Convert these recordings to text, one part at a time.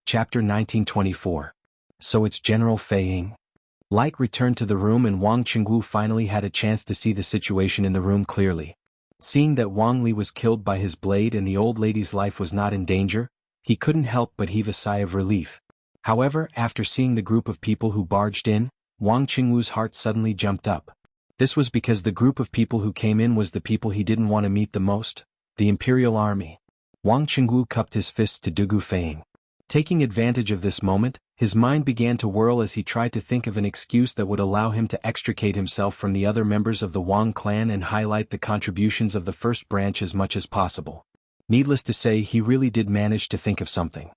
Chapter 1924. So it's General Fei Ying. Light returned to the room and Wang Qingwu finally had a chance to see the situation in the room clearly. Seeing that Wang Li was killed by his blade and the old lady's life was not in danger, he couldn't help but heave a sigh of relief. However, after seeing the group of people who barged in, Wang Qingwu's heart suddenly jumped up. This was because the group of people who came in was the people he didn't want to meet the most, the Imperial Army. Wang Qingwu cupped his fists to Dugu Feiying. Taking advantage of this moment, his mind began to whirl as he tried to think of an excuse that would allow him to extricate himself from the other members of the Wang clan and highlight the contributions of the first branch as much as possible. Needless to say, he really did manage to think of something.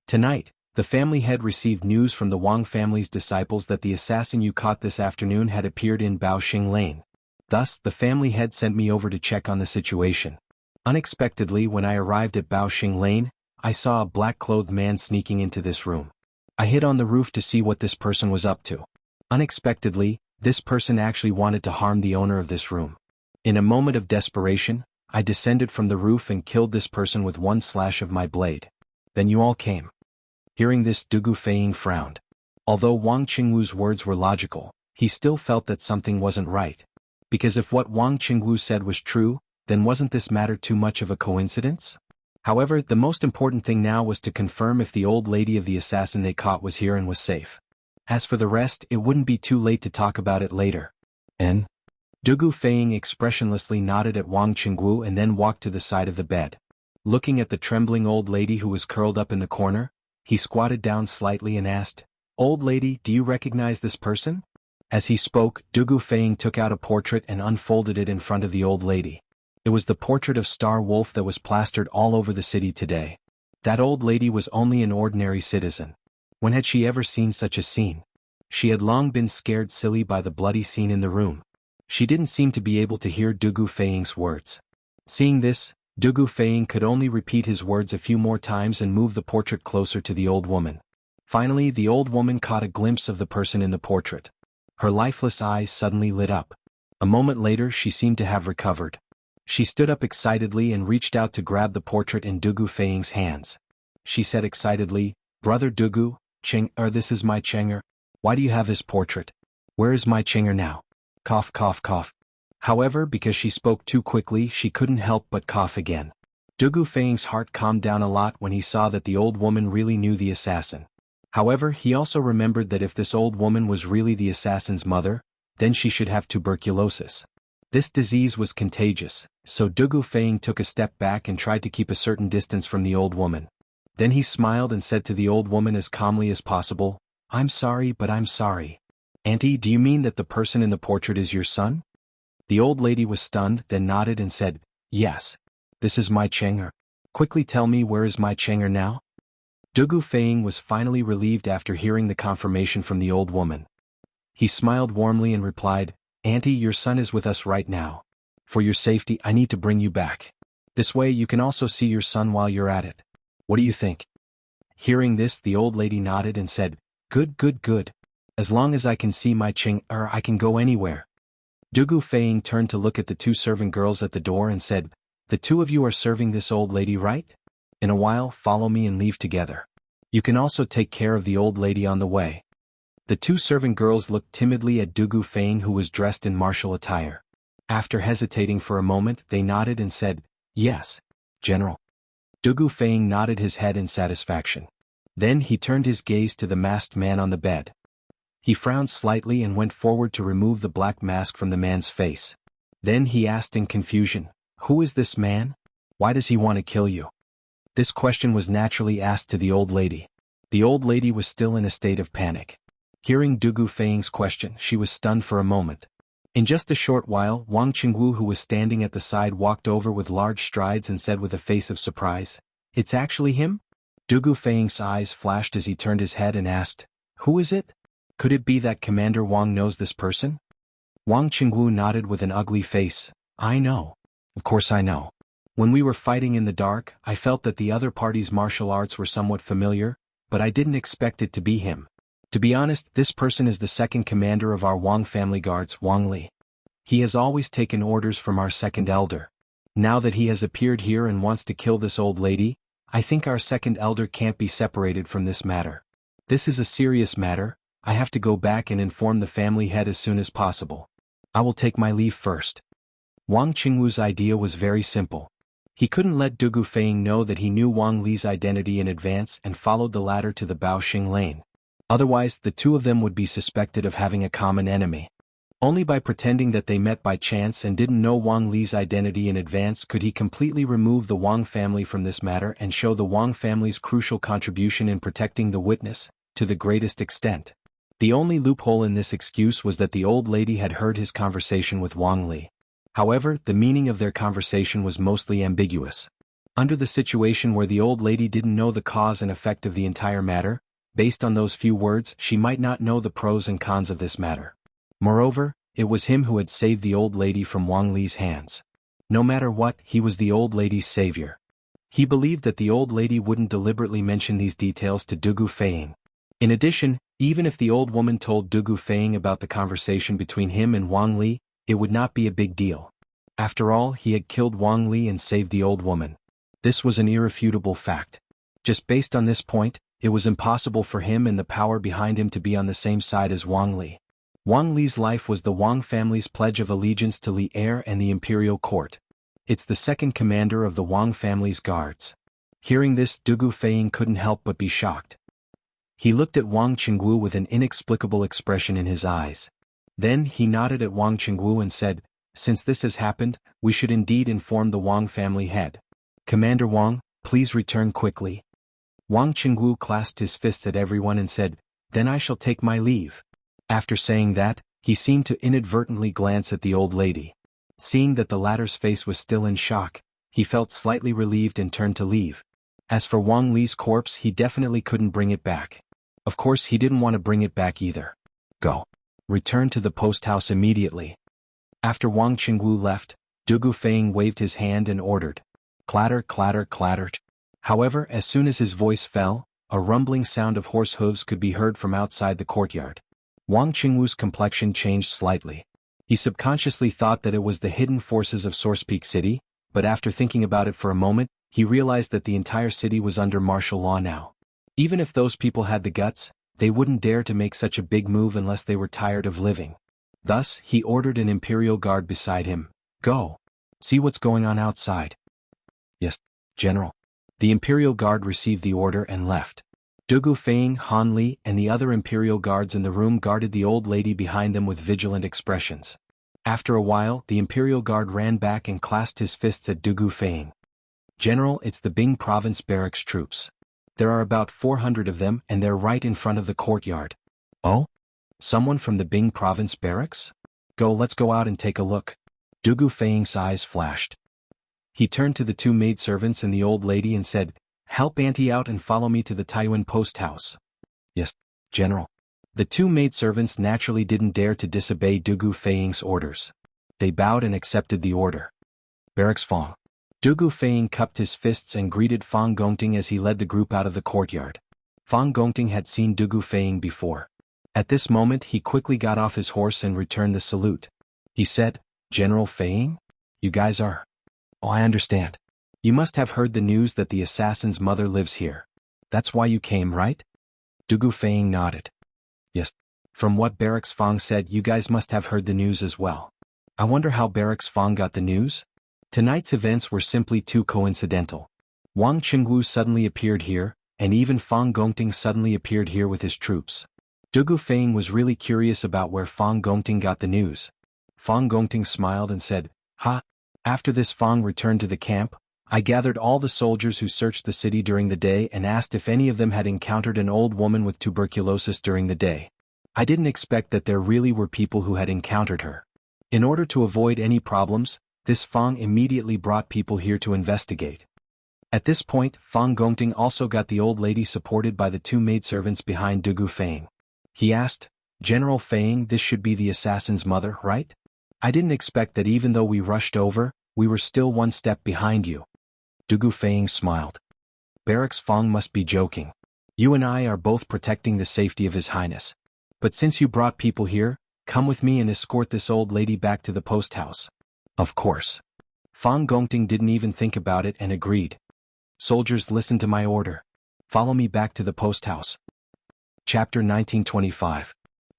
Tonight, the family head received news from the Wang family's disciples that the assassin you caught this afternoon had appeared in Baoxing Lane. Thus, the family head sent me over to check on the situation. Unexpectedly, when I arrived at Baoxing Lane, I saw a black-clothed man sneaking into this room. I hid on the roof to see what this person was up to. Unexpectedly, this person actually wanted to harm the owner of this room. In a moment of desperation, I descended from the roof and killed this person with one slash of my blade. Then you all came. Hearing this, Dugu Feiying frowned. Although Wang Qingwu's words were logical, he still felt that something wasn't right. Because if what Wang Qingwu said was true, then wasn't this matter too much of a coincidence? However, the most important thing now was to confirm if the old lady of the assassin they caught was here and was safe. As for the rest, it wouldn't be too late to talk about it later. And? Dugu Feiying expressionlessly nodded at Wang Qingwu and then walked to the side of the bed. Looking at the trembling old lady who was curled up in the corner, he squatted down slightly and asked, "Old lady, do you recognize this person?" As he spoke, Dugu Feiying took out a portrait and unfolded it in front of the old lady. It was the portrait of Star Wolf that was plastered all over the city today. That old lady was only an ordinary citizen. When had she ever seen such a scene? She had long been scared silly by the bloody scene in the room. She didn't seem to be able to hear Dugu Feiying's words. Seeing this, Dugu Feiying could only repeat his words a few more times and move the portrait closer to the old woman. Finally, the old woman caught a glimpse of the person in the portrait. Her lifeless eyes suddenly lit up. A moment later, she seemed to have recovered. She stood up excitedly and reached out to grab the portrait in Dugu Feiying's hands. She said excitedly, "Brother Dugu, this is my Chenger. Why do you have his portrait? Where is my Chenger now?" Cough, cough, cough. However, because she spoke too quickly, she couldn't help but cough again. Dugu Feiying's heart calmed down a lot when he saw that the old woman really knew the assassin. However, he also remembered that if this old woman was really the assassin's mother, then she should have tuberculosis. This disease was contagious, so Dugu Feiying took a step back and tried to keep a certain distance from the old woman. Then he smiled and said to the old woman as calmly as possible, "I'm sorry, but I'm sorry. Auntie, do you mean that the person in the portrait is your son?" The old lady was stunned, then nodded and said, "Yes. This is my Chenger. Quickly tell me, where is my Chenger now?" Dugu Feiying was finally relieved after hearing the confirmation from the old woman. He smiled warmly and replied, "Auntie, your son is with us right now. For your safety, I need to bring you back. This way you can also see your son while you're at it. What do you think?" Hearing this, the old lady nodded and said, "Good, good, good. As long as I can see my Chenger, I can go anywhere." Dugu Feiying turned to look at the two servant girls at the door and said, "The two of you are serving this old lady, right? In a while, follow me and leave together. You can also take care of the old lady on the way." The two servant girls looked timidly at Dugu Feiying, who was dressed in martial attire. After hesitating for a moment, they nodded and said, "Yes, General." Dugu Feiying nodded his head in satisfaction. Then he turned his gaze to the masked man on the bed. He frowned slightly and went forward to remove the black mask from the man's face. Then he asked in confusion, "Who is this man? Why does he want to kill you?" This question was naturally asked to the old lady. The old lady was still in a state of panic. Hearing Dugu Feiying's question, she was stunned for a moment. In just a short while, Wang Qingwu, who was standing at the side, walked over with large strides and said with a face of surprise, "It's actually him?" Dugu Feiying's eyes flashed as he turned his head and asked, "Who is it? Could it be that Commander Wang knows this person?" Wang Qingwu nodded with an ugly face, "I know. Of course I know. When we were fighting in the dark, I felt that the other party's martial arts were somewhat familiar, but I didn't expect it to be him. To be honest, this person is the second commander of our Wang family guards, Wang Li. He has always taken orders from our second elder. Now that he has appeared here and wants to kill this old lady, I think our second elder can't be separated from this matter. This is a serious matter. I have to go back and inform the family head as soon as possible. I will take my leave first. Wang Qingwu's idea was very simple. He couldn't let Dugu Feiying know that he knew Wang Li's identity in advance and followed the latter to the Baoxing lane. Otherwise, the two of them would be suspected of having a common enemy. Only by pretending that they met by chance and didn't know Wang Li's identity in advance could he completely remove the Wang family from this matter and show the Wang family's crucial contribution in protecting the witness, to the greatest extent. The only loophole in this excuse was that the old lady had heard his conversation with Wang Li. However, the meaning of their conversation was mostly ambiguous. Under the situation where the old lady didn't know the cause and effect of the entire matter, based on those few words, she might not know the pros and cons of this matter. Moreover, it was him who had saved the old lady from Wang Li's hands. No matter what, he was the old lady's savior. He believed that the old lady wouldn't deliberately mention these details to Dugu Feiying. In addition, even if the old woman told Dugu Feiying about the conversation between him and Wang Li, it would not be a big deal. After all, he had killed Wang Li and saved the old woman. This was an irrefutable fact. Just based on this point, it was impossible for him and the power behind him to be on the same side as Wang Li. Wang Li's life was the Wang family's pledge of allegiance to Li heir and the imperial court. It's the second commander of the Wang family's guards. Hearing this, Dugu Feiying couldn't help but be shocked. He looked at Wang Qingwu with an inexplicable expression in his eyes. Then he nodded at Wang Qingwu and said, "Since this has happened, we should indeed inform the Wang family head. Commander Wang, please return quickly." Wang Qingwu clasped his fists at everyone and said, "Then I shall take my leave." After saying that, he seemed to inadvertently glance at the old lady. Seeing that the latter's face was still in shock, he felt slightly relieved and turned to leave. As for Wang Li's corpse, he definitely couldn't bring it back. Of course, he didn't want to bring it back either. Go. Return to the post house immediately. After Wang Qingwu left, Dugu Feiying waved his hand and ordered. Clatter, clatter, clatter. However, as soon as his voice fell, a rumbling sound of horse hooves could be heard from outside the courtyard. Wang Qingwu's complexion changed slightly. He subconsciously thought that it was the hidden forces of Source Peak City, but after thinking about it for a moment, he realized that the entire city was under martial law now. Even if those people had the guts, they wouldn't dare to make such a big move unless they were tired of living. Thus, he ordered an imperial guard beside him. Go. See what's going on outside. Yes, General. The imperial guard received the order and left. Dugu Feiying, Han Li, and the other imperial guards in the room guarded the old lady behind them with vigilant expressions. After a while, the imperial guard ran back and clasped his fists at Dugu Feiying. General, it's the Bing province barracks troops. There are about 400 of them and they're right in front of the courtyard. Oh? Someone from the Bing province barracks? Let's go out and take a look. Dugu Feiying's eyes flashed. He turned to the two maidservants and the old lady and said, "Help Auntie out and follow me to the Taiyuan post house." Yes, General. The two maidservants naturally didn't dare to disobey Dugu Feiying's orders. They bowed and accepted the order. Barracks Fong. Dugu Feiying cupped his fists and greeted Fang Gongting as he led the group out of the courtyard. Fang Gongting had seen Dugu Feiying before. At this moment he quickly got off his horse and returned the salute. He said, "General Feiying? You guys are... Oh, I understand. You must have heard the news that the assassin's mother lives here. That's why you came, right?" Dugu Feiying nodded. "Yes. From what Barracks Fang said, you guys must have heard the news as well. I wonder how Barracks Fang got the news? Tonight's events were simply too coincidental. Wang Qingwu suddenly appeared here, and even Fang Gongting suddenly appeared here with his troops. Dugu Feiying was really curious about where Fang Gongting got the news. Fang Gongting smiled and said, "Ha! After this Fang returned to the camp, I gathered all the soldiers who searched the city during the day and asked if any of them had encountered an old woman with tuberculosis during the day. I didn't expect that there really were people who had encountered her. In order to avoid any problems, this Fang immediately brought people here to investigate." At this point, Fang Gongting also got the old lady supported by the two maidservants behind Dugu Feiying. He asked, "General Feiying, this should be the assassin's mother, right? I didn't expect that even though we rushed over, we were still one step behind you." Dugu Feiying smiled. "Barracks Fang must be joking. You and I are both protecting the safety of His Highness. But since you brought people here, come with me and escort this old lady back to the post house." Of course. Fang Gongting didn't even think about it and agreed. Soldiers, listen to my order. Follow me back to the post house. Chapter 1925.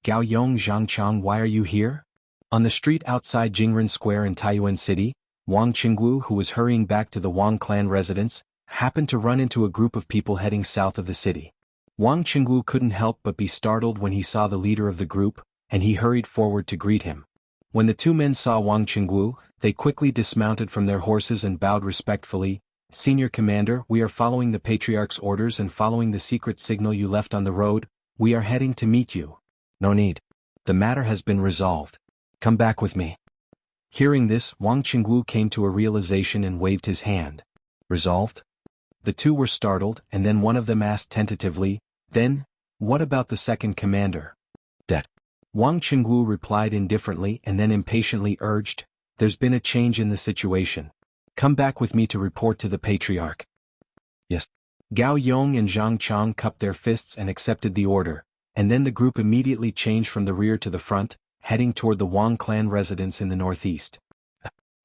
Gao Yong Zhangchang, why are you here? On the street outside Jingren Square in Taiyuan City, Wang Qingwu, who was hurrying back to the Wang clan residence, happened to run into a group of people heading south of the city. Wang Qingwu couldn't help but be startled when he saw the leader of the group, and he hurried forward to greet him. When the two men saw Wang Qingwu, they quickly dismounted from their horses and bowed respectfully. Senior Commander, we are following the Patriarch's orders and following the secret signal you left on the road. We are heading to meet you. No need. The matter has been resolved. Come back with me. Hearing this, Wang Qingwu came to a realization and waved his hand. Resolved? The two were startled, and then one of them asked tentatively, then, what about the second commander? Dead. Wang Qingwu replied indifferently and then impatiently urged, there's been a change in the situation. Come back with me to report to the Patriarch. Yes. Gao Yong and Zhang Chang cupped their fists and accepted the order, and then the group immediately changed from the rear to the front, heading toward the Wang clan residence in the northeast.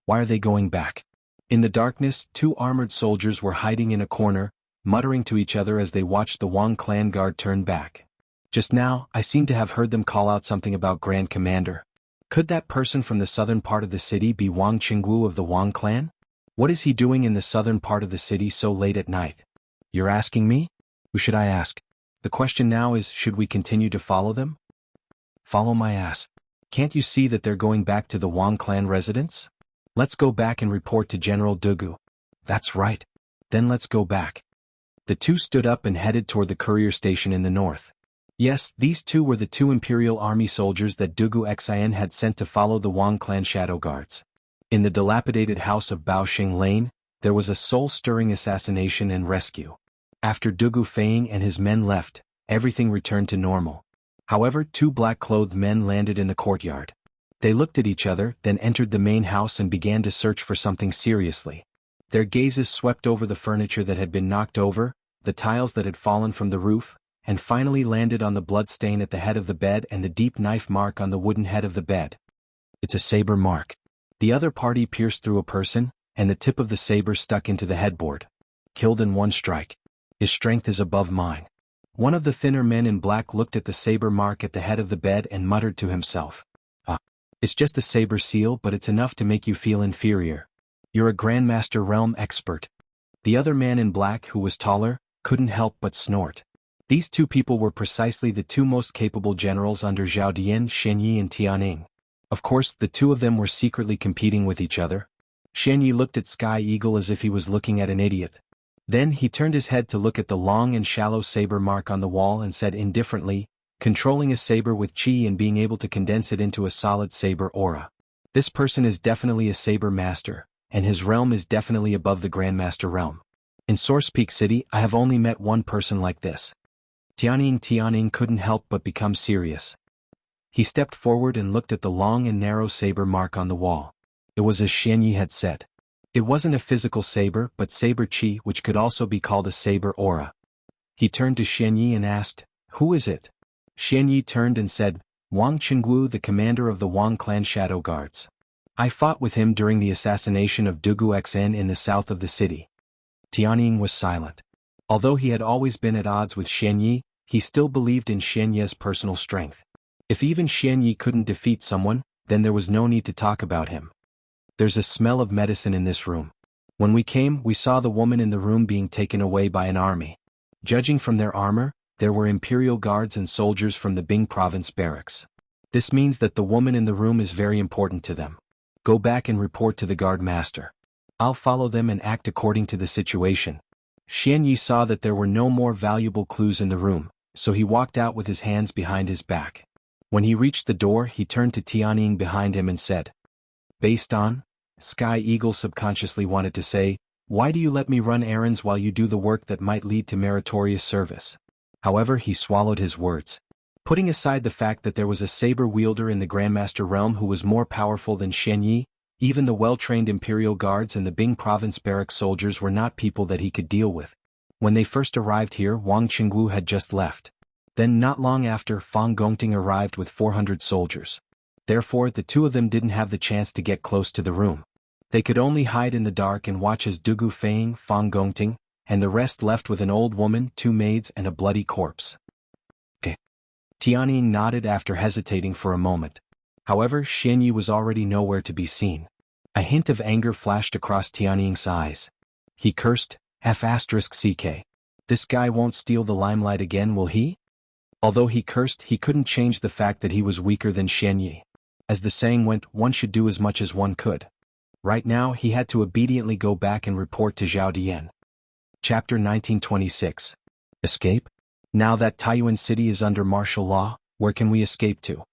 Why are they going back? In the darkness, two armored soldiers were hiding in a corner, muttering to each other as they watched the Wang clan guard turn back. Just now, I seem to have heard them call out something about Grand Commander. Could that person from the southern part of the city be Wang Qingwu of the Wang clan? What is he doing in the southern part of the city so late at night? You're asking me? Who should I ask? The question now is, should we continue to follow them? Follow my ass. Can't you see that they're going back to the Wang clan residence? Let's go back and report to General Dugu. That's right. Then let's go back. The two stood up and headed toward the courier station in the north. Yes, these two were the two Imperial Army soldiers that Dugu Xin had sent to follow the Wang clan shadow guards. In the dilapidated house of Baoxing Lane, there was a soul-stirring assassination and rescue. After Dugu Feiying and his men left, everything returned to normal. However, two black-clothed men landed in the courtyard. They looked at each other, then entered the main house and began to search for something seriously. Their gazes swept over the furniture that had been knocked over, the tiles that had fallen from the roof, and finally landed on the blood stain at the head of the bed and the deep knife mark on the wooden head of the bed. It's a saber mark. The other party pierced through a person, and the tip of the saber stuck into the headboard. Killed in one strike. His strength is above mine. One of the thinner men in black looked at the saber mark at the head of the bed and muttered to himself. It's just a saber seal, but it's enough to make you feel inferior. You're a Grandmaster realm expert. The other man in black, who was taller, couldn't help but snort. These two people were precisely the two most capable generals under Zhao Dian, Shen Yi and Tianning. Of course, the two of them were secretly competing with each other. Shen Yi looked at Sky Eagle as if he was looking at an idiot. Then he turned his head to look at the long and shallow saber mark on the wall and said indifferently, controlling a saber with chi and being able to condense it into a solid saber aura. This person is definitely a saber master, and his realm is definitely above the Grandmaster realm. In Source Peak City, I have only met one person like this. Tianning couldn't help but become serious. He stepped forward and looked at the long and narrow saber mark on the wall. It was as Shen Yi had said. It wasn't a physical saber but saber chi, which could also be called a saber aura. He turned to Shen Yi and asked, who is it? Shen Yi turned and said, Wang Qingwu, the commander of the Wang clan shadow guards. I fought with him during the assassination of Dugu Xin in the south of the city. Tianning was silent. Although he had always been at odds with Shen Yi, he still believed in Shen Yi's personal strength. If even Shen Yi couldn't defeat someone, then there was no need to talk about him. There's a smell of medicine in this room. When we came, we saw the woman in the room being taken away by an army. Judging from their armor, there were Imperial guards and soldiers from the Bing province barracks. This means that the woman in the room is very important to them. Go back and report to the guard master. I'll follow them and act according to the situation. Shen Yi saw that there were no more valuable clues in the room, so he walked out with his hands behind his back. When he reached the door, he turned to Tianning behind him and said, based on? Sky Eagle subconsciously wanted to say, why do you let me run errands while you do the work that might lead to meritorious service? However, he swallowed his words. Putting aside the fact that there was a saber wielder in the Grandmaster realm who was more powerful than Shen Yi, even the well-trained Imperial guards and the Bing province barrack soldiers were not people that he could deal with. When they first arrived here, Wang Qingwu had just left. Then not long after, Fang Gongting arrived with 400 soldiers. Therefore, the two of them didn't have the chance to get close to the room. They could only hide in the dark and watch as Dugu Feiying, Fang Gongting, and the rest left with an old woman, 2 maids and a bloody corpse. Tianying nodded after hesitating for a moment. However, Xianyi was already nowhere to be seen. A hint of anger flashed across Tianying's eyes. He cursed, F***ck. This guy won't steal the limelight again, will he? Although he cursed, he couldn't change the fact that he was weaker than Xianyi. As the saying went, one should do as much as one could. Right now, he had to obediently go back and report to Zhao Dian. Chapter 1926. Escape? Now that Taiyuan City is under martial law, where can we escape to?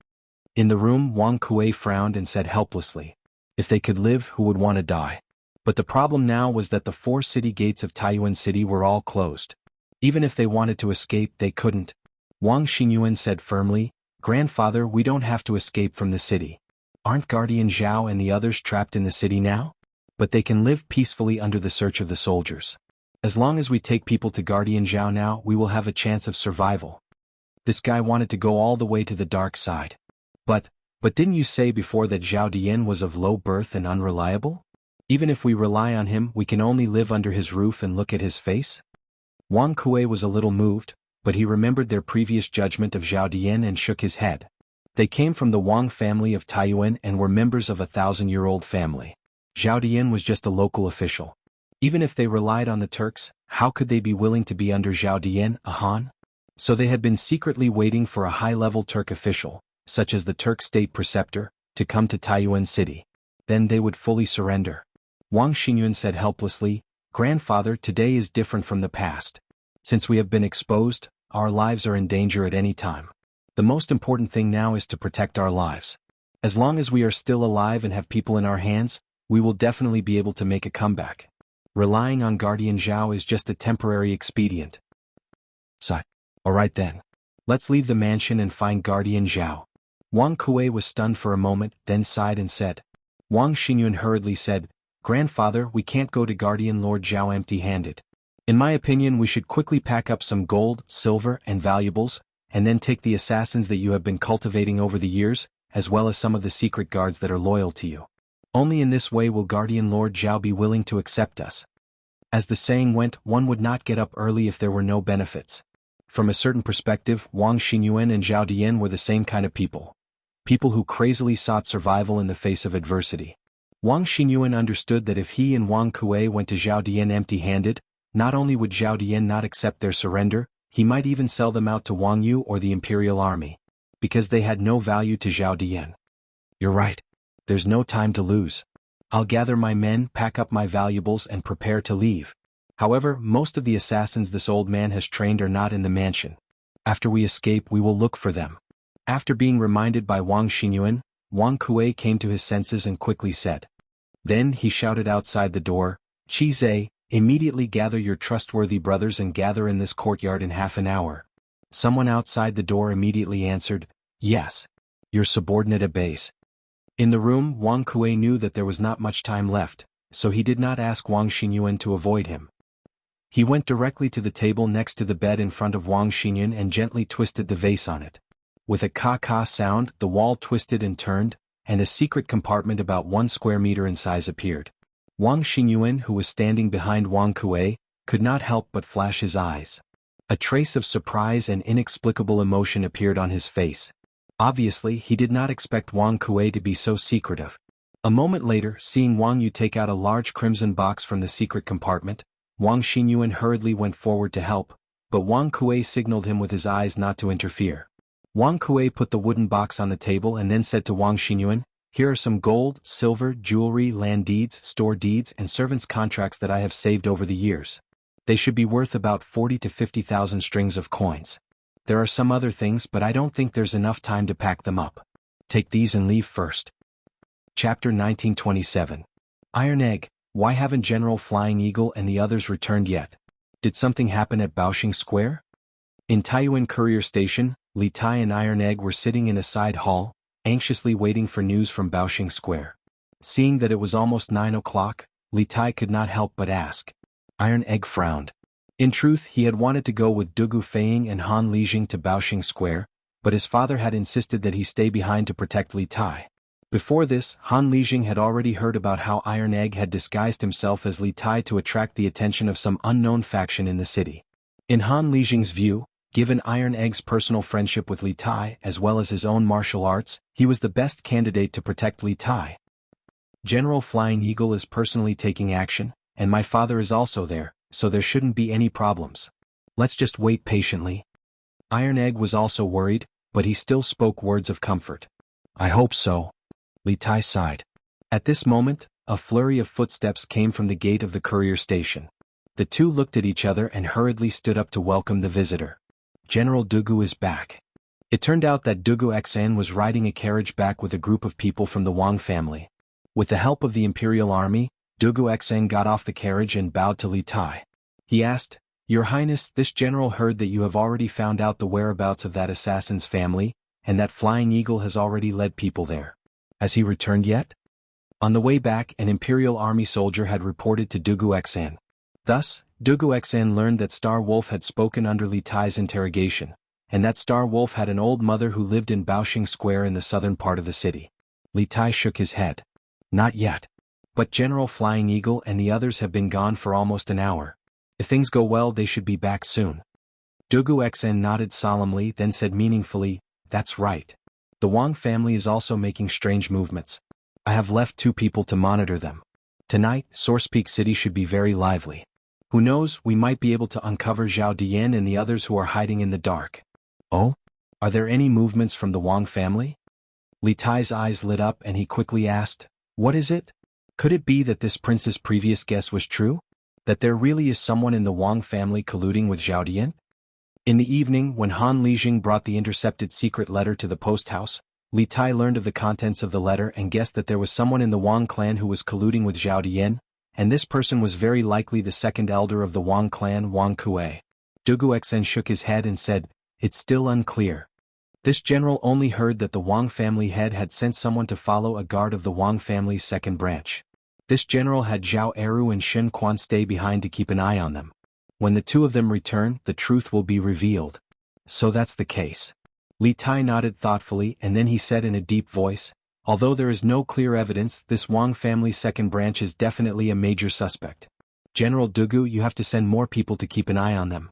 In the room, Wang Kuei frowned and said helplessly, if they could live, who would want to die? But the problem now was that the 4 city gates of Taiyuan City were all closed. Even if they wanted to escape, they couldn't. Wang Xingyuan said firmly, Grandfather, we don't have to escape from the city. Aren't Guardian Zhao and the others trapped in the city now? But they can live peacefully under the search of the soldiers. As long as we take people to Guardian Zhao now, we will have a chance of survival. This guy wanted to go all the way to the dark side. But didn't you say before that Zhao Dian was of low birth and unreliable? Even if we rely on him, we can only live under his roof and look at his face? Wang Kuei was a little moved, but he remembered their previous judgment of Zhao Dian and shook his head. They came from the Wang family of Taiyuan and were members of a 1,000-year-old family. Zhao Dian was just a local official. Even if they relied on the Turks, how could they be willing to be under Zhao Dian, a Han? So they had been secretly waiting for a high-level Turk official, such as the Turk state preceptor, to come to Taiyuan City. Then they would fully surrender. Wang Xingyuan said helplessly, Grandfather, today is different from the past. Since we have been exposed, our lives are in danger at any time. The most important thing now is to protect our lives. As long as we are still alive and have people in our hands, we will definitely be able to make a comeback. Relying on Guardian Zhao is just a temporary expedient. Sigh. Alright then. Let's leave the mansion and find Guardian Zhao. Wang Kuei was stunned for a moment, then sighed and said. Wang Xingyuan hurriedly said, Grandfather, we can't go to Guardian Lord Zhao empty-handed. In my opinion, we should quickly pack up some gold, silver, and valuables, and then take the assassins that you have been cultivating over the years, as well as some of the secret guards that are loyal to you. Only in this way will Guardian Lord Zhao be willing to accept us. As the saying went, one would not get up early if there were no benefits. From a certain perspective, Wang Xingyuan and Zhao Dian were the same kind of people. People who crazily sought survival in the face of adversity. Wang Xingyuan understood that if he and Wang Kuei went to Zhao Dian empty-handed, not only would Zhao Dian not accept their surrender, he might even sell them out to Wang Yu or the Imperial Army. Because they had no value to Zhao Dian. You're right. There's no time to lose. I'll gather my men, pack up my valuables and prepare to leave. However, most of the assassins this old man has trained are not in the mansion. After we escape, we will look for them. After being reminded by Wang Xingyuan, Wang Kuei came to his senses and quickly said. Then he shouted outside the door, Qizhe, immediately gather your trustworthy brothers and gather in this courtyard in half an hour. Someone outside the door immediately answered, Yes. Your subordinate obeys. In the room, Wang Kuei knew that there was not much time left, so he did not ask Wang Xingyuan to avoid him. He went directly to the table next to the bed in front of Wang Xingyuan and gently twisted the vase on it. With a ka-ka sound, the wall twisted and turned, and a secret compartment about 1 square meter in size appeared. Wang Xingyuan, who was standing behind Wang Kuei, could not help but flash his eyes. A trace of surprise and inexplicable emotion appeared on his face. Obviously, he did not expect Wang Kuei to be so secretive. A moment later, seeing Wang Yu take out a large crimson box from the secret compartment, Wang Xingyuan hurriedly went forward to help, but Wang Kuei signaled him with his eyes not to interfere. Wang Kuei put the wooden box on the table and then said to Wang Xingyuan, Here are some gold, silver, jewelry, land deeds, store deeds and servants' contracts that I have saved over the years. They should be worth about 40 to 50,000 strings of coins. There are some other things, but I don't think there's enough time to pack them up. Take these and leave first. Chapter 1927. Iron Egg, why haven't General Flying Eagle and the others returned yet? Did something happen at Baoxing Square? In Taiyuan Courier Station, Li Tai and Iron Egg were sitting in a side hall, anxiously waiting for news from Baoxing Square. Seeing that it was almost 9 o'clock, Li Tai could not help but ask. Iron Egg frowned. In truth, he had wanted to go with Dugu Feiying and Han Lijing to Baoxing Square, but his father had insisted that he stay behind to protect Li Tai. Before this, Han Lijing had already heard about how Iron Egg had disguised himself as Li Tai to attract the attention of some unknown faction in the city. In Han Lijing's view, given Iron Egg's personal friendship with Li Tai as well as his own martial arts, he was the best candidate to protect Li Tai. General Flying Eagle is personally taking action, and my father is also there, so there shouldn't be any problems. Let's just wait patiently. Iron Egg was also worried, but he still spoke words of comfort. I hope so. Li Tai sighed. At this moment, a flurry of footsteps came from the gate of the courier station. The two looked at each other and hurriedly stood up to welcome the visitor. General Dugu is back. It turned out that Dugu Xan was riding a carriage back with a group of people from the Wang family. With the help of the Imperial Army, Dugu Xan got off the carriage and bowed to Li Tai. He asked, Your Highness, this general heard that you have already found out the whereabouts of that assassin's family, and that Flying Eagle has already led people there. Has he returned yet? On the way back, an Imperial Army soldier had reported to Dugu Xan. Thus, Dugu Xan learned that Star Wolf had spoken under Li Tai's interrogation, and that Star Wolf had an old mother who lived in Baoxing Square in the southern part of the city. Li Tai shook his head. Not yet. But General Flying Eagle and the others have been gone for almost an hour. If things go well, they should be back soon. Dugu Xan nodded solemnly, then said meaningfully, That's right. The Wang family is also making strange movements. I have left 2 people to monitor them. Tonight, Source Peak City should be very lively. Who knows, we might be able to uncover Zhao Dian and the others who are hiding in the dark. Oh? Are there any movements from the Wang family? Li Tai's eyes lit up and he quickly asked, What is it? Could it be that this prince's previous guess was true? That there really is someone in the Wang family colluding with Zhao Dian? In the evening, when Han Lijing brought the intercepted secret letter to the post house, Li Tai learned of the contents of the letter and guessed that there was someone in the Wang clan who was colluding with Zhao Dian, and this person was very likely the second elder of the Wang clan, Wang Kuei. Dugu Xen shook his head and said, It's still unclear. This general only heard that the Wang family head had sent someone to follow a guard of the Wang family's second branch. This general had Zhao Eru and Shen Quan stay behind to keep an eye on them. When the 2 of them return, the truth will be revealed. So that's the case. Li Tai nodded thoughtfully and then he said in a deep voice, Although there is no clear evidence, this Wang family's second branch is definitely a major suspect. General Dugu, you have to send more people to keep an eye on them.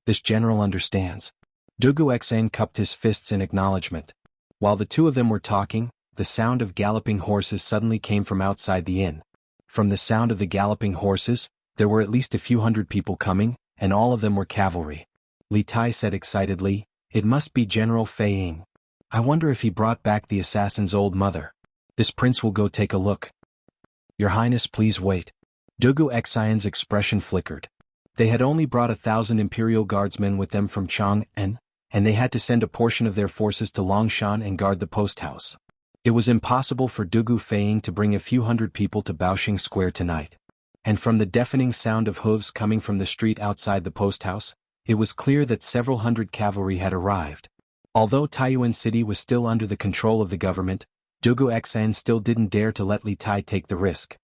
This general understands. Dugu Xan cupped his fists in acknowledgement. While the 2 of them were talking, the sound of galloping horses suddenly came from outside the inn. From the sound of the galloping horses, there were at least a few hundred people coming, and all of them were cavalry. Li Tai said excitedly, It must be General Fei Ying. I wonder if he brought back the assassin's old mother. This prince will go take a look. Your Highness, please wait. Dugu Xian's expression flickered. They had only brought 1,000 Imperial Guardsmen with them from Chang'an, and they had to send a portion of their forces to Longshan and guard the post house. It was impossible for Dugu Fei Ying to bring a few hundred people to Baoxing Square tonight. And from the deafening sound of hooves coming from the street outside the post house, it was clear that several hundred cavalry had arrived. Although Taiyuan City was still under the control of the government, Dugu Xan still didn't dare to let Li Tai take the risk.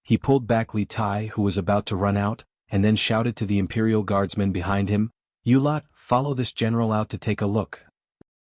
He pulled back Li Tai, who was about to run out, and then shouted to the Imperial Guardsmen behind him, You lot, follow this general out to take a look.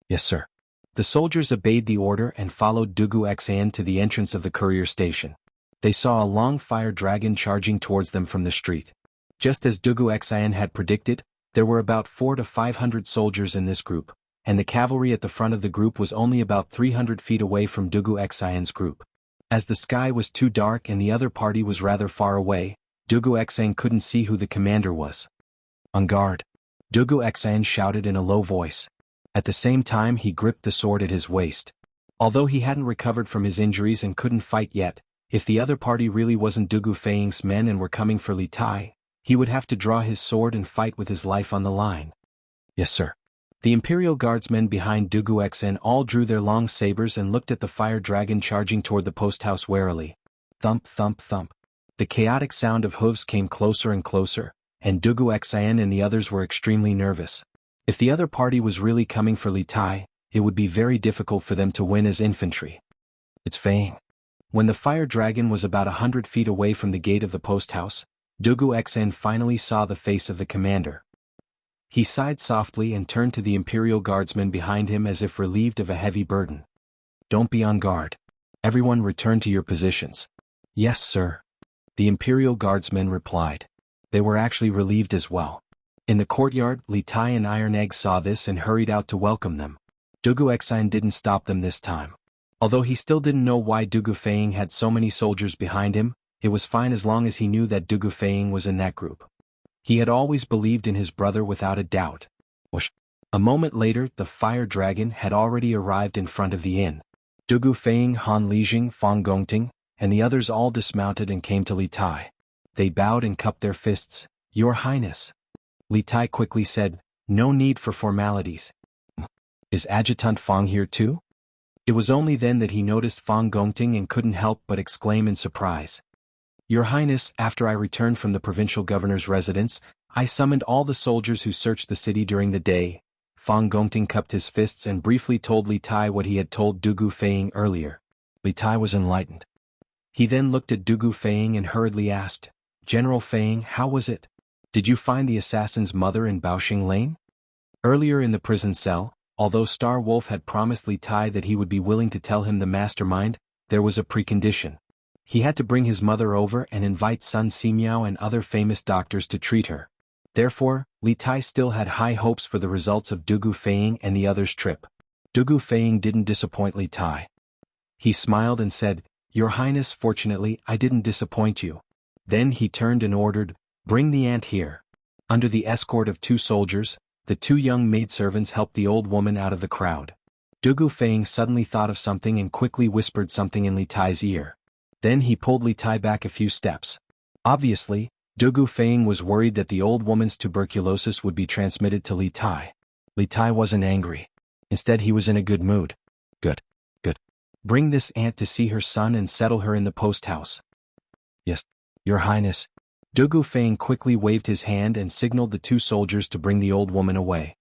Yes, sir. The soldiers obeyed the order and followed Dugu Xan to the entrance of the courier station. They saw a long fire dragon charging towards them from the street. Just as Dugu Xan had predicted, there were about 400 to 500 soldiers in this group, and the cavalry at the front of the group was only about 300 feet away from Dugu Xan's group. As the sky was too dark and the other party was rather far away, Dugu Xan couldn't see who the commander was. On guard! Dugu Xan shouted in a low voice. At the same time he gripped the sword at his waist. Although he hadn't recovered from his injuries and couldn't fight yet, if the other party really wasn't Dugu Fei Ying's men and were coming for Li Tai, he would have to draw his sword and fight with his life on the line. Yes, sir. The Imperial Guardsmen behind Dugu Xan all drew their long sabers and looked at the fire dragon charging toward the post house warily. Thump, thump, thump. The chaotic sound of hooves came closer and closer, and Dugu Xan and the others were extremely nervous. If the other party was really coming for Li Tai, it would be very difficult for them to win as infantry. It's Fei Ying. When the fire dragon was about 100 feet away from the gate of the post house, Dugu Xan finally saw the face of the commander. He sighed softly and turned to the Imperial Guardsmen behind him as if relieved of a heavy burden. Don't be on guard. Everyone return to your positions. Yes, sir. The Imperial Guardsmen replied. They were actually relieved as well. In the courtyard, Li Tai and Iron Egg saw this and hurried out to welcome them. Dugu Xan didn't stop them this time. Although he still didn't know why Dugu Feiying had so many soldiers behind him, it was fine as long as he knew that Dugu Feiying was in that group. He had always believed in his brother without a doubt. Whoosh. A moment later, the fire dragon had already arrived in front of the inn. Dugu Feiying, Han Lijing, Fang Gongting, and the others all dismounted and came to Li Tai. They bowed and cupped their fists. Your Highness. Li Tai quickly said, no need for formalities. Is Adjutant Fang here too? It was only then that he noticed Fang Gongting and couldn't help but exclaim in surprise. Your Highness, after I returned from the provincial governor's residence, I summoned all the soldiers who searched the city during the day. Fang Gongting cupped his fists and briefly told Li Tai what he had told Dugu Feiying earlier. Li Tai was enlightened. He then looked at Dugu Feiying and hurriedly asked, General Feiying, how was it? Did you find the assassin's mother in Baoxing Lane? Earlier in the prison cell, although Star Wolf had promised Li Tai that he would be willing to tell him the mastermind, there was a precondition. He had to bring his mother over and invite Sun Simiao and other famous doctors to treat her. Therefore, Li Tai still had high hopes for the results of Dugu Feiying and the others' trip. Dugu Feiying didn't disappoint Li Tai. He smiled and said, Your Highness, fortunately, I didn't disappoint you. Then he turned and ordered, Bring the ant here. Under the escort of 2 soldiers, the 2 young maidservants helped the old woman out of the crowd. Dugu Feiying suddenly thought of something and quickly whispered something in Li Tai's ear. Then he pulled Li Tai back a few steps. Obviously, Dugu Feiying was worried that the old woman's tuberculosis would be transmitted to Li Tai. Li Tai wasn't angry. Instead, he was in a good mood. Good. Bring this aunt to see her son and settle her in the post house. Yes, Your Highness. Dugu Feiying quickly waved his hand and signaled the 2 soldiers to bring the old woman away.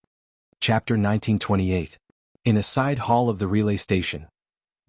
Chapter 1928. In a side hall of the relay station,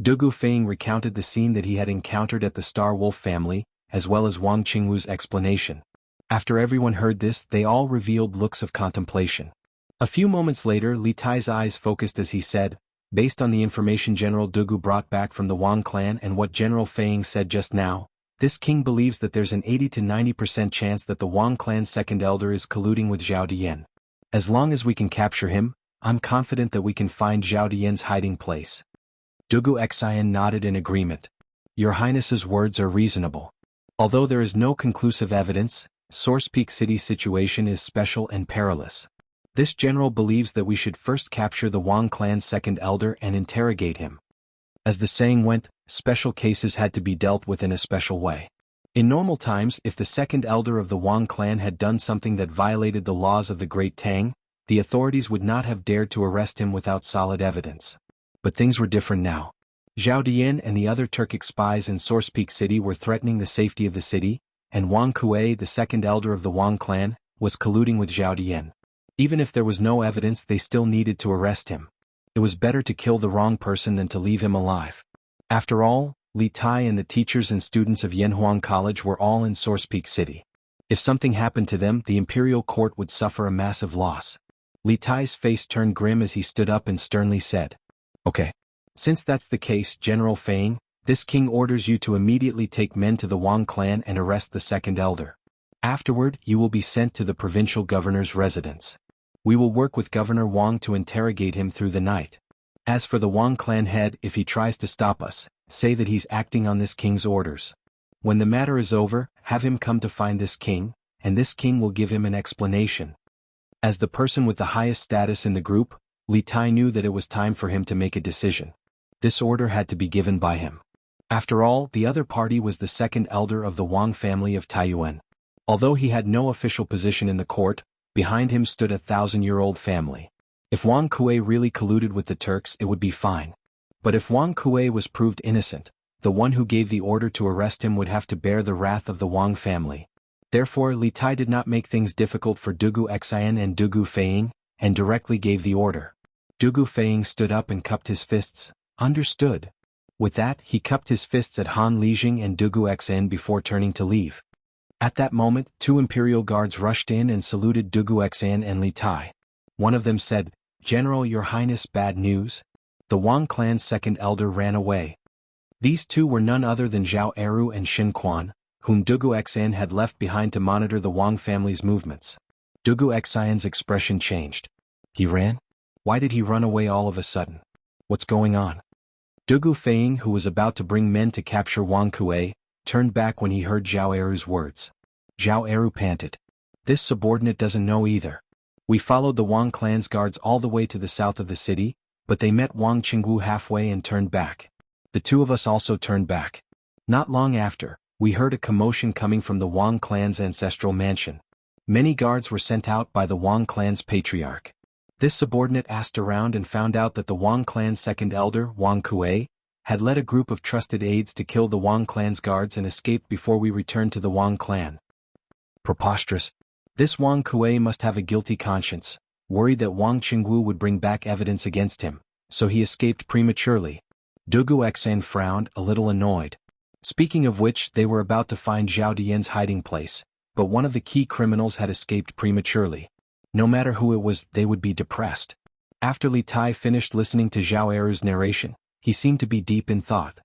Dugu Feiying recounted the scene that he had encountered at the Star Wolf family, as well as Wang Qingwu's explanation. After everyone heard this, they all revealed looks of contemplation. A few moments later, Li Tai's eyes focused as he said, based on the information General Dugu brought back from the Wang clan and what General Feiying said just now, this king believes that there's an 80 to 90% chance that the Wang clan's second elder is colluding with Zhao Dian. As long as we can capture him, I'm confident that we can find Zhao Dian's hiding place. Dugu Xian nodded in agreement. Your Highness's words are reasonable. Although there is no conclusive evidence, Source Peak City's situation is special and perilous. This general believes that we should first capture the Wang clan's second elder and interrogate him. As the saying went, special cases had to be dealt with in a special way. In normal times, if the second elder of the Wang clan had done something that violated the laws of the Great Tang, the authorities would not have dared to arrest him without solid evidence. But things were different now. Zhao Dian and the other Turkic spies in Source Peak City were threatening the safety of the city, and Wang Kuei, the second elder of the Wang clan, was colluding with Zhao Dian. Even if there was no evidence, they still needed to arrest him. It was better to kill the wrong person than to leave him alive. After all, Li Tai and the teachers and students of Yanhuang College were all in Source Peak City. If something happened to them, the imperial court would suffer a massive loss. Li Tai's face turned grim as he stood up and sternly said, Okay. Since that's the case, General Feiying, this king orders you to immediately take men to the Wang clan and arrest the second elder. Afterward, you will be sent to the provincial governor's residence. We will work with Governor Wang to interrogate him through the night. As for the Wang clan head, if he tries to stop us, say that he's acting on this king's orders. When the matter is over, have him come to find this king, and this king will give him an explanation. As the person with the highest status in the group, Li Tai knew that it was time for him to make a decision. This order had to be given by him. After all, the other party was the second elder of the Wang family of Taiyuan. Although he had no official position in the court, behind him stood a 1,000-year-old family. If Wang Kuei really colluded with the Turks, it would be fine. But if Wang Kuei was proved innocent, the one who gave the order to arrest him would have to bear the wrath of the Wang family. Therefore, Li Tai did not make things difficult for Dugu Xian and Dugu Feiying, and directly gave the order. Dugu Feiying stood up and cupped his fists. Understood. With that, he cupped his fists at Han Lijing and Dugu Xian before turning to leave. At that moment, 2 imperial guards rushed in and saluted Dugu Xian and Li Tai. One of them said, General, Your Highness, bad news. The Wang clan's second elder ran away. These two were none other than Zhao Eru and Xin Quan, whom Dugu Xian had left behind to monitor the Wang family's movements. Dugu Xian's expression changed. He ran? Why did he run away all of a sudden? What's going on? Dugu Feiying, who was about to bring men to capture Wang Kuei, turned back when he heard Zhao Eru's words. Zhao Eru panted. This subordinate doesn't know either. We followed the Wang clan's guards all the way to the south of the city, but they met Wang Qingwu halfway and turned back. The two of us also turned back. Not long after, we heard a commotion coming from the Wang clan's ancestral mansion. Many guards were sent out by the Wang clan's patriarch. This subordinate asked around and found out that the Wang clan's second elder, Wang Kuei, had led a group of trusted aides to kill the Wang clan's guards and escaped before we returned to the Wang clan. Preposterous. This Wang Kuei must have a guilty conscience, worried that Wang Qingwu would bring back evidence against him, so he escaped prematurely. Dugu Xian frowned, a little annoyed. Speaking of which, they were about to find Zhao Dian's hiding place, but one of the key criminals had escaped prematurely. No matter who it was, they would be depressed. After Li Tai finished listening to Zhao Eru's narration, he seemed to be deep in thought.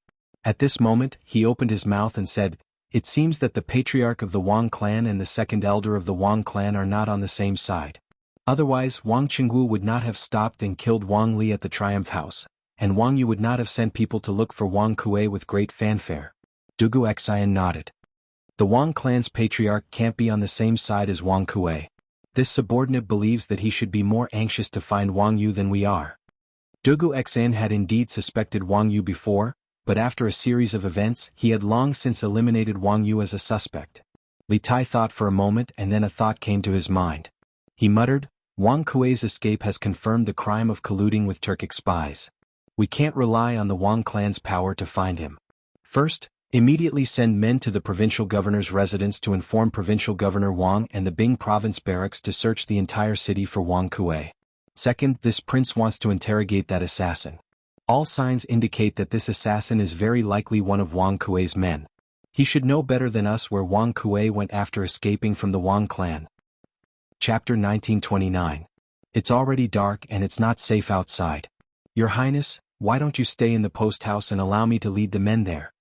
At this moment, he opened his mouth and said, "It seems that the patriarch of the Wang clan and the second elder of the Wang clan are not on the same side. Otherwise, Wang Qingwu would not have stopped and killed Wang Li at the Triumph House, and Wang Yu would not have sent people to look for Wang Kuei with great fanfare." Dugu Xian nodded. The Wang clan's patriarch can't be on the same side as Wang Kuei. This subordinate believes that he should be more anxious to find Wang Yu than we are. Dugu Xian had indeed suspected Wang Yu before, but after a series of events, he had long since eliminated Wang Yu as a suspect. Li Tai thought for a moment and then a thought came to his mind. He muttered, "Wang Kuei's escape has confirmed the crime of colluding with Turkic spies. We can't rely on the Wang clan's power to find him. First, immediately send men to the provincial governor's residence to inform Provincial Governor Wang and the Bing province barracks to search the entire city for Wang Kuei. Second, this prince wants to interrogate that assassin. All signs indicate that this assassin is very likely one of Wang Kuei's men. He should know better than us where Wang Kuei went after escaping from the Wang clan." Chapter 1929. It's already dark and it's not safe outside. Your Highness, why don't you stay in the post house and allow me to lead the men there?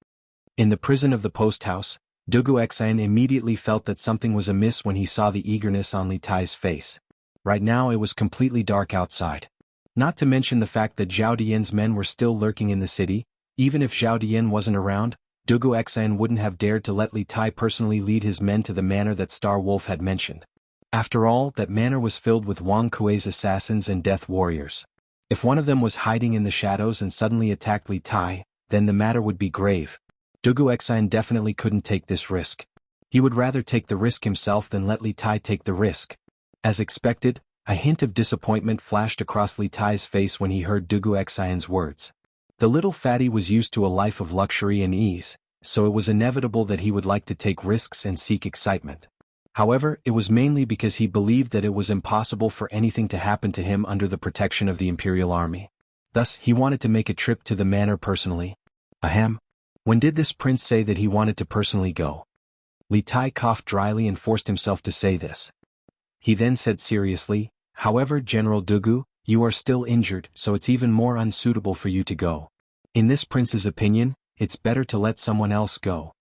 In the prison of the post house, Dugu Xian immediately felt that something was amiss when he saw the eagerness on Li Tai's face. Right now it was completely dark outside. Not to mention the fact that Zhao Dian's men were still lurking in the city. Even if Zhao Dian wasn't around, Dugu Xian wouldn't have dared to let Li Tai personally lead his men to the manor that Star Wolf had mentioned. After all, that manor was filled with Wang Kuei's assassins and death warriors. If one of them was hiding in the shadows and suddenly attacked Li Tai, then the matter would be grave. Dugu Xian definitely couldn't take this risk. He would rather take the risk himself than let Li Tai take the risk. As expected, a hint of disappointment flashed across Li Tai's face when he heard Dugu Xian's words. The little fatty was used to a life of luxury and ease, so it was inevitable that he would like to take risks and seek excitement. However, it was mainly because he believed that it was impossible for anything to happen to him under the protection of the Imperial Army. Thus, he wanted to make a trip to the manor personally. Ahem. When did this prince say that he wanted to personally go? Li Tai coughed dryly and forced himself to say this. He then said seriously, "However, General Dugu, you are still injured, so it's even more unsuitable for you to go. In this prince's opinion, it's better to let someone else go."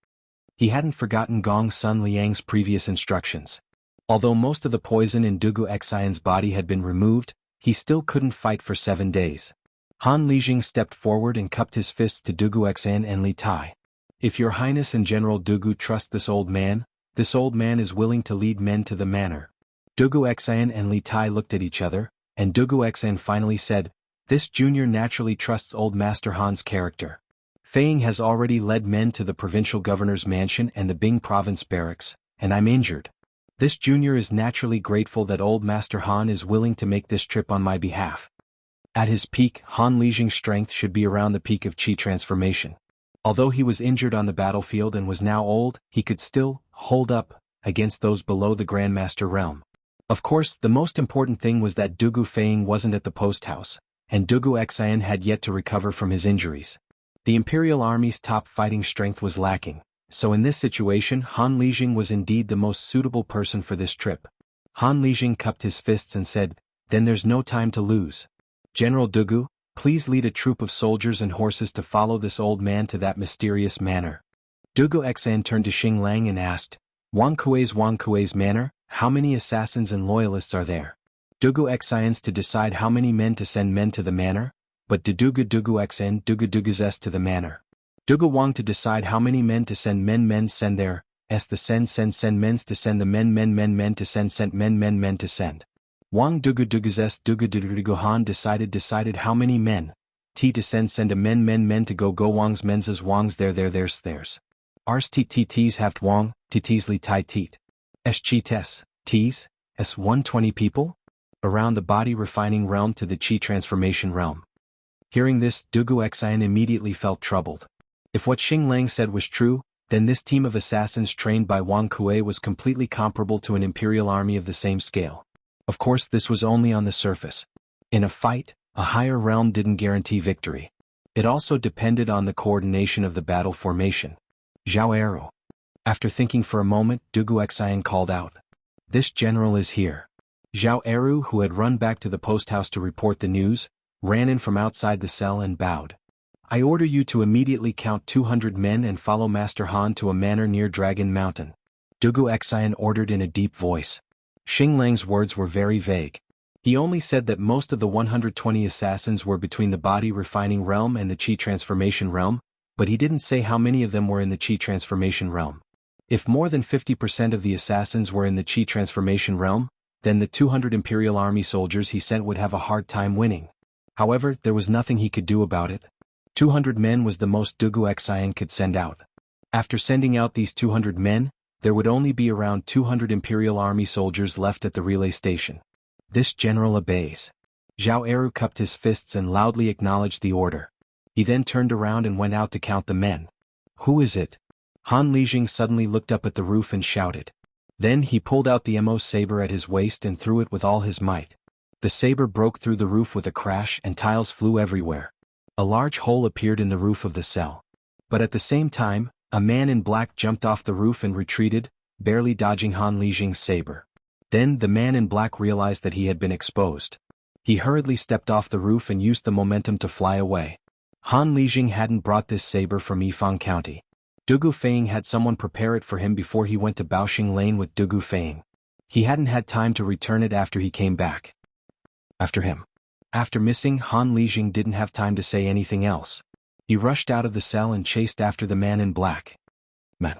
He hadn't forgotten Gong's son Liang's previous instructions. Although most of the poison in Dugu Xian's body had been removed, he still couldn't fight for 7 days. Han Lijing stepped forward and cupped his fists to Dugu Xian and Li Tai. "If your Highness and General Dugu trust this old man is willing to lead men to the manor." Dugu Xian and Li Tai looked at each other, and Dugu Xian finally said, "This junior naturally trusts old Master Han's character. Feiying has already led men to the provincial governor's mansion and the Bing province barracks, and I'm injured. This junior is naturally grateful that old Master Han is willing to make this trip on my behalf." At his peak, Han Lijing's strength should be around the peak of Qi transformation. Although he was injured on the battlefield and was now old, he could still hold up against those below the Grandmaster realm. Of course, the most important thing was that Dugu Feiying wasn't at the post house, and Dugu Xian had yet to recover from his injuries. The Imperial Army's top fighting strength was lacking, so in this situation Han Lijing was indeed the most suitable person for this trip. Han Lijing cupped his fists and said, "Then there's no time to lose. General Dugu, Please lead a troop of soldiers and horses to follow this old man to that mysterious manor. Dugu Xan turned to Xing Lang and asked, Wang Kuei's manor, how many assassins and loyalists are there? Dugu Xian's to decide how many men to send men to the manor, but Dugu Xn Dugu to the manor. Dugu Wang to decide how many men to send men send there, the send men's to send the men to send men to send. Wang Dugu Dugu Han decided how many men, to send a men to go Wang's men's Wang's theirs. Ars t's haft Wang, t's li tai tit. Chi t's, 120 people? Around the body refining realm to the chi transformation realm. Hearing this, Dugu Xian immediately felt troubled. If what Xing Lang said was true, then this team of assassins trained by Wang Kuei was completely comparable to an imperial army of the same scale. Of course, this was only on the surface. In a fight, a higher realm didn't guarantee victory. It also depended on the coordination of the battle formation. Zhao Eru. After thinking for a moment, Dugu Xian called out. This general is here. Zhao Eru, who had run back to the post house to report the news, ran in from outside the cell and bowed. I order you to immediately count 200 men and follow Master Han to a manor near Dragon Mountain. Dugu Xian ordered in a deep voice. Xing Lang's words were very vague. He only said that most of the 120 assassins were between the body refining realm and the chi transformation realm, but he didn't say how many of them were in the chi transformation realm. If more than 50% of the assassins were in the chi transformation realm, then the 200 Imperial Army soldiers he sent would have a hard time winning. However, there was nothing he could do about it. 200 men was the most Dugu Xian could send out. After sending out these 200 men, there would only be around 200 Imperial Army soldiers left at the relay station. This general obeys. Zhao Eru cupped his fists and loudly acknowledged the order. He then turned around and went out to count the men. Who is it? Han Lijing suddenly looked up at the roof and shouted. Then he pulled out the Mo saber at his waist and threw it with all his might. The saber broke through the roof with a crash and tiles flew everywhere. A large hole appeared in the roof of the cell. But at the same time, a man in black jumped off the roof and retreated, barely dodging Han Lijing's saber. Then the man in black realized that he had been exposed. He hurriedly stepped off the roof and used the momentum to fly away. Han Lijing hadn't brought this saber from Yifang County. Dugu Feiying had someone prepare it for him before he went to Baoxing Lane with Dugu Feiying. He hadn't had time to return it after he came back. After missing, Han Lijing didn't have time to say anything else. He rushed out of the cell and chased after the man in black. Men.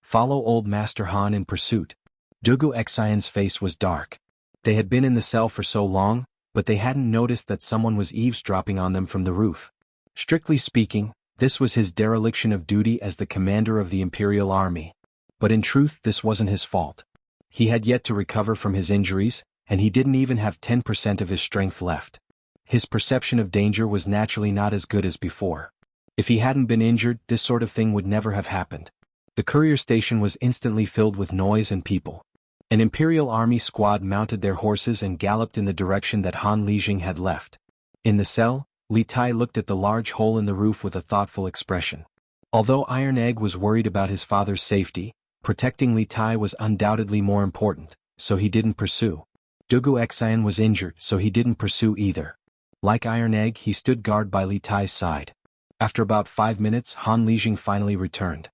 Follow old Master Han in pursuit. Dugu Xian's face was dark. They had been in the cell for so long, but they hadn't noticed that someone was eavesdropping on them from the roof. Strictly speaking, this was his dereliction of duty as the commander of the Imperial Army. But in truth, this wasn't his fault. He had yet to recover from his injuries, and he didn't even have 10% of his strength left. His perception of danger was naturally not as good as before. If he hadn't been injured, this sort of thing would never have happened. The courier station was instantly filled with noise and people. An Imperial Army squad mounted their horses and galloped in the direction that Han Lijing had left. In the cell, Li Tai looked at the large hole in the roof with a thoughtful expression. Although Iron Egg was worried about his father's safety, protecting Li Tai was undoubtedly more important, so he didn't pursue. Dugu Xian was injured, so he didn't pursue either. Like Iron Egg, he stood guard by Li Tai's side. After about 5 minutes, Han Lijing finally returned.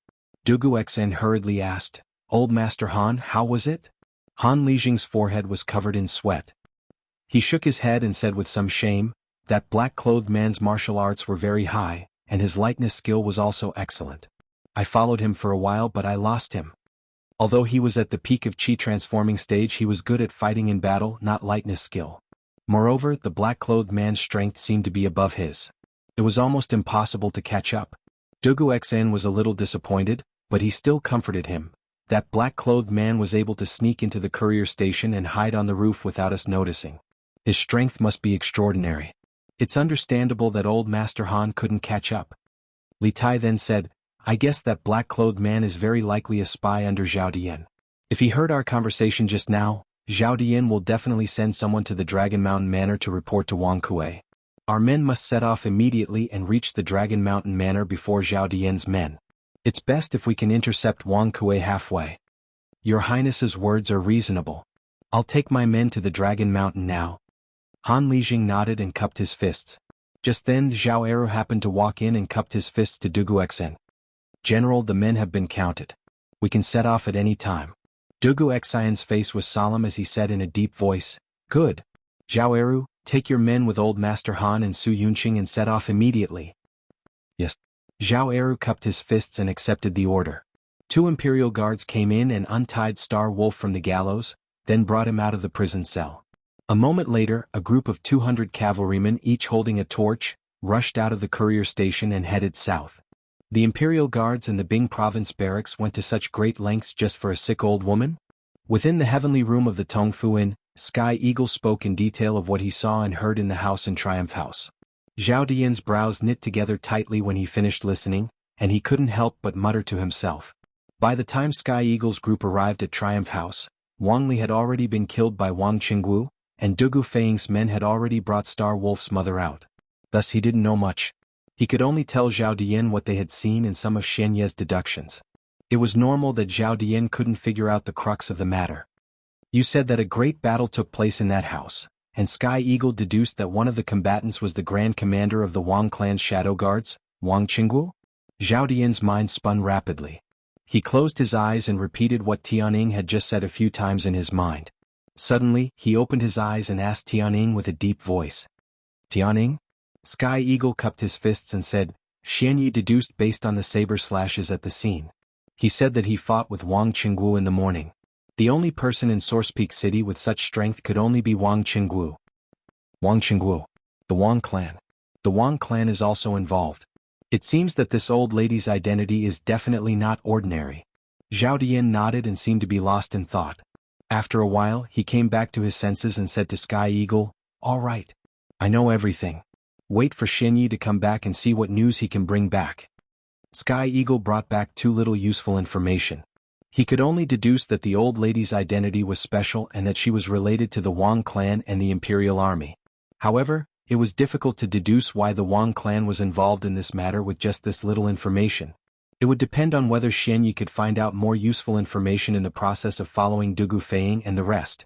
Dugu Xian hurriedly asked, "Old Master Han, how was it?" Han Lijing's forehead was covered in sweat. He shook his head and said with some shame, that black-clothed man's martial arts were very high, and his lightness skill was also excellent. I followed him for a while but I lost him. Although he was at the peak of chi transforming stage, he was good at fighting in battle, not lightness skill. Moreover, the black-clothed man's strength seemed to be above his. It was almost impossible to catch up. Dugu Xian was a little disappointed, but he still comforted him. That black-clothed man was able to sneak into the courier station and hide on the roof without us noticing. His strength must be extraordinary. It's understandable that old Master Han couldn't catch up. Li Tai then said, "I guess that black-clothed man is very likely a spy under Zhao Dian. If he heard our conversation just now, Zhao Dian will definitely send someone to the Dragon Mountain Manor to report to Wang Kuei. Our men must set off immediately and reach the Dragon Mountain Manor before Zhao Dian's men. It's best if we can intercept Wang Kuei halfway." "Your Highness's words are reasonable. I'll take my men to the Dragon Mountain now." Han Lijing nodded and cupped his fists. Just then Zhao Eru happened to walk in and cupped his fists to Dugu Xen. "General, the men have been counted. We can set off at any time." Dugu Xian's face was solemn as he said in a deep voice, "Good. Zhao Eru, take your men with Old Master Han and Su Yunqing and set off immediately." "Yes." Zhao Eru cupped his fists and accepted the order. 2 imperial guards came in and untied Star Wolf from the gallows, then brought him out of the prison cell. A moment later, a group of 200 cavalrymen, each holding a torch, rushed out of the courier station and headed south. The imperial guards and the Bing province barracks went to such great lengths just for a sick old woman? Within the heavenly room of the Tongfu Inn, Sky Eagle spoke in detail of what he saw and heard in the house in Triumph House. Zhao Dian's brows knit together tightly when he finished listening, and he couldn't help but mutter to himself. By the time Sky Eagle's group arrived at Triumph House, Wang Li had already been killed by Wang Qingguo, and Dugu Feiying's men had already brought Star Wolf's mother out. Thus he didn't know much. He could only tell Zhao Dian what they had seen and some of Shen Ye's deductions. It was normal that Zhao Dian couldn't figure out the crux of the matter. "You said that a great battle took place in that house, and Sky Eagle deduced that one of the combatants was the Grand Commander of the Wang clan's Shadow Guards, Wang Qingguo?" Zhao Dian's mind spun rapidly. He closed his eyes and repeated what Tianning had just said a few times in his mind. Suddenly, he opened his eyes and asked Tianning with a deep voice. "Tianning?" Sky Eagle cupped his fists and said, "Xian Yi deduced based on the saber slashes at the scene. He said that he fought with Wang Qingguo in the morning. The only person in Source Peak City with such strength could only be Wang Qingguo." "Wang Qingguo. The Wang clan. The Wang clan is also involved. It seems that this old lady's identity is definitely not ordinary." Zhao Dian nodded and seemed to be lost in thought. After a while, he came back to his senses and said to Sky Eagle, "All right. I know everything. Wait for Xian Yi to come back and see what news he can bring back." Sky Eagle brought back too little useful information. He could only deduce that the old lady's identity was special and that she was related to the Wang clan and the Imperial Army. However, it was difficult to deduce why the Wang clan was involved in this matter with just this little information. It would depend on whether Xian Yi could find out more useful information in the process of following Dugu Feiying and the rest.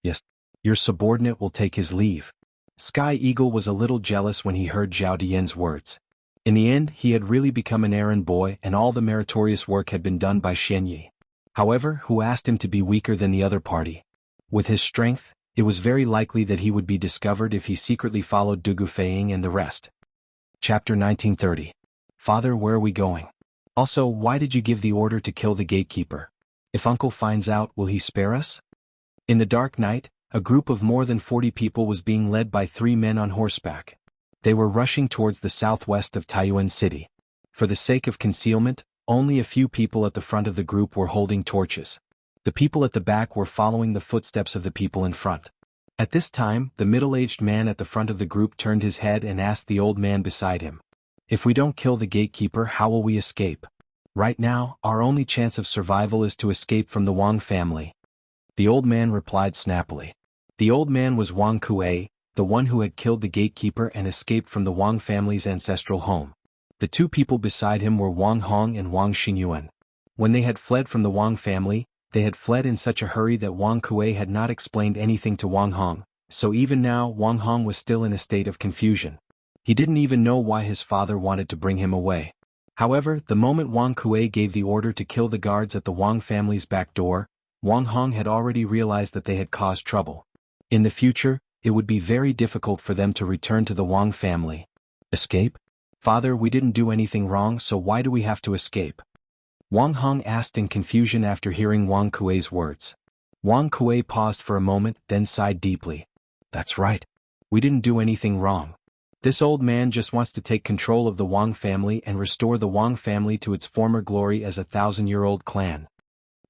"Yes. Your subordinate will take his leave." Sky Eagle was a little jealous when he heard Zhao Dian's words. In the end, he had really become an errand boy and all the meritorious work had been done by Xian Yi. However, who asked him to be weaker than the other party? With his strength, it was very likely that he would be discovered if he secretly followed Dugu Feiying and the rest. Chapter 1930. "Father, where are we going? Also, why did you give the order to kill the gatekeeper? If Uncle finds out, will he spare us?" In the dark night, a group of more than 40 people was being led by 3 men on horseback. They were rushing towards the southwest of Taiyuan City. For the sake of concealment, only a few people at the front of the group were holding torches. The people at the back were following the footsteps of the people in front. At this time, the middle-aged man at the front of the group turned his head and asked the old man beside him, "If we don't kill the gatekeeper, how will we escape? Right now, our only chance of survival is to escape from the Wang family." The old man replied snappily. The old man was Wang Kuei, the one who had killed the gatekeeper and escaped from the Wang family's ancestral home. The 2 people beside him were Wang Hong and Wang Xingyuan. When they had fled from the Wang family, they had fled in such a hurry that Wang Kuei had not explained anything to Wang Hong, so even now Wang Hong was still in a state of confusion. He didn't even know why his father wanted to bring him away. However, the moment Wang Kuei gave the order to kill the guards at the Wang family's back door, Wang Hong had already realized that they had caused trouble. In the future, it would be very difficult for them to return to the Wang family. "Escape? Father, we didn't do anything wrong, so why do we have to escape?" Wang Hong asked in confusion after hearing Wang Kuei's words. Wang Kuei paused for a moment, then sighed deeply. "That's right. We didn't do anything wrong. This old man just wants to take control of the Wang family and restore the Wang family to its former glory as a 1,000-year-old clan."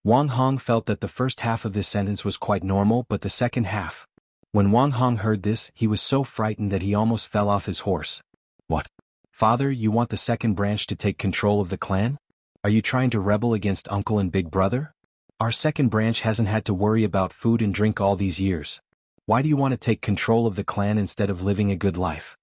Wang Hong felt that the first half of this sentence was quite normal, but the second half. When Wang Hong heard this, he was so frightened that he almost fell off his horse. "What? Father, you want the second branch to take control of the clan? Are you trying to rebel against uncle and big brother? Our second branch hasn't had to worry about food and drink all these years. Why do you want to take control of the clan instead of living a good life?"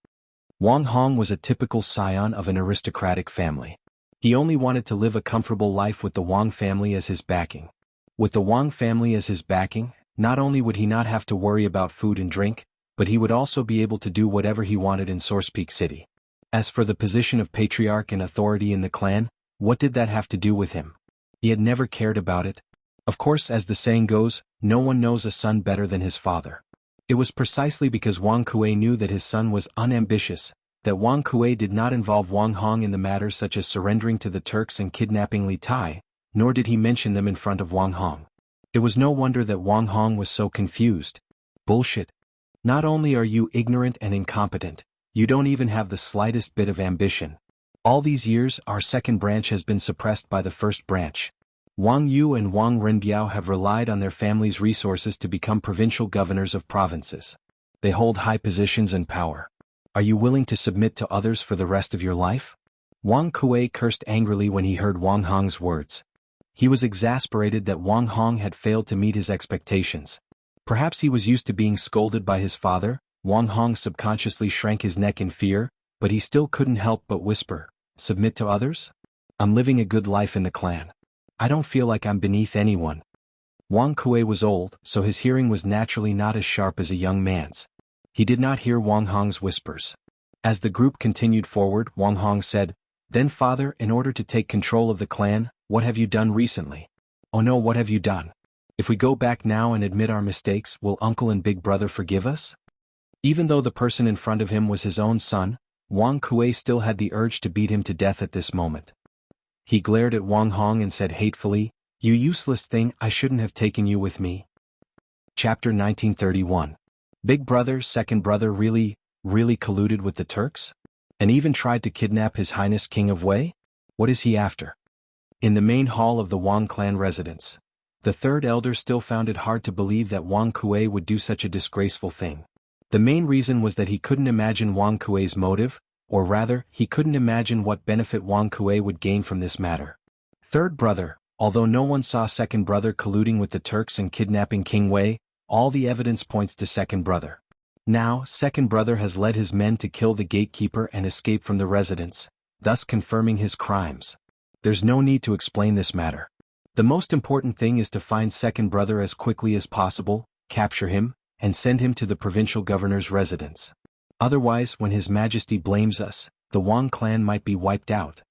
Wang Hong was a typical scion of an aristocratic family. He only wanted to live a comfortable life with the Wang family as his backing. With the Wang family as his backing, not only would he not have to worry about food and drink, but he would also be able to do whatever he wanted in Source Peak City. As for the position of patriarch and authority in the clan, what did that have to do with him? He had never cared about it. Of course, as the saying goes, no one knows a son better than his father. It was precisely because Wang Kuei knew that his son was unambitious, that Wang Kuei did not involve Wang Hong in the matters such as surrendering to the Turks and kidnapping Li Tai, nor did he mention them in front of Wang Hong. It was no wonder that Wang Hong was so confused. Bullshit. Not only are you ignorant and incompetent, you don't even have the slightest bit of ambition. All these years, our second branch has been suppressed by the first branch. Wang Yu and Wang Renbiao have relied on their family's resources to become provincial governors of provinces. They hold high positions and power. Are you willing to submit to others for the rest of your life? Wang Kuei cursed angrily when he heard Wang Hong's words. He was exasperated that Wang Hong had failed to meet his expectations. Perhaps he was used to being scolded by his father. Wang Hong subconsciously shrank his neck in fear, but he still couldn't help but whisper, "Submit to others? I'm living a good life in the clan. I don't feel like I'm beneath anyone." Wang Kuei was old, so his hearing was naturally not as sharp as a young man's. He did not hear Wang Hong's whispers. As the group continued forward, Wang Hong said, "Then father, in order to take control of the clan, what have you done recently?" "Oh no, what have you done? If we go back now and admit our mistakes, will uncle and big brother forgive us?" Even though the person in front of him was his own son, Wang Kuei still had the urge to beat him to death at this moment. He glared at Wang Hong and said hatefully, "You useless thing, I shouldn't have taken you with me." Chapter 1931. Big brother, second brother really colluded with the Turks? And even tried to kidnap His Highness King of Wei? What is he after? In the main hall of the Wang clan residence, the third elder still found it hard to believe that Wang Kuei would do such a disgraceful thing. The main reason was that he couldn't imagine Wang Kuei's motive, or rather, he couldn't imagine what benefit Wang Kuei would gain from this matter. Third brother, although no one saw second brother colluding with the Turks and kidnapping King Wei, all the evidence points to second brother. Now, second brother has led his men to kill the gatekeeper and escape from the residence, thus confirming his crimes. There's no need to explain this matter. The most important thing is to find second brother as quickly as possible, capture him, and send him to the provincial governor's residence. Otherwise, when His Majesty blames us, the Wang clan might be wiped out.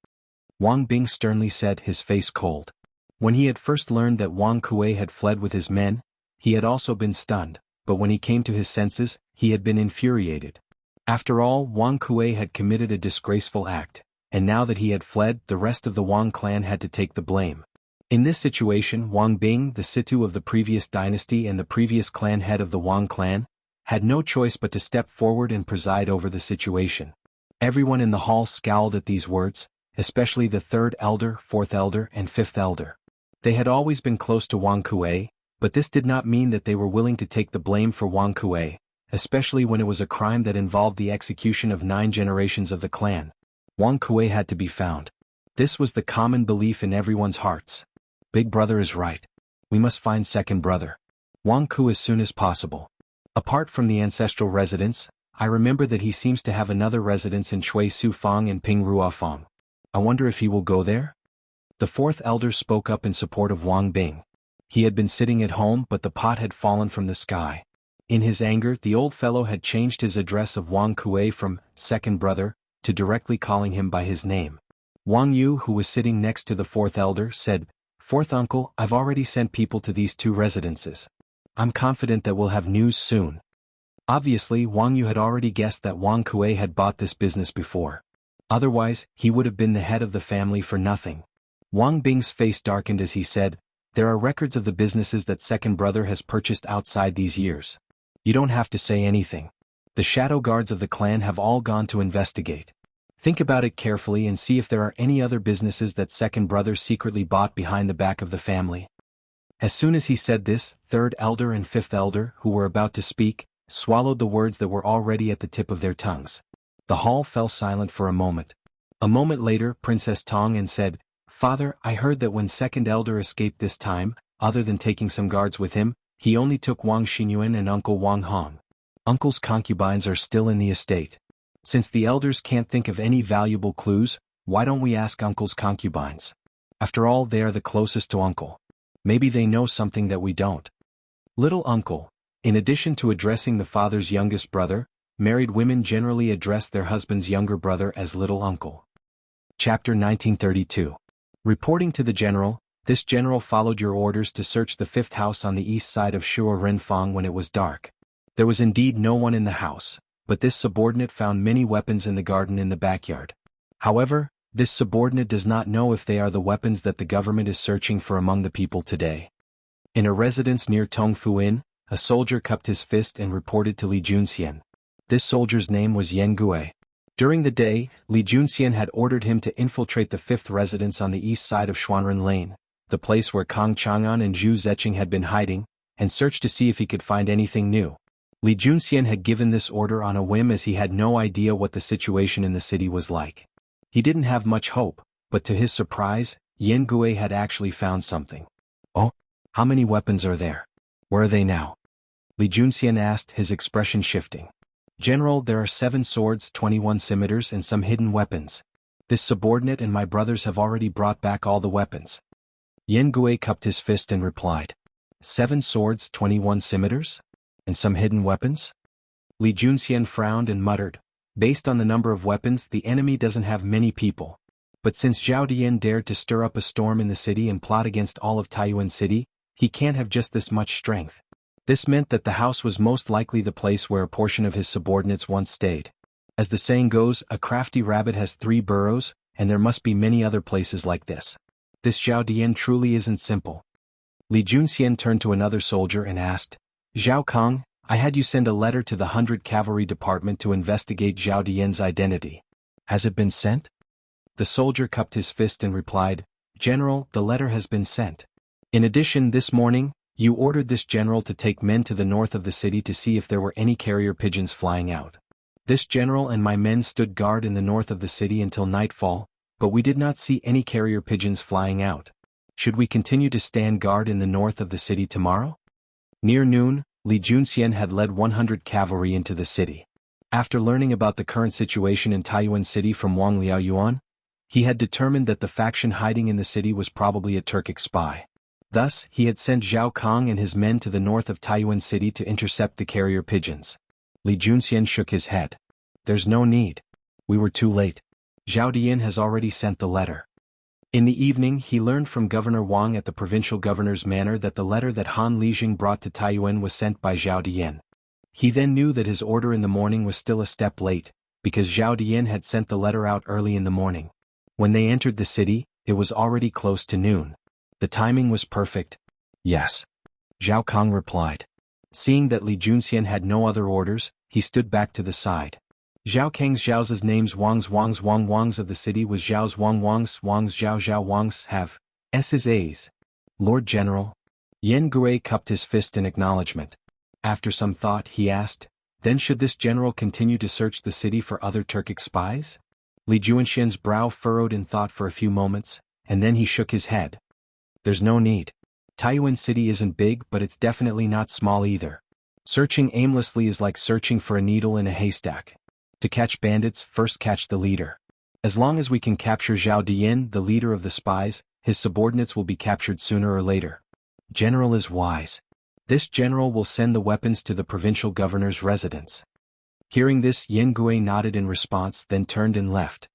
Wang Bing sternly said, his face cold. When he had first learned that Wang Kuei had fled with his men, he had also been stunned, but when he came to his senses, he had been infuriated. After all, Wang Kuei had committed a disgraceful act, and now that he had fled, the rest of the Wang clan had to take the blame. In this situation, Wang Bing, the Situ of the previous dynasty and the previous clan head of the Wang clan, had no choice but to step forward and preside over the situation. Everyone in the hall scowled at these words, especially the third elder, fourth elder, and fifth elder. They had always been close to Wang Kuei, but this did not mean that they were willing to take the blame for Wang Kuei, especially when it was a crime that involved the execution of 9 generations of the clan. Wang Kuei had to be found. This was the common belief in everyone's hearts. Big brother is right. We must find second brother Wang Ku as soon as possible. Apart from the ancestral residence, I remember that he seems to have another residence in Chui Su Fang and Ping Ruofang. I wonder if he will go there? The fourth elder spoke up in support of Wang Bing. He had been sitting at home, but the pot had fallen from the sky. In his anger, the old fellow had changed his address of Wang Kuei from second brother to directly calling him by his name. Wang Yu, who was sitting next to the fourth elder, said, "Fourth uncle, I've already sent people to these 2 residences. I'm confident that we'll have news soon." Obviously, Wang Yu had already guessed that Wang Kuei had bought this business before. Otherwise, he would have been the head of the family for nothing. Wang Bing's face darkened as he said, "There are records of the businesses that second brother has purchased outside these years. You don't have to say anything. The shadow guards of the clan have all gone to investigate. Think about it carefully and see if there are any other businesses that second brother secretly bought behind the back of the family." As soon as he said this, third elder and fifth elder, who were about to speak, swallowed the words that were already at the tip of their tongues. The hall fell silent for a moment. A moment later, Princess Tong and said, "Father, I heard that when second elder escaped this time, other than taking some guards with him, he only took Wang Xinyuan and Uncle Wang Hong. Uncle's concubines are still in the estate. Since the elders can't think of any valuable clues, why don't we ask Uncle's concubines? After all, they are the closest to Uncle. Maybe they know something that we don't." "Little uncle, In addition to addressing the father's youngest brother, married women generally address their husband's younger brother as little uncle. Chapter 1932. Reporting to the general, this general followed your orders to search the fifth house on the east side of Shuo Renfang when it was dark. There was indeed no one in the house, but this subordinate found many weapons in the garden in the backyard. However, this subordinate does not know if they are the weapons that the government is searching for among the people today. In a residence near Tongfu Inn, a soldier cupped his fist and reported to Li Junxian. This soldier's name was Jianghu. During the day, Li Junxian had ordered him to infiltrate the fifth residence on the east side of Xuanren Lane, the place where Kang Chang'an and Zhu Zeqing had been hiding, and search to see if he could find anything new. Li Junxian had given this order on a whim as he had no idea what the situation in the city was like. He didn't have much hope, but to his surprise, Jianghu had actually found something. Oh, how many weapons are there? Where are they now? Li Junxian asked, his expression shifting. General, there are 7 swords, 21 scimitars and some hidden weapons. This subordinate and my brothers have already brought back all the weapons. Jianghu cupped his fist and replied. 7 swords, 21 scimitars? And some hidden weapons? Li Junxian frowned and muttered. Based on the number of weapons, the enemy doesn't have many people. But since Zhao Dian dared to stir up a storm in the city and plot against all of Taiyuan City, he can't have just this much strength. This meant that the house was most likely the place where a portion of his subordinates once stayed. As the saying goes, a crafty rabbit has 3 burrows, and there must be many other places like this. This Zhao Dian truly isn't simple. Li Junxian turned to another soldier and asked, Zhao Kang, I had you send a letter to the 100 Cavalry Department to investigate Zhao Dian's identity. Has it been sent? The soldier cupped his fist and replied, General, the letter has been sent. In addition, this morning, you ordered this general to take men to the north of the city to see if there were any carrier pigeons flying out. This general and my men stood guard in the north of the city until nightfall, but we did not see any carrier pigeons flying out. Should we continue to stand guard in the north of the city tomorrow? Near noon, Li Junxian had led 100 cavalry into the city. After learning about the current situation in Taiyuan City from Wang Liaoyuan, he had determined that the faction hiding in the city was probably a Turkic spy. Thus, he had sent Zhao Kang and his men to the north of Taiyuan City to intercept the carrier pigeons. Li Junxian shook his head. There's no need. We were too late. Zhao Dian has already sent the letter. In the evening, he learned from Governor Wang at the provincial governor's manor that the letter that Han Lijing brought to Taiyuan was sent by Zhao Dian. He then knew that his order in the morning was still a step late, because Zhao Dian had sent the letter out early in the morning. When they entered the city, it was already close to noon. The timing was perfect. Yes. Zhao Kang replied. Seeing that Li Junxian had no other orders, he stood back to the side. Zhao Kang's Zhao's names Wang's of the city was Zhao's Wang's Zhao Wang's have S's A's. Lord General. Jianghu cupped his fist in acknowledgement. After some thought, he asked, then should this general continue to search the city for other Turkic spies? Li Junxian's brow furrowed in thought for a few moments, and then he shook his head. There's no need. Taiyuan City isn't big, but it's definitely not small either. Searching aimlessly is like searching for a needle in a haystack. To catch bandits, first catch the leader. As long as we can capture Zhao Dian, the leader of the spies, his subordinates will be captured sooner or later. General is wise. This general will send the weapons to the provincial governor's residence. Hearing this, Jianghu nodded in response, then turned and left.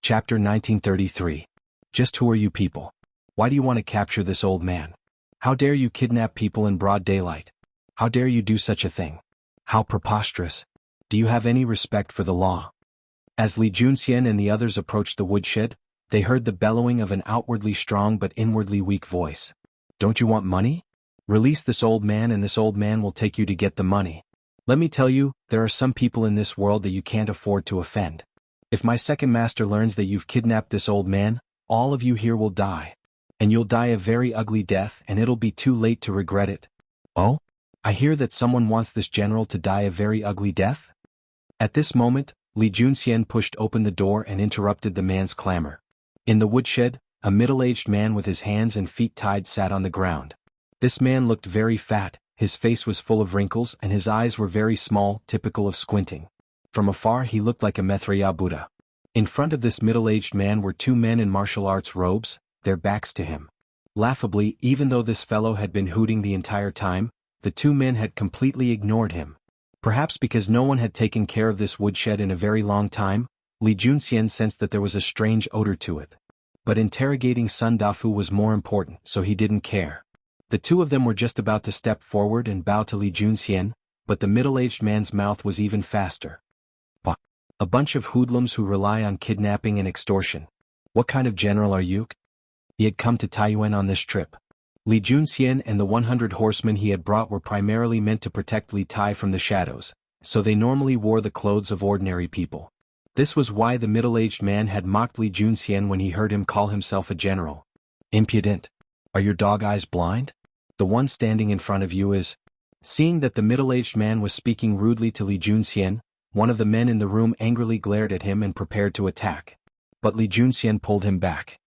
Chapter 1933. Just who are you people? Why do you want to capture this old man? How dare you kidnap people in broad daylight? How dare you do such a thing? How preposterous. Do you have any respect for the law? As Li Junxian and the others approached the woodshed, they heard the bellowing of an outwardly strong but inwardly weak voice. Don't you want money? Release this old man and this old man will take you to get the money. Let me tell you, there are some people in this world that you can't afford to offend. If my second master learns that you've kidnapped this old man, all of you here will die. And you'll die a very ugly death and it'll be too late to regret it. Oh? I hear that someone wants this general to die a very ugly death? At this moment, Li Junxian pushed open the door and interrupted the man's clamor. In the woodshed, a middle-aged man with his hands and feet tied sat on the ground. This man looked very fat, his face was full of wrinkles and his eyes were very small, typical of squinting. From afar he looked like a Maitreya Buddha. In front of this middle-aged man were 2 men in martial arts robes, their backs to him. Laughably, even though this fellow had been hooting the entire time, the two men had completely ignored him. Perhaps because no one had taken care of this woodshed in a very long time, Li Junxian sensed that there was a strange odor to it. But interrogating Sun Dafu was more important, so he didn't care. The two of them were just about to step forward and bow to Li Junxian, but the middle-aged man's mouth was even faster. Bah! A bunch of hoodlums who rely on kidnapping and extortion. What kind of general are you? He had come to Taiyuan on this trip. Li Junxian and the 100 horsemen he had brought were primarily meant to protect Li Tai from the shadows, so they normally wore the clothes of ordinary people. This was why the middle-aged man had mocked Li Junxian when he heard him call himself a general. Impudent! Are your dog eyes blind? The one standing in front of you is... Seeing that the middle-aged man was speaking rudely to Li Junxian, one of the men in the room angrily glared at him and prepared to attack. But Li Junxian pulled him back.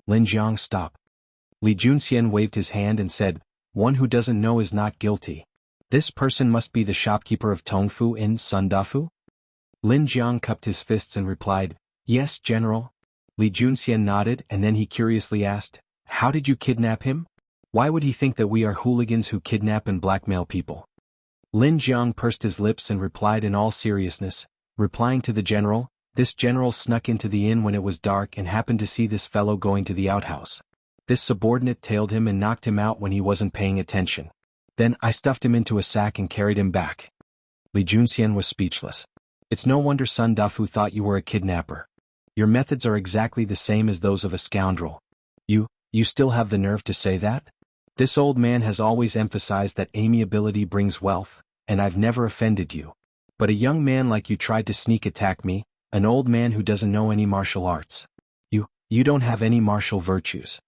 Lin Jiang, stop. Li Junxian waved his hand and said, one who doesn't know is not guilty. This person must be the shopkeeper of Tongfu in Sun Dafu? Lin Jiang cupped his fists and replied, yes, General. Li Junxian nodded and then he curiously asked, how did you kidnap him? Why would he think that we are hooligans who kidnap and blackmail people? Lin Jiang pursed his lips and replied in all seriousness, replying to the general, this general snuck into the inn when it was dark and happened to see this fellow going to the outhouse. This subordinate tailed him and knocked him out when he wasn't paying attention. Then I stuffed him into a sack and carried him back. Li Junxian was speechless. It's no wonder Sun Dafu thought you were a kidnapper. Your methods are exactly the same as those of a scoundrel. You still have the nerve to say that? This old man has always emphasized that amiability brings wealth, and I've never offended you. But a young man like you tried to sneak attack me, an old man who doesn't know any martial arts. You don't have any martial virtues.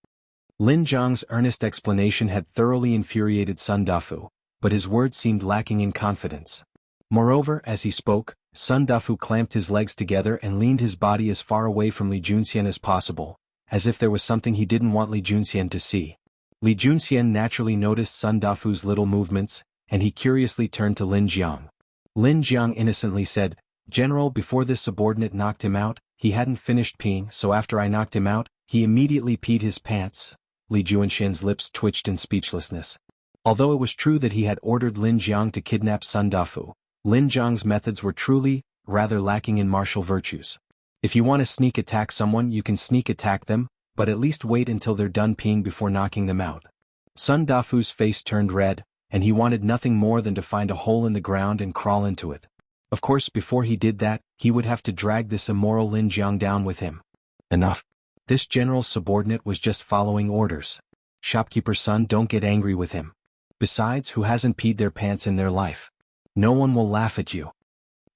Lin Jiang's earnest explanation had thoroughly infuriated Sun Dafu, but his words seemed lacking in confidence. Moreover, as he spoke, Sun Dafu clamped his legs together and leaned his body as far away from Li Junxian as possible, as if there was something he didn't want Li Junxian to see. Li Junxian naturally noticed Sun Dafu's little movements, and he curiously turned to Lin Jiang. Lin Jiang innocently said, General, before this subordinate knocked him out, he hadn't finished peeing, so after I knocked him out, he immediately peed his pants. Li Junxian's lips twitched in speechlessness. Although it was true that he had ordered Lin Jiang to kidnap Sun Dafu, Lin Jiang's methods were truly, rather lacking in martial virtues. If you want to sneak attack someone, you can sneak attack them, but at least wait until they're done peeing before knocking them out. Sun Dafu's face turned red, and he wanted nothing more than to find a hole in the ground and crawl into it. Of course, before he did that, he would have to drag this immoral Lin Jiang down with him. Enough. This general's subordinate was just following orders. Shopkeeper's son, don't get angry with him. Besides, who hasn't peed their pants in their life? No one will laugh at you.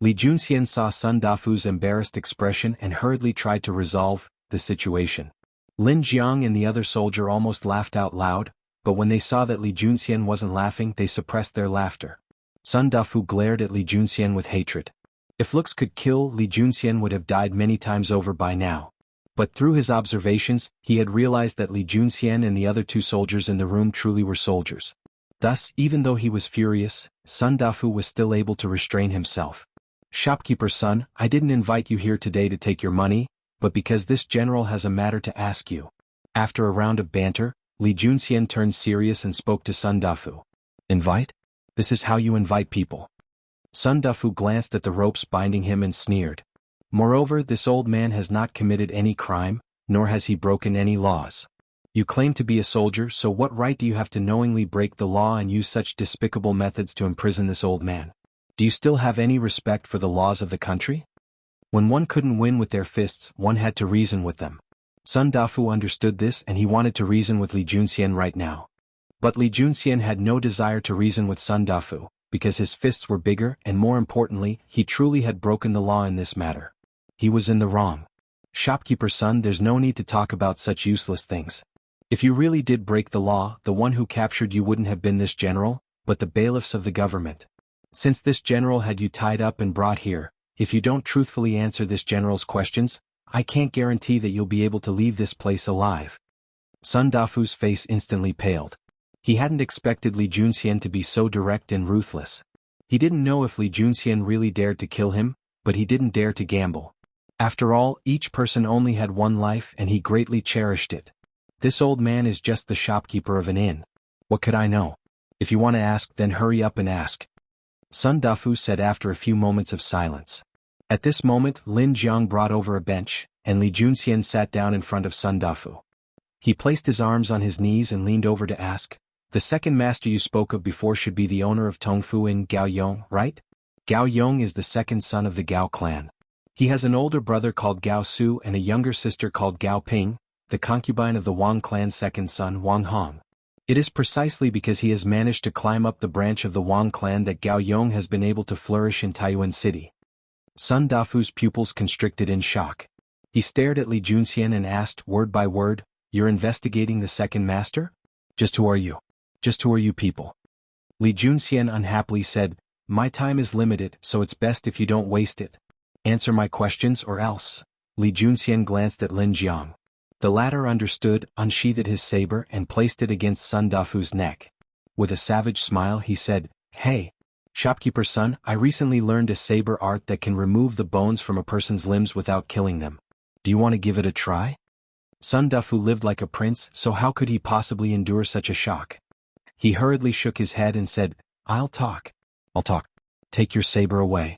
Li Junxian saw Sun Dafu's embarrassed expression and hurriedly tried to resolve the situation. Lin Jiang and the other soldier almost laughed out loud, but when they saw that Li Junxian wasn't laughing, they suppressed their laughter. Sun Dafu glared at Li Junxian with hatred. If looks could kill, Li Junxian would have died many times over by now. But through his observations, he had realized that Li Junxian and the other two soldiers in the room truly were soldiers. Thus, even though he was furious, Sun Dafu was still able to restrain himself. Shopkeeper's son, I didn't invite you here today to take your money, but because this general has a matter to ask you. After a round of banter, Li Junxian turned serious and spoke to Sun Dafu. Invite? This is how you invite people. Sun Dafu glanced at the ropes binding him and sneered. Moreover, this old man has not committed any crime, nor has he broken any laws. You claim to be a soldier, so what right do you have to knowingly break the law and use such despicable methods to imprison this old man? Do you still have any respect for the laws of the country? When one couldn't win with their fists, one had to reason with them. Sun Dafu understood this and he wanted to reason with Li Junxian right now. But Li Junxian had no desire to reason with Sun Dafu, because his fists were bigger and more importantly, he truly had broken the law in this matter. He was in the wrong. Shopkeeper's son, there's no need to talk about such useless things. If you really did break the law, the one who captured you wouldn't have been this general, but the bailiffs of the government. Since this general had you tied up and brought here, if you don't truthfully answer this general's questions, I can't guarantee that you'll be able to leave this place alive. Sun Dafu's face instantly paled. He hadn't expected Li Junxian to be so direct and ruthless. He didn't know if Li Junxian really dared to kill him, but he didn't dare to gamble. After all, each person only had one life and he greatly cherished it. This old man is just the shopkeeper of an inn. What could I know? If you want to ask, then hurry up and ask. Sun Dafu said after a few moments of silence. At this moment, Lin Jiang brought over a bench, and Li Junxian sat down in front of Sun Dafu. He placed his arms on his knees and leaned over to ask, "The second master you spoke of before should be the owner of Tongfu in Gao Yong, right?" Gao Yong is the second son of the Gao clan. He has an older brother called Gao Su and a younger sister called Gao Ping, the concubine of the Wang clan's second son Wang Hong. It is precisely because he has managed to climb up the branch of the Wang clan that Gao Yong has been able to flourish in Taiyuan City. Sun Dafu's pupils constricted in shock. He stared at Li Junxian and asked, word by word, "You're investigating the second master? Just who are you? Just who are you people?" Li Junxian unhappily said, "My time is limited, so it's best if you don't waste it. Answer my questions or else." Li Junxian glanced at Lin Jiang. The latter understood, unsheathed his saber and placed it against Sun Dafu's neck. With a savage smile he said, "Hey, shopkeeper's son, I recently learned a saber art that can remove the bones from a person's limbs without killing them. Do you want to give it a try?" Sun Dafu lived like a prince, so how could he possibly endure such a shock? He hurriedly shook his head and said, I'll talk. Take your saber away.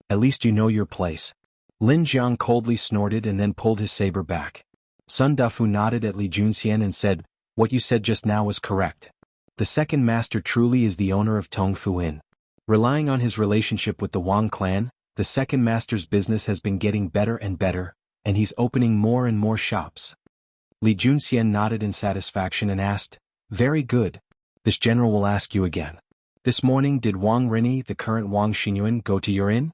At least you know your place." Lin Jiang coldly snorted and then pulled his saber back. Sun Dafu nodded at Li Junxian and said, "What you said just now was correct. The second master truly is the owner of Tongfu Inn. Relying on his relationship with the Wang clan, the second master's business has been getting better and better, and he's opening more and more shops." Li Junxian nodded in satisfaction and asked, "Very good. This general will ask you again. This morning did Wang Rini, the current Wang Xinyuan, go to your inn?"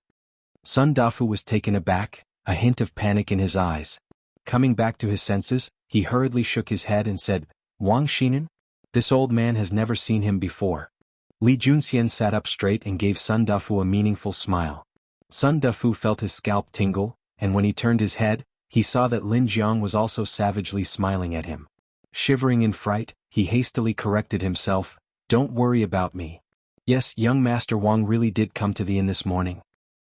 Sun Dafu was taken aback, a hint of panic in his eyes. Coming back to his senses, he hurriedly shook his head and said, "Wang Xinyuan? This old man has never seen him before." Li Junxian sat up straight and gave Sun Dafu a meaningful smile. Sun Dafu felt his scalp tingle, and when he turned his head, he saw that Lin Jiang was also savagely smiling at him. Shivering in fright, he hastily corrected himself, "Don't worry about me. Yes, young Master Wang really did come to the inn this morning."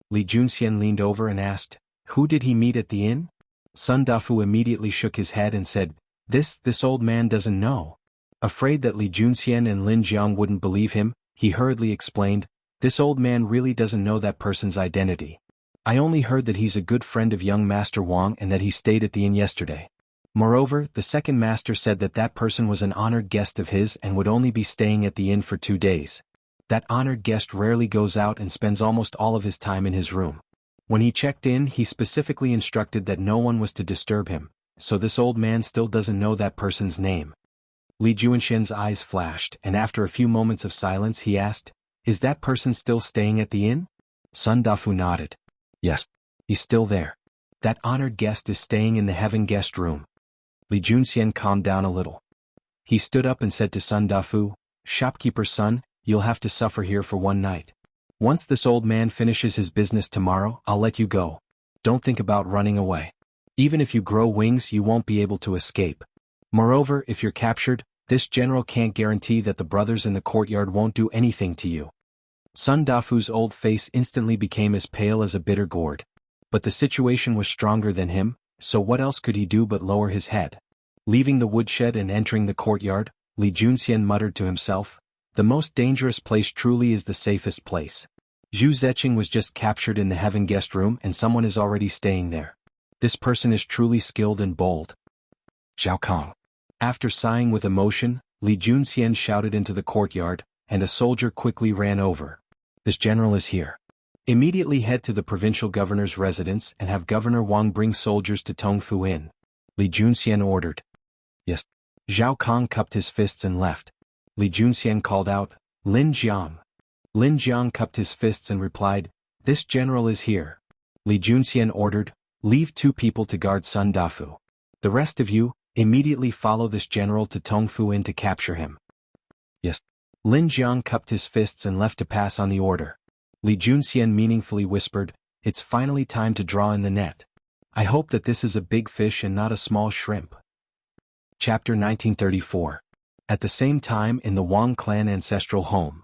Li Junxian leaned over and asked, "Who did he meet at the inn?" Sun Dafu immediately shook his head and said, This old man doesn't know." Afraid that Li Junxian and Lin Jiang wouldn't believe him, he hurriedly explained, "This old man really doesn't know that person's identity. I only heard that he's a good friend of young Master Wang and that he stayed at the inn yesterday. Moreover, the second master said that that person was an honored guest of his and would only be staying at the inn for 2 days. That honored guest rarely goes out and spends almost all of his time in his room. When he checked in, he specifically instructed that no one was to disturb him, so this old man still doesn't know that person's name." Li Junxian's eyes flashed, and after a few moments of silence he asked, "Is that person still staying at the inn?" Sun Dafu nodded. "Yes, he's still there. That honored guest is staying in the heaven guest room." Li Junxian calmed down a little. He stood up and said to Sun Dafu, "Shopkeeper's son, you'll have to suffer here for 1 night. Once this old man finishes his business tomorrow, I'll let you go. Don't think about running away. Even if you grow wings, you won't be able to escape. Moreover, if you're captured, this general can't guarantee that the brothers in the courtyard won't do anything to you." Sun Dafu's old face instantly became as pale as a bitter gourd. But the situation was stronger than him, so what else could he do but lower his head? Leaving the woodshed and entering the courtyard, Li Junxian muttered to himself, "The most dangerous place truly is the safest place. Zhu Zeqing was just captured in the heaven guest room and someone is already staying there. This person is truly skilled and bold." "Zhao Kong." After sighing with emotion, Li Junxian shouted into the courtyard, and a soldier quickly ran over. "This general is here. Immediately head to the provincial governor's residence and have Governor Wang bring soldiers to Tongfu Inn," Li Junxian ordered. "Yes." Zhao Kong cupped his fists and left. Li Junxian called out, "Lin Jiang." Lin Jiang cupped his fists and replied, "This general is here." Li Junxian ordered, "Leave 2 people to guard Sun Dafu. The rest of you, immediately follow this general to Tongfu Inn to capture him." "Yes." Lin Jiang cupped his fists and left to pass on the order. Li Junxian meaningfully whispered, "It's finally time to draw in the net. I hope that this is a big fish and not a small shrimp." Chapter 1934. At the same time in the Wang clan ancestral home.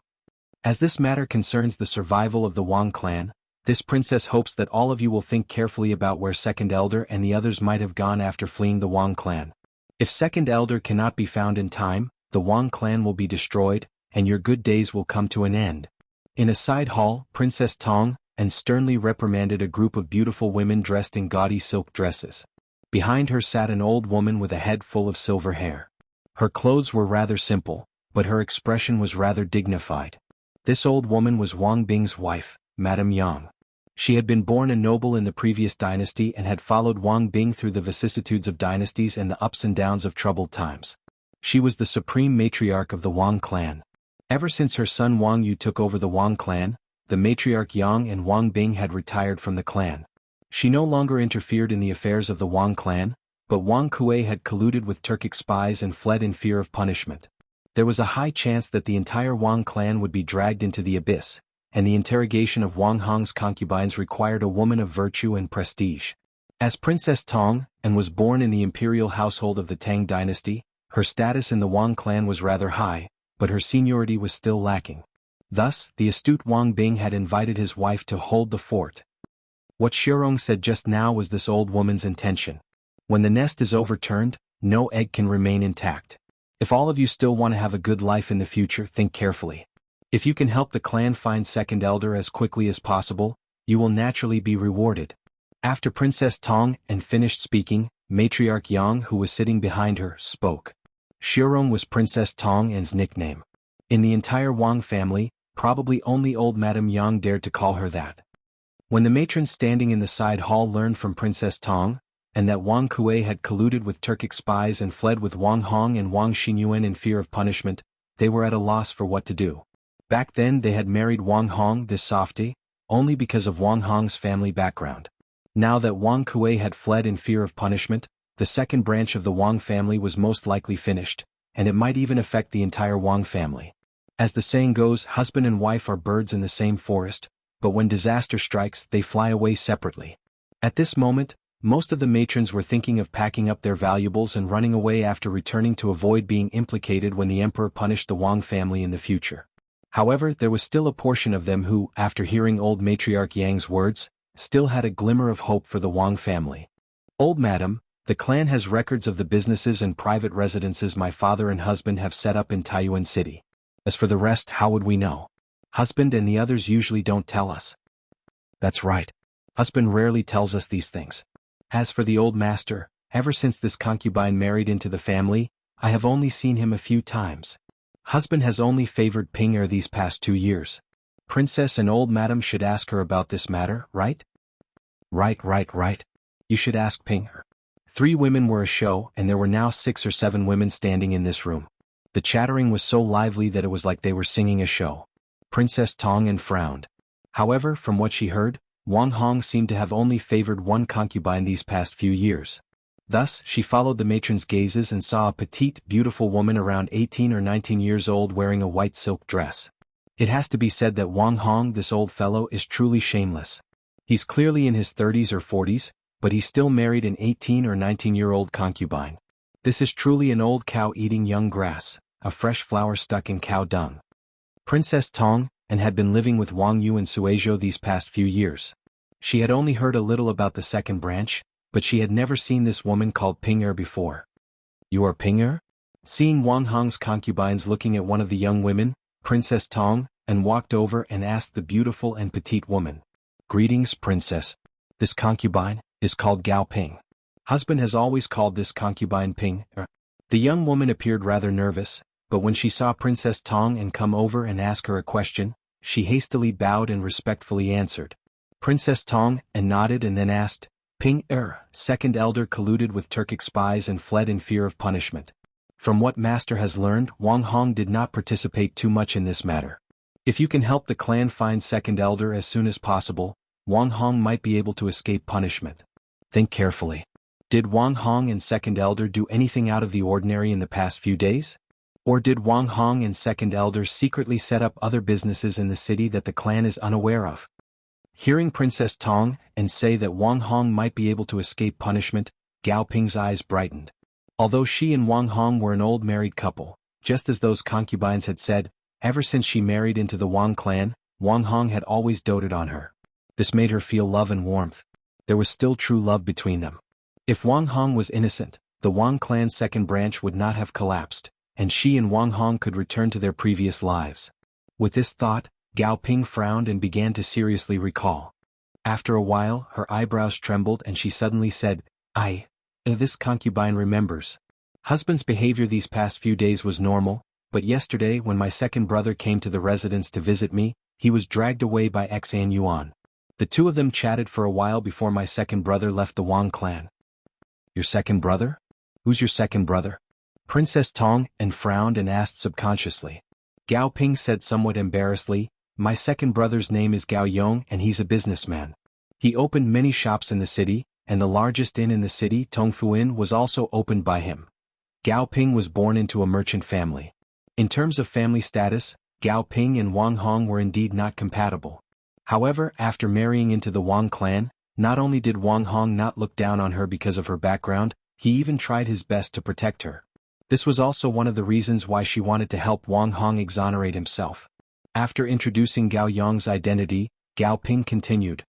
As this matter concerns the survival of the Wang clan, this princess hopes that all of you will think carefully about where Second Elder and the others might have gone after fleeing the Wang clan. If Second Elder cannot be found in time, the Wang clan will be destroyed, and your good days will come to an end. In a side hall, Princess Tong and sternly reprimanded a group of beautiful women dressed in gaudy silk dresses. Behind her sat an old woman with a head full of silver hair. Her clothes were rather simple, but her expression was rather dignified. This old woman was Wang Bing's wife, Madame Yang. She had been born a noble in the previous dynasty and had followed Wang Bing through the vicissitudes of dynasties and the ups and downs of troubled times. She was the supreme matriarch of the Wang clan. Ever since her son Wang Yu took over the Wang clan, the matriarch Yang and Wang Bing had retired from the clan. She no longer interfered in the affairs of the Wang clan, but Wang Kuei had colluded with Turkic spies and fled in fear of punishment. There was a high chance that the entire Wang clan would be dragged into the abyss, and the interrogation of Wang Hong's concubines required a woman of virtue and prestige. As Princess Tong, and was born in the imperial household of the Tang dynasty, her status in the Wang clan was rather high, but her seniority was still lacking. Thus, the astute Wang Bing had invited his wife to hold the fort. What Shirong said just now was this old woman's intention. When the nest is overturned, no egg can remain intact. If all of you still want to have a good life in the future, think carefully. If you can help the clan find second elder as quickly as possible, you will naturally be rewarded. After Princess Tong and finished speaking, Matriarch Yang, who was sitting behind her, spoke. Shirong was Princess Tong and's nickname. In the entire Wang family, probably only old Madame Yang dared to call her that. When the matrons standing in the side hall learned from Princess Tong, and that Wang Kuei had colluded with Turkic spies and fled with Wang Hong and Wang Xinyuan in fear of punishment, they were at a loss for what to do. Back then they had married Wang Hong, this softy, only because of Wang Hong's family background. Now that Wang Kuei had fled in fear of punishment, the second branch of the Wang family was most likely finished, and it might even affect the entire Wang family. As the saying goes, husband and wife are birds in the same forest, but when disaster strikes, they fly away separately. At this moment, most of the matrons were thinking of packing up their valuables and running away after returning to avoid being implicated when the emperor punished the Wang family in the future. However, there was still a portion of them who, after hearing old matriarch Yang's words, still had a glimmer of hope for the Wang family. Old madam, the clan has records of the businesses and private residences my father and husband have set up in Taiyuan City. As for the rest, how would we know? Husband and the others usually don't tell us. That's right. Husband rarely tells us these things. As for the old master, ever since this concubine married into the family, I have only seen him a few times. Husband has only favored Ping these past 2 years. Princess and old madam should ask her about this matter, right? Right. You should ask Ping. 3 women were a show, and there were now 6 or 7 women standing in this room. The chattering was so lively that it was like they were singing a show. Princess Tong frowned. However, from what she heard, Wang Hong seemed to have only favored one concubine these past few years. Thus, she followed the matron's gazes and saw a petite, beautiful woman around 18 or 19 years old wearing a white silk dress. It has to be said that Wang Hong, this old fellow, is truly shameless. He's clearly in his 30s or 40s, but he still married an 18 or 19-year-old concubine. This is truly an old cow eating young grass, a fresh flower stuck in cow dung. Princess Tong, and had been living with Wang Yu and Suizhou these past few years. She had only heard a little about the second branch, but she had never seen this woman called Ping before. You are Ping? Seeing Wang Hong's concubines looking at one of the young women, Princess Tong, and walked over and asked the beautiful and petite woman. Greetings, princess. This concubine is called Gao Ping. Husband has always called this concubine Ping. The young woman appeared rather nervous, but when she saw Princess Tong and come over and ask her a question, she hastily bowed and respectfully answered. Princess Tong nodded and then asked, Ping second elder colluded with Turkic spies and fled in fear of punishment. From what master has learned, Wang Hong did not participate too much in this matter. If you can help the clan find second elder as soon as possible, Wang Hong might be able to escape punishment. Think carefully. Did Wang Hong and second elder do anything out of the ordinary in the past few days? Or did Wang Hong and second elder secretly set up other businesses in the city that the clan is unaware of? Hearing Princess Tong say that Wang Hong might be able to escape punishment, Gao Ping's eyes brightened. Although she and Wang Hong were an old married couple, just as those concubines had said, ever since she married into the Wang clan, Wang Hong had always doted on her. This made her feel love and warmth. There was still true love between them. If Wang Hong was innocent, the Wang clan's second branch would not have collapsed, and she and Wang Hong could return to their previous lives. With this thought, Gao Ping frowned and began to seriously recall. After a while, her eyebrows trembled and she suddenly said, This concubine remembers. Husband's behavior these past few days was normal, but yesterday when my second brother came to the residence to visit me, he was dragged away by Xan Yuan. The two of them chatted for a while before my second brother left the Wang clan. Your second brother? Who's your second brother? Princess Tong and frowned and asked subconsciously. Gao Ping said somewhat embarrassedly, my second brother's name is Gao Yong and he's a businessman. He opened many shops in the city, and the largest inn in the city, Tongfu Inn, was also opened by him. Gao Ping was born into a merchant family. In terms of family status, Gao Ping and Wang Hong were indeed not compatible. However, after marrying into the Wang clan, not only did Wang Hong not look down on her because of her background, he even tried his best to protect her. This was also one of the reasons why she wanted to help Wang Hong exonerate himself. After introducing Gao Yong's identity, Gao Ping continued.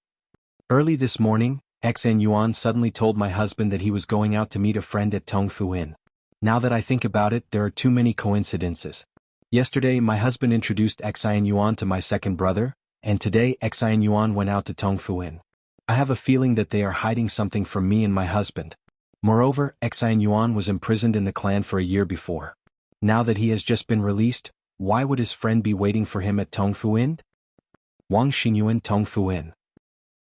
Early this morning, Xan Yuan suddenly told my husband that he was going out to meet a friend at Tongfu Inn. Now that I think about it, there are too many coincidences. Yesterday my husband introduced Xan Yuan to my second brother, and today Xan Yuan went out to Tongfu Inn. I have a feeling that they are hiding something from me and my husband. Moreover, Xan Yuan was imprisoned in the clan for a year before. Now that he has just been released, why would his friend be waiting for him at Tongfu Inn? Wang Xingyuan Tongfu Inn.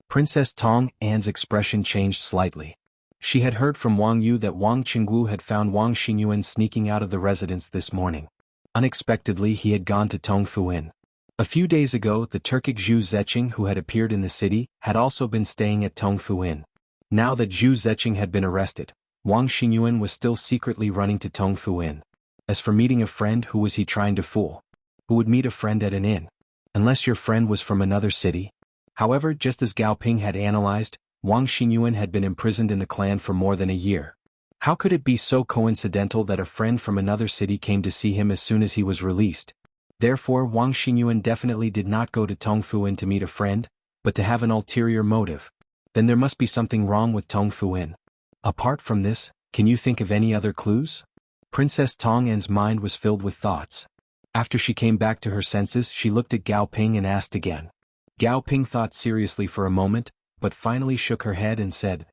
Princess Tong An's expression changed slightly. She had heard from Wang Yu that Wang Qingwu had found Wang Xingyuan sneaking out of the residence this morning. Unexpectedly he had gone to Tongfu Inn. A few days ago the Turkic Zhu Zeqing who had appeared in the city had also been staying at Tongfu Inn. Now that Zhu Zeqing had been arrested, Wang Xingyuan was still secretly running to Tongfu Inn. As for meeting a friend, who was he trying to fool? Who would meet a friend at an inn? Unless your friend was from another city? However, just as Gao Ping had analyzed, Wang Xingyuan had been imprisoned in the clan for more than a year. How could it be so coincidental that a friend from another city came to see him as soon as he was released? Therefore Wang Xingyuan definitely did not go to Tongfu Inn to meet a friend, but to have an ulterior motive. Then there must be something wrong with Tongfu Inn. Apart from this, can you think of any other clues? Princess Tong An's mind was filled with thoughts. After she came back to her senses, she looked at Gao Ping and asked again. Gao Ping thought seriously for a moment, but finally shook her head and said,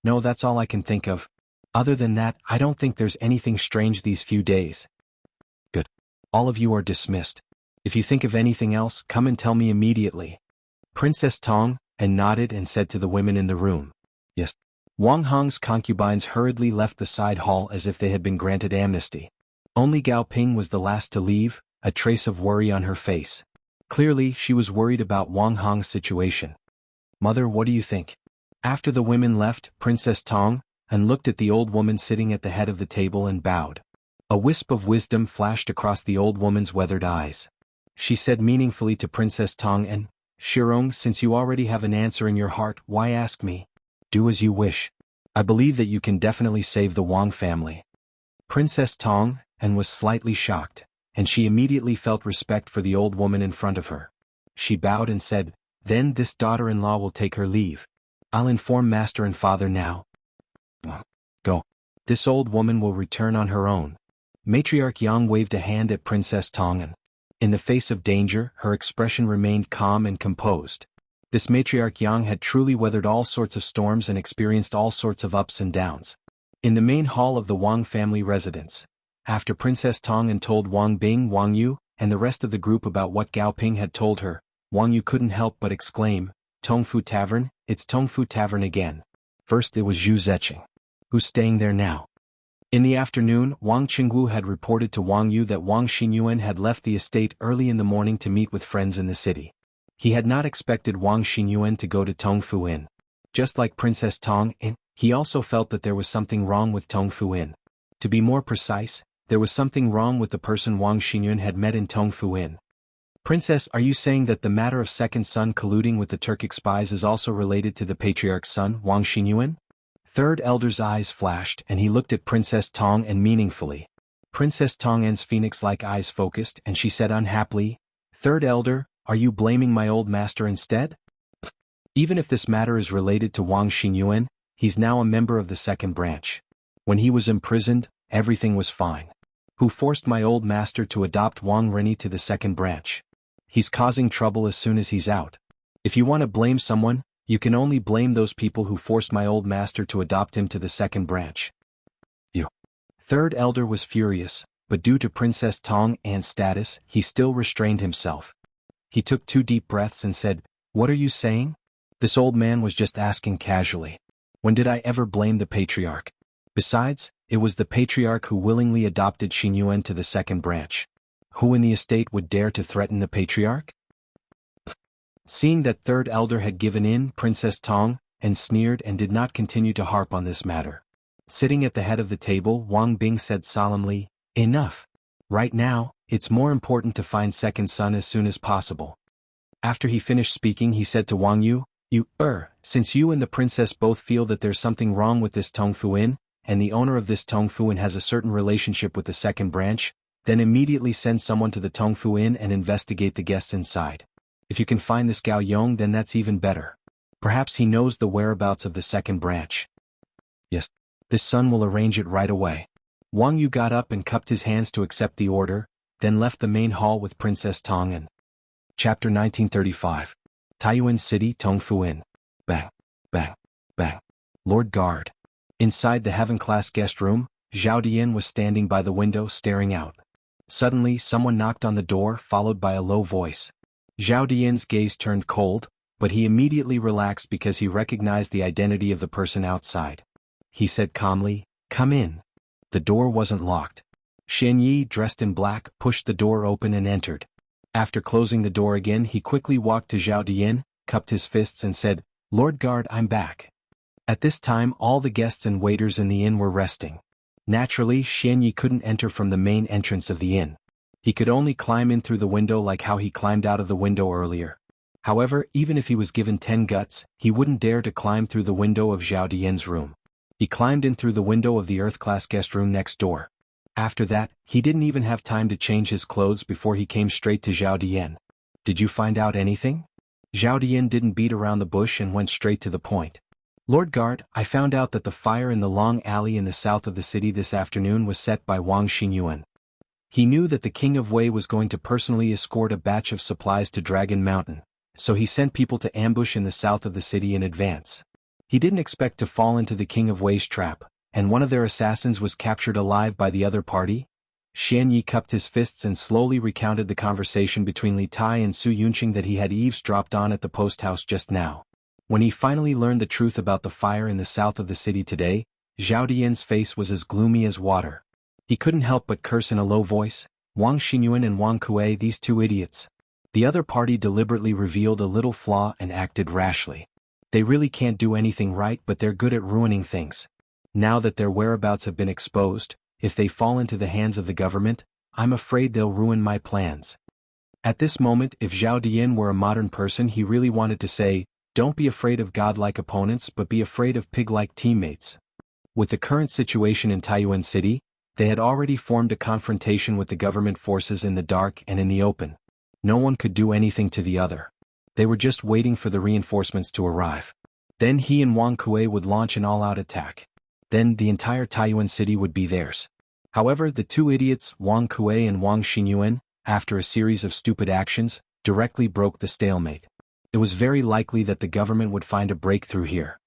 No, that's all I can think of. Other than that, I don't think there's anything strange these few days. Good. All of you are dismissed. If you think of anything else, come and tell me immediately. Princess Tong An nodded and said to the women in the room, Yes. Wang Hong's concubines hurriedly left the side hall as if they had been granted amnesty. Only Gao Ping was the last to leave, a trace of worry on her face. Clearly, she was worried about Wang Hong's situation. Mother, what do you think? After the women left, Princess Tong An looked at the old woman sitting at the head of the table and bowed. A wisp of wisdom flashed across the old woman's weathered eyes. She said meaningfully to Princess Tong An, Shirong, since you already have an answer in your heart, why ask me? Do as you wish. I believe that you can definitely save the Wang family. Princess Tong An was slightly shocked, and she immediately felt respect for the old woman in front of her. She bowed and said, Then this daughter-in-law will take her leave. I'll inform master and father now. Go. This old woman will return on her own. Matriarch Yang waved a hand at Princess Tong An. In the face of danger, her expression remained calm and composed. This matriarch Yang had truly weathered all sorts of storms and experienced all sorts of ups and downs. In the main hall of the Wang family residence, after Princess Tong An told Wang Bing, Wang Yu, and the rest of the group about what Gao Ping had told her, Wang Yu couldn't help but exclaim, Tongfu Tavern, it's Tongfu Tavern again. First it was Zhu Zeqing. Who's staying there now? In the afternoon, Wang Qingwu had reported to Wang Yu that Wang Xingyuan had left the estate early in the morning to meet with friends in the city. He had not expected Wang Xingyuan to go to Tongfu Inn. Just like Princess Tong An, he also felt that there was something wrong with Tongfu Inn. To be more precise, there was something wrong with the person Wang Xingyuan had met in Tongfu Inn. Princess, are you saying that the matter of second son colluding with the Turkic spies is also related to the patriarch's son, Wang Xingyuan? Third elder's eyes flashed and he looked at Princess Tong An meaningfully. Princess Tong An's phoenix-like eyes focused and she said unhappily, Third elder, are you blaming my old master instead? Even if this matter is related to Wang Xingyuan, he's now a member of the second branch. When he was imprisoned, everything was fine. who forced my old master to adopt Wang Rini to the second branch. He's causing trouble as soon as he's out. If you want to blame someone, you can only blame those people who forced my old master to adopt him to the second branch. You. Third elder was furious, but due to Princess Tong An's status, he still restrained himself. He took 2 deep breaths and said, "What are you saying?" This old man was just asking casually. When did I ever blame the patriarch? Besides, it was the patriarch who willingly adopted Xinyuan to the second branch. Who in the estate would dare to threaten the patriarch? Seeing that third elder had given in, Princess Tong An sneered and did not continue to harp on this matter. Sitting at the head of the table, Wang Bing said solemnly, "Enough. Right now, it's more important to find second son as soon as possible." After he finished speaking, he said to Wang Yu, Since you and the princess both feel that there's something wrong with this Tongfu Inn, and the owner of this Tongfu Inn has a certain relationship with the second branch, then immediately send someone to the Tongfu Inn and investigate the guests inside. If you can find this Gao Yong, then that's even better. Perhaps he knows the whereabouts of the second branch. Yes. This son will arrange it right away. Wang Yu got up and cupped his hands to accept the order, then left the main hall with Princess Tong An. Chapter 1935. Taiyuan City, Tongfu Inn. Bang, bang, bang. Lord Guard. Inside the heaven-class guest room, Zhao Dian was standing by the window staring out. Suddenly, someone knocked on the door, followed by a low voice. Zhao Dian's gaze turned cold, but he immediately relaxed because he recognized the identity of the person outside. He said calmly, "Come in." The door wasn't locked. Shen Yi, dressed in black, pushed the door open and entered. After closing the door again, he quickly walked to Zhao Dian, cupped his fists and said, "Lord Guard, I'm back." At this time, all the guests and waiters in the inn were resting. Naturally, Shen Yi couldn't enter from the main entrance of the inn. He could only climb in through the window like how he climbed out of the window earlier. However, even if he was given 10 guts, he wouldn't dare to climb through the window of Zhao Dian's room. He climbed in through the window of the Earth-class guest room next door. After that, he didn't even have time to change his clothes before he came straight to Zhao Dian. "Did you find out anything?" Zhao Dian didn't beat around the bush and went straight to the point. "Lord Guard, I found out that the fire in the long alley in the south of the city this afternoon was set by Wang Xinyuan. He knew that the King of Wei was going to personally escort a batch of supplies to Dragon Mountain, so he sent people to ambush in the south of the city in advance. He didn't expect to fall into the King of Wei's trap, and one of their assassins was captured alive by the other party." Shen Yi cupped his fists and slowly recounted the conversation between Li Tai and Su Yunqing that he had eavesdropped on at the post house just now. When he finally learned the truth about the fire in the south of the city today, Zhao Dian's face was as gloomy as water. He couldn't help but curse in a low voice, "Wang Xinyuan and Wang Kuei, these 2 idiots." The other party deliberately revealed a little flaw and acted rashly. They really can't do anything right, but they're good at ruining things. Now that their whereabouts have been exposed, if they fall into the hands of the government, I'm afraid they'll ruin my plans. At this moment, if Zhao Dian were a modern person, he really wanted to say, "Don't be afraid of godlike opponents, but be afraid of pig-like teammates." With the current situation in Taiyuan City, they had already formed a confrontation with the government forces in the dark and in the open. No one could do anything to the other. They were just waiting for the reinforcements to arrive. Then he and Wang Kuei would launch an all-out attack. Then the entire Taiyuan City would be theirs. However, the 2 idiots, Wang Kuei and Wang Xinyuan, after a series of stupid actions, directly broke the stalemate. It was very likely that the government would find a breakthrough here.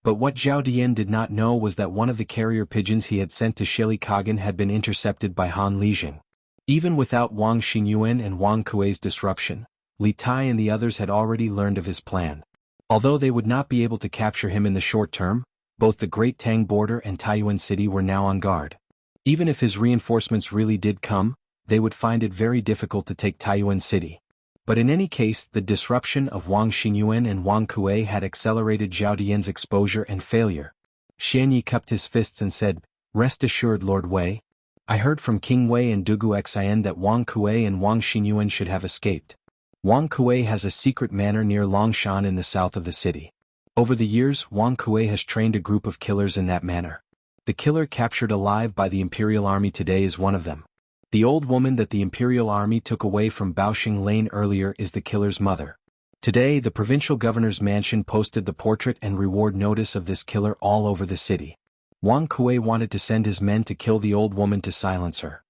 But what Zhao Dian did not know was that one of the carrier pigeons he had sent to Shili Kagan had been intercepted by Han Lijing. Even without Wang Xinyuan and Wang Kuei's disruption, Li Tai and the others had already learned of his plan. Although they would not be able to capture him in the short term, both the Great Tang border and Taiyuan City were now on guard. Even if his reinforcements really did come, they would find it very difficult to take Taiyuan City. But in any case, the disruption of Wang Xinyuan and Wang Kuei had accelerated Zhao Dian's exposure and failure. Shen Yi cupped his fists and said, "Rest assured, Lord Wei. I heard from King Wei and Dugu Xian that Wang Kuei and Wang Xinyuan should have escaped. Wang Kuei has a secret manor near Longshan in the south of the city. Over the years, Wang Kuei has trained a group of killers in that manor. The killer captured alive by the Imperial Army today is one of them. The old woman that the Imperial Army took away from Baoxing Lane earlier is the killer's mother. Today, the provincial governor's mansion posted the portrait and reward notice of this killer all over the city. Wang Kuei wanted to send his men to kill the old woman to silence her.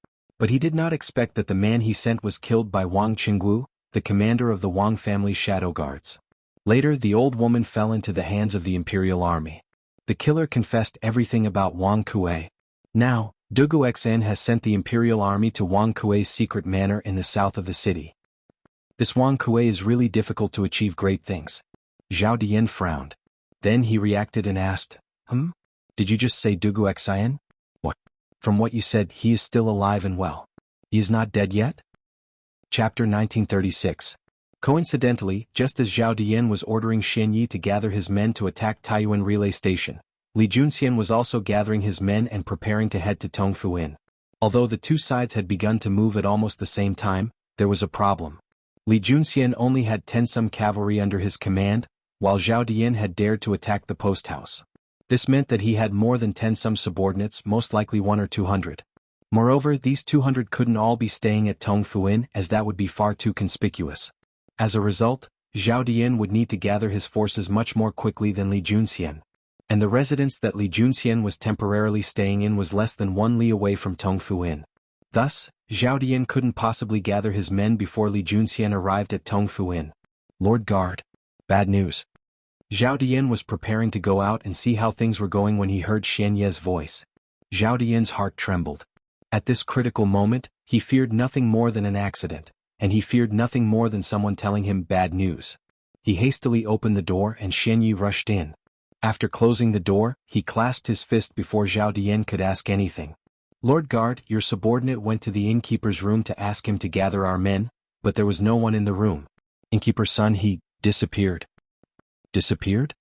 But he did not expect that the man he sent was killed by Wang Qinggu, the commander of the Wang family's shadow guards. Later, the old woman fell into the hands of the imperial army. The killer confessed everything about Wang Kuei. Now, Dugu Xan has sent the imperial army to Wang Kuei's secret manor in the south of the city. This Wang Kuei is really difficult to achieve great things. Zhao Dian frowned. Then he reacted and asked, Did you just say Dugu Xan? What? From what you said, he is still alive and well. He is not dead yet? Chapter 1936. Coincidentally, just as Zhao Dian was ordering Xian Yi to gather his men to attack Taiyuan Relay Station, Li Junxian was also gathering his men and preparing to head to Tongfu Inn. Although the two sides had begun to move at almost the same time, there was a problem. Li Junxian only had 10 some cavalry under his command, while Zhao Dian had dared to attack the post house. This meant that he had more than 10 some subordinates, most likely 1 or 200. Moreover, these 200 couldn't all be staying at Tongfu Inn, as that would be far too conspicuous. As a result, Zhao Dian would need to gather his forces much more quickly than Li Junxian. And the residence that Li Junxian was temporarily staying in was less than 1 li away from Tongfu Inn. Thus, Zhao Dian couldn't possibly gather his men before Li Junxian arrived at Tongfu Inn. Lord Guard. Bad news. Zhao Dian was preparing to go out and see how things were going when he heard Xian Ye's voice. Zhao Dian's heart trembled. At this critical moment, he feared nothing more than an accident, and he feared nothing more than someone telling him bad news. He hastily opened the door and Xian Yi rushed in. After closing the door, he clasped his fist before Zhao Dian could ask anything. Lord Guard, your subordinate went to the innkeeper's room to ask him to gather our men, but there was no one in the room. Innkeeper's son, he disappeared. Disappeared?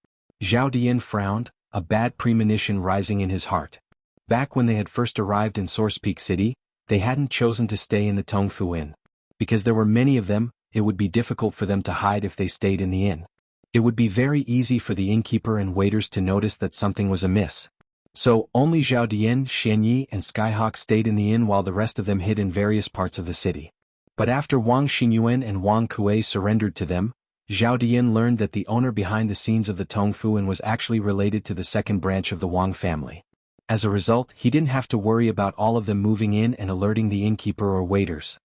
Zhao Dian frowned, a bad premonition rising in his heart. Back when they had first arrived in Source Peak City, they hadn't chosen to stay in the Tongfu Inn. Because there were many of them, it would be difficult for them to hide if they stayed in the inn. It would be very easy for the innkeeper and waiters to notice that something was amiss. So, only Zhao Dian, Xian Yi, and Skyhawk stayed in the inn while the rest of them hid in various parts of the city. But after Wang Xingyuan and Wang Kuei surrendered to them, Zhao Dian learned that the owner behind the scenes of the Tongfu Inn was actually related to the second branch of the Wang family. As a result, he didn't have to worry about all of them moving in and alerting the innkeeper or waiters.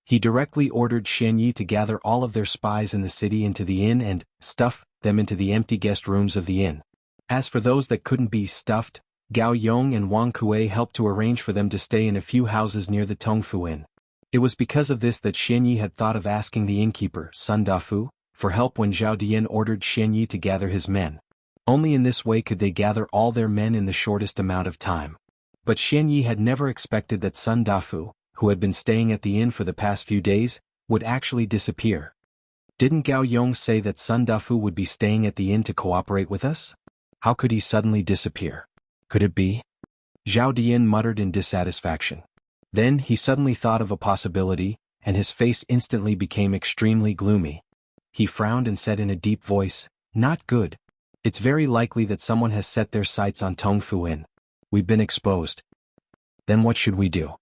He directly ordered Xian Yi to gather all of their spies in the city into the inn and stuff them into the empty guest rooms of the inn. As for those that couldn't be stuffed, Gao Yong and Wang Kuei helped to arrange for them to stay in a few houses near the Tongfu Inn. It was because of this that Xian Yi had thought of asking the innkeeper, Sun Dafu, for help when Zhao Dian ordered Xian Yi to gather his men. Only in this way could they gather all their men in the shortest amount of time. But Xian Yi had never expected that Sun Dafu, who had been staying at the inn for the past few days, would actually disappear. Didn't Gao Yong say that Sun Dafu would be staying at the inn to cooperate with us? How could he suddenly disappear? Could it be? Zhao Dian muttered in dissatisfaction. Then he suddenly thought of a possibility, and his face instantly became extremely gloomy. He frowned and said in a deep voice, "Not good. It's very likely that someone has set their sights on Tongfu Inn. We've been exposed. Then what should we do?"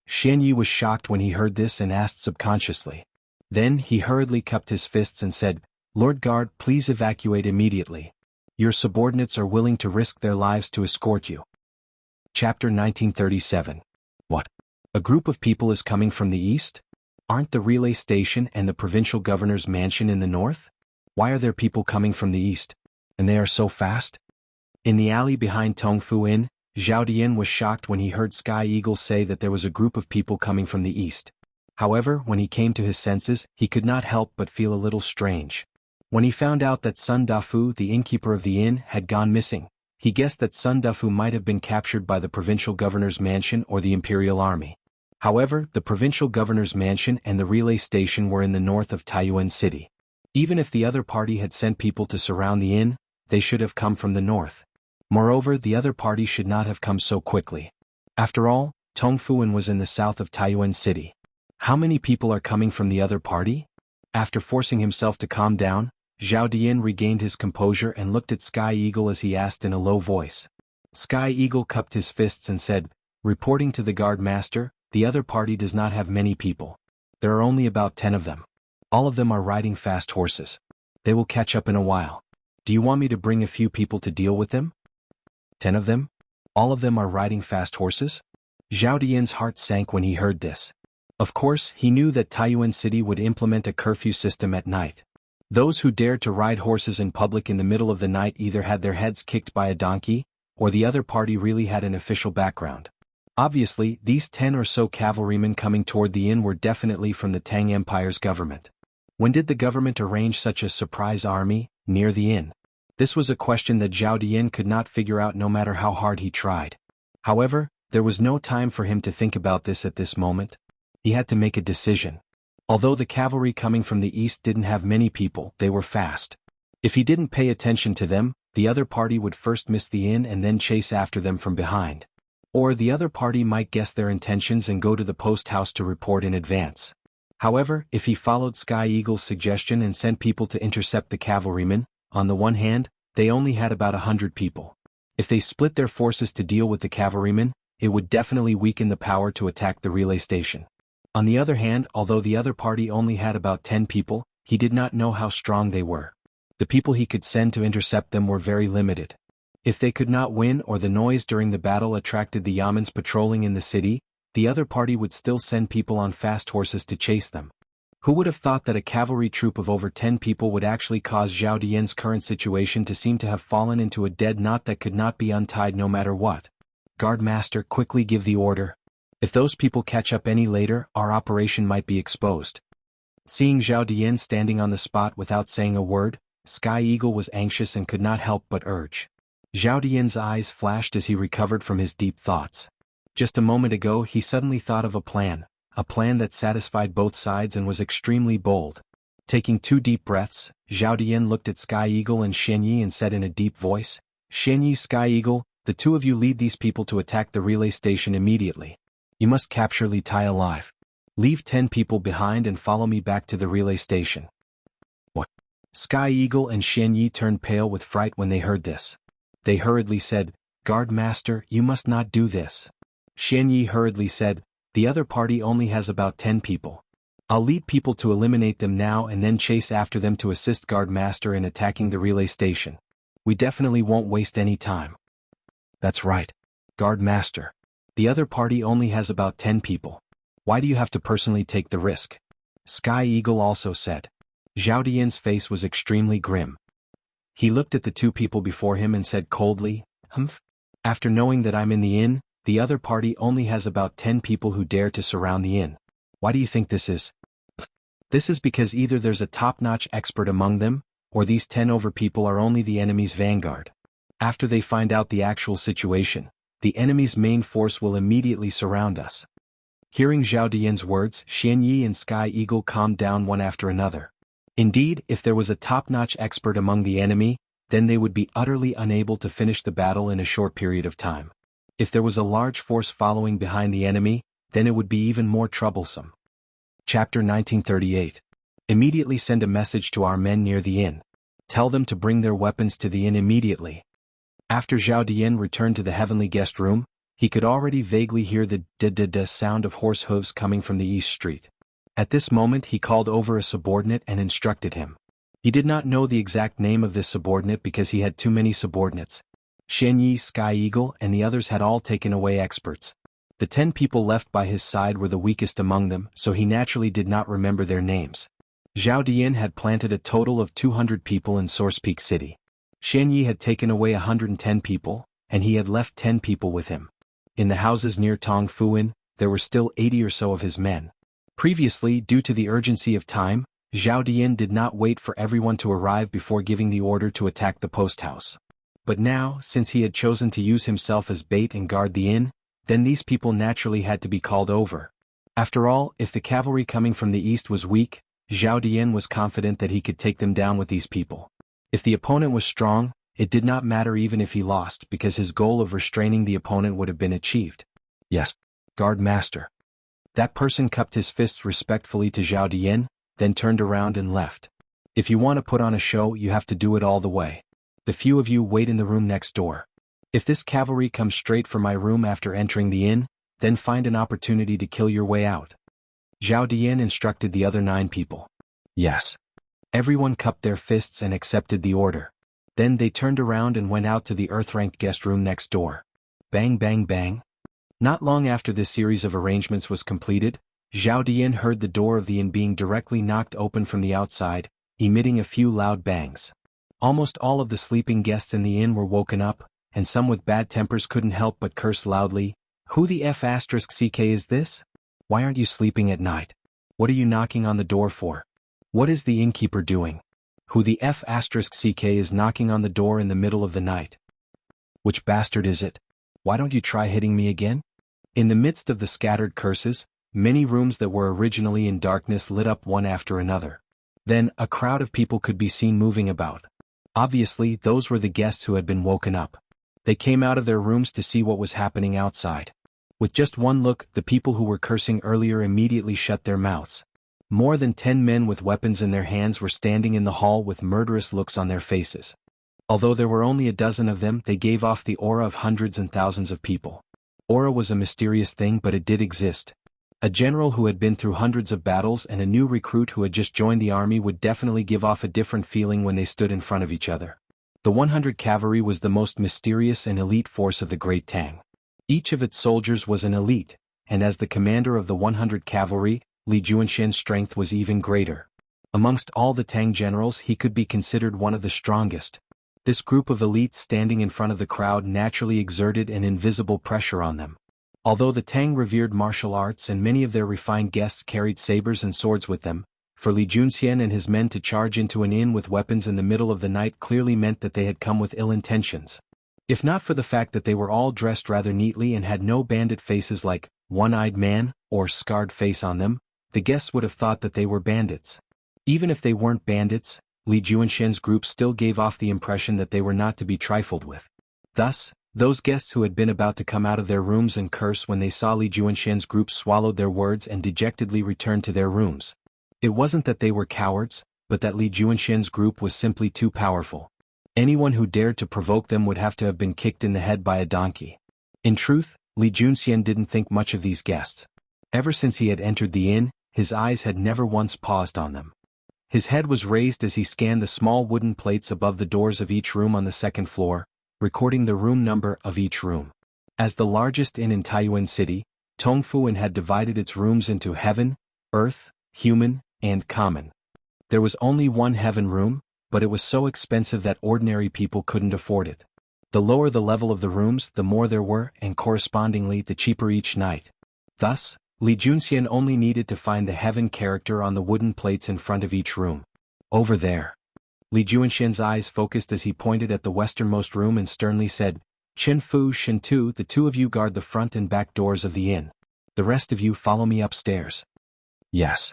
Xian Yi was shocked when he heard this and asked subconsciously. Then he hurriedly cupped his fists and said, "Lord Guard, please evacuate immediately. Your subordinates are willing to risk their lives to escort you." Chapter 1937. What? A group of people is coming from the east? Aren't the relay station and the provincial governor's mansion in the north? Why are there people coming from the east? And they are so fast? In the alley behind Tongfu Inn, Zhao Dian was shocked when he heard Sky Eagle say that there was a group of people coming from the east. However, when he came to his senses, he could not help but feel a little strange. When he found out that Sun Dafu, the innkeeper of the inn, had gone missing, he guessed that Sun Dafu might have been captured by the provincial governor's mansion or the imperial army. However, the provincial governor's mansion and the relay station were in the north of Taiyuan City. Even if the other party had sent people to surround the inn, they should have come from the north. Moreover, the other party should not have come so quickly. After all, Tongfu Inn was in the south of Taiyuan City. How many people are coming from the other party? After forcing himself to calm down, Zhao Dian regained his composure and looked at Sky Eagle as he asked in a low voice. Sky Eagle cupped his fists and said, "Reporting to the guard master, the other party does not have many people. There are only about 10 of them. All of them are riding fast horses. They will catch up in a while. Do you want me to bring a few people to deal with them?" 10 of them? All of them are riding fast horses? Zhao Dian's heart sank when he heard this. Of course, he knew that Taiyuan City would implement a curfew system at night. Those who dared to ride horses in public in the middle of the night either had their heads kicked by a donkey, or the other party really had an official background. Obviously, these 10 or so cavalrymen coming toward the inn were definitely from the Tang Empire's government. When did the government arrange such a surprise army, near the inn? This was a question that Zhao Dian could not figure out no matter how hard he tried. However, there was no time for him to think about this at this moment. He had to make a decision. Although the cavalry coming from the east didn't have many people, they were fast. If he didn't pay attention to them, the other party would first miss the inn and then chase after them from behind. Or the other party might guess their intentions and go to the post house to report in advance. However, if he followed Sky Eagle's suggestion and sent people to intercept the cavalrymen, on the one hand, they only had about 100 people. If they split their forces to deal with the cavalrymen, it would definitely weaken the power to attack the relay station. On the other hand, although the other party only had about 10 people, he did not know how strong they were. The people he could send to intercept them were very limited. If they could not win or the noise during the battle attracted the Yamens patrolling in the city, the other party would still send people on fast horses to chase them. Who would have thought that a cavalry troop of over 10 people would actually cause Zhao Dian's current situation to seem to have fallen into a dead knot that could not be untied no matter what? Guardmaster, quickly give the order. If those people catch up any later, our operation might be exposed. Seeing Zhao Dian standing on the spot without saying a word, Sky Eagle was anxious and could not help but urge. Zhao Dian's eyes flashed as he recovered from his deep thoughts. Just a moment ago he suddenly thought of a plan that satisfied both sides and was extremely bold. Taking 2 deep breaths, Zhao Dian looked at Sky Eagle and Shen Yi and said in a deep voice, "Shen Yi, Sky Eagle, the two of you lead these people to attack the relay station immediately. You must capture Li Tai alive. Leave 10 people behind and follow me back to the relay station." What? Sky Eagle and Shen Yi turned pale with fright when they heard this. They hurriedly said, "Guard Master, you must not do this." Shen Yi hurriedly said, "The other party only has about 10 people. I'll lead people to eliminate them now and then chase after them to assist Guard Master in attacking the relay station. We definitely won't waste any time." "That's right. Guard Master. The other party only has about 10 people. Why do you have to personally take the risk?" Sky Eagle also said. Zhao Dian's face was extremely grim. He looked at the 2 people before him and said coldly, "Humph. After knowing that I'm in the inn, the other party only has about 10 people who dare to surround the inn. Why do you think this is?" "This is because either there's a top-notch expert among them, or these 10 over people are only the enemy's vanguard. After they find out the actual situation, the enemy's main force will immediately surround us." Hearing Zhao Dian's words, Shen Yi and Sky Eagle calmed down one after another. Indeed, if there was a top-notch expert among the enemy, then they would be utterly unable to finish the battle in a short period of time. If there was a large force following behind the enemy, then it would be even more troublesome. Chapter 1938. Immediately send a message to our men near the inn. Tell them to bring their weapons to the inn immediately. After Zhao Dian returned to the heavenly guest room, he could already vaguely hear the da-da-da sound of horse hooves coming from the east street. At this moment he called over a subordinate and instructed him. He did not know the exact name of this subordinate because he had too many subordinates. Shen Yi, Sky Eagle, and the others had all taken away experts. The 10 people left by his side were the weakest among them, so he naturally did not remember their names. Zhao Dian had planted a total of 200 people in Source Peak City. Shen Yi had taken away 110 people, and he had left 10 people with him. In the houses near Tong Fuin, there were still 80 or so of his men. Previously, due to the urgency of time, Zhao Dian did not wait for everyone to arrive before giving the order to attack the post house. But now, since he had chosen to use himself as bait and guard the inn, then these people naturally had to be called over. After all, if the cavalry coming from the east was weak, Zhao Dian was confident that he could take them down with these people. If the opponent was strong, it did not matter even if he lost because his goal of restraining the opponent would have been achieved. "Yes, Guard Master." That person cupped his fists respectfully to Zhao Dian, then turned around and left. "If you want to put on a show, you have to do it all the way. The few of you wait in the room next door. If this cavalry comes straight for my room after entering the inn, then find an opportunity to kill your way out." Zhao Dian instructed the other 9 people. Yes. Everyone cupped their fists and accepted the order. Then they turned around and went out to the earth-ranked guest room next door. Bang bang bang. Not long after this series of arrangements was completed, Zhao Dian heard the door of the inn being directly knocked open from the outside, emitting a few loud bangs. Almost all of the sleeping guests in the inn were woken up, and some with bad tempers couldn't help but curse loudly. Who the F***ck is this? Why aren't you sleeping at night? What are you knocking on the door for? What is the innkeeper doing? Who the F***ck is knocking on the door in the middle of the night? Which bastard is it? Why don't you try hitting me again? In the midst of the scattered curses, many rooms that were originally in darkness lit up one after another. Then, a crowd of people could be seen moving about. Obviously, those were the guests who had been woken up. They came out of their rooms to see what was happening outside. With just one look, the people who were cursing earlier immediately shut their mouths. More than 10 men with weapons in their hands were standing in the hall with murderous looks on their faces. Although there were only a dozen of them, they gave off the aura of hundreds and thousands of people. Aura was a mysterious thing, but it did exist. A general who had been through hundreds of battles and a new recruit who had just joined the army would definitely give off a different feeling when they stood in front of each other. The 100 cavalry was the most mysterious and elite force of the Great Tang. Each of its soldiers was an elite, and as the commander of the 100 cavalry, Li Juanxian's strength was even greater. Amongst all the Tang generals, he could be considered one of the strongest. This group of elites standing in front of the crowd naturally exerted an invisible pressure on them. Although the Tang revered martial arts and many of their refined guests carried sabers and swords with them, for Li Juanxian and his men to charge into an inn with weapons in the middle of the night clearly meant that they had come with ill intentions. If not for the fact that they were all dressed rather neatly and had no bandit faces like one-eyed man or scarred face on them, the guests would have thought that they were bandits. Even if they weren't bandits, Li Juanxian's group still gave off the impression that they were not to be trifled with. Thus, those guests who had been about to come out of their rooms and curse when they saw Li Juanxian's group swallowed their words and dejectedly returned to their rooms. It wasn't that they were cowards, but that Li Juanxian's group was simply too powerful. Anyone who dared to provoke them would have to have been kicked in the head by a donkey. In truth, Li Juanxian didn't think much of these guests. Ever since he had entered the inn, his eyes had never once paused on them. His head was raised as he scanned the small wooden plates above the doors of each room on the second floor, recording the room number of each room. As the largest inn in Taiyuan City, Tongfu Inn had divided its rooms into heaven, earth, human, and common. There was only one heaven room, but it was so expensive that ordinary people couldn't afford it. The lower the level of the rooms, the more there were, and correspondingly the cheaper each night. Thus, Li Juanxian only needed to find the heaven character on the wooden plates in front of each room. Over there. Li Juanxian's eyes focused as he pointed at the westernmost room and sternly said, Chen Fu, Shen Tu, the two of you guard the front and back doors of the inn. The rest of you follow me upstairs. Yes.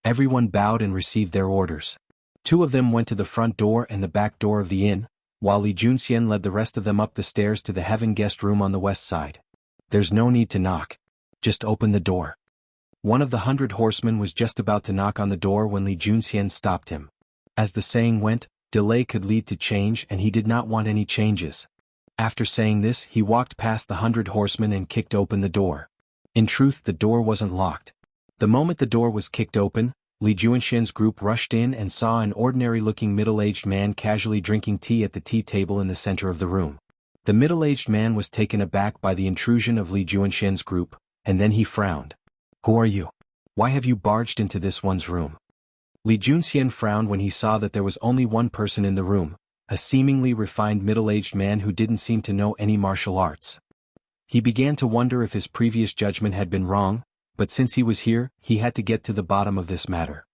Everyone bowed and received their orders. Two of them went to the front door and the back door of the inn, while Li Juanxian led the rest of them up the stairs to the heaven guest room on the west side. There's no need to knock. Just open the door. One of the 100 horsemen was just about to knock on the door when Li Juanxian stopped him. As the saying went, delay could lead to change and he did not want any changes. After saying this, he walked past the 100 horsemen and kicked open the door. In truth, the door wasn't locked. The moment the door was kicked open, Li Juanxian's group rushed in and saw an ordinary-looking middle-aged man casually drinking tea at the tea table in the center of the room. The middle-aged man was taken aback by the intrusion of Li Juanxian's group, and then he frowned. Who are you? Why have you barged into this one's room? Li Juanxian frowned when he saw that there was only one person in the room, a seemingly refined middle-aged man who didn't seem to know any martial arts. He began to wonder if his previous judgment had been wrong, but since he was here, he had to get to the bottom of this matter.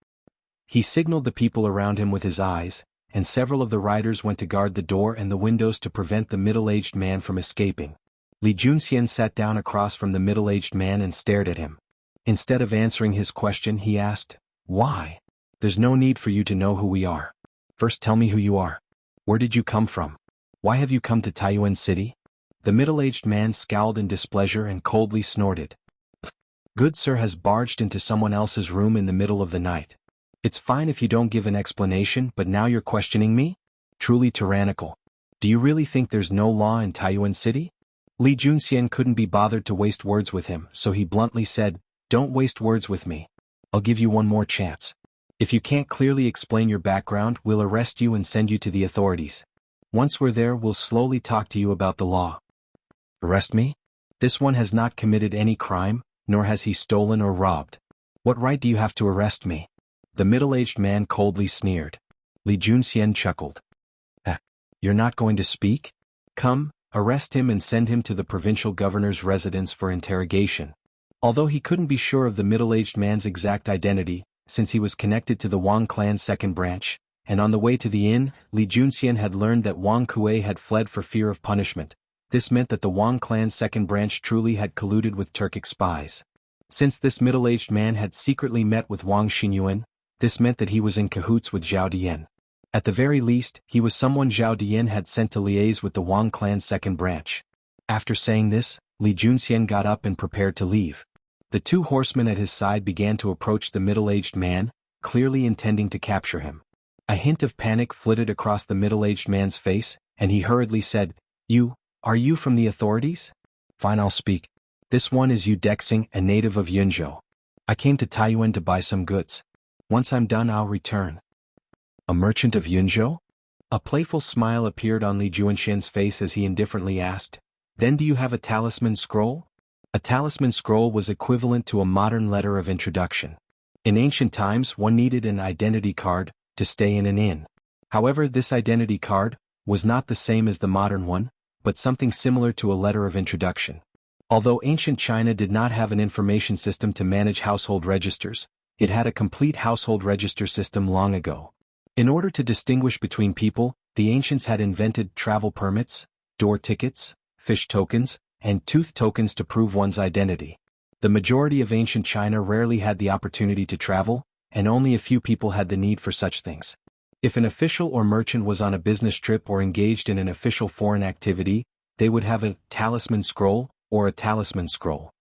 He signaled the people around him with his eyes, and several of the riders went to guard the door and the windows to prevent the middle-aged man from escaping. Li Juanxian sat down across from the middle-aged man and stared at him. Instead of answering his question, he asked, Why? There's no need for you to know who we are. First tell me who you are. Where did you come from? Why have you come to Taiyuan City? The middle-aged man scowled in displeasure and coldly snorted. Good sir has barged into someone else's room in the middle of the night. It's fine if you don't give an explanation, but now you're questioning me? Truly tyrannical. Do you really think there's no law in Taiyuan City? Li Juanxian couldn't be bothered to waste words with him, so he bluntly said, Don't waste words with me. I'll give you one more chance. If you can't clearly explain your background, we'll arrest you and send you to the authorities. Once we're there, we'll slowly talk to you about the law. Arrest me? This one has not committed any crime, nor has he stolen or robbed. What right do you have to arrest me? The middle-aged man coldly sneered. Li Junxian chuckled. You're not going to speak? Come, arrest him and send him to the provincial governor's residence for interrogation. Although he couldn't be sure of the middle-aged man's exact identity, since he was connected to the Wang clan's second branch, and on the way to the inn, Li Junxian had learned that Wang Kuei had fled for fear of punishment. This meant that the Wang clan's second branch truly had colluded with Turkic spies. Since this middle-aged man had secretly met with Wang Xinyuan, this meant that he was in cahoots with Zhao Dian. At the very least, he was someone Zhao Dian had sent to liaise with the Wang clan's second branch. After saying this, Li Junxian got up and prepared to leave. The two horsemen at his side began to approach the middle-aged man, clearly intending to capture him. A hint of panic flitted across the middle-aged man's face, and he hurriedly said, Are you from the authorities? Fine, I'll speak. This one is Yu Dexing, a native of Yunzhou. I came to Taiyuan to buy some goods. Once I'm done, I'll return. A merchant of Yunzhou? A playful smile appeared on Li Junxian's face as he indifferently asked, Then do you have a talisman scroll? A talisman scroll was equivalent to a modern letter of introduction. In ancient times, one needed an identity card to stay in an inn. However, this identity card was not the same as the modern one, but something similar to a letter of introduction. Although ancient China did not have an information system to manage household registers, it had a complete household register system long ago. In order to distinguish between people, the ancients had invented travel permits, door tickets, fish tokens, and tooth tokens to prove one's identity. The majority of ancient China rarely had the opportunity to travel, and only a few people had the need for such things. If an official or merchant was on a business trip or engaged in an official foreign activity, they would have a talisman scroll or a talisman scroll.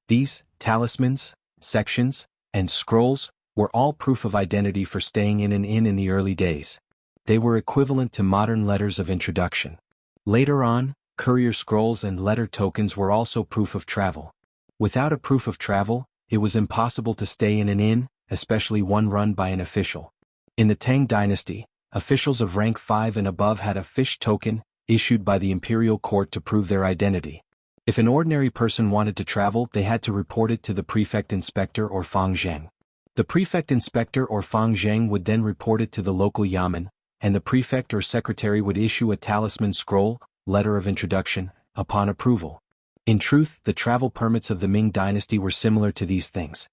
These talismans, sections, and scrolls were all proof of identity for staying in an inn in the early days. They were equivalent to modern letters of introduction. Later on, courier scrolls and letter tokens were also proof of travel. Without a proof of travel, it was impossible to stay in an inn, especially one run by an official. In the Tang dynasty, officials of rank 5 and above had a fish token, issued by the imperial court to prove their identity. If an ordinary person wanted to travel, they had to report it to the prefect inspector or fangzheng. The prefect inspector or fangzheng would then report it to the local yamen, and the prefect or secretary would issue a talisman scroll, letter of introduction, upon approval. In truth, the travel permits of the Ming dynasty were similar to these things.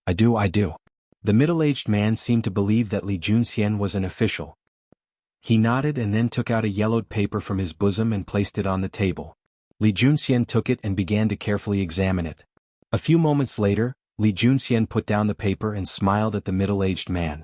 I do. The middle-aged man seemed to believe that Li Junxian was an official. He nodded and then took out a yellowed paper from his bosom and placed it on the table. Li Junxian took it and began to carefully examine it. A few moments later, Li Junxian put down the paper and smiled at the middle-aged man.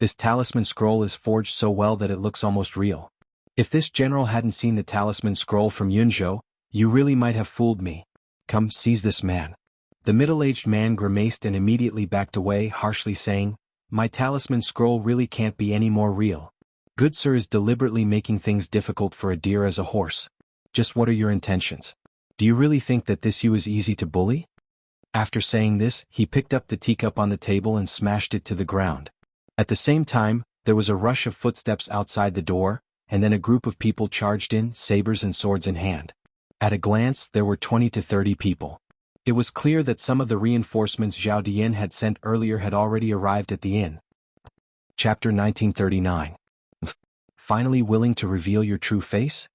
This talisman scroll is forged so well that it looks almost real. If this general hadn't seen the talisman scroll from Yunzhou, you really might have fooled me. Come, seize this man. The middle-aged man grimaced and immediately backed away, harshly saying, My talisman scroll really can't be any more real. Good sir is deliberately making things difficult for a deer as a horse. Just what are your intentions? Do you really think that this Yu is easy to bully? After saying this, he picked up the teacup on the table and smashed it to the ground. At the same time, there was a rush of footsteps outside the door, and then a group of people charged in, sabers and swords in hand. At a glance, there were 20 to 30 people. It was clear that some of the reinforcements Zhao Dian had sent earlier had already arrived at the inn. Chapter 1939. Finally willing to reveal your true face?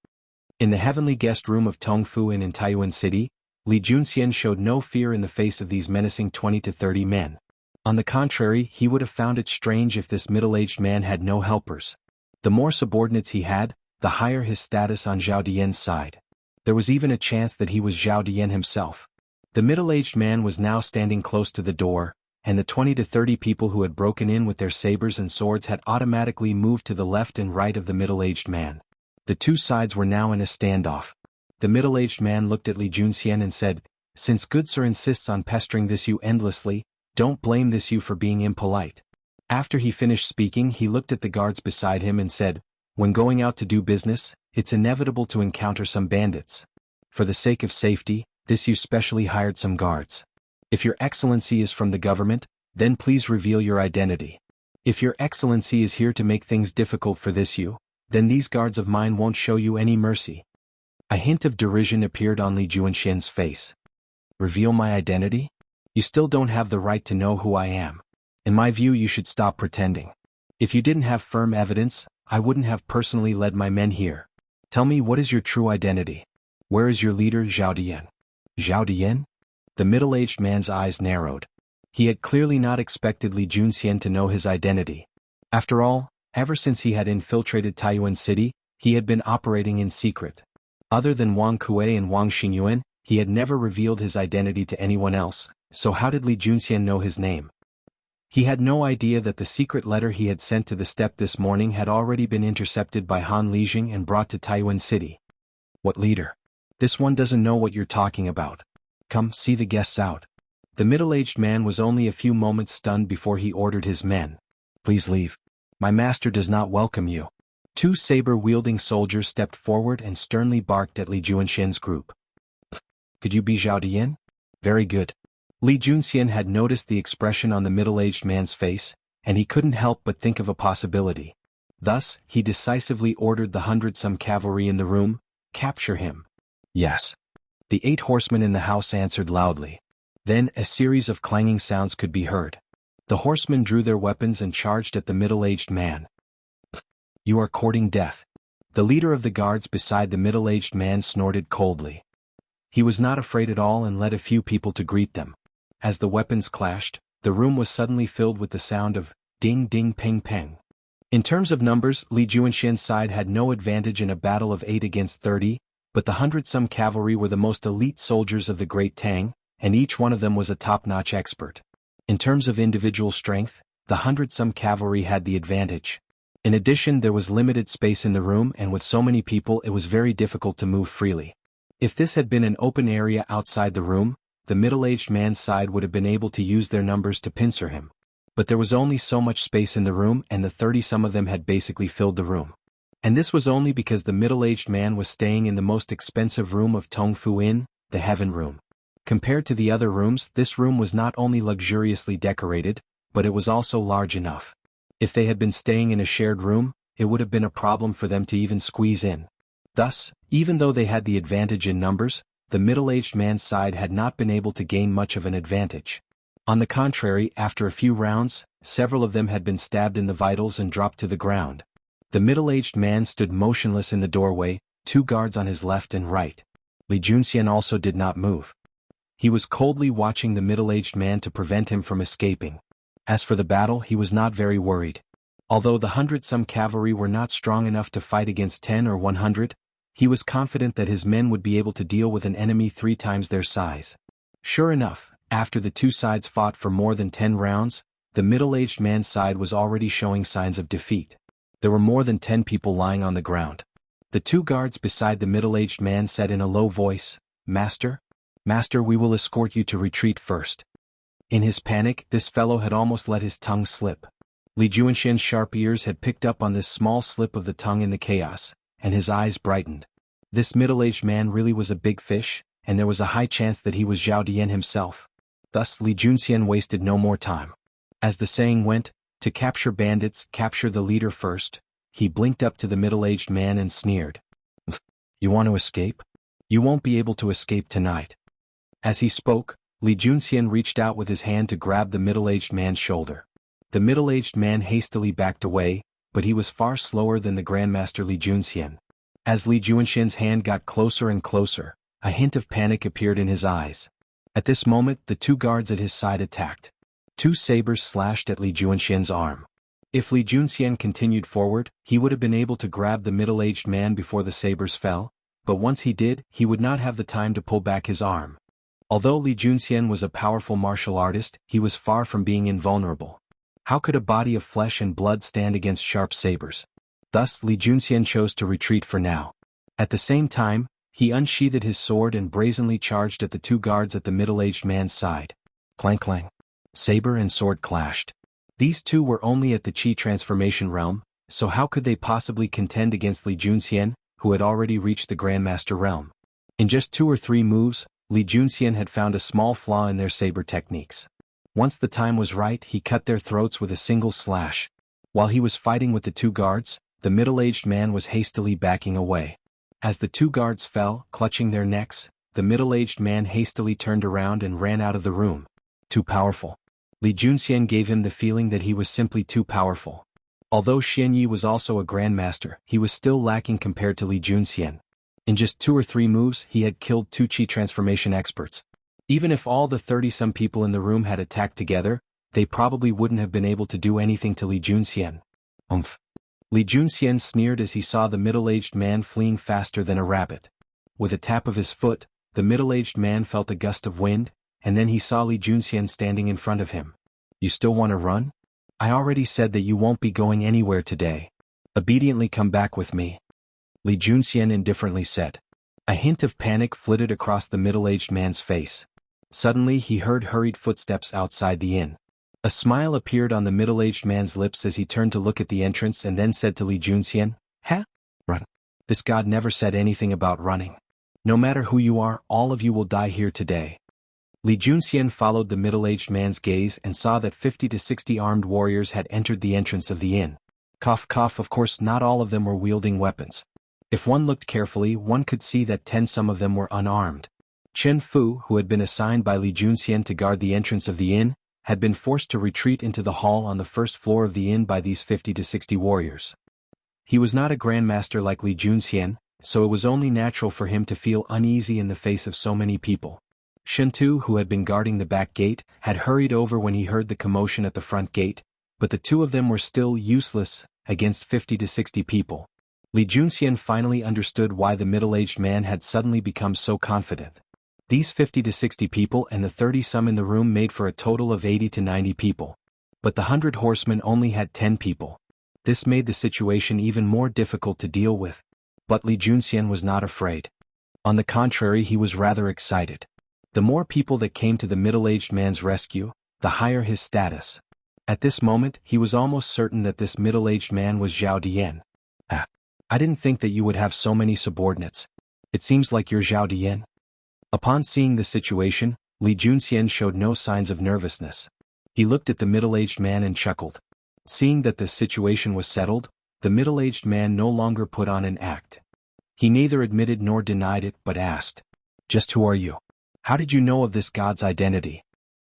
In the heavenly guest room of Tongfu Inn in Taiyuan City, Li Junxian showed no fear in the face of these menacing 20 to 30 men. On the contrary, he would have found it strange if this middle-aged man had no helpers. The more subordinates he had, the higher his status on Zhao Dian's side. There was even a chance that he was Zhao Dian himself. The middle-aged man was now standing close to the door, and the 20 to 30 people who had broken in with their sabers and swords had automatically moved to the left and right of the middle-aged man. The two sides were now in a standoff. The middle-aged man looked at Li Junxian and said, Since good sir insists on pestering this Yu endlessly, don't blame this Yu for being impolite. After he finished speaking, he looked at the guards beside him and said, When going out to do business, it's inevitable to encounter some bandits. For the sake of safety, this Yu specially hired some guards. If your excellency is from the government, then please reveal your identity. If your excellency is here to make things difficult for this Yu, then these guards of mine won't show you any mercy. A hint of derision appeared on Li Juanxian's face. Reveal my identity? You still don't have the right to know who I am. In my view, you should stop pretending. If you didn't have firm evidence, I wouldn't have personally led my men here. Tell me, what is your true identity? Where is your leader, Zhao Dian? Zhao Dian? The middle-aged man's eyes narrowed. He had clearly not expected Li Junxian to know his identity. After all, ever since he had infiltrated Taiyuan City, he had been operating in secret. Other than Wang Kuei and Wang Xingyuan, he had never revealed his identity to anyone else, so how did Li Junxian know his name? He had no idea that the secret letter he had sent to the steppe this morning had already been intercepted by Han Lijing and brought to Taiyuan City. What leader? This one doesn't know what you're talking about. Come, see the guests out. The middle-aged man was only a few moments stunned before he ordered his men. Please leave. My master does not welcome you. Two saber-wielding soldiers stepped forward and sternly barked at Li Juanxian's group. Could you be Zhao Dian? Very good. Li Junxian had noticed the expression on the middle-aged man's face, and he couldn't help but think of a possibility. Thus, he decisively ordered the 100-some cavalry in the room, capture him. Yes. The 8 horsemen in the house answered loudly. Then a series of clanging sounds could be heard. The horsemen drew their weapons and charged at the middle-aged man. You are courting death. The leader of the guards beside the middle-aged man snorted coldly. He was not afraid at all and led a few people to greet them. As the weapons clashed, the room was suddenly filled with the sound of ding ding ping peng. In terms of numbers, Li Juanxian's side had no advantage in a battle of 8 against 30, but the 100-some cavalry were the most elite soldiers of the Great Tang, and each one of them was a top-notch expert. In terms of individual strength, the 100-some cavalry had the advantage. In addition, there was limited space in the room, and with so many people it was very difficult to move freely. If this had been an open area outside the room, the middle-aged man's side would have been able to use their numbers to pincer him. But there was only so much space in the room, and the 30-some of them had basically filled the room. And this was only because the middle-aged man was staying in the most expensive room of Tongfu Inn, the Heaven Room. Compared to the other rooms, this room was not only luxuriously decorated, but it was also large enough. If they had been staying in a shared room, it would have been a problem for them to even squeeze in. Thus, even though they had the advantage in numbers, the middle-aged man's side had not been able to gain much of an advantage. On the contrary, after a few rounds, several of them had been stabbed in the vitals and dropped to the ground. The middle-aged man stood motionless in the doorway, 2 guards on his left and right. Li Junxian also did not move. He was coldly watching the middle-aged man to prevent him from escaping. As for the battle, he was not very worried. Although the 100-some cavalry were not strong enough to fight against 10 or 100, he was confident that his men would be able to deal with an enemy 3 times their size. Sure enough, after the 2 sides fought for more than 10 rounds, the middle-aged man's side was already showing signs of defeat. There were more than 10 people lying on the ground. The 2 guards beside the middle-aged man said in a low voice, Master, we will escort you to retreat first. In his panic, this fellow had almost let his tongue slip. Li Juanxian's sharp ears had picked up on this small slip of the tongue in the chaos, and his eyes brightened. This middle-aged man really was a big fish, and there was a high chance that he was Zhao Dian himself. Thus Li Junxian wasted no more time. As the saying went, to capture bandits, capture the leader first. He blinked up to the middle-aged man and sneered. You want to escape? You won't be able to escape tonight. As he spoke, Li Junxian reached out with his hand to grab the middle-aged man's shoulder. The middle-aged man hastily backed away, but he was far slower than the Grandmaster Li Junxian. As Li Junxian's hand got closer and closer, a hint of panic appeared in his eyes. At this moment, the 2 guards at his side attacked. 2 sabers slashed at Li Junxian's arm. If Li Junxian continued forward, he would have been able to grab the middle-aged man before the sabers fell, but once he did, he would not have the time to pull back his arm. Although Li Junxian was a powerful martial artist, he was far from being invulnerable. How could a body of flesh and blood stand against sharp sabers? Thus Li Junxian chose to retreat for now. At the same time, he unsheathed his sword and brazenly charged at the 2 guards at the middle-aged man's side. Clang clang. Saber and sword clashed. These 2 were only at the Qi transformation realm, so how could they possibly contend against Li Junxian, who had already reached the Grandmaster realm? In just 2 or 3 moves, Li Junxian had found a small flaw in their saber techniques. Once the time was right, he cut their throats with a single slash. While he was fighting with the 2 guards, the middle-aged man was hastily backing away. As the two guards fell, clutching their necks, the middle-aged man hastily turned around and ran out of the room. Too powerful. Li Junxian gave him the feeling that he was simply too powerful. Although Xian Yi was also a grandmaster, he was still lacking compared to Li Junxian. In just 2 or 3 moves, he had killed 2 Qi transformation experts. Even if all the 30-some people in the room had attacked together, they probably wouldn't have been able to do anything to Li Junxian. Li Junxian sneered as he saw the middle-aged man fleeing faster than a rabbit. With a tap of his foot, the middle-aged man felt a gust of wind, and then he saw Li Junxian standing in front of him. You still want to run? I already said that you won't be going anywhere today. Obediently come back with me. Li Junxian indifferently said. A hint of panic flitted across the middle-aged man's face. Suddenly he heard hurried footsteps outside the inn. A smile appeared on the middle-aged man's lips as he turned to look at the entrance and then said to Li Junxian, Run. This god never said anything about running. No matter who you are, all of you will die here today. Li Junxian followed the middle-aged man's gaze and saw that 50 to 60 armed warriors had entered the entrance of the inn. Cough cough, of course not all of them were wielding weapons. If one looked carefully, one could see that some of them were unarmed. Chen Fu, who had been assigned by Li Junxian to guard the entrance of the inn, had been forced to retreat into the hall on the first floor of the inn by these 50 to 60 warriors. He was not a grandmaster like Li Junxian, so it was only natural for him to feel uneasy in the face of so many people. Shen Tu, who had been guarding the back gate, had hurried over when he heard the commotion at the front gate, but the 2 of them were still useless against 50 to 60 people. Li Junxian finally understood why the middle-aged man had suddenly become so confident. These 50 to 60 people and the 30-some in the room made for a total of 80 to 90 people. But the 100 horsemen only had 10 people. This made the situation even more difficult to deal with. But Li Junxian was not afraid. On the contrary, he was rather excited. The more people that came to the middle-aged man's rescue, the higher his status. At this moment, he was almost certain that this middle-aged man was Zhao Dian. I didn't think that you would have so many subordinates. It seems like you're Zhao Dian. Upon seeing the situation, Li Junxian showed no signs of nervousness. He looked at the middle-aged man and chuckled. Seeing that the situation was settled, the middle-aged man no longer put on an act. He neither admitted nor denied it but asked, Just who are you? How did you know of this god's identity?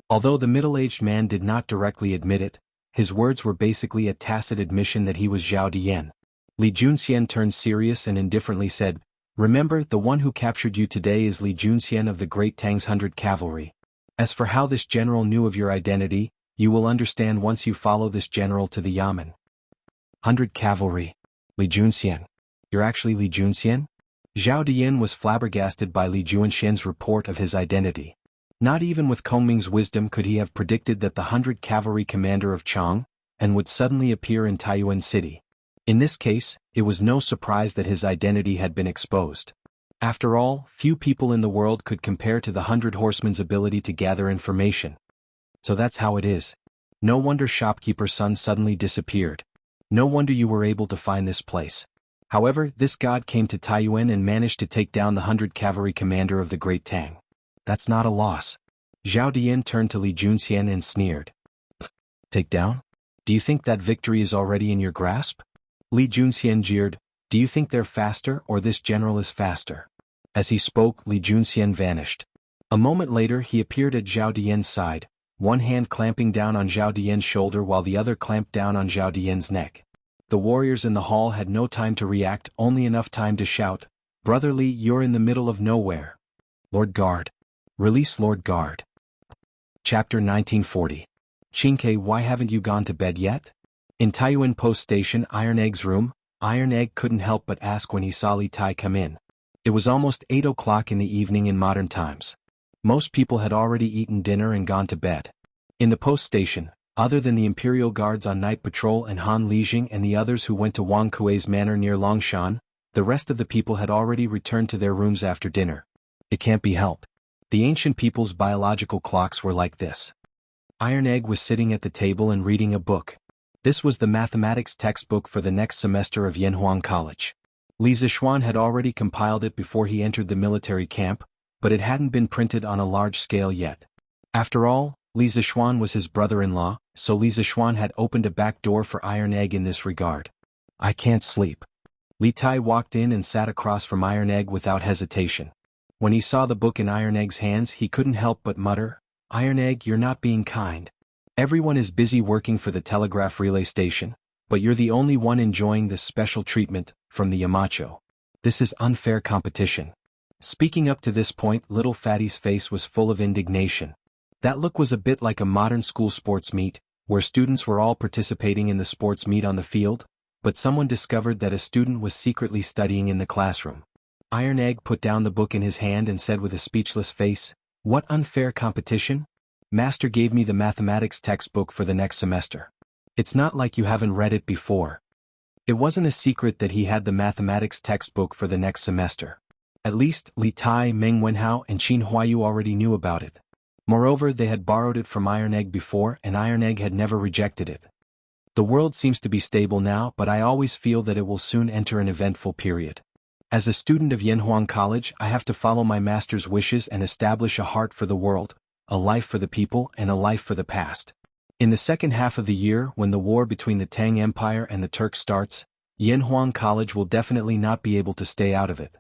Although the middle-aged man did not directly admit it, his words were basically a tacit admission that he was Zhao Dian. Li Junxian turned serious and indifferently said, Remember, the one who captured you today is Li Junxian of the Great Tang's 100 Cavalry. As for how this general knew of your identity, you will understand once you follow this general to the Yamen. 100 Cavalry. Li Junxian. You're actually Li Junxian? Zhao Dian was flabbergasted by Li Junxian's report of his identity. Not even with Kongming's wisdom could he have predicted that the 100 Cavalry commander of Chang and would suddenly appear in Taiyuan City. In this case, it was no surprise that his identity had been exposed. After all, few people in the world could compare to the 100 Horsemen's ability to gather information. So that's how it is. No wonder shopkeeper's son suddenly disappeared. No wonder you were able to find this place. However, this god came to Taiyuan and managed to take down the 100 Cavalry commander of the Great Tang. That's not a loss. Zhao Dian turned to Li Junxian and sneered. Take down? Do you think that victory is already in your grasp? Li Junxian jeered, Do you think they're faster or this general is faster? As he spoke, Li Junxian vanished. A moment later he appeared at Zhao Dian's side, one hand clamping down on Zhao Dian's shoulder while the other clamped down on Zhao Dian's neck. The warriors in the hall had no time to react, only enough time to shout, Brother Li, you're in the middle of nowhere. Lord Guard. Release Lord Guard. Chapter 1940. Qingke, why haven't you gone to bed yet? In Taiyuan Post Station Iron Egg's room, Iron Egg couldn't help but ask when he saw Li Tai come in. It was almost 8 o'clock in the evening in modern times. Most people had already eaten dinner and gone to bed. In the post station, other than the Imperial Guards on night patrol and Han Lijing and the others who went to Wang Kuei's manor near Longshan, the rest of the people had already returned to their rooms after dinner. It can't be helped. The ancient people's biological clocks were like this. Iron Egg was sitting at the table and reading a book. This was the mathematics textbook for the next semester of Yanhuang College. Li Zixuan had already compiled it before he entered the military camp, but it hadn't been printed on a large scale yet. After all, Li Zixuan was his brother-in-law, so Li Zixuan had opened a back door for Iron Egg in this regard. I can't sleep. Li Tai walked in and sat across from Iron Egg without hesitation. When he saw the book in Iron Egg's hands, he couldn't help but mutter, "Iron Egg, you're not being kind. Everyone is busy working for the telegraph relay station, but you're the only one enjoying this special treatment from the Yamacho. This is unfair competition." Speaking up to this point, little Fatty's face was full of indignation. That look was a bit like a modern school sports meet, where students were all participating in the sports meet on the field, but someone discovered that a student was secretly studying in the classroom. Iron Egg put down the book in his hand and said with a speechless face, "What unfair competition? Master gave me the mathematics textbook for the next semester. It's not like you haven't read it before." It wasn't a secret that he had the mathematics textbook for the next semester. At least, Li Tai, Meng Wenhao, and Qin Huayu already knew about it. Moreover, they had borrowed it from Iron Egg before, and Iron Egg had never rejected it. The world seems to be stable now, but I always feel that it will soon enter an eventful period. As a student of Yanhuang College, I have to follow my master's wishes and establish a heart for the world, a life for the people, and a life for the past. In the second half of the year, when the war between the Tang Empire and the Turks starts, Yanhuang College will definitely not be able to stay out of it.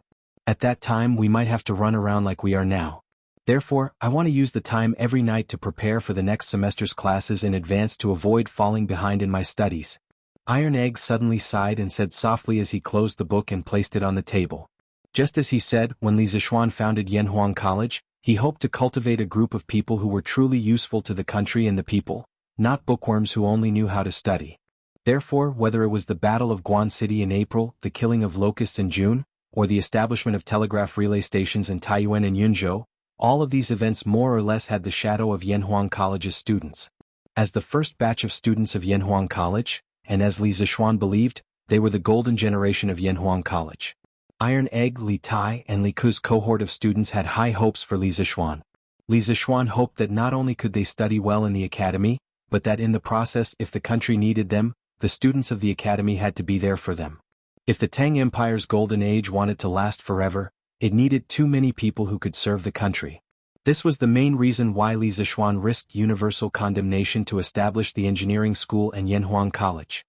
At that time, we might have to run around like we are now. Therefore, I want to use the time every night to prepare for the next semester's classes in advance to avoid falling behind in my studies. Iron Egg suddenly sighed and said softly as he closed the book and placed it on the table. Just as he said, when Li Zishuan founded Yanhuang College, he hoped to cultivate a group of people who were truly useful to the country and the people, not bookworms who only knew how to study. Therefore, whether it was the Battle of Guan City in April, the killing of locusts in June, or the establishment of telegraph relay stations in Taiyuan and Yunzhou, all of these events more or less had the shadow of Yanhuang College's students. As the first batch of students of Yanhuang College, and as Li Zishuan believed, they were the golden generation of Yanhuang College. Iron Egg, Li Tai, and Li Ku's cohort of students had high hopes for Li Zishuan. Li Zishuan hoped that not only could they study well in the academy, but that in the process, if the country needed them, the students of the academy had to be there for them. If the Tang Empire's golden age wanted to last forever, it needed too many people who could serve the country. This was the main reason why Li Zishuan risked universal condemnation to establish the engineering school and Yanhuang College.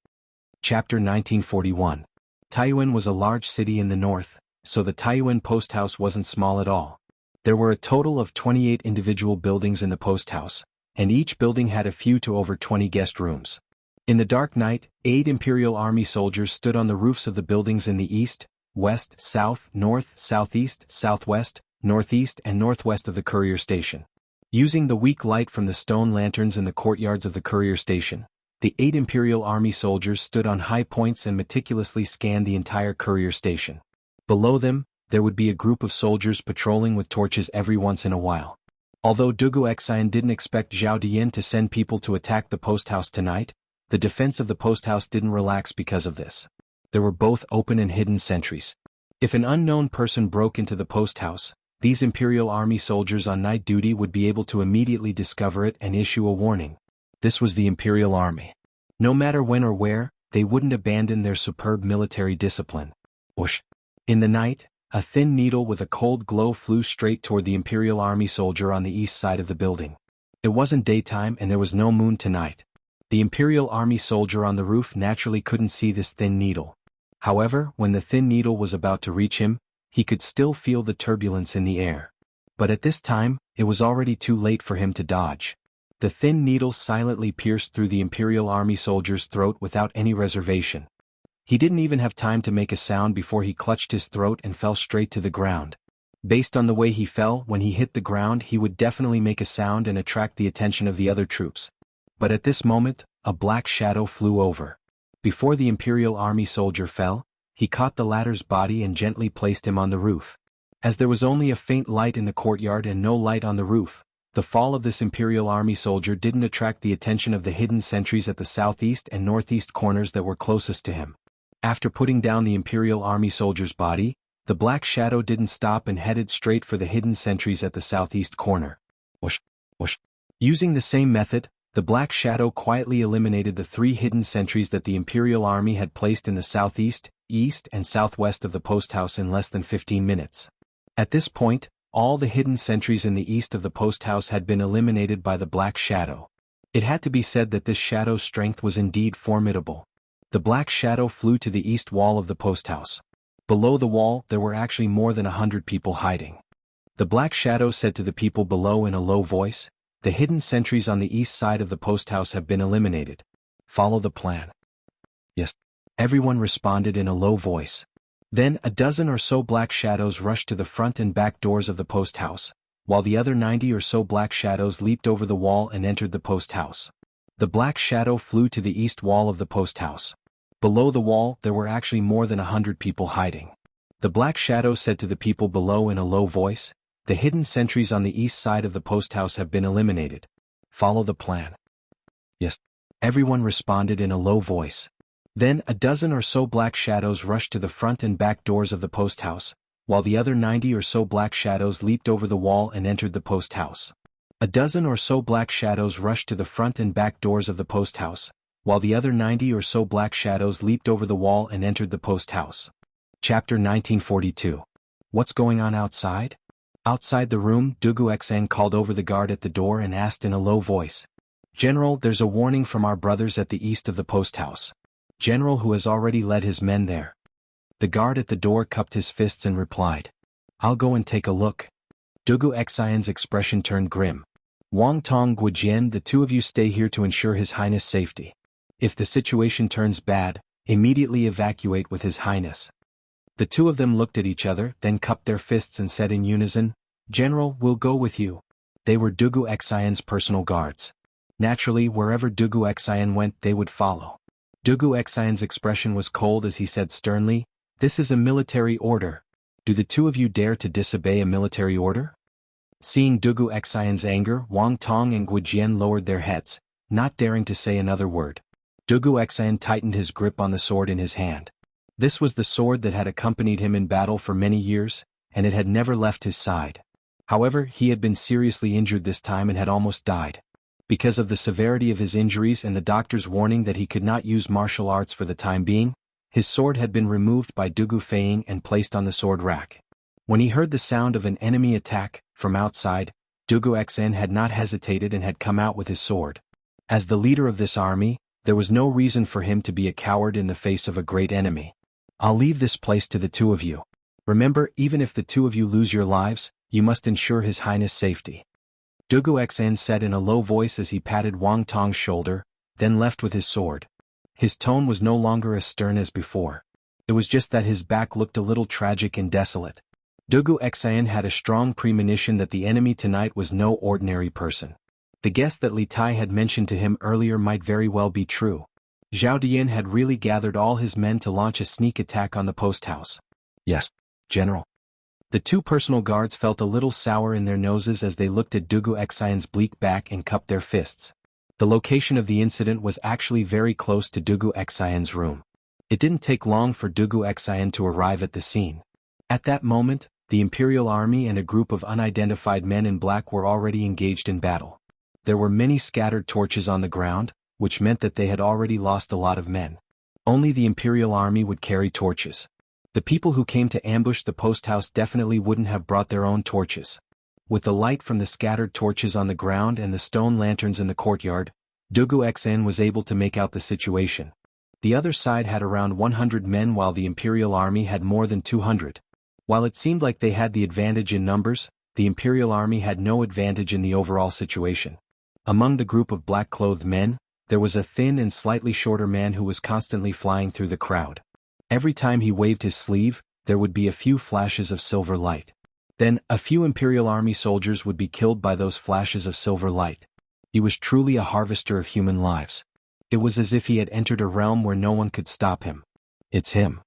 Chapter 1941. Taiyuan was a large city in the north, so the Taiyuan post house wasn't small at all. There were a total of 28 individual buildings in the post house, and each building had a few to over 20 guest rooms. In the dark night, 8 Imperial Army soldiers stood on the roofs of the buildings in the east, west, south, north, southeast, southwest, northeast, and northwest of the courier station. Using the weak light from the stone lanterns in the courtyards of the courier station, the 8 Imperial Army soldiers stood on high points and meticulously scanned the entire courier station. Below them, there would be a group of soldiers patrolling with torches every once in a while. Although Dugu Xian didn't expect Zhao Diyin to send people to attack the post house tonight, the defense of the post house didn't relax because of this. There were both open and hidden sentries. If an unknown person broke into the post house, these Imperial Army soldiers on night duty would be able to immediately discover it and issue a warning. This was the Imperial Army. No matter when or where, they wouldn't abandon their superb military discipline. Whoosh! In the night, a thin needle with a cold glow flew straight toward the Imperial Army soldier on the east side of the building. It wasn't daytime and there was no moon tonight. The Imperial Army soldier on the roof naturally couldn't see this thin needle. However, when the thin needle was about to reach him, he could still feel the turbulence in the air. But at this time, it was already too late for him to dodge. The thin needle silently pierced through the Imperial Army soldier's throat without any reservation. He didn't even have time to make a sound before he clutched his throat and fell straight to the ground. Based on the way he fell, when he hit the ground he would definitely make a sound and attract the attention of the other troops. But at this moment, a black shadow flew over. Before the Imperial Army soldier fell, he caught the latter's body and gently placed him on the roof. As there was only a faint light in the courtyard and no light on the roof, the fall of this Imperial Army soldier didn't attract the attention of the hidden sentries at the southeast and northeast corners that were closest to him. After putting down the Imperial Army soldier's body, the black shadow didn't stop and headed straight for the hidden sentries at the southeast corner. Whoosh, whoosh. Using the same method, the black shadow quietly eliminated the 3 hidden sentries that the Imperial Army had placed in the southeast, east, and southwest of the post house in less than 15 minutes. At this point, all the hidden sentries in the east of the post house had been eliminated by the black shadow. It had to be said that this shadow's strength was indeed formidable. The black shadow flew to the east wall of the post house. Below the wall, there were actually more than 100 people hiding. The black shadow said to the people below in a low voice, "The hidden sentries on the east side of the post house have been eliminated. Follow the plan." "Yes." Everyone responded in a low voice. Then a dozen or so black shadows rushed to the front and back doors of the post house, while the other 90 or so black shadows leaped over the wall and entered the post house. The black shadow flew to the east wall of the post house. Below the wall, there were actually more than 100 people hiding. The black shadow said to the people below in a low voice, "The hidden sentries on the east side of the post house have been eliminated. Follow the plan." "Yes." Everyone responded in a low voice. Then a dozen or so black shadows rushed to the front and back doors of the post house, while the other 90 or so black shadows leaped over the wall and entered the post house. A dozen or so black shadows rushed to the front and back doors of the post house, while the other 90 or so black shadows leaped over the wall and entered the post house. Chapter 1942. What's going on outside? Outside the room, Dugu Xan called over the guard at the door and asked in a low voice, "General, there's a warning from our brothers at the east of the post house. General who has already led his men there." The guard at the door cupped his fists and replied, "I'll go and take a look." Dugu Xian's expression turned grim. "Wang Tong, Guijian, the two of you stay here to ensure His Highness' safety. If the situation turns bad, immediately evacuate with His Highness." The two of them looked at each other, then cupped their fists and said in unison, "General, we'll go with you." They were Dugu Xian's personal guards. Naturally, wherever Dugu Xian went, they would follow. Dugu Xian's expression was cold as he said sternly, "This is a military order. Do the two of you dare to disobey a military order?" Seeing Dugu Xian's anger, Wang Tong and Guijian lowered their heads, not daring to say another word. Dugu Xian tightened his grip on the sword in his hand. This was the sword that had accompanied him in battle for many years, and it had never left his side. However, he had been seriously injured this time and had almost died. Because of the severity of his injuries and the doctor's warning that he could not use martial arts for the time being, his sword had been removed by Dugu Feiying and placed on the sword rack. When he heard the sound of an enemy attack from outside, Dugu Xen had not hesitated and had come out with his sword. As the leader of this army, there was no reason for him to be a coward in the face of a great enemy. "I'll leave this place to the two of you. Remember, even if the two of you lose your lives, you must ensure His Highness' safety." Dugu Xen said in a low voice as he patted Wang Tong's shoulder, then left with his sword. His tone was no longer as stern as before. It was just that his back looked a little tragic and desolate. Dugu Xen had a strong premonition that the enemy tonight was no ordinary person. The guess that Li Tai had mentioned to him earlier might very well be true. Zhao Dian had really gathered all his men to launch a sneak attack on the post house. "Yes, General." The two personal guards felt a little sour in their noses as they looked at Dugu Xian's bleak back and cupped their fists. The location of the incident was actually very close to Dugu Xian's room. It didn't take long for Dugu Xian to arrive at the scene. At that moment, the Imperial Army and a group of unidentified men in black were already engaged in battle. There were many scattered torches on the ground, which meant that they had already lost a lot of men. Only the Imperial Army would carry torches. The people who came to ambush the post house definitely wouldn't have brought their own torches. With the light from the scattered torches on the ground and the stone lanterns in the courtyard, Dugu Xen was able to make out the situation. The other side had around 100 men while the Imperial Army had more than 200. While it seemed like they had the advantage in numbers, the Imperial Army had no advantage in the overall situation. Among the group of black-clothed men, there was a thin and slightly shorter man who was constantly flying through the crowd. Every time he waved his sleeve, there would be a few flashes of silver light. Then, a few Imperial Army soldiers would be killed by those flashes of silver light. He was truly a harvester of human lives. It was as if he had entered a realm where no one could stop him. "It's him."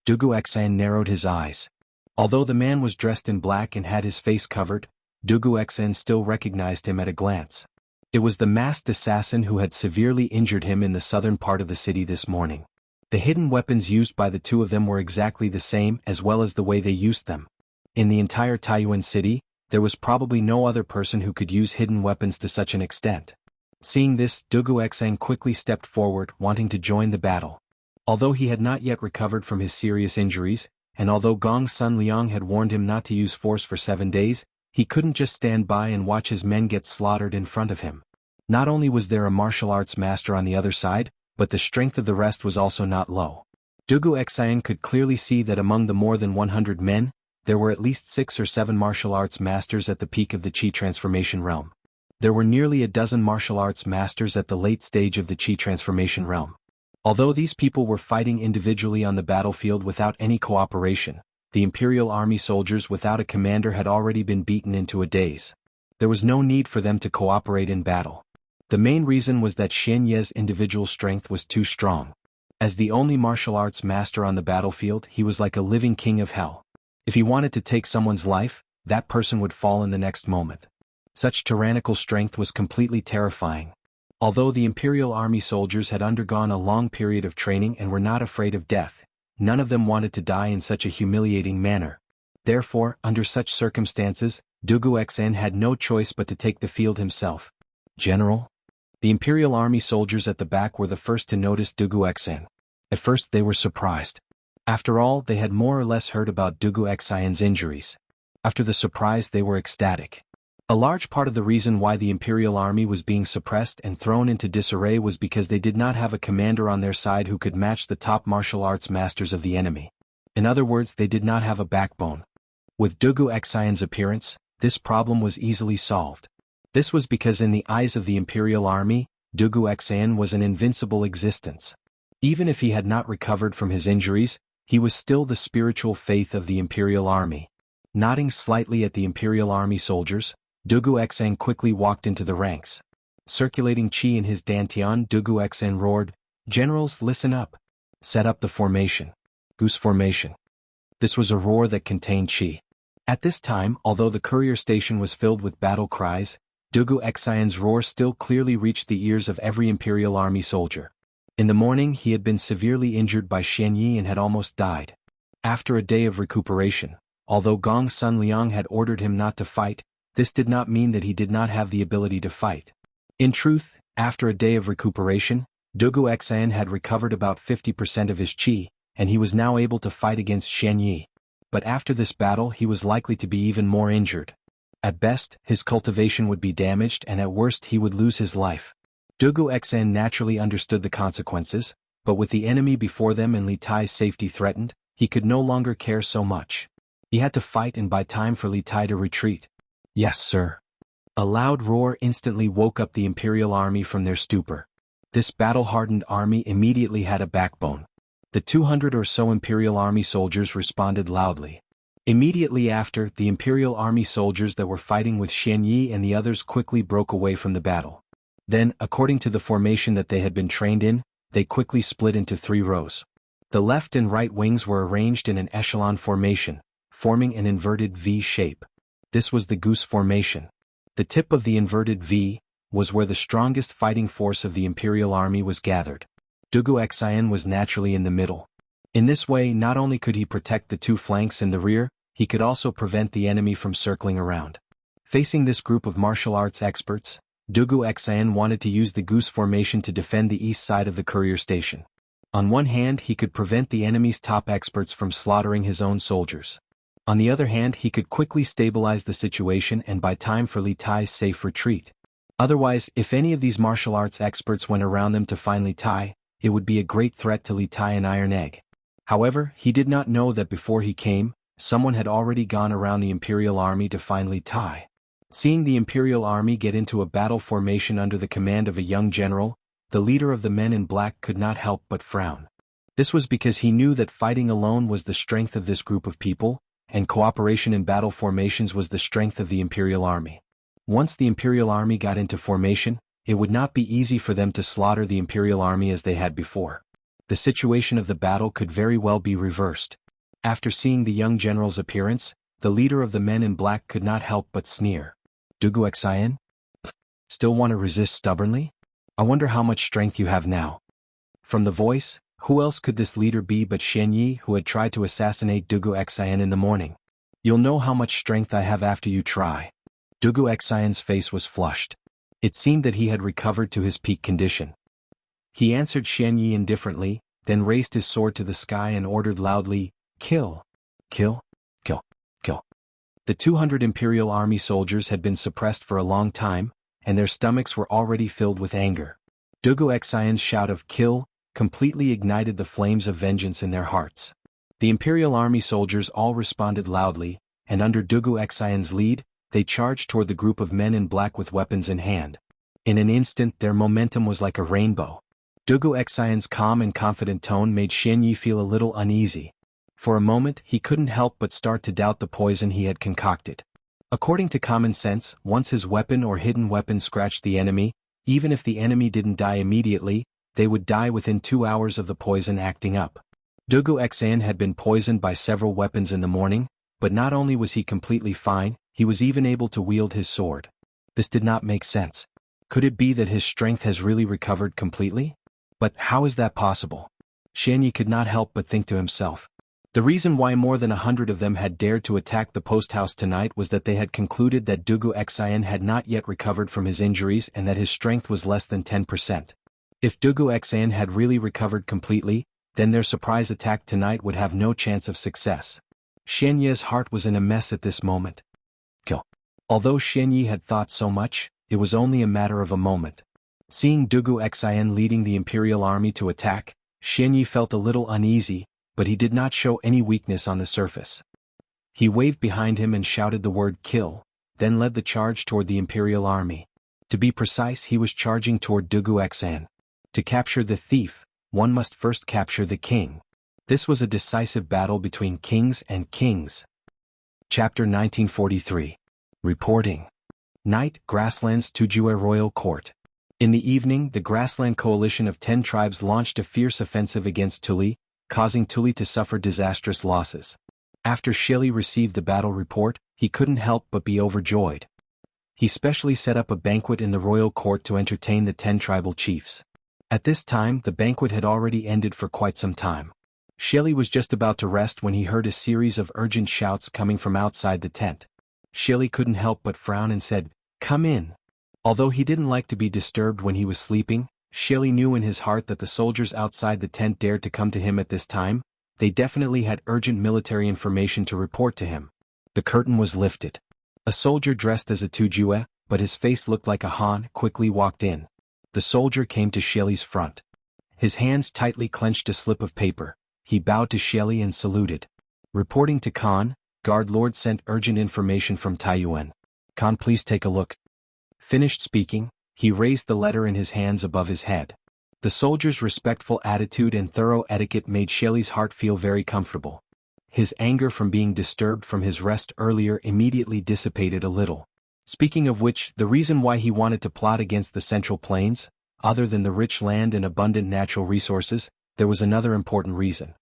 Dugu Xan narrowed his eyes. Although the man was dressed in black and had his face covered, Dugu Xen still recognized him at a glance. It was the masked assassin who had severely injured him in the southern part of the city this morning. The hidden weapons used by the two of them were exactly the same as well as the way they used them. In the entire Taiyuan city, there was probably no other person who could use hidden weapons to such an extent. Seeing this, Dugu Xen quickly stepped forward, wanting to join the battle. Although he had not yet recovered from his serious injuries, and although Gong Sun Liang had warned him not to use force for 7 days, he couldn't just stand by and watch his men get slaughtered in front of him. Not only was there a martial arts master on the other side, but the strength of the rest was also not low. Dugu Xian could clearly see that among the more than 100 men, there were at least 6 or 7 martial arts masters at the peak of the Qi transformation realm. There were nearly a dozen martial arts masters at the late stage of the Qi transformation realm. Although these people were fighting individually on the battlefield without any cooperation, the Imperial Army soldiers without a commander had already been beaten into a daze. There was no need for them to cooperate in battle. The main reason was that Xian Ye's individual strength was too strong. As the only martial arts master on the battlefield, he was like a living king of hell. If he wanted to take someone's life, that person would fall in the next moment. Such tyrannical strength was completely terrifying. Although the Imperial Army soldiers had undergone a long period of training and were not afraid of death, none of them wanted to die in such a humiliating manner. Therefore, under such circumstances, Dugu Xen had no choice but to take the field himself. General? The Imperial Army soldiers at the back were the first to notice Dugu Xen. At first they were surprised. After all, they had more or less heard about Dugu Xian's injuries. After the surprise they were ecstatic. A large part of the reason why the Imperial Army was being suppressed and thrown into disarray was because they did not have a commander on their side who could match the top martial arts masters of the enemy. In other words, they did not have a backbone. With Dugu Xian's appearance, this problem was easily solved. This was because in the eyes of the Imperial Army, Dugu Xian was an invincible existence. Even if he had not recovered from his injuries, he was still the spiritual faith of the Imperial Army. Nodding slightly at the Imperial Army soldiers, Dugu Xen quickly walked into the ranks. Circulating qi in his dantian, Dugu Xen roared, "Generals, listen up. Set up the formation. Goose formation." This was a roar that contained qi. At this time, although the courier station was filled with battle cries, Dugu Xian's roar still clearly reached the ears of every Imperial Army soldier. In the morning he had been severely injured by Xian Yi and had almost died. After a day of recuperation, although Gong Sun Liang had ordered him not to fight, this did not mean that he did not have the ability to fight. In truth, after a day of recuperation, Dugu Xian had recovered about 50% of his qi, and he was now able to fight against Xian Yi. But after this battle he was likely to be even more injured. At best, his cultivation would be damaged and at worst he would lose his life. Dugu Xen naturally understood the consequences, but with the enemy before them and Li Tai's safety threatened, he could no longer care so much. He had to fight and buy time for Li Tai to retreat. "Yes, sir." A loud roar instantly woke up the Imperial Army from their stupor. This battle-hardened army immediately had a backbone. The 200 or so Imperial Army soldiers responded loudly. Immediately after, the Imperial Army soldiers that were fighting with Xian Yi and the others quickly broke away from the battle. Then, according to the formation that they had been trained in, they quickly split into 3 rows. The left and right wings were arranged in an echelon formation, forming an inverted V shape. This was the goose formation. The tip of the inverted V was where the strongest fighting force of the Imperial Army was gathered. Dugu Xian was naturally in the middle. In this way, not only could he protect the 2 flanks in the rear, he could also prevent the enemy from circling around. Facing this group of martial arts experts, Dugu Xian wanted to use the goose formation to defend the east side of the courier station. On one hand, he could prevent the enemy's top experts from slaughtering his own soldiers. On the other hand, he could quickly stabilize the situation and buy time for Li Tai's safe retreat. Otherwise, if any of these martial arts experts went around them to find Li Tai, it would be a great threat to Li Tai and Iron Egg. However, he did not know that before he came, someone had already gone around the Imperial Army to find Li Tai. Seeing the Imperial Army get into a battle formation under the command of a young general, the leader of the men in black could not help but frown. This was because he knew that fighting alone was the strength of this group of people, and cooperation in battle formations was the strength of the Imperial Army. Once the Imperial Army got into formation, it would not be easy for them to slaughter the Imperial Army as they had before. The situation of the battle could very well be reversed. After seeing the young general's appearance, the leader of the men in black could not help but sneer. "Dugu Xian? Still want to resist stubbornly? I wonder how much strength you have now." From the voice, who else could this leader be but Xian Yi, who had tried to assassinate Dugu Xian in the morning? "You'll know how much strength I have after you try." Dugu Xian's face was flushed. It seemed that he had recovered to his peak condition. He answered Xian Yi indifferently, then raised his sword to the sky and ordered loudly, "Kill! Kill! Kill! Kill!" The 200 Imperial Army soldiers had been suppressed for a long time, and their stomachs were already filled with anger. Dugu Xian's shout of "Kill!" completely ignited the flames of vengeance in their hearts. The Imperial Army soldiers all responded loudly, and under Dugu Xian's lead, they charged toward the group of men in black with weapons in hand. In an instant their momentum was like a rainbow. Dugu Xian's calm and confident tone made Xian Yi feel a little uneasy. For a moment he couldn't help but start to doubt the poison he had concocted. According to common sense, once his weapon or hidden weapon scratched the enemy, even if the enemy didn't die immediately, they would die within 2 hours of the poison acting up. Dugu Xian had been poisoned by several weapons in the morning, but not only was he completely fine, he was even able to wield his sword. This did not make sense. Could it be that his strength has really recovered completely? But how is that possible? Xian Yi could not help but think to himself. The reason why more than 100 of them had dared to attack the post house tonight was that they had concluded that Dugu Xian had not yet recovered from his injuries and that his strength was less than 10%. If Dugu Xian had really recovered completely, then their surprise attack tonight would have no chance of success. Xian Yi's heart was in a mess at this moment. Kill. Although Xian Yi had thought so much, it was only a matter of a moment. Seeing Dugu Xian leading the Imperial Army to attack, Xian Yi felt a little uneasy, but he did not show any weakness on the surface. He waved behind him and shouted the word kill, then led the charge toward the Imperial Army. To be precise, he was charging toward Dugu Xian. To capture the thief, one must first capture the king. This was a decisive battle between kings and kings. Chapter 1943. Reporting. Night, Grasslands, Tujue Royal Court. In the evening, the Grassland coalition of 10 tribes launched a fierce offensive against Tuli, causing Tuli to suffer disastrous losses. After Shili received the battle report, he couldn't help but be overjoyed. He specially set up a banquet in the royal court to entertain the 10 tribal chiefs. At this time, the banquet had already ended for quite some time. Shili was just about to rest when he heard a series of urgent shouts coming from outside the tent. Shili couldn't help but frown and said, "Come in." Although he didn't like to be disturbed when he was sleeping, Shili knew in his heart that the soldiers outside the tent dared to come to him at this time. They definitely had urgent military information to report to him. The curtain was lifted. A soldier dressed as a Tujue, but his face looked like a Han, quickly walked in. The soldier came to Shili's front. His hands tightly clenched a slip of paper. He bowed to Shili and saluted. Reporting to Khan, Guard Lord sent urgent information from Taiyuan. Khan, please take a look. Finished speaking, he raised the letter in his hands above his head. The soldier's respectful attitude and thorough etiquette made Shili's heart feel very comfortable. His anger from being disturbed from his rest earlier immediately dissipated a little. Speaking of which, the reason why he wanted to plot against the Central Plains, other than the rich land and abundant natural resources, there was another important reason.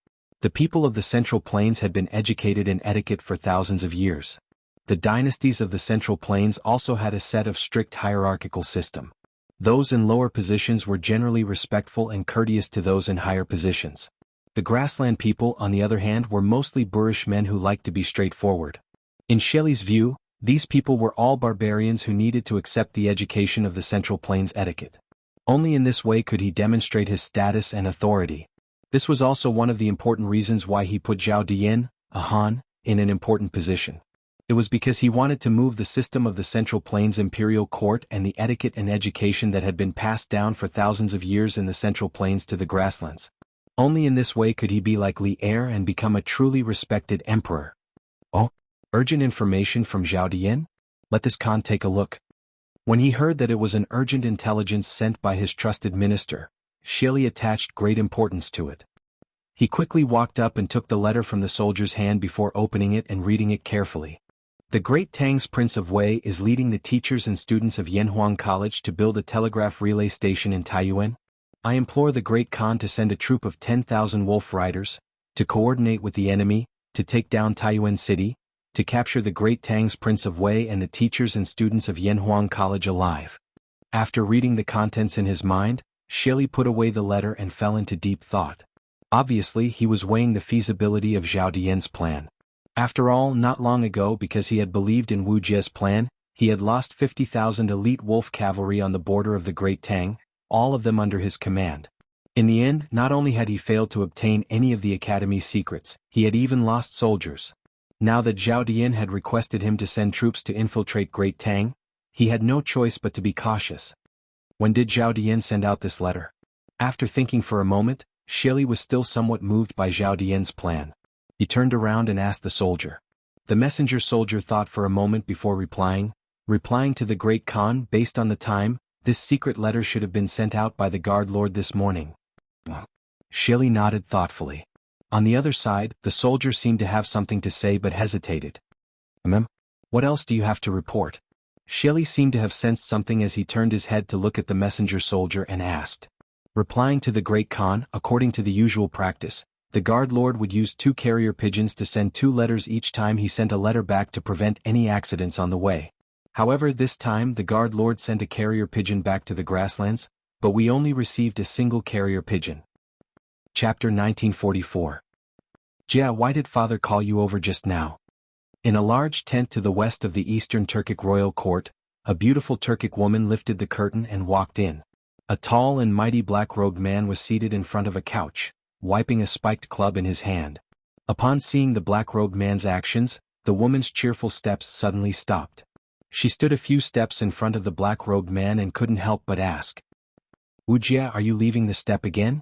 The people of the Central Plains had been educated in etiquette for thousands of years. The dynasties of the Central Plains also had a set of strict hierarchical system. Those in lower positions were generally respectful and courteous to those in higher positions. The grassland people, on the other hand, were mostly boorish men who liked to be straightforward. In Shelley's view, these people were all barbarians who needed to accept the education of the Central Plains etiquette. Only in this way could he demonstrate his status and authority. This was also one of the important reasons why he put Zhao Dian, a Han, in an important position. It was because he wanted to move the system of the Central Plains imperial court and the etiquette and education that had been passed down for thousands of years in the Central Plains to the grasslands. Only in this way could he be like Li Er and become a truly respected emperor. Oh, urgent information from Zhao Dian? Let this Khan take a look. When he heard that it was an urgent intelligence sent by his trusted minister, Shili attached great importance to it. He quickly walked up and took the letter from the soldier's hand before opening it and reading it carefully. The great Tang's Prince of Wei is leading the teachers and students of Yanhuang College to build a telegraph relay station in Taiyuan. I implore the great Khan to send a troop of 10,000 wolf riders, to coordinate with the enemy, to take down Taiyuan City, to capture the great Tang's Prince of Wei and the teachers and students of Yanhuang College alive. After reading the contents in his mind, Shili put away the letter and fell into deep thought. Obviously, he was weighing the feasibility of Zhao Dian's plan. After all, not long ago, because he had believed in Wu Jie's plan, he had lost 50,000 elite wolf cavalry on the border of the Great Tang, all of them under his command. In the end, not only had he failed to obtain any of the Academy's secrets, he had even lost soldiers. Now that Zhao Dian had requested him to send troops to infiltrate Great Tang, he had no choice but to be cautious. When did Zhao Dian send out this letter? After thinking for a moment, Shili was still somewhat moved by Zhao Dian's plan. He turned around and asked the soldier. The messenger soldier thought for a moment before replying to the Great Khan based on the time, this secret letter should have been sent out by the guard lord this morning. Shili nodded thoughtfully. On the other side, the soldier seemed to have something to say but hesitated. What else do you have to report? Shili seemed to have sensed something as he turned his head to look at the messenger soldier and asked. Replying to the Great Khan, according to the usual practice, the guard lord would use 2 carrier pigeons to send 2 letters each time he sent a letter back to prevent any accidents on the way. However, this time the guard lord sent a carrier pigeon back to the grasslands, but we only received a single carrier pigeon. Chapter 1944. Jia, why did father call you over just now? In a large tent to the west of the Eastern Turkic royal court, a beautiful Turkic woman lifted the curtain and walked in. A tall and mighty black-robed man was seated in front of a couch, wiping a spiked club in his hand. Upon seeing the black-robed man's actions, the woman's cheerful steps suddenly stopped. She stood a few steps in front of the black-robed man and couldn't help but ask. Wuxia, are you leaving the steppe again?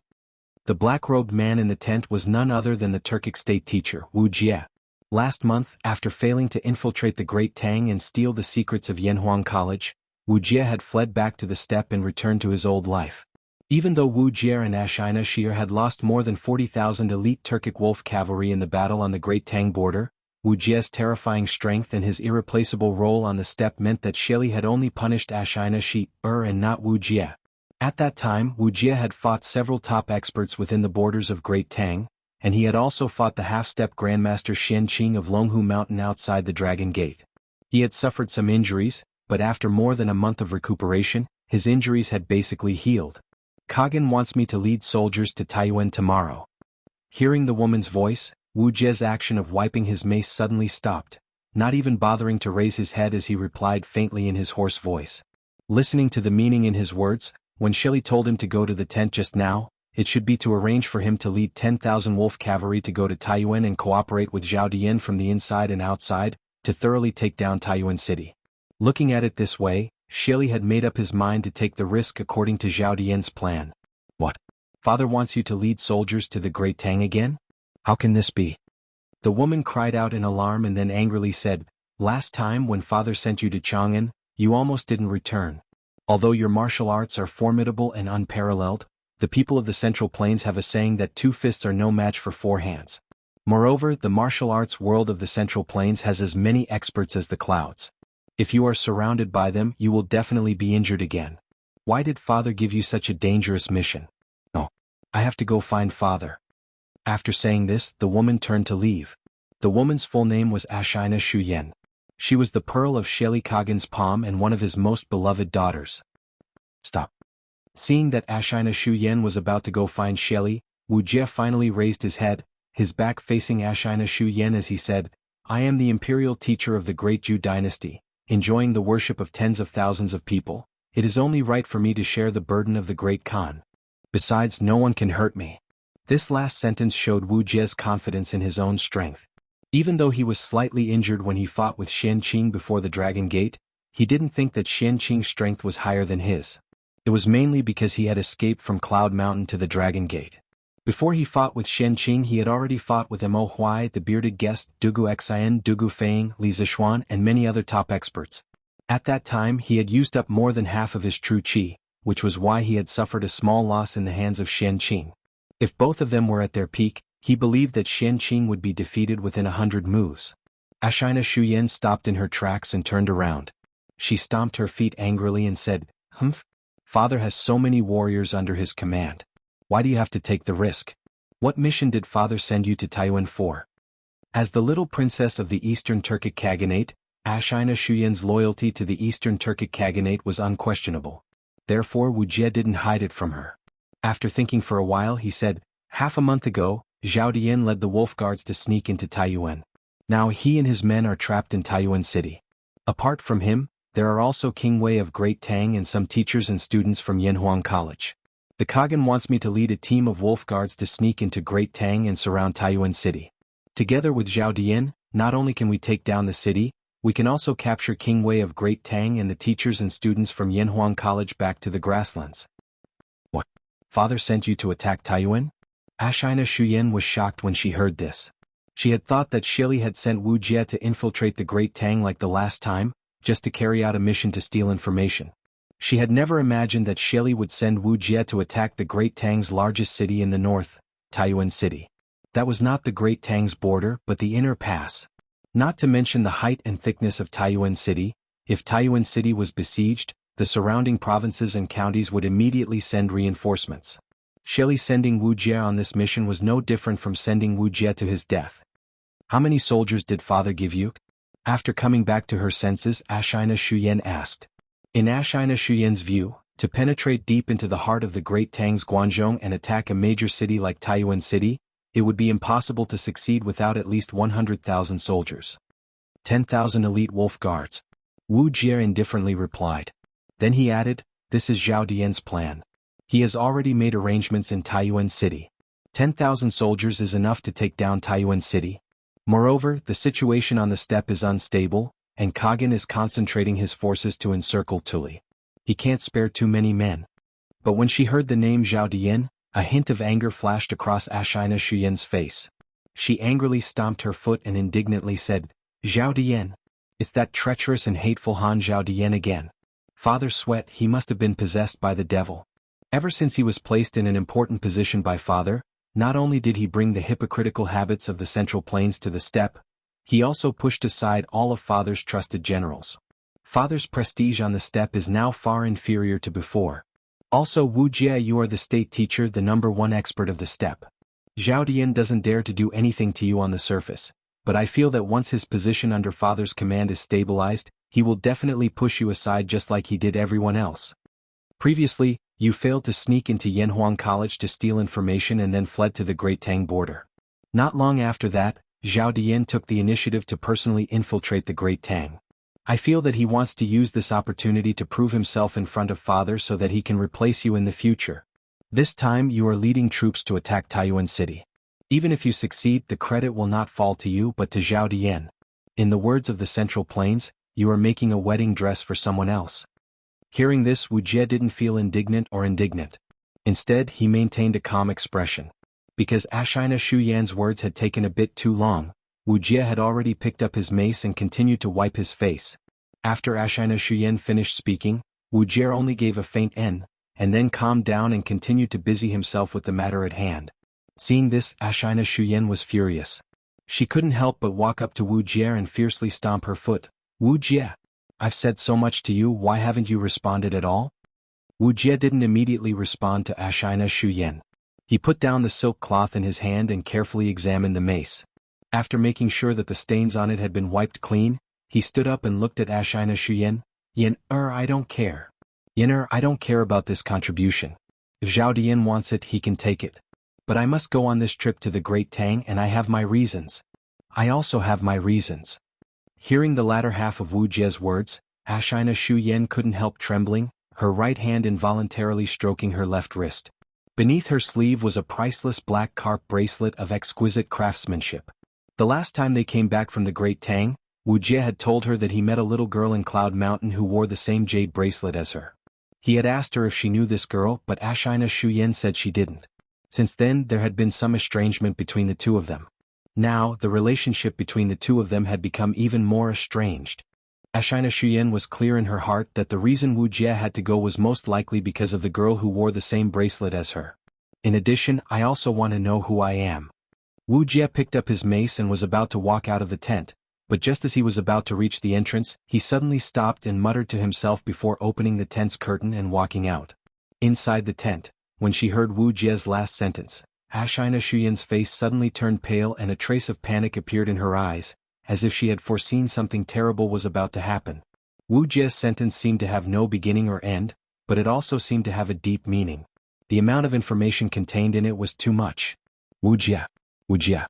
The black-robed man in the tent was none other than the Turkic state teacher, Wuxia. Last month, after failing to infiltrate the Great Tang and steal the secrets of Yanhuang College, Wuxia had fled back to the steppe and returned to his old life. Even though Wuxia and Ashina Shir had lost more than 40,000 elite Turkic wolf cavalry in the battle on the Great Tang border, Wuxia's terrifying strength and his irreplaceable role on the steppe meant that Shili had only punished Ashina Shir and not Wuxia. At that time, Wuxia had fought several top experts within the borders of Great Tang, and he had also fought the half-step Grandmaster Xian Qing of Longhu Mountain outside the Dragon Gate. He had suffered some injuries, but after more than a month of recuperation, his injuries had basically healed. Kagan wants me to lead soldiers to Taiyuan tomorrow. Hearing the woman's voice, Wuxia's action of wiping his mace suddenly stopped, not even bothering to raise his head as he replied faintly in his hoarse voice. Listening to the meaning in his words, when Shili told him to go to the tent just now, it should be to arrange for him to lead 10,000 wolf cavalry to go to Taiyuan and cooperate with Zhao Dian from the inside and outside, to thoroughly take down Taiyuan city. Looking at it this way, Shili had made up his mind to take the risk according to Zhao Dian's plan. What? Father wants you to lead soldiers to the Great Tang again? How can this be? The woman cried out in alarm and then angrily said, last time when father sent you to Chang'an, you almost didn't return. Although your martial arts are formidable and unparalleled, the people of the Central Plains have a saying that 2 fists are no match for 4 hands. Moreover, the martial arts world of the Central Plains has as many experts as the clouds. If you are surrounded by them, you will definitely be injured again. Why did father give you such a dangerous mission? No. I have to go find father. After saying this, the woman turned to leave. The woman's full name was Ashina Shuyen. She was the pearl of Shili Kagan's palm and one of his most beloved daughters. Stop. Seeing that Ashina Shuyen was about to go find Shili, Wuxia finally raised his head, his back facing Ashina Shuyen as he said, I am the imperial teacher of the great Zhou dynasty, enjoying the worship of tens of thousands of people. It is only right for me to share the burden of the Great Khan. Besides, no one can hurt me. This last sentence showed Wuxia's confidence in his own strength. Even though he was slightly injured when he fought with Xian Qing before the Dragon Gate, he didn't think that Xian Qing's strength was higher than his. It was mainly because he had escaped from Cloud Mountain to the Dragon Gate. Before he fought with Xian Qing, he had already fought with Mo Huai, the bearded guest, Dugu Xian, Dugu Feiying, Li Zishuan, and many other top experts. At that time, he had used up more than half of his true qi, which was why he had suffered a small loss in the hands of Xian Qing. If both of them were at their peak, he believed that Xian Qing would be defeated within 100 moves. Ashina Shuyen stopped in her tracks and turned around. She stomped her feet angrily and said, Humph? Father has so many warriors under his command. Why do you have to take the risk? What mission did father send you to Taiyuan for? As the little princess of the Eastern Turkic Khaganate, Ashina Shuyen's loyalty to the Eastern Turkic Khaganate was unquestionable. Therefore Wuxia didn't hide it from her. After thinking for a while he said, half a month ago, Zhao Dian led the wolf guards to sneak into Taiyuan. Now he and his men are trapped in Taiyuan city. Apart from him, there are also King Wei of Great Tang and some teachers and students from Yanhuang College. The Kagan wants me to lead a team of wolf guards to sneak into Great Tang and surround Taiyuan city. Together with Zhao Dian, not only can we take down the city, we can also capture King Wei of Great Tang and the teachers and students from Yanhuang College back to the grasslands. What? Father sent you to attack Taiyuan? Ashina Shuyan was shocked when she heard this. She had thought that Shili had sent Wuxia to infiltrate the Great Tang like the last time, just to carry out a mission to steal information. She had never imagined that Shili would send Wuxia to attack the Great Tang's largest city in the north, Taiyuan City. That was not the Great Tang's border but the inner pass. Not to mention the height and thickness of Taiyuan City. If Taiyuan City was besieged, the surrounding provinces and counties would immediately send reinforcements. Shili sending Wuxia on this mission was no different from sending Wuxia to his death. How many soldiers did father give you? After coming back to her senses, Ashina Shuyan asked. In Ashina Shuyan's view, to penetrate deep into the heart of the Great Tang's Guangzhong and attack a major city like Taiyuan City, it would be impossible to succeed without at least 100,000 soldiers. 10,000 elite wolf guards. Wu Jie indifferently replied. Then he added, this is Zhao Dian's plan. He has already made arrangements in Taiyuan City. 10,000 soldiers is enough to take down Taiyuan City. Moreover, the situation on the steppe is unstable, and Kagan is concentrating his forces to encircle Tuli. He can't spare too many men. But when she heard the name Zhao Dian, a hint of anger flashed across Ashina Shuyan's face. She angrily stomped her foot and indignantly said, Zhao Dian. It's that treacherous and hateful Han Zhao Dian again. Father sweat, he must have been possessed by the devil. Ever since he was placed in an important position by father, not only did he bring the hypocritical habits of the Central Plains to the steppe, he also pushed aside all of father's trusted generals. Father's prestige on the steppe is now far inferior to before. Also, Wu Jie, you are the state teacher, the #1 expert of the steppe. Zhao Dian doesn't dare to do anything to you on the surface, but I feel that once his position under father's command is stabilized, he will definitely push you aside just like he did everyone else. Previously, you failed to sneak into Yanhuang College to steal information and then fled to the Great Tang border. Not long after that, Zhao Dian took the initiative to personally infiltrate the Great Tang. I feel that he wants to use this opportunity to prove himself in front of father so that he can replace you in the future. This time you are leading troops to attack Taiyuan City. Even if you succeed, the credit will not fall to you but to Zhao Dian. In the words of the Central Plains, you are making a wedding dress for someone else. Hearing this, Wu Jie didn't feel indignant. Instead, he maintained a calm expression. Because Ashina Shuyan's words had taken a bit too long, Wu Jie had already picked up his mace and continued to wipe his face. After Ashina Shuyan finished speaking, Wu Jie only gave a faint "n", and then calmed down and continued to busy himself with the matter at hand. Seeing this, Ashina Shuyan was furious. She couldn't help but walk up to Wu Jie and fiercely stomp her foot. Wu Jie, I've said so much to you, why haven't you responded at all? Wu Jie didn't immediately respond to Ashina Shuyan. He put down the silk cloth in his hand and carefully examined the mace. After making sure that the stains on it had been wiped clean, he stood up and looked at Ashina Shuyan. I don't care. I don't care about this contribution. If Zhao Dian wants it, he can take it. But I must go on this trip to the Great Tang and I have my reasons. I also have my reasons. Hearing the latter half of Wu Jie's words, Ashina Shuyan couldn't help trembling, her right hand involuntarily stroking her left wrist. Beneath her sleeve was a priceless black carp bracelet of exquisite craftsmanship. The last time they came back from the Great Tang, Wu Jie had told her that he met a little girl in Cloud Mountain who wore the same jade bracelet as her. He had asked her if she knew this girl, but Ashina Shuyan said she didn't. Since then, there had been some estrangement between the two of them. Now, the relationship between the two of them had become even more estranged. Ashina Shuyan was clear in her heart that the reason Wu Jie had to go was most likely because of the girl who wore the same bracelet as her. In addition, I also want to know who I am. Wu Jie picked up his mace and was about to walk out of the tent, but just as he was about to reach the entrance, he suddenly stopped and muttered to himself before opening the tent's curtain and walking out. Inside the tent, when she heard Wu Jie's last sentence, Ashina Shuyan's face suddenly turned pale and a trace of panic appeared in her eyes, as if she had foreseen something terrible was about to happen. Wu Jie's sentence seemed to have no beginning or end, but it also seemed to have a deep meaning. The amount of information contained in it was too much. Wu Jie. Wu Jie.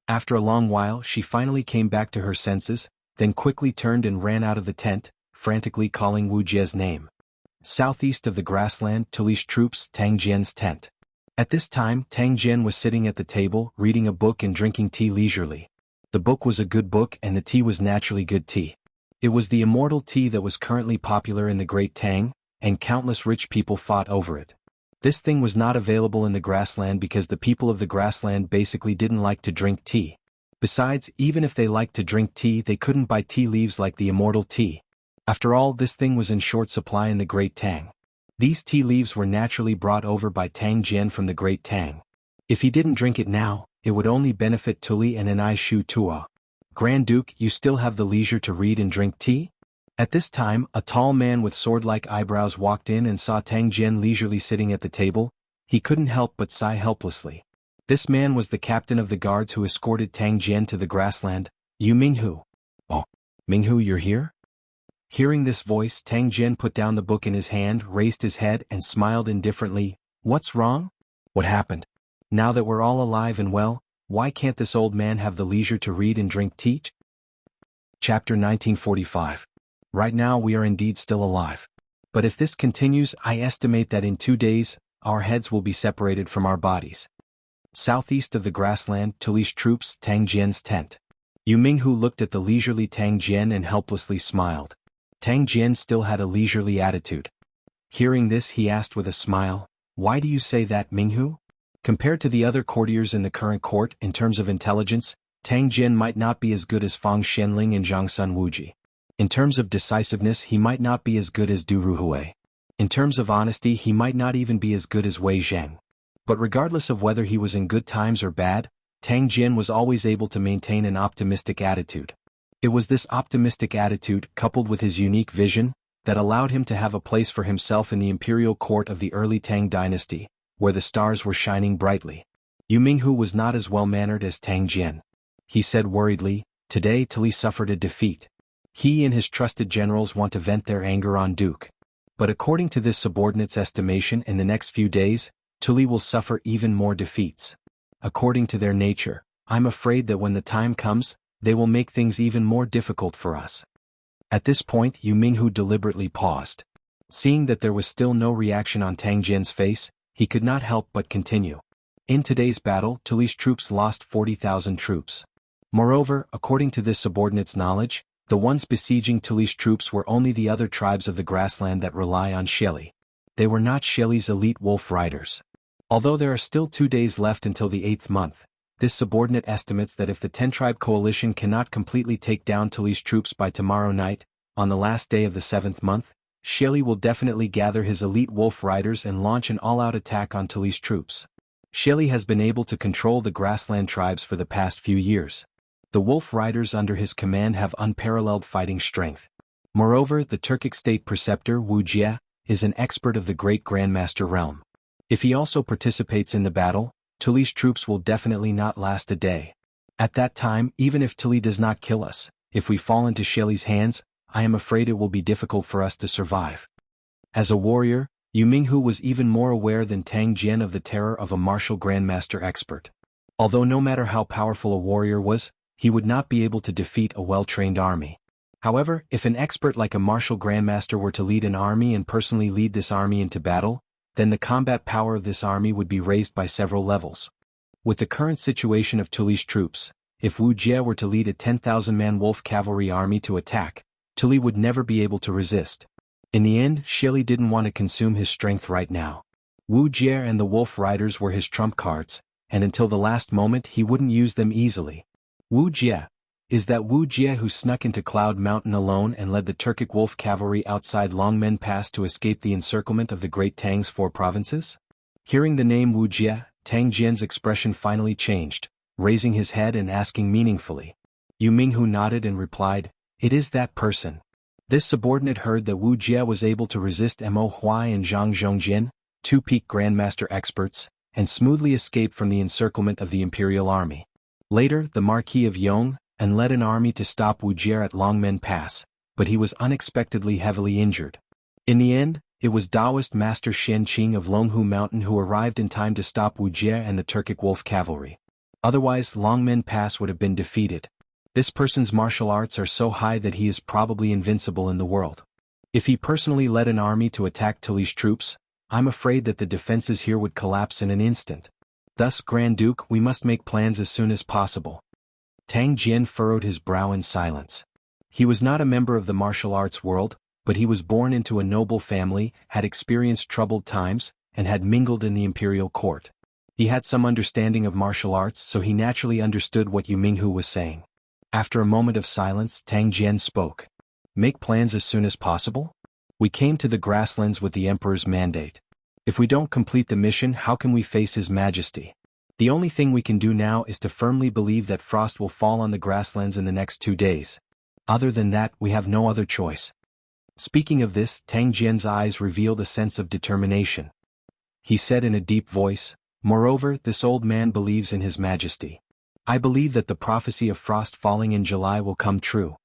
After a long while, she finally came back to her senses, then quickly turned and ran out of the tent, frantically calling Wu Jie's name. Southeast of the grassland, Tuli's troops, Tang Jian's tent. At this time, Tang Jian was sitting at the table, reading a book and drinking tea leisurely. The book was a good book and the tea was naturally good tea. It was the immortal tea that was currently popular in the Great Tang, and countless rich people fought over it. This thing was not available in the grassland because the people of the grassland basically didn't like to drink tea. Besides, even if they liked to drink tea, they couldn't buy tea leaves like the immortal tea. After all, this thing was in short supply in the Great Tang. These tea leaves were naturally brought over by Tang Jian from the Great Tang. If he didn't drink it now, it would only benefit Tuli and Anai Shu Tua. Grand Duke, you still have the leisure to read and drink tea? At this time, a tall man with sword-like eyebrows walked in and saw Tang Jian leisurely sitting at the table. He couldn't help but sigh helplessly. This man was the captain of the guards who escorted Tang Jian to the grassland, Yu Minghu. Oh, Minghu, you're here? Hearing this voice, Tang Jian put down the book in his hand, raised his head and smiled indifferently. What's wrong? What happened? Now that we're all alive and well, why can't this old man have the leisure to read and drink tea? Chapter 1945. Right now we are indeed still alive. But if this continues, I estimate that in 2 days, our heads will be separated from our bodies. Southeast of the grassland, Tuli's troops, Tang Jian's tent. Yu Minghu looked at the leisurely Tang Jian and helplessly smiled. Tang Jian still had a leisurely attitude. Hearing this, he asked with a smile, "Why do you say that, Minghu?" Compared to the other courtiers in the current court, in terms of intelligence, Tang Jian might not be as good as Fang Xianling and Zhang Sun Wuji. In terms of decisiveness, he might not be as good as Du Ruhui. In terms of honesty, he might not even be as good as Wei Zheng. But regardless of whether he was in good times or bad, Tang Jian was always able to maintain an optimistic attitude. It was this optimistic attitude, coupled with his unique vision, that allowed him to have a place for himself in the imperial court of the early Tang dynasty, where the stars were shining brightly. Yu Minghu was not as well-mannered as Tang Jian. He said worriedly, "Today Tuli suffered a defeat. He and his trusted generals want to vent their anger on Duke. But according to this subordinate's estimation, in the next few days, Tuli will suffer even more defeats. According to their nature, I'm afraid that when the time comes, they will make things even more difficult for us." At this point, Yu Minghu deliberately paused. Seeing that there was still no reaction on Tang Jian's face, he could not help but continue. In today's battle, Tuli's troops lost 40,000 troops. Moreover, according to this subordinate's knowledge, the ones besieging Tuli's troops were only the other tribes of the grassland that rely on Sheli. They were not Sheli's elite wolf riders. Although there are still 2 days left until the 8th month, this subordinate estimates that if the 10-tribe coalition cannot completely take down Tuli's troops by tomorrow night, on the last day of the 7th month, Sheli will definitely gather his elite wolf riders and launch an all-out attack on Tuli's troops. Sheli has been able to control the grassland tribes for the past few years. The wolf riders under his command have unparalleled fighting strength. Moreover, the Turkic state preceptor Wuxia is an expert of the great Grandmaster realm. If he also participates in the battle, Tuli's troops will definitely not last a day. At that time, even if Tuli does not kill us, if we fall into Sheli's hands, I am afraid it will be difficult for us to survive. As a warrior, Yu Minghu was even more aware than Tang Jian of the terror of a martial grandmaster expert. Although no matter how powerful a warrior was, he would not be able to defeat a well-trained army. However, if an expert like a martial grandmaster were to lead an army and personally lead this army into battle, then the combat power of this army would be raised by several levels. With the current situation of Tuli's troops, if Wu Jie were to lead a 10,000-man wolf cavalry army to attack, Tuli would never be able to resist. In the end, Sheli didn't want to consume his strength right now. Wu Jie and the wolf riders were his trump cards, and until the last moment he wouldn't use them easily. Wu Jie. Is that Wu Jie who snuck into Cloud Mountain alone and led the Turkic wolf cavalry outside Longmen Pass to escape the encirclement of the Great Tang's 4 provinces? Hearing the name Wu Jie, Tang Jian's expression finally changed, raising his head and asking meaningfully. Yu Minghu nodded and replied, "It is that person." This subordinate heard that Wu Jie was able to resist Mo Huai and Zhang Zhongjin, 2 peak grandmaster experts, and smoothly escape from the encirclement of the imperial army. Later, the Marquis of Yong and led an army to stop Wu Jie at Longmen Pass, but he was unexpectedly heavily injured. In the end, it was Taoist Master Shen Qing of Longhu Mountain who arrived in time to stop Wu Jie and the Turkic wolf cavalry. Otherwise, Longmen Pass would have been defeated. This person's martial arts are so high that he is probably invincible in the world. If he personally led an army to attack Tuli's troops, I'm afraid that the defenses here would collapse in an instant. Thus, Grand Duke, we must make plans as soon as possible. Tang Jian furrowed his brow in silence. He was not a member of the martial arts world, but he was born into a noble family, had experienced troubled times, and had mingled in the imperial court. He had some understanding of martial arts, so he naturally understood what Yu Minghu was saying. After a moment of silence, Tang Jian spoke. Make plans as soon as possible? We came to the grasslands with the Emperor's mandate. If we don't complete the mission, how can we face His Majesty? The only thing we can do now is to firmly believe that frost will fall on the grasslands in the next 2 days. Other than that, we have no other choice. Speaking of this, Tang Jian's eyes revealed a sense of determination. He said in a deep voice, Moreover, this old man believes in His Majesty. I believe that the prophecy of frost falling in July will come true.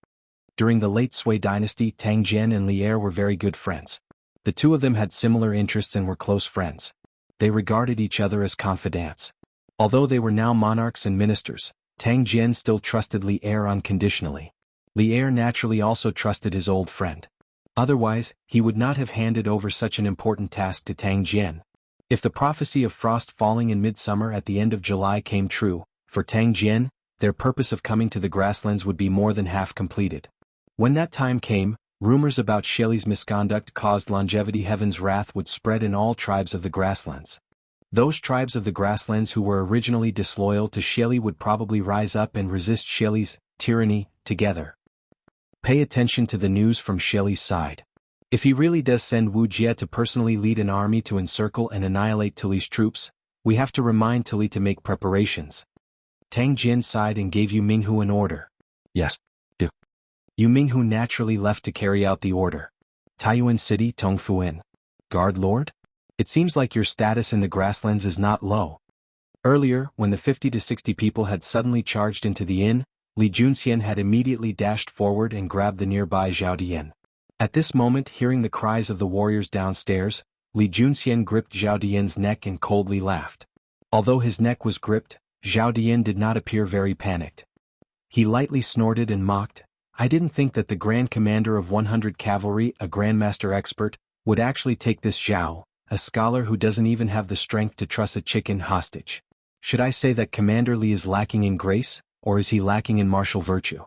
During the late Sui dynasty, Tang Jian and Li Er were very good friends. The two of them had similar interests and were close friends. They regarded each other as confidants. Although they were now monarchs and ministers, Tang Jian still trusted Li Er unconditionally. Li Er naturally also trusted his old friend. Otherwise, he would not have handed over such an important task to Tang Jian. If the prophecy of frost falling in midsummer at the end of July came true, for Tang Jian, their purpose of coming to the grasslands would be more than half completed. When that time came, rumors about Shelley's misconduct caused longevity. Heaven's wrath would spread in all tribes of the grasslands. Those tribes of the grasslands who were originally disloyal to Shelley would probably rise up and resist Shelley's tyranny together. Pay attention to the news from Shelley's side. If he really does send Wuxia to personally lead an army to encircle and annihilate Tully's troops, we have to remind Tully to make preparations. Tang Jian sighed and gave Yu Minghu an order. Yes, do. Yu Minghu naturally left to carry out the order. Taiyuan City, Tongfuan. Guard Lord? It seems like your status in the grasslands is not low. Earlier, when the 50 to 60 people had suddenly charged into the inn, Li Junxian had immediately dashed forward and grabbed the nearby Zhao Dian. At this moment, hearing the cries of the warriors downstairs, Li Junxian gripped Zhao Dian's neck and coldly laughed. Although his neck was gripped, Zhao Dian did not appear very panicked. He lightly snorted and mocked, I didn't think that the Grand Commander of 100 Cavalry, a Grandmaster expert, would actually take this Zhao, a scholar who doesn't even have the strength to truss a chicken hostage. Should I say that Commander Li is lacking in grace, or is he lacking in martial virtue?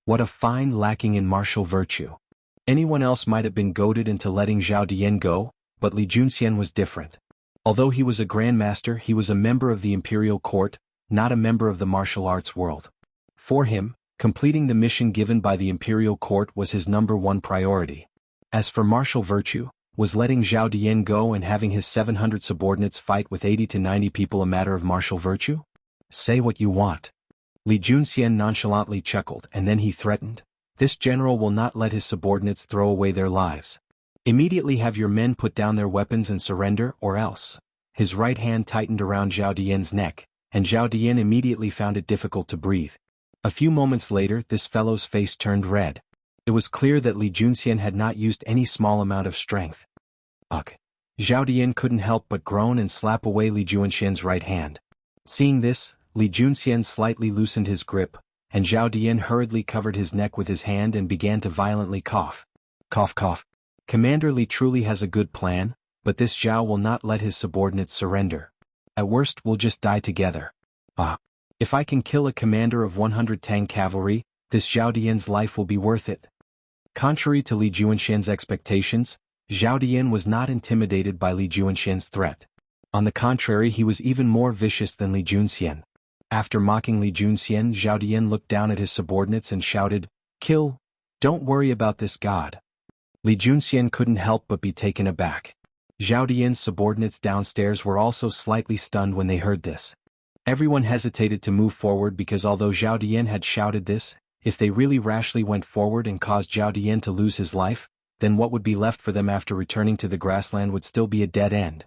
What a fine lacking in martial virtue. Anyone else might have been goaded into letting Zhao Dian go, but Li Junxian was different. Although he was a Grandmaster, he was a member of the imperial court, not a member of the martial arts world. For him, completing the mission given by the imperial court was his #1 priority. As for martial virtue, was letting Zhao Dian go and having his 700 subordinates fight with 80 to 90 people a matter of martial virtue? Say what you want. Li Junxian nonchalantly chuckled, and then he threatened, this general will not let his subordinates throw away their lives. Immediately have your men put down their weapons and surrender, or else. His right hand tightened around Zhao Dian's neck, and Zhao Dian immediately found it difficult to breathe. A few moments later, this fellow's face turned red. It was clear that Li Junxian had not used any small amount of strength. Ugh. Zhao Dian couldn't help but groan and slap away Li Junxian's right hand. Seeing this, Li Junxian slightly loosened his grip, and Zhao Dian hurriedly covered his neck with his hand and began to violently cough. Cough cough. Commander Li truly has a good plan, but this Zhao will not let his subordinates surrender. At worst, we'll just die together. Ah. If I can kill a commander of 100 Tang cavalry, this Zhao Dian's life will be worth it. Contrary to Li Junxian's expectations, Zhao Dian was not intimidated by Li Junxian's threat. On the contrary, he was even more vicious than Li Junxian. After mocking Li Junxian, Zhao Dian looked down at his subordinates and shouted, Kill! Don't worry about this god. Li Junxian couldn't help but be taken aback. Zhao Dian's subordinates downstairs were also slightly stunned when they heard this. Everyone hesitated to move forward because although Zhao Dian had shouted this, if they really rashly went forward and caused Zhao Dian to lose his life, then what would be left for them after returning to the grassland would still be a dead end.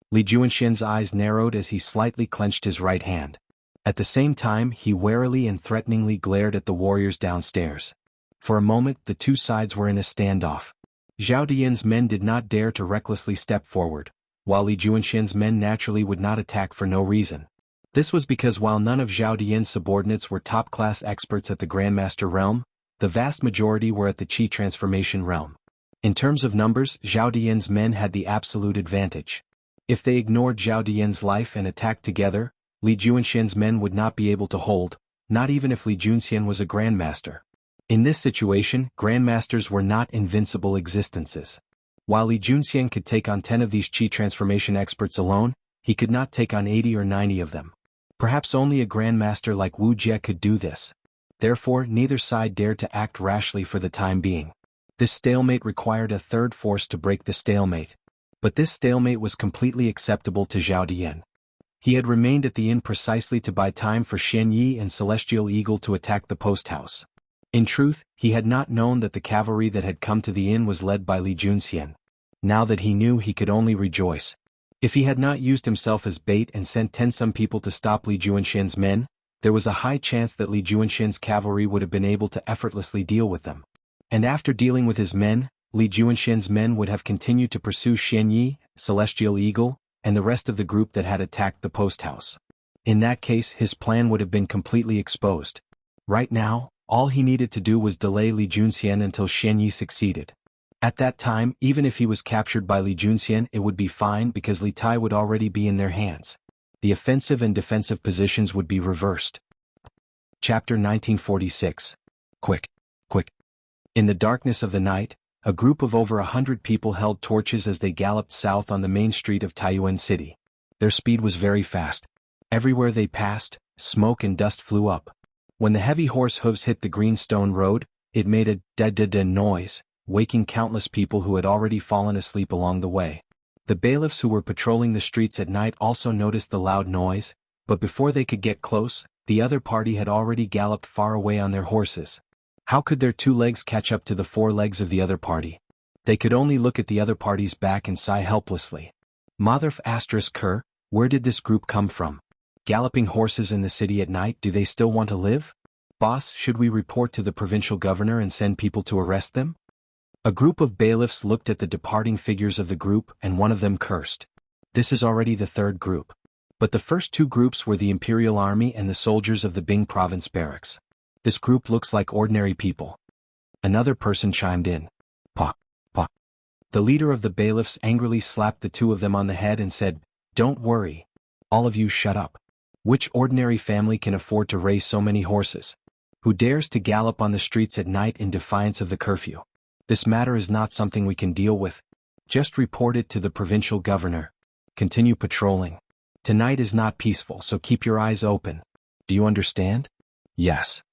Li Junxian's eyes narrowed as he slightly clenched his right hand. At the same time, he warily and threateningly glared at the warriors downstairs. For a moment, the two sides were in a standoff. Zhao Dian's men did not dare to recklessly step forward, while Li Junxian's men naturally would not attack for no reason. This was because while none of Zhao Dian's subordinates were top-class experts at the Grandmaster realm, the vast majority were at the Qi transformation realm. In terms of numbers, Zhao Dian's men had the absolute advantage. If they ignored Zhao Dian's life and attacked together, Li Junxian's men would not be able to hold, not even if Li Junxian was a Grandmaster. In this situation, Grandmasters were not invincible existences. While Li Junxian could take on 10 of these Qi transformation experts alone, he could not take on 80 or 90 of them. Perhaps only a grandmaster like Wuxia could do this. Therefore, neither side dared to act rashly for the time being. This stalemate required a third force to break the stalemate. But this stalemate was completely acceptable to Zhao Dian. He had remained at the inn precisely to buy time for Xian Yi and Celestial Eagle to attack the post house. In truth, he had not known that the cavalry that had come to the inn was led by Li Junxian. Now that he knew, he could only rejoice. If he had not used himself as bait and sent 10 some people to stop Li Junxian's men, there was a high chance that Li Junxian's cavalry would have been able to effortlessly deal with them. And after dealing with his men, Li Junxian's men would have continued to pursue Xian Yi, Celestial Eagle, and the rest of the group that had attacked the post house. In that case, his plan would have been completely exposed. Right now, all he needed to do was delay Li Junxian until Xian Yi succeeded. At that time, even if he was captured by Li Junxian, it would be fine because Li Tai would already be in their hands. The offensive and defensive positions would be reversed. Chapter 1946. Quick. In the darkness of the night, a group of over 100 people held torches as they galloped south on the main street of Taiyuan City. Their speed was very fast. Everywhere they passed, smoke and dust flew up. When the heavy horse hooves hit the green stone road, it made a da-da-da noise, waking countless people who had already fallen asleep along the way. The bailiffs who were patrolling the streets at night also noticed the loud noise, but before they could get close, the other party had already galloped far away on their horses. How could their 2 legs catch up to the 4 legs of the other party? They could only look at the other party's back and sigh helplessly. Motherf *Ker, where did this group come from? Galloping horses in the city at night, do they still want to live? Boss, should we report to the provincial governor and send people to arrest them? A group of bailiffs looked at the departing figures of the group and one of them cursed. This is already the 3rd group. But the first 2 groups were the Imperial Army and the soldiers of the Bing Province barracks. This group looks like ordinary people. Another person chimed in. Pa. The leader of the bailiffs angrily slapped the 2 of them on the head and said, "Don't worry. All of you shut up. Which ordinary family can afford to raise so many horses? Who dares to gallop on the streets at night in defiance of the curfew? This matter is not something we can deal with. Just report it to the provincial governor. Continue patrolling. Tonight is not peaceful, so keep your eyes open. Do you understand?" "Yes."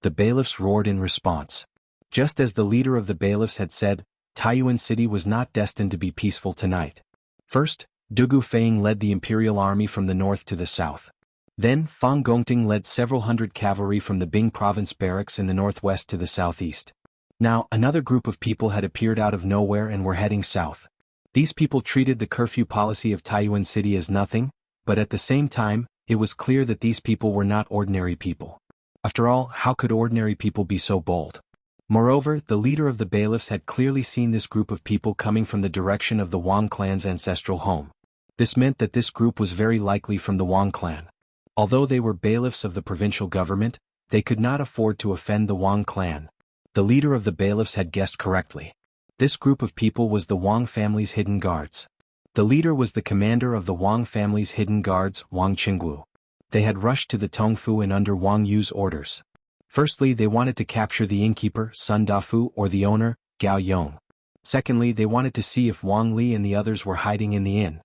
The bailiffs roared in response. Just as the leader of the bailiffs had said, Taiyuan City was not destined to be peaceful tonight. First, Dugu Feiying led the Imperial Army from the north to the south. Then, Fang Gongting led several hundred cavalry from the Bing Province barracks in the northwest to the southeast. Now, another group of people had appeared out of nowhere and were heading south. These people treated the curfew policy of Taiyuan City as nothing, but at the same time, it was clear that these people were not ordinary people. After all, how could ordinary people be so bold? Moreover, the leader of the bailiffs had clearly seen this group of people coming from the direction of the Wang clan's ancestral home. This meant that this group was very likely from the Wang clan. Although they were bailiffs of the provincial government, they could not afford to offend the Wang clan. The leader of the bailiffs had guessed correctly. This group of people was the Wang family's hidden guards. The leader was the commander of the Wang family's hidden guards, Wang Qingwu. They had rushed to the Tongfu and under Wang Yu's orders. Firstly, they wanted to capture the innkeeper, Sun Dafu, or the owner, Gao Yong. Secondly, they wanted to see if Wang Li and the others were hiding in the inn.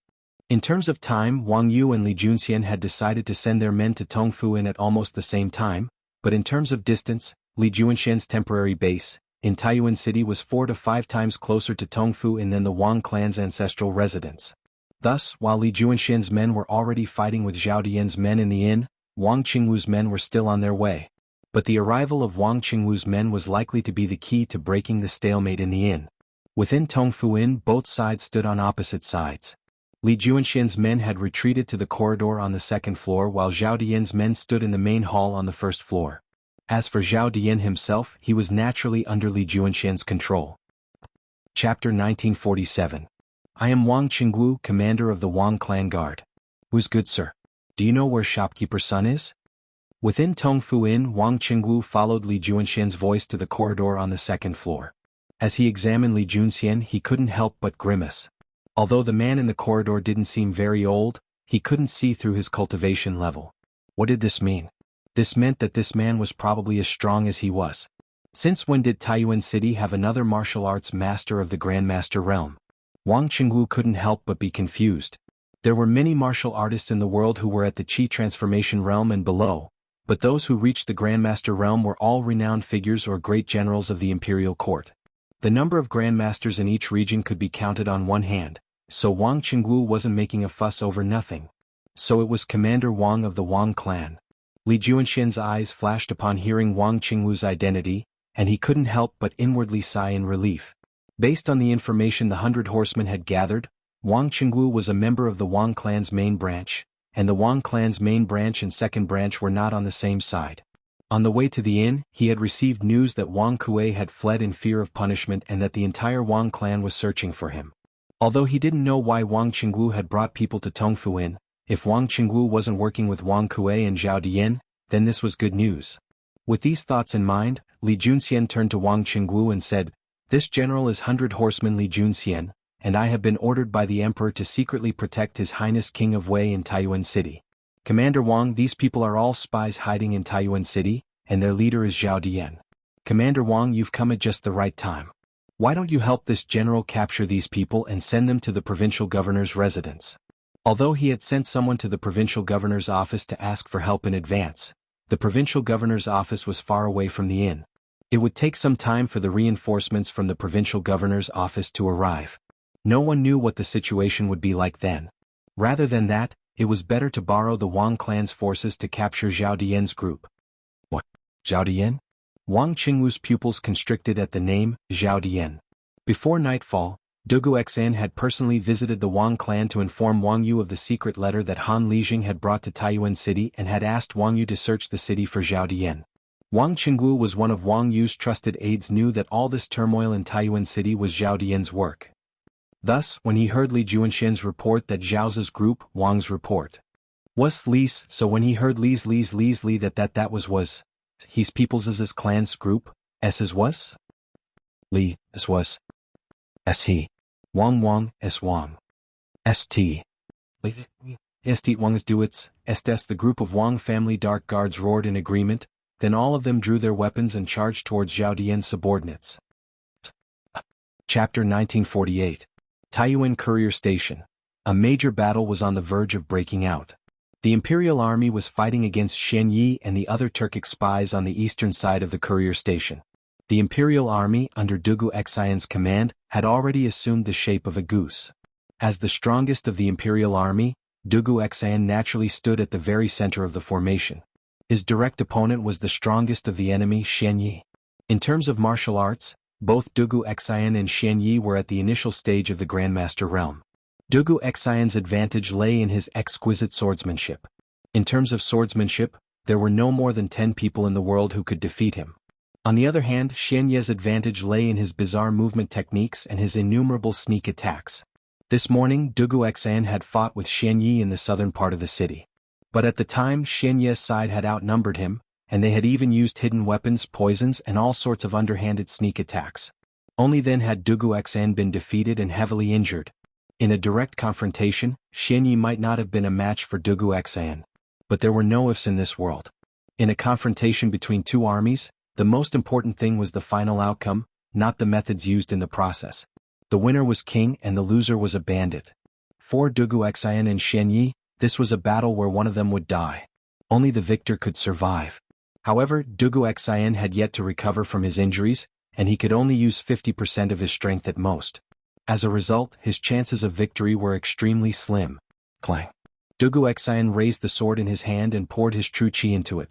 In terms of time, Wang Yu and Li Junxian had decided to send their men to Tongfu Inn at almost the same time, but in terms of distance, Li Junxian's temporary base, in Taiyuan City was 4 to 5 times closer to Tongfu Inn than the Wang clan's ancestral residence. Thus, while Li Junxian's men were already fighting with Zhao Dian's men in the inn, Wang Qingwu's men were still on their way. But the arrival of Wang Qingwu's men was likely to be the key to breaking the stalemate in the inn. Within Tongfu Inn, both sides stood on opposite sides. Li Junxian's men had retreated to the corridor on the 2nd floor while Zhao Dian's men stood in the main hall on the 1st floor. As for Zhao Dian himself, he was naturally under Li Junxian's control. Chapter 1947. I am Wang Qingwu, commander of the Wang clan guard. Who's good, sir? Do you know where shopkeeper's son is? Within Tongfu Inn, Wang Qingwu followed Li Junxian's voice to the corridor on the 2nd floor. As he examined Li Junxian, he couldn't help but grimace. Although the man in the corridor didn't seem very old, he couldn't see through his cultivation level. What did this mean? This meant that this man was probably as strong as he was. Since when did Taiyuan City have another martial arts master of the Grandmaster realm? Wang Qingwu couldn't help but be confused. There were many martial artists in the world who were at the Qi transformation realm and below, but those who reached the Grandmaster realm were all renowned figures or great generals of the imperial court. The number of Grandmasters in each region could be counted on one hand, so Wang Qingwu wasn't making a fuss over nothing. So it was Commander Wang of the Wang clan. Li Juanxian's eyes flashed upon hearing Wang Qingwu's identity, and he couldn't help but inwardly sigh in relief. Based on the information the 100 Horsemen had gathered, Wang Qingwu was a member of the Wang clan's main branch, and the Wang clan's main branch and second branch were not on the same side. On the way to the inn, he had received news that Wang Kuei had fled in fear of punishment and that the entire Wang clan was searching for him. Although he didn't know why Wang Qingwu had brought people to Tongfu Inn, if Wang Qingwu wasn't working with Wang Kuei and Zhao Dian, then this was good news. With these thoughts in mind, Li Junxian turned to Wang Qingwu and said, "This general is 100 Horseman Li Junxian, and I have been ordered by the Emperor to secretly protect His Highness King of Wei in Taiyuan City. Commander Wang, these people are all spies hiding in Taiyuan City, and their leader is Zhao Dian. Commander Wang, you've come at just the right time. Why don't you help this general capture these people and send them to the provincial governor's residence?" Although he had sent someone to the provincial governor's office to ask for help in advance, the provincial governor's office was far away from the inn. It would take some time for the reinforcements from the provincial governor's office to arrive. No one knew what the situation would be like then. Rather than that, it was better to borrow the Wang clan's forces to capture Zhao Dian's group. What? Zhao Dian? Wang Qingwu's pupils constricted at the name, Zhao Dian. Before nightfall, Dugu Xan had personally visited the Wang clan to inform Wang Yu of the secret letter that Han Lijing had brought to Taiyuan City and had asked Wang Yu to search the city for Zhao Dian. Wang Qingwu was one of Wang Yu's trusted aides, knew that all this turmoil in Taiyuan City was Zhao Dian's work. Thus, when he heard Li Juanxian's report that Zhao's group, Wang's report, was Li's, so when he heard Li's Li that was his people's clan's group, S's was? Li, as was. S he. Wang, S Wang. St. St Wang's duets, Estes the group of Wang family dark guards roared in agreement, then all of them drew their weapons and charged towards Zhao Dian's subordinates. Chapter 1948. Taiyuan Courier Station. A major battle was on the verge of breaking out. The Imperial Army was fighting against Shen Yi and the other Turkic spies on the eastern side of the courier station. The Imperial Army, under Dugu Xian's command, had already assumed the shape of a goose. As the strongest of the Imperial Army, Dugu Xian naturally stood at the very center of the formation. His direct opponent was the strongest of the enemy, Shen Yi. In terms of martial arts, both Dugu Xian and Shen Yi were at the initial stage of the Grandmaster realm. Dugu Xian's advantage lay in his exquisite swordsmanship. In terms of swordsmanship, there were no more than 10 people in the world who could defeat him. On the other hand, Shen Yi's advantage lay in his bizarre movement techniques and his innumerable sneak attacks. This morning, Dugu Xian had fought with Shen Yi in the southern part of the city. But at the time, Shen Yi's side had outnumbered him, and they had even used hidden weapons, poisons, and all sorts of underhanded sneak attacks. Only then had Dugu Xian been defeated and heavily injured. In a direct confrontation, Shen Yi might not have been a match for Dugu Xian. But there were no ifs in this world. In a confrontation between two armies, the most important thing was the final outcome, not the methods used in the process. The winner was king and the loser was a bandit. For Dugu Xian and Shen Yi, this was a battle where one of them would die. Only the victor could survive. However, Dugu Xian had yet to recover from his injuries, and he could only use 50% of his strength at most. As a result, his chances of victory were extremely slim. Clang. Dugu Xian raised the sword in his hand and poured his true qi into it.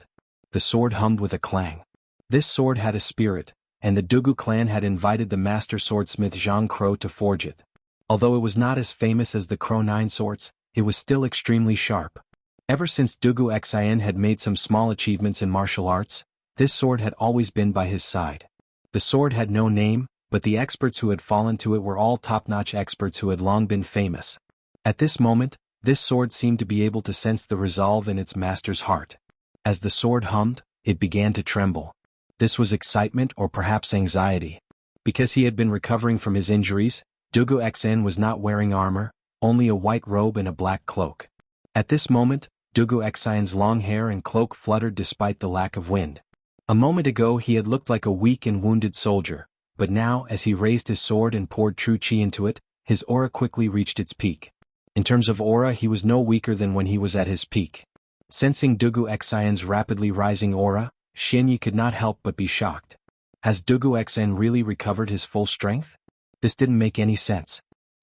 The sword hummed with a clang. This sword had a spirit, and the Dugu clan had invited the master swordsmith Zhang Crow to forge it. Although it was not as famous as the Crow 9 swords, it was still extremely sharp. Ever since Dugu Xian had made some small achievements in martial arts, this sword had always been by his side. The sword had no name, but the experts who had fallen to it were all top-notch experts who had long been famous. At this moment, this sword seemed to be able to sense the resolve in its master's heart. As the sword hummed, it began to tremble. This was excitement or perhaps anxiety. Because he had been recovering from his injuries, Dugu Xian was not wearing armor, only a white robe and a black cloak. At this moment, Dugu Xian's long hair and cloak fluttered despite the lack of wind. A moment ago he had looked like a weak and wounded soldier, but now as he raised his sword and poured true qi into it, his aura quickly reached its peak. In terms of aura, he was no weaker than when he was at his peak. Sensing Dugu Xian's rapidly rising aura, Xianyi could not help but be shocked. Has Dugu Xian really recovered his full strength? This didn't make any sense.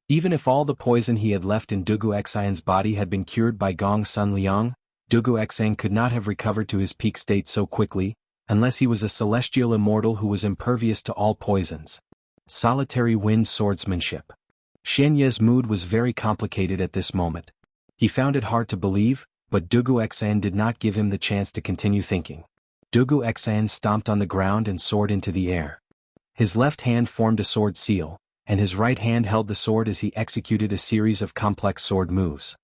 Even if all the poison he had left in Dugu Xian's body had been cured by Gong Sun Liang, Dugu Xian could not have recovered to his peak state so quickly, unless he was a celestial immortal who was impervious to all poisons. Solitary Wind Swordsmanship. Xianye's mood was very complicated at this moment. He found it hard to believe, but Dugu Xian did not give him the chance to continue thinking. Dugu Xian stomped on the ground and soared into the air. His left hand formed a sword seal, and his right hand held the sword as he executed a series of complex sword moves.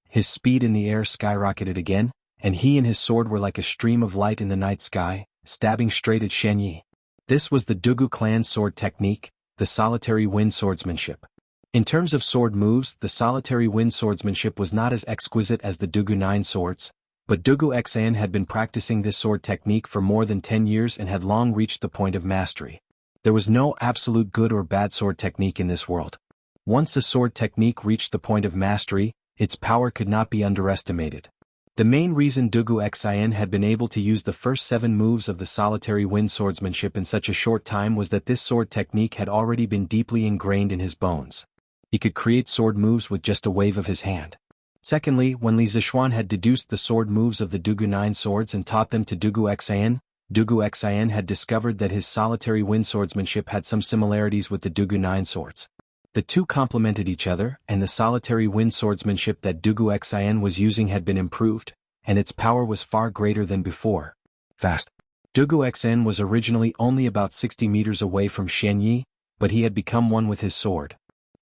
His speed in the air skyrocketed again, and he and his sword were like a stream of light in the night sky, stabbing straight at Xianyi. This was the Dugu clan's sword technique, the solitary wind swordsmanship. In terms of sword moves, the solitary wind swordsmanship was not as exquisite as the Dugu 9 swords, but Dugu Xian had been practicing this sword technique for more than 10 years and had long reached the point of mastery. There was no absolute good or bad sword technique in this world. Once a sword technique reached the point of mastery, its power could not be underestimated. The main reason Dugu Xian had been able to use the first 7 moves of the solitary wind swordsmanship in such a short time was that this sword technique had already been deeply ingrained in his bones. He could create sword moves with just a wave of his hand. Secondly, when Li Zixuan had deduced the sword moves of the Dugu 9 swords and taught them to Dugu Xian had discovered that his solitary wind swordsmanship had some similarities with the Dugu 9 swords. The two complemented each other, and the solitary wind swordsmanship that Dugu Xian was using had been improved, and its power was far greater than before. Fast. Dugu Xian was originally only about 60 meters away from Xianyi, but he had become one with his sword.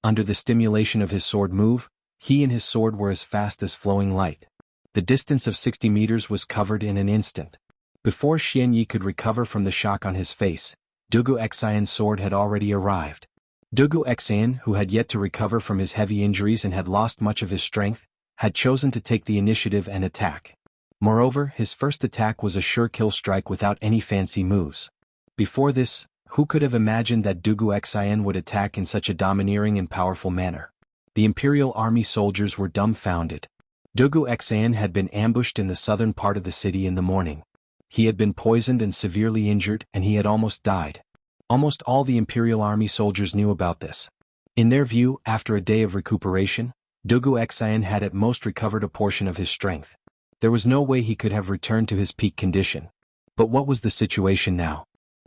Under the stimulation of his sword move, he and his sword were as fast as flowing light. The distance of 60 meters was covered in an instant. Before Xianyi could recover from the shock on his face, Dugu Xian's sword had already arrived. Dugu Xian, who had yet to recover from his heavy injuries and had lost much of his strength, had chosen to take the initiative and attack. Moreover, his first attack was a sure kill strike without any fancy moves. Before this, who could have imagined that Dugu Xian would attack in such a domineering and powerful manner? The Imperial Army soldiers were dumbfounded. Dugu Xian had been ambushed in the southern part of the city in the morning. He had been poisoned and severely injured, and he had almost died. Almost all the Imperial Army soldiers knew about this. In their view, after a day of recuperation, Dugu Xian had at most recovered a portion of his strength. There was no way he could have returned to his peak condition. But what was the situation now?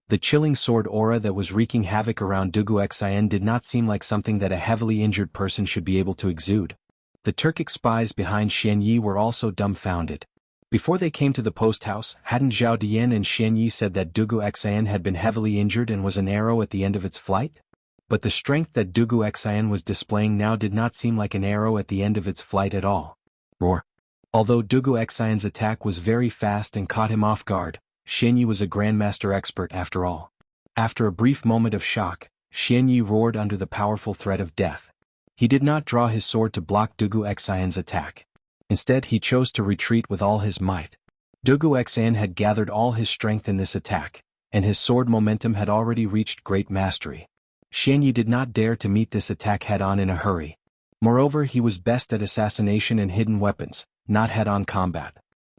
The chilling sword aura that was wreaking havoc around Dugu Xian did not seem like something that a heavily injured person should be able to exude. The Turkic spies behind Xianyi were also dumbfounded. Before they came to the post house, hadn't Zhao Dian and Xianyi said that Dugu Xian had been heavily injured and was an arrow at the end of its flight? But the strength that Dugu Xian was displaying now did not seem like an arrow at the end of its flight at all. Roar. Although Dugu Xian's attack was very fast and caught him off guard, Xianyi was a grandmaster expert after all. After a brief moment of shock, Xianyi roared under the powerful threat of death. He did not draw his sword to block Dugu Xian's attack. Instead, he chose to retreat with all his might. Dugu Xian had gathered all his strength in this attack, and his sword momentum had already reached great mastery. Xianyi did not dare to meet this attack head-on in a hurry. Moreover, he was best at assassination and hidden weapons, not head-on combat.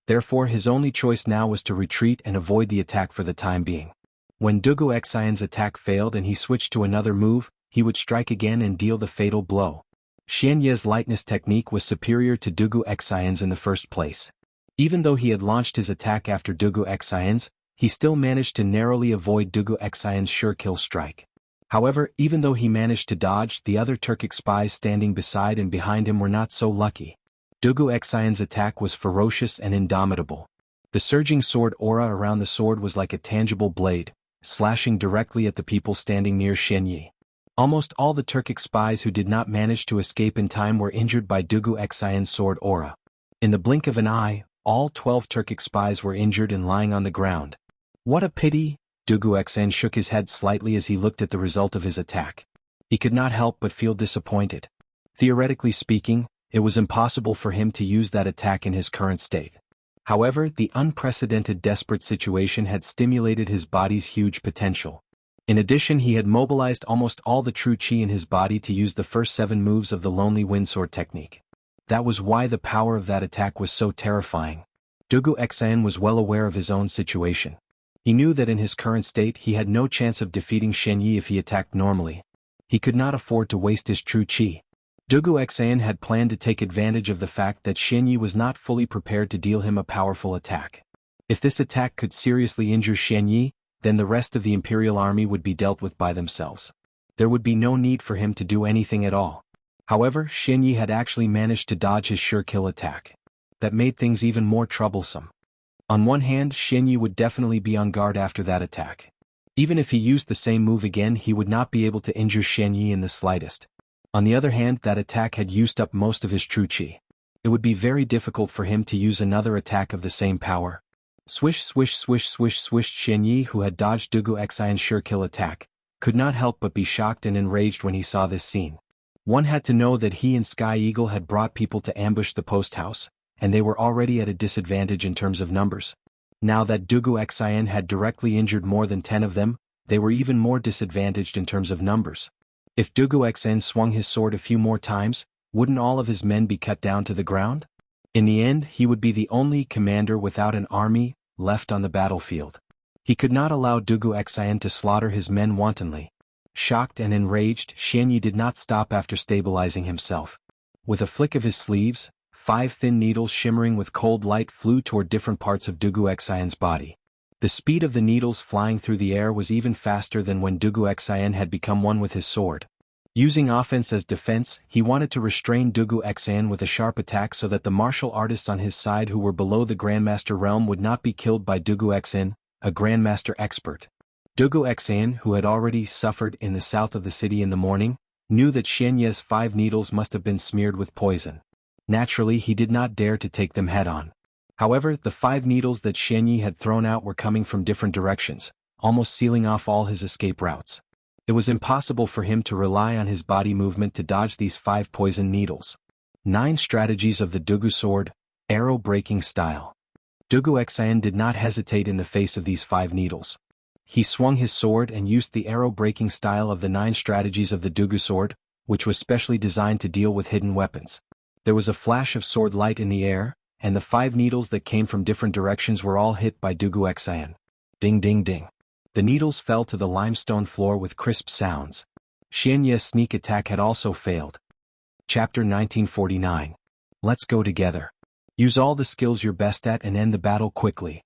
Therefore, his only choice now was to retreat and avoid the attack for the time being. When Dugu Xian's attack failed and he switched to another move, he would strike again and deal the fatal blow. Xianye's lightness technique was superior to Dugu Xian's in the first place. Even though he had launched his attack after Dugu Xian's, he still managed to narrowly avoid Dugu Xian's sure kill strike. However, even though he managed to dodge, the other Turkic spies standing beside and behind him were not so lucky. Dugu Xian's attack was ferocious and indomitable. The surging sword aura around the sword was like a tangible blade, slashing directly at the people standing near Xianyi. Almost all the Turkic spies who did not manage to escape in time were injured by Dugu Xian's sword aura. In the blink of an eye, all 12 Turkic spies were injured and lying on the ground. What a pity! Dugu Xian shook his head slightly as he looked at the result of his attack. He could not help but feel disappointed. Theoretically speaking, it was impossible for him to use that attack in his current state. However, the unprecedented desperate situation had stimulated his body's huge potential. In addition, he had mobilized almost all the true chi in his body to use the first 7 moves of the Lonely Windsword technique. That was why the power of that attack was so terrifying. Dugu Xan was well aware of his own situation. He knew that in his current state he had no chance of defeating Shen Yi if he attacked normally. He could not afford to waste his true chi. Dugu Xan had planned to take advantage of the fact that Shen Yi was not fully prepared to deal him a powerful attack. If this attack could seriously injure Shen Yi, then the rest of the Imperial Army would be dealt with by themselves. There would be no need for him to do anything at all. However, Shen Yi had actually managed to dodge his sure kill attack. That made things even more troublesome. On one hand, Shen Yi would definitely be on guard after that attack. Even if he used the same move again, he would not be able to injure Shen Yi in the slightest. On the other hand, that attack had used up most of his true chi. It would be very difficult for him to use another attack of the same power. Swish swish swish swish swish. Shen Yi, who had dodged Dugu Xian's sure kill attack, could not help but be shocked and enraged when he saw this scene. One had to know that he and Sky Eagle had brought people to ambush the post house, and they were already at a disadvantage in terms of numbers. Now that Dugu Xian had directly injured more than 10 of them, they were even more disadvantaged in terms of numbers. If Dugu Xian swung his sword a few more times, wouldn't all of his men be cut down to the ground? In the end, he would be the only commander without an army left on the battlefield. He could not allow Dugu Xian to slaughter his men wantonly. Shocked and enraged, Shen Yi did not stop after stabilizing himself. With a flick of his sleeves, 5 thin needles shimmering with cold light flew toward different parts of Dugu Xian's body. The speed of the needles flying through the air was even faster than when Dugu Xian had become one with his sword. Using offense as defense, he wanted to restrain Dugu Xian with a sharp attack so that the martial artists on his side who were below the Grandmaster realm would not be killed by Dugu Xian, a Grandmaster expert. Dugu Xian, who had already suffered in the south of the city in the morning, knew that Shen Yi's 5 needles must have been smeared with poison. Naturally, he did not dare to take them head-on. However, the 5 needles that Shen Yi had thrown out were coming from different directions, almost sealing off all his escape routes. It was impossible for him to rely on his body movement to dodge these 5 poison needles. 9 strategies of the Dugu sword, arrow-breaking style. Dugu Xian did not hesitate in the face of these 5 needles. He swung his sword and used the arrow-breaking style of the 9 strategies of the Dugu sword, which was specially designed to deal with hidden weapons. There was a flash of sword light in the air, and the 5 needles that came from different directions were all hit by Dugu Xian. Ding ding ding. The needles fell to the limestone floor with crisp sounds. Shen Yi's sneak attack had also failed. Chapter 1949. Let's go together. Use all the skills you're best at and end the battle quickly.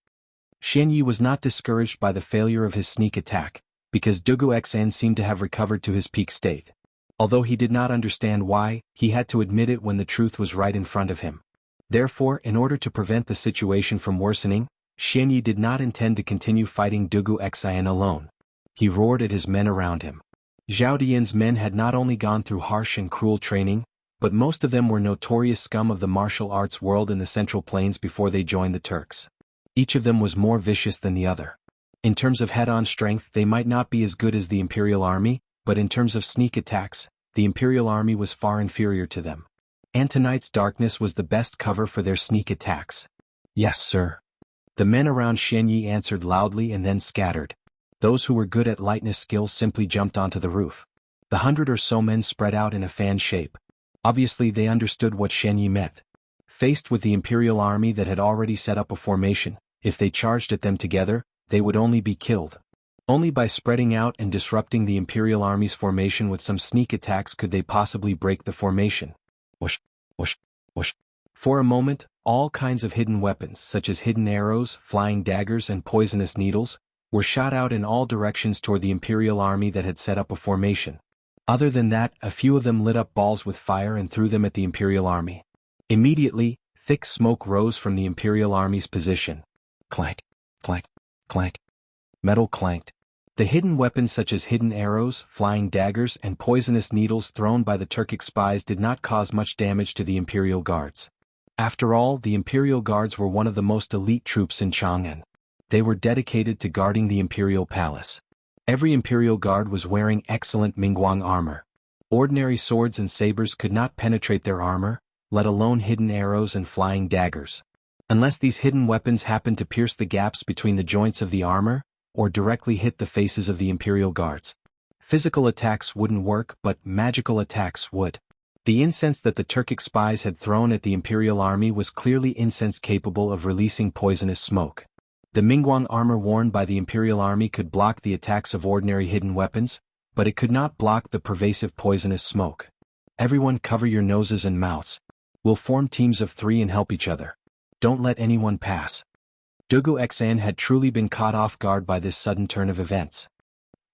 Shen Yi was not discouraged by the failure of his sneak attack, because Dugu Xian seemed to have recovered to his peak state. Although he did not understand why, he had to admit it when the truth was right in front of him. Therefore, in order to prevent the situation from worsening, Shen Yi did not intend to continue fighting Dugu Xian alone. He roared at his men around him. Zhao Dian's men had not only gone through harsh and cruel training, but most of them were notorious scum of the martial arts world in the Central Plains before they joined the Turks. Each of them was more vicious than the other. In terms of head-on strength, they might not be as good as the Imperial Army, but in terms of sneak attacks, the Imperial Army was far inferior to them. Antonite's darkness was the best cover for their sneak attacks. Yes, sir. The men around Shen Yi answered loudly and then scattered. Those who were good at lightness skills simply jumped onto the roof. The 100 or so men spread out in a fan shape. Obviously they understood what Shen Yi meant. Faced with the Imperial Army that had already set up a formation, if they charged at them together, they would only be killed. Only by spreading out and disrupting the Imperial Army's formation with some sneak attacks could they possibly break the formation. Whoosh, whoosh, whoosh. For a moment, all kinds of hidden weapons such as hidden arrows, flying daggers and poisonous needles, were shot out in all directions toward the Imperial Army that had set up a formation. Other than that, a few of them lit up balls with fire and threw them at the Imperial Army. Immediately, thick smoke rose from the Imperial Army's position. Clank, clank, clank. Metal clanked. The hidden weapons such as hidden arrows, flying daggers and poisonous needles thrown by the Turkic spies did not cause much damage to the Imperial Guards. After all, the Imperial Guards were one of the most elite troops in Chang'an. They were dedicated to guarding the Imperial Palace. Every Imperial Guard was wearing excellent Mingguang armor. Ordinary swords and sabers could not penetrate their armor, let alone hidden arrows and flying daggers. Unless these hidden weapons happened to pierce the gaps between the joints of the armor, or directly hit the faces of the Imperial Guards. Physical attacks wouldn't work, but magical attacks would. The incense that the Turkic spies had thrown at the Imperial army was clearly incense capable of releasing poisonous smoke. The Mingguang armor worn by the Imperial army could block the attacks of ordinary hidden weapons, but it could not block the pervasive poisonous smoke. Everyone cover your noses and mouths. We'll form teams of 3 and help each other. Don't let anyone pass. Dugu Xan had truly been caught off guard by this sudden turn of events.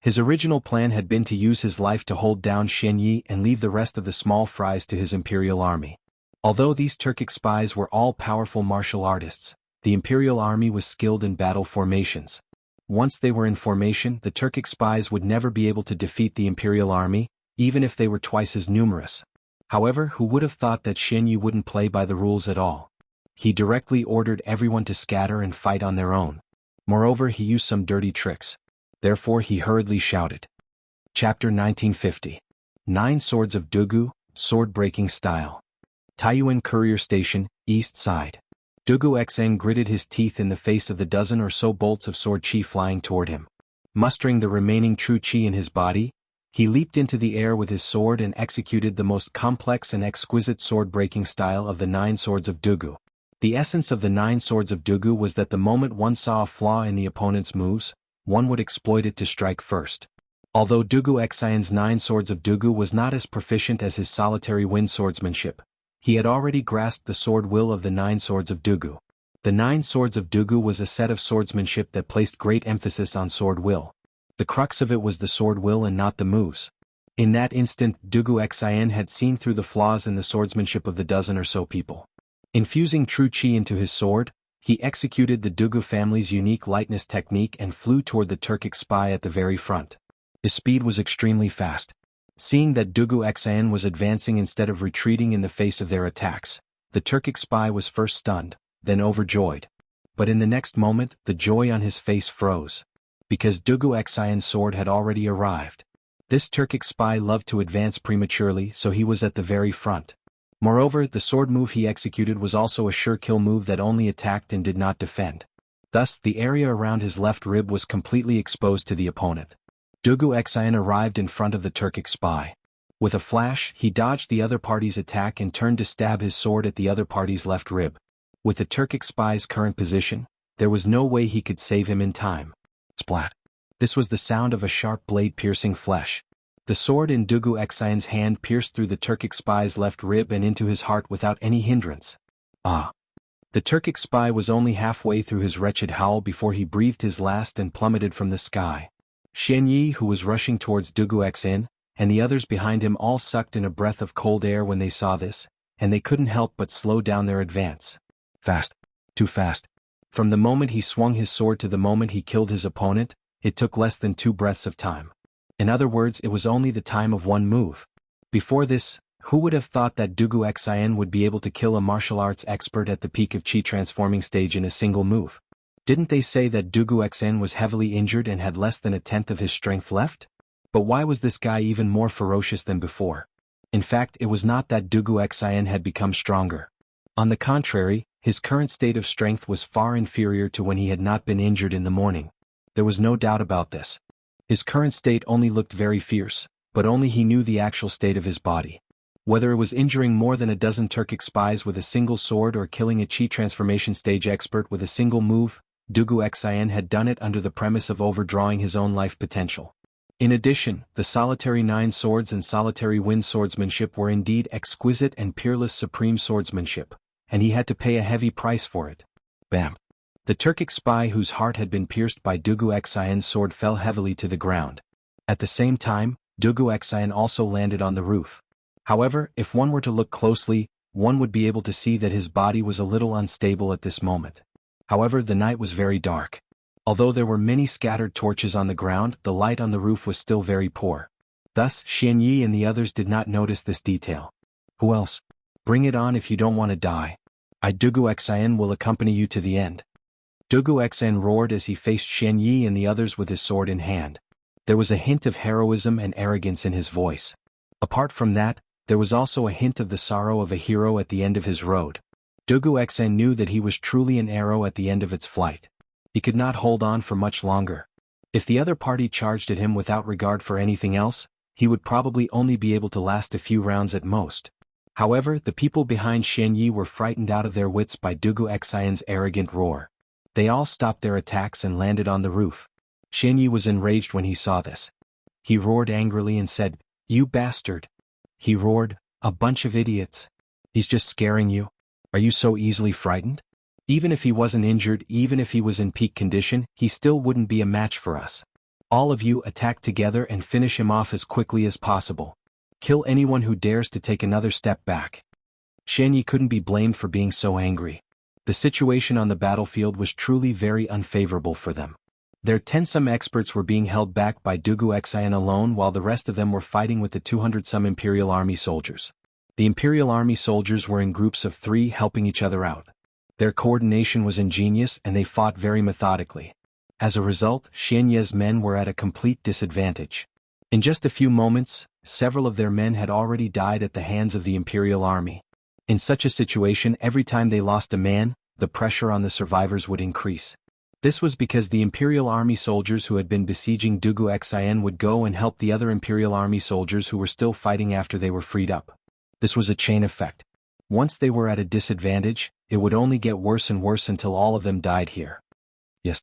His original plan had been to use his life to hold down Xian Yi and leave the rest of the small fries to his Imperial army. Although these Turkic spies were all powerful martial artists, the Imperial army was skilled in battle formations. Once they were in formation, the Turkic spies would never be able to defeat the Imperial army, even if they were twice as numerous. However, who would have thought that Xian Yi wouldn't play by the rules at all? He directly ordered everyone to scatter and fight on their own. Moreover, he used some dirty tricks. Therefore he hurriedly shouted. Chapter 1950. 9 Swords of Dugu, Sword-Breaking Style. Taiyuan Courier Station, East Side. Dugu Xang gritted his teeth in the face of the dozen or so bolts of sword chi flying toward him. Mustering the remaining true chi in his body, he leaped into the air with his sword and executed the most complex and exquisite sword-breaking style of the 9 Swords of Dugu. The essence of the 9 Swords of Dugu was that the moment one saw a flaw in the opponent's moves, one would exploit it to strike first. Although Dugu Xian's 9 Swords of Dugu was not as proficient as his solitary wind swordsmanship, he had already grasped the sword will of the 9 Swords of Dugu. The 9 Swords of Dugu was a set of swordsmanship that placed great emphasis on sword will. The crux of it was the sword will and not the moves. In that instant, Dugu Xian had seen through the flaws in the swordsmanship of the dozen or so people. Infusing true chi into his sword, he executed the Dugu family's unique lightness technique and flew toward the Turkic spy at the very front. His speed was extremely fast. Seeing that Dugu Xian was advancing instead of retreating in the face of their attacks, the Turkic spy was first stunned, then overjoyed. But in the next moment, the joy on his face froze. Because Dugu Xian's sword had already arrived. This Turkic spy loved to advance prematurely, so he was at the very front. Moreover, the sword move he executed was also a sure kill move that only attacked and did not defend. Thus, the area around his left rib was completely exposed to the opponent. Dugu Xian arrived in front of the Turkic spy. With a flash, he dodged the other party's attack and turned to stab his sword at the other party's left rib. With the Turkic spy's current position, there was no way he could save him in time. Splat. This was the sound of a sharp blade piercing flesh. The sword in Dugu Xian's hand pierced through the Turkic spy's left rib and into his heart without any hindrance. Ah! The Turkic spy was only halfway through his wretched howl before he breathed his last and plummeted from the sky. Xian Yi, who was rushing towards Dugu Xian, and the others behind him all sucked in a breath of cold air when they saw this, and they couldn't help but slow down their advance. Fast. Too fast. From the moment he swung his sword to the moment he killed his opponent, it took less than 2 breaths of time. In other words, it was only the time of one move. Before this, who would have thought that Dugu Xian would be able to kill a martial arts expert at the peak of chi transforming stage in a single move? Didn't they say that Dugu Xian was heavily injured and had less than 1/10 of his strength left? But why was this guy even more ferocious than before? In fact, it was not that Dugu Xian had become stronger. On the contrary, his current state of strength was far inferior to when he had not been injured in the morning. There was no doubt about this. His current state only looked very fierce, but only he knew the actual state of his body. Whether it was injuring more than a dozen Turkic spies with a single sword or killing a chi transformation stage expert with a single move, Dugu Xian had done it under the premise of overdrawing his own life potential. In addition, the solitary 9 swords and solitary wind swordsmanship were indeed exquisite and peerless supreme swordsmanship, and he had to pay a heavy price for it. Bam! The Turkic spy whose heart had been pierced by Dugu Xian's sword fell heavily to the ground. At the same time, Dugu Xian also landed on the roof. However, if one were to look closely, one would be able to see that his body was a little unstable at this moment. However, the night was very dark. Although there were many scattered torches on the ground, the light on the roof was still very poor. Thus, Xian Yi and the others did not notice this detail. Who else? Bring it on if you don't want to die. I, Dugu Xian, will accompany you to the end. Dugu Xian roared as he faced Xian Yi and the others with his sword in hand. There was a hint of heroism and arrogance in his voice. Apart from that, there was also a hint of the sorrow of a hero at the end of his road. Dugu Xian knew that he was truly an arrow at the end of its flight. He could not hold on for much longer. If the other party charged at him without regard for anything else, he would probably only be able to last a few rounds at most. However, the people behind Xian Yi were frightened out of their wits by Dugu Xian's arrogant roar. They all stopped their attacks and landed on the roof. Xian Yi was enraged when he saw this. He roared angrily and said, "You bastard!" He roared, "A bunch of idiots. He's just scaring you. Are you so easily frightened? Even if he wasn't injured, even if he was in peak condition, he still wouldn't be a match for us. All of you attack together and finish him off as quickly as possible. Kill anyone who dares to take another step back." Xian Yi couldn't be blamed for being so angry. The situation on the battlefield was truly very unfavorable for them. Their 10-some experts were being held back by Dugu Xian alone while the rest of them were fighting with the 200-some Imperial Army soldiers. The Imperial Army soldiers were in groups of 3 helping each other out. Their coordination was ingenious and they fought very methodically. As a result, Xian Yi's men were at a complete disadvantage. In just a few moments, several of their men had already died at the hands of the Imperial Army. In such a situation, every time they lost a man, the pressure on the survivors would increase. This was because the Imperial Army soldiers who had been besieging Dugu Xian would go and help the other Imperial Army soldiers who were still fighting after they were freed up. This was a chain effect. Once they were at a disadvantage, it would only get worse and worse until all of them died here. Yes.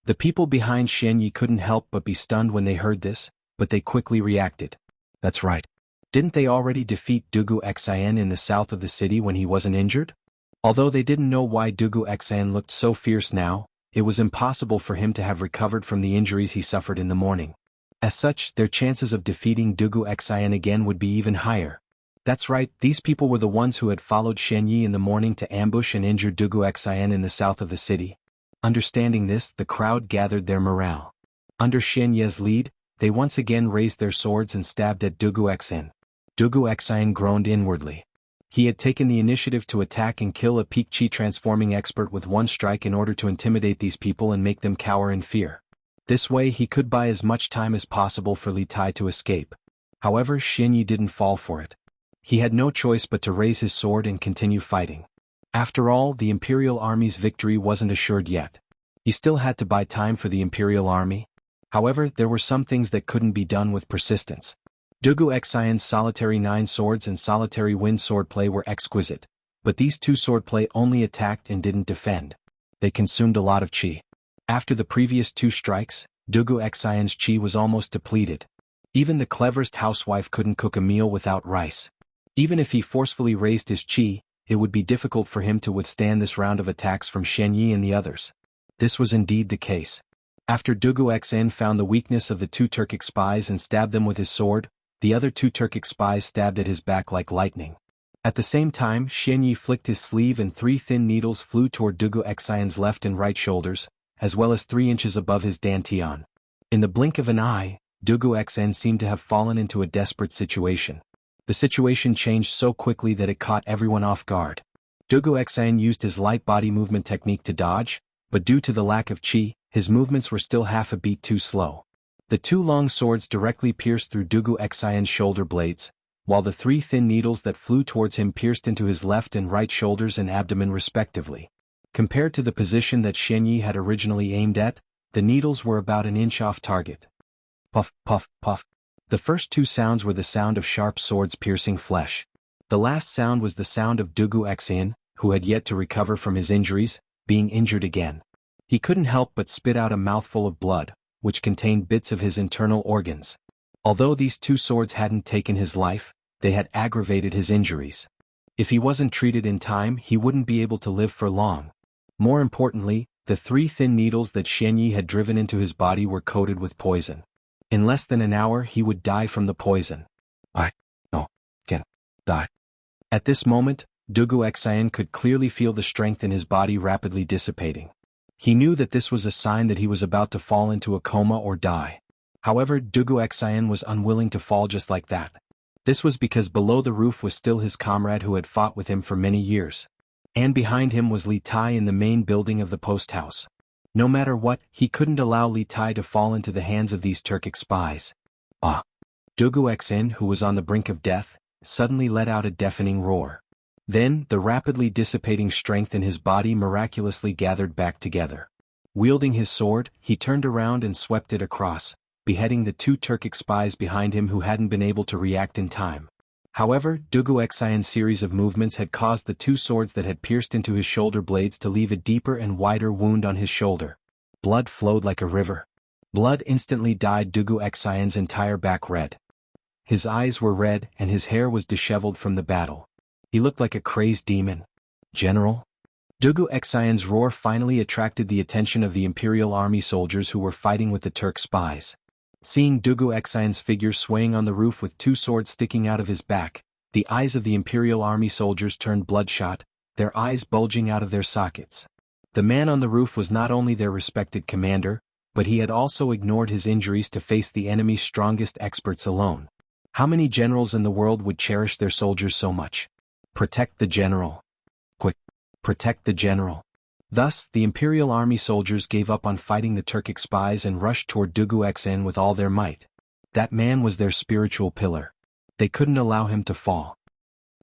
The people behind Xian Yi couldn't help but be stunned when they heard this, but they quickly reacted. That's right. Didn't they already defeat Dugu Xian in the south of the city when he wasn't injured? Although they didn't know why Dugu Xian looked so fierce now, it was impossible for him to have recovered from the injuries he suffered in the morning. As such, their chances of defeating Dugu Xian again would be even higher. That's right, these people were the ones who had followed Xian Yi in the morning to ambush and injure Dugu Xian in the south of the city. Understanding this, the crowd gathered their morale. Under Xian Yi's lead, they once again raised their swords and stabbed at Dugu Xian. Dugu Xian groaned inwardly. He had taken the initiative to attack and kill a peak chi transforming expert with one strike in order to intimidate these people and make them cower in fear. This way he could buy as much time as possible for Li Tai to escape. However, Xian Yi didn't fall for it. He had no choice but to raise his sword and continue fighting. After all, the Imperial Army's victory wasn't assured yet. He still had to buy time for the Imperial Army. However, there were some things that couldn't be done with persistence. Dugu Xian's solitary 9 swords and solitary wind swordplay were exquisite, but these 2 swordplay only attacked and didn't defend. They consumed a lot of chi. After the previous 2 strikes, Dugu Xian's chi was almost depleted. Even the cleverest housewife couldn't cook a meal without rice. Even if he forcefully raised his chi, it would be difficult for him to withstand this round of attacks from Xian Yi and the others. This was indeed the case. After Dugu Xian found the weakness of the 2 Turkic spies and stabbed them with his sword, the other 2 Turkic spies stabbed at his back like lightning. At the same time, Xian Yi flicked his sleeve and 3 thin needles flew toward Dugu Xian's left and right shoulders, as well as 3 inches above his dantian. In the blink of an eye, Dugu Xian seemed to have fallen into a desperate situation. The situation changed so quickly that it caught everyone off guard. Dugu Xian used his light body movement technique to dodge, but due to the lack of chi, his movements were still half a beat too slow. The 2 long swords directly pierced through Dugu Xian's shoulder blades, while the 3 thin needles that flew towards him pierced into his left and right shoulders and abdomen respectively. Compared to the position that Xian Yi had originally aimed at, the needles were about an inch off target. Puff, puff, puff. The first 2 sounds were the sound of sharp swords piercing flesh. The last sound was the sound of Dugu Xian, who had yet to recover from his injuries, being injured again. He couldn't help but spit out a mouthful of blood, which contained bits of his internal organs. Although these 2 swords hadn't taken his life, they had aggravated his injuries. If he wasn't treated in time, he wouldn't be able to live for long. More importantly, the 3 thin needles that Xian Yi had driven into his body were coated with poison. In less than an hour he would die from the poison. Can die. At this moment, Dugu Xian could clearly feel the strength in his body rapidly dissipating. He knew that this was a sign that he was about to fall into a coma or die. However, Dugu Xian was unwilling to fall just like that. This was because below the roof was still his comrade who had fought with him for many years. And behind him was Li Tai in the main building of the post house. No matter what, he couldn't allow Li Tai to fall into the hands of these Turkic spies. Dugu Xian, who was on the brink of death, suddenly let out a deafening roar. Then, the rapidly dissipating strength in his body miraculously gathered back together. Wielding his sword, he turned around and swept it across, beheading the 2 Turkic spies behind him who hadn't been able to react in time. However, Dugu Xian's series of movements had caused the 2 swords that had pierced into his shoulder blades to leave a deeper and wider wound on his shoulder. Blood flowed like a river. Blood instantly dyed Dugu Xian's entire back red. His eyes were red and his hair was disheveled from the battle. He looked like a crazed demon. "General?" Dugu Xian's roar finally attracted the attention of the Imperial Army soldiers who were fighting with the Turk spies. Seeing Dugu Xian's figure swaying on the roof with 2 swords sticking out of his back, the eyes of the Imperial Army soldiers turned bloodshot, their eyes bulging out of their sockets. The man on the roof was not only their respected commander, but he had also ignored his injuries to face the enemy's strongest experts alone. How many generals in the world would cherish their soldiers so much? Protect the general. Quick! Protect the general. Thus, the Imperial Army soldiers gave up on fighting the Turkic spies and rushed toward Dugu Xian with all their might. That man was their spiritual pillar. They couldn't allow him to fall.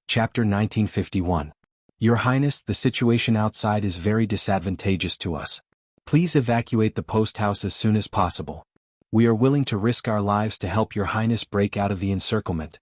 Chapter 1951. Your Highness, the situation outside is very disadvantageous to us. Please evacuate the post house as soon as possible. We are willing to risk our lives to help Your Highness break out of the encirclement.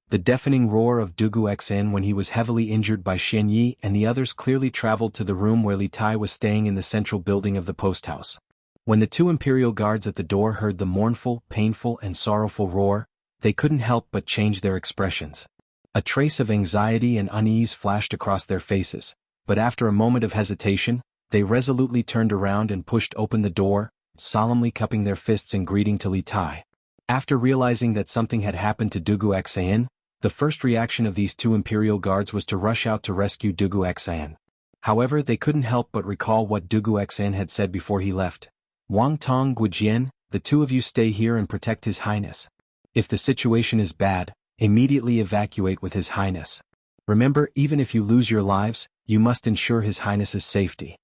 The deafening roar of Dugu Xian when he was heavily injured by Xian Yi and the others clearly traveled to the room where Li Tai was staying in the central building of the post house. When the 2 Imperial guards at the door heard the mournful, painful and sorrowful roar, they couldn't help but change their expressions. A trace of anxiety and unease flashed across their faces, but after a moment of hesitation, they resolutely turned around and pushed open the door, solemnly cupping their fists in greeting to Li Tai. After realizing that something had happened to Dugu Xian, the first reaction of these 2 Imperial guards was to rush out to rescue Dugu Xian. However, they couldn't help but recall what Dugu Xian had said before he left. "Wang Tong Guijian, the 2 of you stay here and protect His Highness. If the situation is bad, immediately evacuate with His Highness. Remember, even if you lose your lives, you must ensure His Highness's safety.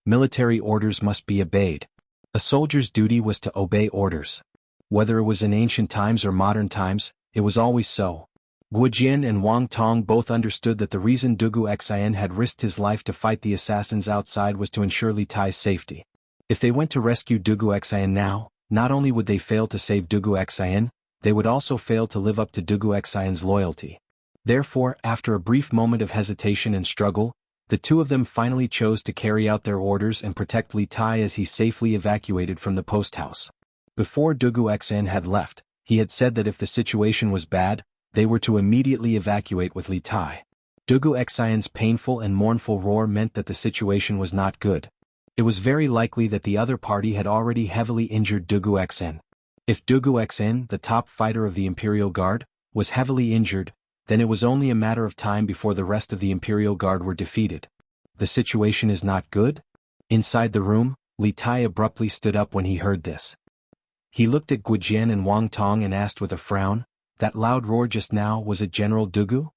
Military orders must be obeyed." A soldier's duty was to obey orders. Whether it was in ancient times or modern times, it was always so. Guijian and Wang Tong both understood that the reason Dugu Xian had risked his life to fight the assassins outside was to ensure Li Tai's safety. If they went to rescue Dugu Xian now, not only would they fail to save Dugu Xian, they would also fail to live up to Dugu Xian's loyalty. Therefore, after a brief moment of hesitation and struggle, the 2 of them finally chose to carry out their orders and protect Li Tai as he safely evacuated from the post house. Before Dugu Xian had left, he had said that if the situation was bad, they were to immediately evacuate with Li Tai. Dugu Xian's painful and mournful roar meant that the situation was not good. It was very likely that the other party had already heavily injured Dugu Xian. If Dugu Xian, the top fighter of the Imperial Guard, was heavily injured, then it was only a matter of time before the rest of the Imperial Guard were defeated. The situation is not good? Inside the room, Li Tai abruptly stood up when he heard this. He looked at Guijian and Wang Tong and asked with a frown, "That loud roar just now, was it General Dugu?"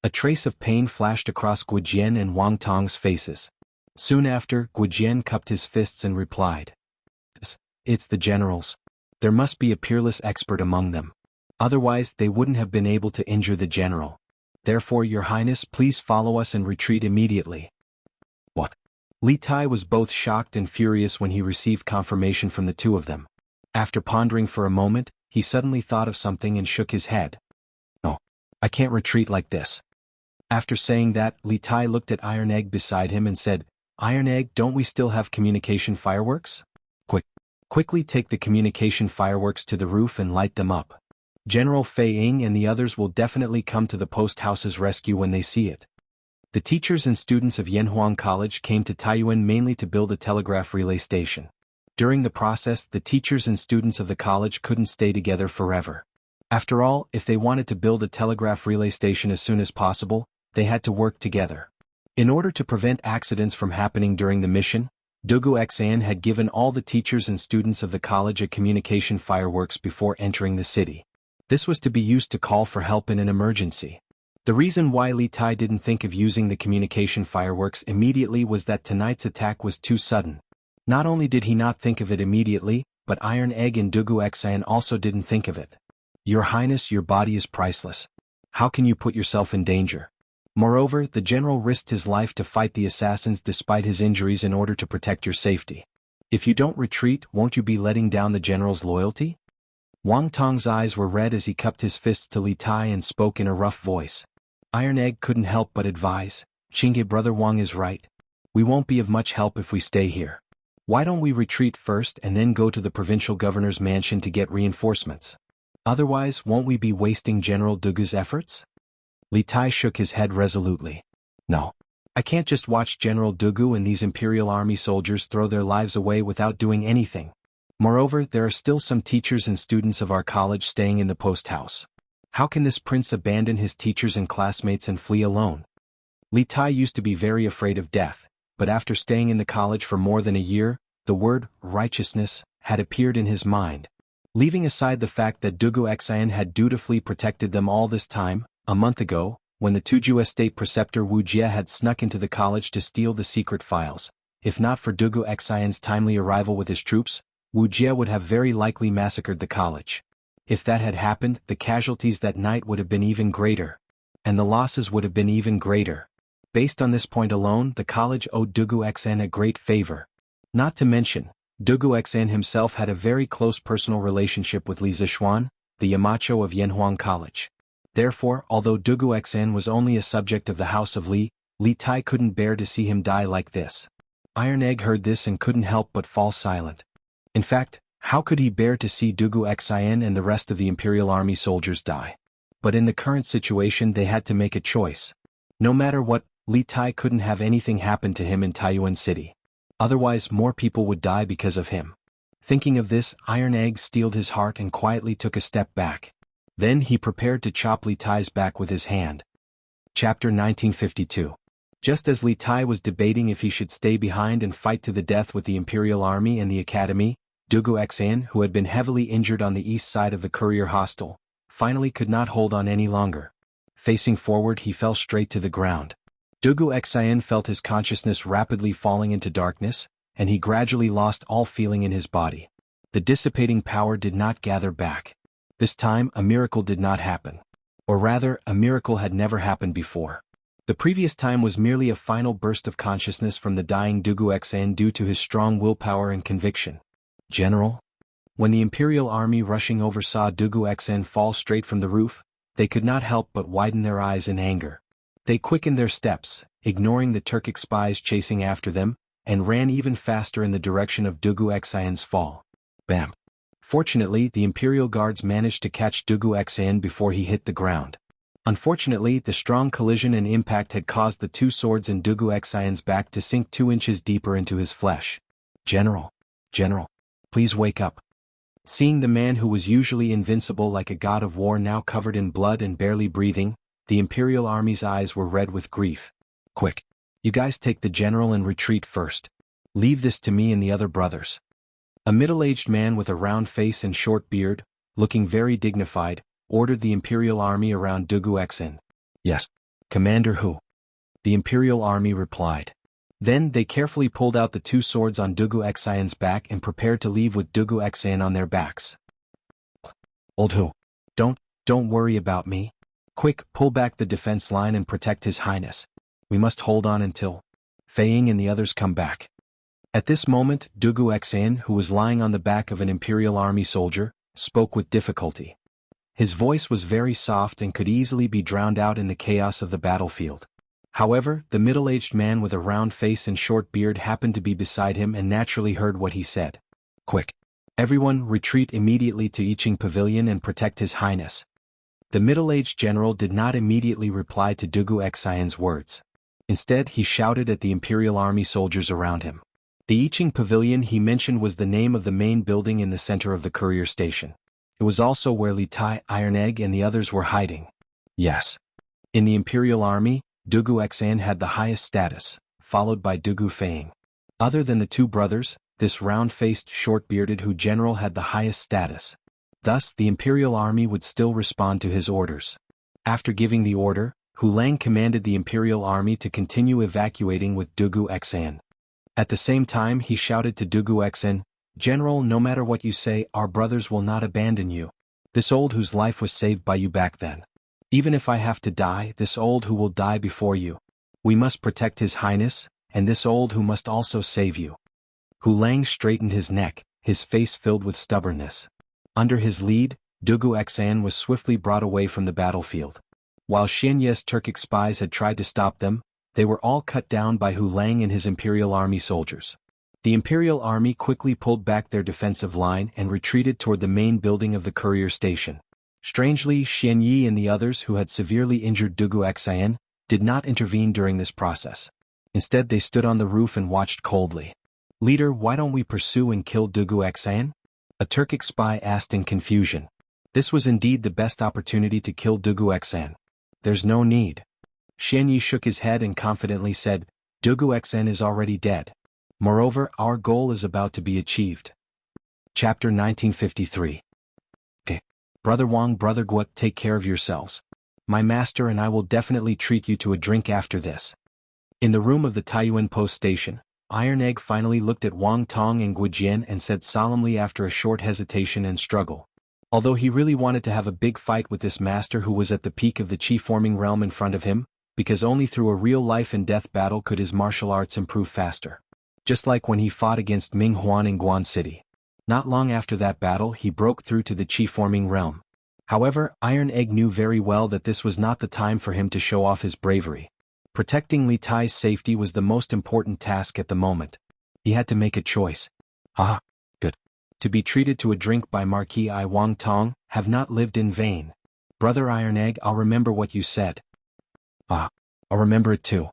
A trace of pain flashed across Guijian and Wang Tong's faces. Soon after, Guijian cupped his fists and replied, It's the generals. There must be a peerless expert among them. Otherwise, they wouldn't have been able to injure the general. Therefore, Your Highness, please follow us and retreat immediately." What? Li Tai was both shocked and furious when he received confirmation from the 2 of them. After pondering for a moment, he suddenly thought of something and shook his head. "No, I can't retreat like this." After saying that, Li Tai looked at Iron Egg beside him and said, "Iron Egg, don't we still have communication fireworks? Quickly take the communication fireworks to the roof and light them up. General Fei Ying and the others will definitely come to the post house's rescue when they see it." The teachers and students of Yanhuang College came to Taiyuan mainly to build a telegraph relay station. During the process, the teachers and students of the college couldn't stay together forever. After all, if they wanted to build a telegraph relay station as soon as possible, they had to work together. In order to prevent accidents from happening during the mission, Dugu Xian had given all the teachers and students of the college a communication fireworks before entering the city. This was to be used to call for help in an emergency. The reason why Li Tai didn't think of using the communication fireworks immediately was that tonight's attack was too sudden. Not only did he not think of it immediately, but Iron Egg and Dugu Xian also didn't think of it. "Your Highness, your body is priceless. How can you put yourself in danger?" Moreover, the general risked his life to fight the assassins despite his injuries in order to protect your safety. If you don't retreat, won't you be letting down the general's loyalty? Wang Tong's eyes were red as he cupped his fists to Li Tai and spoke in a rough voice. Iron Egg couldn't help but advise, Qingge brother Wang is right. We won't be of much help if we stay here. Why don't we retreat first and then go to the provincial governor's mansion to get reinforcements? Otherwise, won't we be wasting General Dugu's efforts? Li Tai shook his head resolutely. No. I can't just watch General Dugu and these Imperial Army soldiers throw their lives away without doing anything. Moreover, there are still some teachers and students of our college staying in the post house. How can this prince abandon his teachers and classmates and flee alone? Li Tai used to be very afraid of death, but after staying in the college for more than a year, the word righteousness had appeared in his mind. Leaving aside the fact that Dugu Xian had dutifully protected them all this time, a month ago, when the Tuju estate preceptor Wuxia had snuck into the college to steal the secret files, if not for Dugu Xian's timely arrival with his troops, Wuxia would have very likely massacred the college. If that had happened, the casualties that night would have been even greater. And the losses would have been even greater. Based on this point alone, the college owed Dugu Xian a great favor. Not to mention, Dugu Xian himself had a very close personal relationship with Li Zixuan, the Yamacho of Yanhuang College. Therefore, although Dugu Xian was only a subject of the house of Li, Li Tai couldn't bear to see him die like this. Iron Egg heard this and couldn't help but fall silent. In fact, how could he bear to see Dugu Xian and the rest of the Imperial Army soldiers die? But in the current situation they had to make a choice. No matter what, Li Tai couldn't have anything happen to him in Taiyuan City. Otherwise more people would die because of him. Thinking of this, Iron Egg steeled his heart and quietly took a step back. Then he prepared to chop Li Tai's back with his hand. Chapter 1952. Just as Li Tai was debating if he should stay behind and fight to the death with the Imperial Army and the Academy, Dugu Xian, who had been heavily injured on the east side of the courier hostel, finally could not hold on any longer. Facing forward, he fell straight to the ground. Dugu Xian felt his consciousness rapidly falling into darkness, and he gradually lost all feeling in his body. The dissipating power did not gather back. This time, a miracle did not happen. Or rather, a miracle had never happened before. The previous time was merely a final burst of consciousness from the dying Dugu Xian due to his strong willpower and conviction. General? When the Imperial Army rushing over saw Dugu Xian fall straight from the roof, they could not help but widen their eyes in anger. They quickened their steps, ignoring the Turkic spies chasing after them, and ran even faster in the direction of Dugu Xian's fall. Bam! Fortunately, the Imperial Guards managed to catch Dugu Xian before he hit the ground. Unfortunately, the strong collision and impact had caused the two swords in Dugu Xian's back to sink 2 inches deeper into his flesh. General! General! Please wake up. Seeing the man who was usually invincible like a god of war now covered in blood and barely breathing, the Imperial Army's eyes were red with grief. Quick! You guys take the general and retreat first. Leave this to me and the other brothers. A middle-aged man with a round face and short beard, looking very dignified, ordered the Imperial Army around Dugu Xian. Yes. Commander Hu. The Imperial Army replied. Then they carefully pulled out the two swords on Dugu Xian's back and prepared to leave with Dugu Xian on their backs. Old Hu. Don't worry about me. Quick, pull back the defense line and protect His Highness. We must hold on until Fei Ying and the others come back. At this moment, Dugu Xian, who was lying on the back of an Imperial Army soldier, spoke with difficulty. His voice was very soft and could easily be drowned out in the chaos of the battlefield. However, the middle-aged man with a round face and short beard happened to be beside him and naturally heard what he said. Quick! Everyone, retreat immediately to Yiqing Pavilion and protect His Highness. The middle-aged general did not immediately reply to Dugu Xian's words. Instead, he shouted at the Imperial Army soldiers around him. The Yiqing Pavilion he mentioned was the name of the main building in the center of the courier station. It was also where Li Tai, Iron Egg and the others were hiding. Yes. In the Imperial Army, Dugu Xian had the highest status, followed by Dugu Fei Ying. Other than the two brothers, this round-faced, short-bearded Hu general had the highest status. Thus, the Imperial Army would still respond to his orders. After giving the order, Hu Lang commanded the Imperial Army to continue evacuating with Dugu Xian. At the same time he shouted to Dugu Xian, General, no matter what you say, our brothers will not abandon you. This old whose life was saved by you back then. Even if I have to die, this old who will die before you. We must protect His Highness, and this old who must also save you. Hu Lang straightened his neck, his face filled with stubbornness. Under his lead, Dugu Xan was swiftly brought away from the battlefield. While Xian Ye's Turkic spies had tried to stop them, they were all cut down by Hu Lang and his Imperial Army soldiers. The Imperial Army quickly pulled back their defensive line and retreated toward the main building of the courier station. Strangely, Xian Yi and the others who had severely injured Dugu Xan did not intervene during this process. Instead, they stood on the roof and watched coldly. "Leader, why don't we pursue and kill Dugu Xan?" a Turkic spy asked in confusion. This was indeed the best opportunity to kill Dugu Xan. "There's no need." Xian Yi shook his head and confidently said, "Dugu Xan is already dead. Moreover, our goal is about to be achieved." Chapter 1953. Brother Wang, Brother Guo, take care of yourselves. My master and I will definitely treat you to a drink after this. In the room of the Taiyuan post station, Iron Egg finally looked at Wang Tong and Guijian and said solemnly after a short hesitation and struggle. Although he really wanted to have a big fight with this master who was at the peak of the chi-forming realm in front of him, because only through a real life-and-death battle could his martial arts improve faster. Just like when he fought against Ming Huan in Guan City. Not long after that battle he broke through to the chi-forming realm. However, Iron Egg knew very well that this was not the time for him to show off his bravery. Protecting Li Tai's safety was the most important task at the moment. He had to make a choice. Good. To be treated to a drink by Marquis I Wang Tong, have not lived in vain. Brother Iron Egg, I'll remember what you said. I'll remember it too.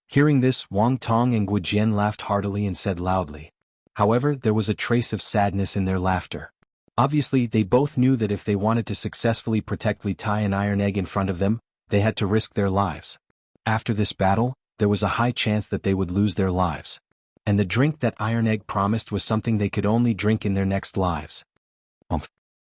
Hearing this, Wang Tong and Guijian laughed heartily and said loudly. However, there was a trace of sadness in their laughter. Obviously, they both knew that if they wanted to successfully protect Li Tai and Iron Egg in front of them, they had to risk their lives. After this battle, there was a high chance that they would lose their lives. And the drink that Iron Egg promised was something they could only drink in their next lives.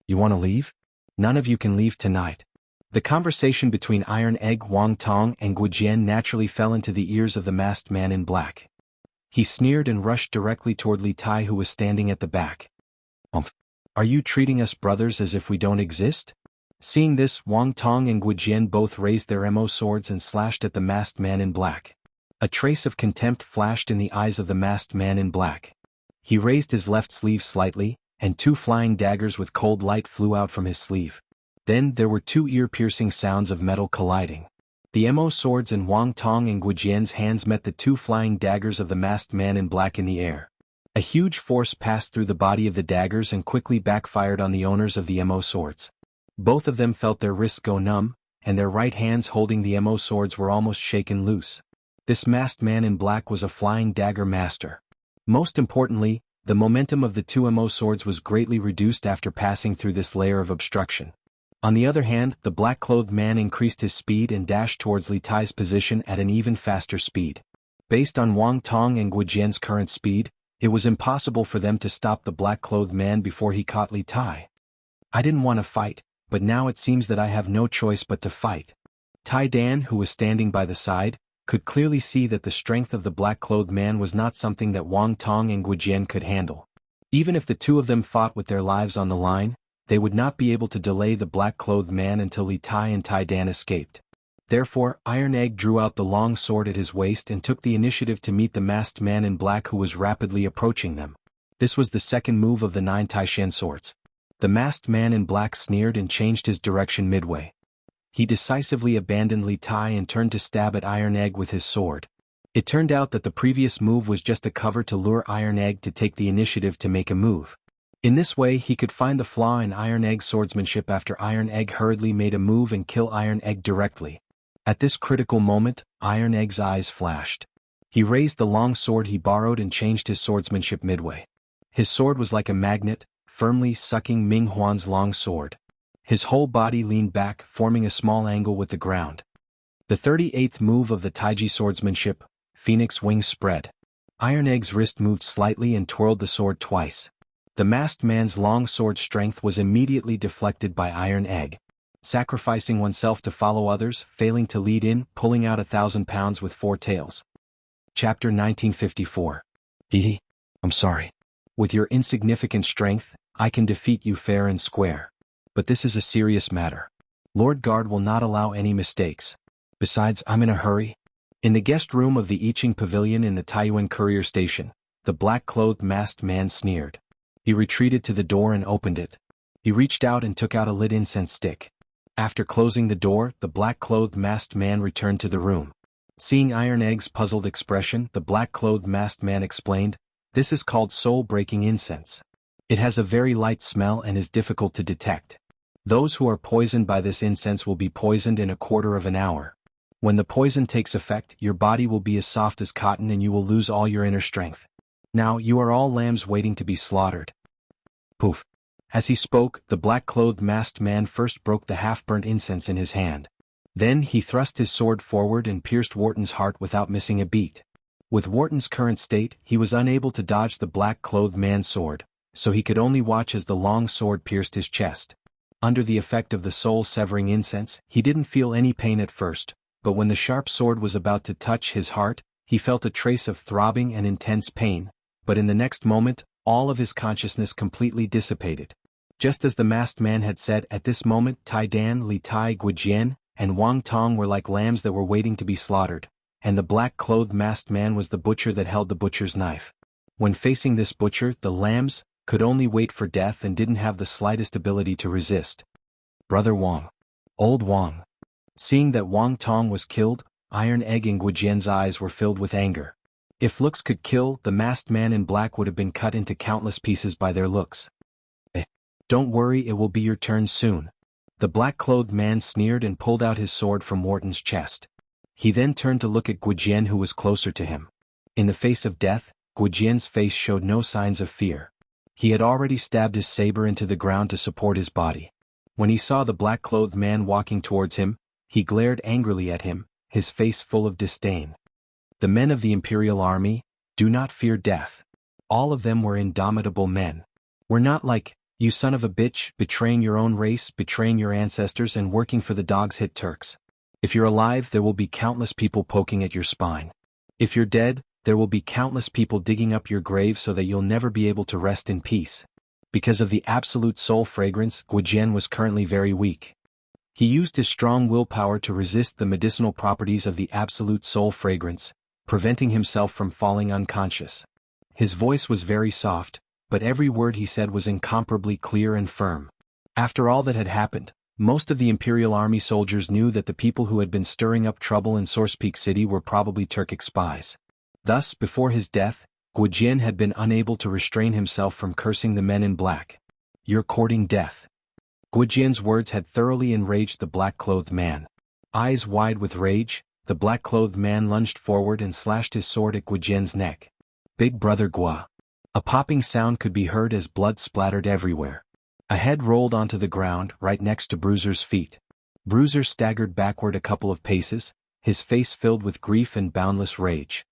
You want to leave? None of you can leave tonight. The conversation between Iron Egg, Wang Tong, and Guijian naturally fell into the ears of the masked man in black. He sneered and rushed directly toward Li Tai, who was standing at the back. Are you treating us brothers as if we don't exist? Seeing this, Wang Tong and Guijian both raised their mo swords and slashed at the masked man in black. A trace of contempt flashed in the eyes of the masked man in black. He raised his left sleeve slightly, and two flying daggers with cold light flew out from his sleeve. Then there were two ear-piercing sounds of metal colliding. The mo swords in Wang Tong and Guijian's hands met the two flying daggers of the masked man in black in the air. A huge force passed through the body of the daggers and quickly backfired on the owners of the mo swords. Both of them felt their wrists go numb, and their right hands holding the mo swords were almost shaken loose. This masked man in black was a flying dagger master. Most importantly, the momentum of the two mo swords was greatly reduced after passing through this layer of obstruction. On the other hand, the black-clothed man increased his speed and dashed towards Li Tai's position at an even faster speed. Based on Wang Tong and Guijian's current speed, it was impossible for them to stop the black-clothed man before he caught Li Tai. I didn't want to fight, but now it seems that I have no choice but to fight. Tai Dan, who was standing by the side, could clearly see that the strength of the black-clothed man was not something that Wang Tong and Guijian could handle. Even if the two of them fought with their lives on the line, they would not be able to delay the black-clothed man until Li Tai and Tai Dan escaped. Therefore, Iron Egg drew out the long sword at his waist and took the initiative to meet the masked man in black who was rapidly approaching them. This was the second move of the 9 Taishan swords. The masked man in black sneered and changed his direction midway. He decisively abandoned Li Tai and turned to stab at Iron Egg with his sword. It turned out that the previous move was just a cover to lure Iron Egg to take the initiative to make a move. In this way he could find the flaw in Iron Egg's swordsmanship after Iron Egg hurriedly made a move and kill Iron Egg directly. At this critical moment, Iron Egg's eyes flashed. He raised the long sword he borrowed and changed his swordsmanship midway. His sword was like a magnet, firmly sucking Ming Huan's long sword. His whole body leaned back, forming a small angle with the ground. The 38th move of the Taiji swordsmanship, Phoenix Wings Spread. Iron Egg's wrist moved slightly and twirled the sword twice. The masked man's long sword strength was immediately deflected by Iron Egg. Sacrificing oneself to follow others, failing to lead in, pulling out 1,000 pounds with 4 tails. Chapter 1954. I'm sorry. With your insignificant strength, I can defeat you fair and square. But this is a serious matter. Lord Guard will not allow any mistakes. Besides, I'm in a hurry. In the guest room of the I Ching Pavilion in the Taiyuan Courier Station, the black-clothed masked man sneered. He retreated to the door and opened it. He reached out and took out a lit incense stick. After closing the door, the black-clothed masked man returned to the room. Seeing Iron Egg's puzzled expression, the black-clothed masked man explained, "This is called soul-breaking incense. It has a very light smell and is difficult to detect. Those who are poisoned by this incense will be poisoned in a quarter of an hour. When the poison takes effect, your body will be as soft as cotton and you will lose all your inner strength. Now you are all lambs waiting to be slaughtered." Poof. As he spoke, the black-clothed masked man first broke the half-burnt incense in his hand. Then he thrust his sword forward and pierced Wharton's heart without missing a beat. With Wharton's current state, he was unable to dodge the black-clothed man's sword, so he could only watch as the long sword pierced his chest. Under the effect of the soul-severing incense, he didn't feel any pain at first, but when the sharp sword was about to touch his heart, he felt a trace of throbbing and intense pain, but in the next moment, all of his consciousness completely dissipated. Just as the masked man had said, at this moment Tai Dan, Li Tai, Guijian, and Wang Tong were like lambs that were waiting to be slaughtered, and the black-clothed masked man was the butcher that held the butcher's knife. When facing this butcher, the lambs could only wait for death and didn't have the slightest ability to resist. Brother Wang. Old Wang. Seeing that Wang Tong was killed, Iron Egg and Guijian's eyes were filled with anger. If looks could kill, the masked man in black would have been cut into countless pieces by their looks. Don't worry, it will be your turn soon. The black-clothed man sneered and pulled out his sword from Wharton's chest. He then turned to look at Guijian, who was closer to him. In the face of death, Guijian's face showed no signs of fear. He had already stabbed his saber into the ground to support his body. When he saw the black-clothed man walking towards him, he glared angrily at him, his face full of disdain. The men of the Imperial Army do not fear death. All of them were indomitable men. We're not like, you son of a bitch, betraying your own race, betraying your ancestors and working for the dogs hit Turks. If you're alive, there will be countless people poking at your spine. If you're dead, there will be countless people digging up your grave so that you'll never be able to rest in peace. Because of the absolute soul fragrance, Guijian was currently very weak. He used his strong willpower to resist the medicinal properties of the absolute soul fragrance, preventing himself from falling unconscious. His voice was very soft, but every word he said was incomparably clear and firm. After all that had happened, most of the Imperial Army soldiers knew that the people who had been stirring up trouble in Source Peak City were probably Turkic spies. Thus, before his death, Guijian had been unable to restrain himself from cursing the men in black. "You're courting death." Guijian's words had thoroughly enraged the black-clothed man. Eyes wide with rage, the black-clothed man lunged forward and slashed his sword at Guijian's neck. "Big Brother Gua." A popping sound could be heard as blood splattered everywhere. A head rolled onto the ground right next to Bruiser's feet. Bruiser staggered backward a couple of paces, his face filled with grief and boundless rage.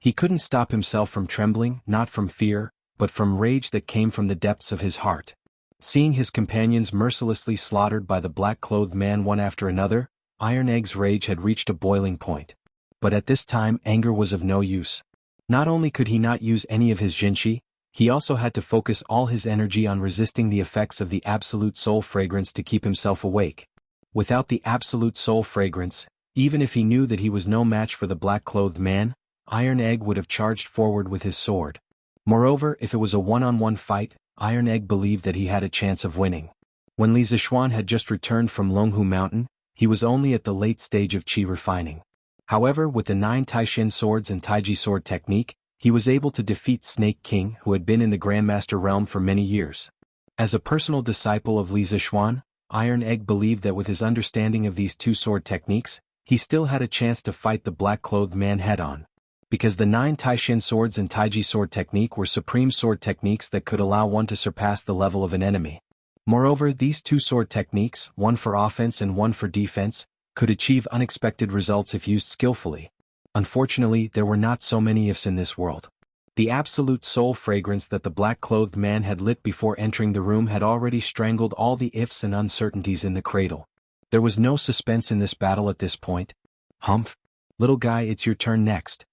He couldn't stop himself from trembling, not from fear, but from rage that came from the depths of his heart. Seeing his companions mercilessly slaughtered by the black-clothed man one after another, Iron Egg's rage had reached a boiling point. But at this time anger was of no use. Not only could he not use any of his jinshi, he also had to focus all his energy on resisting the effects of the absolute soul fragrance to keep himself awake. Without the absolute soul fragrance, even if he knew that he was no match for the black-clothed man, Iron Egg would have charged forward with his sword. Moreover, if it was a one-on-one fight, Iron Egg believed that he had a chance of winning. When Li Zishuan had just returned from Longhu Mountain, he was only at the late stage of qi refining. However, with the 9 Taishin swords and Taiji sword technique, he was able to defeat Snake King, who had been in the Grandmaster realm for many years. As a personal disciple of Li Zishuan, Iron Egg believed that with his understanding of these 2 sword techniques, he still had a chance to fight the black-clothed man head-on. Because the 9 Taishin swords and Taiji sword technique were supreme sword techniques that could allow one to surpass the level of an enemy. Moreover, these 2 sword techniques, one for offense and one for defense, could achieve unexpected results if used skillfully. Unfortunately, there were not so many ifs in this world. The absolute soul fragrance that the black-clothed man had lit before entering the room had already strangled all the ifs and uncertainties in the cradle. There was no suspense in this battle at this point. "Humph. Little guy, it's your turn next."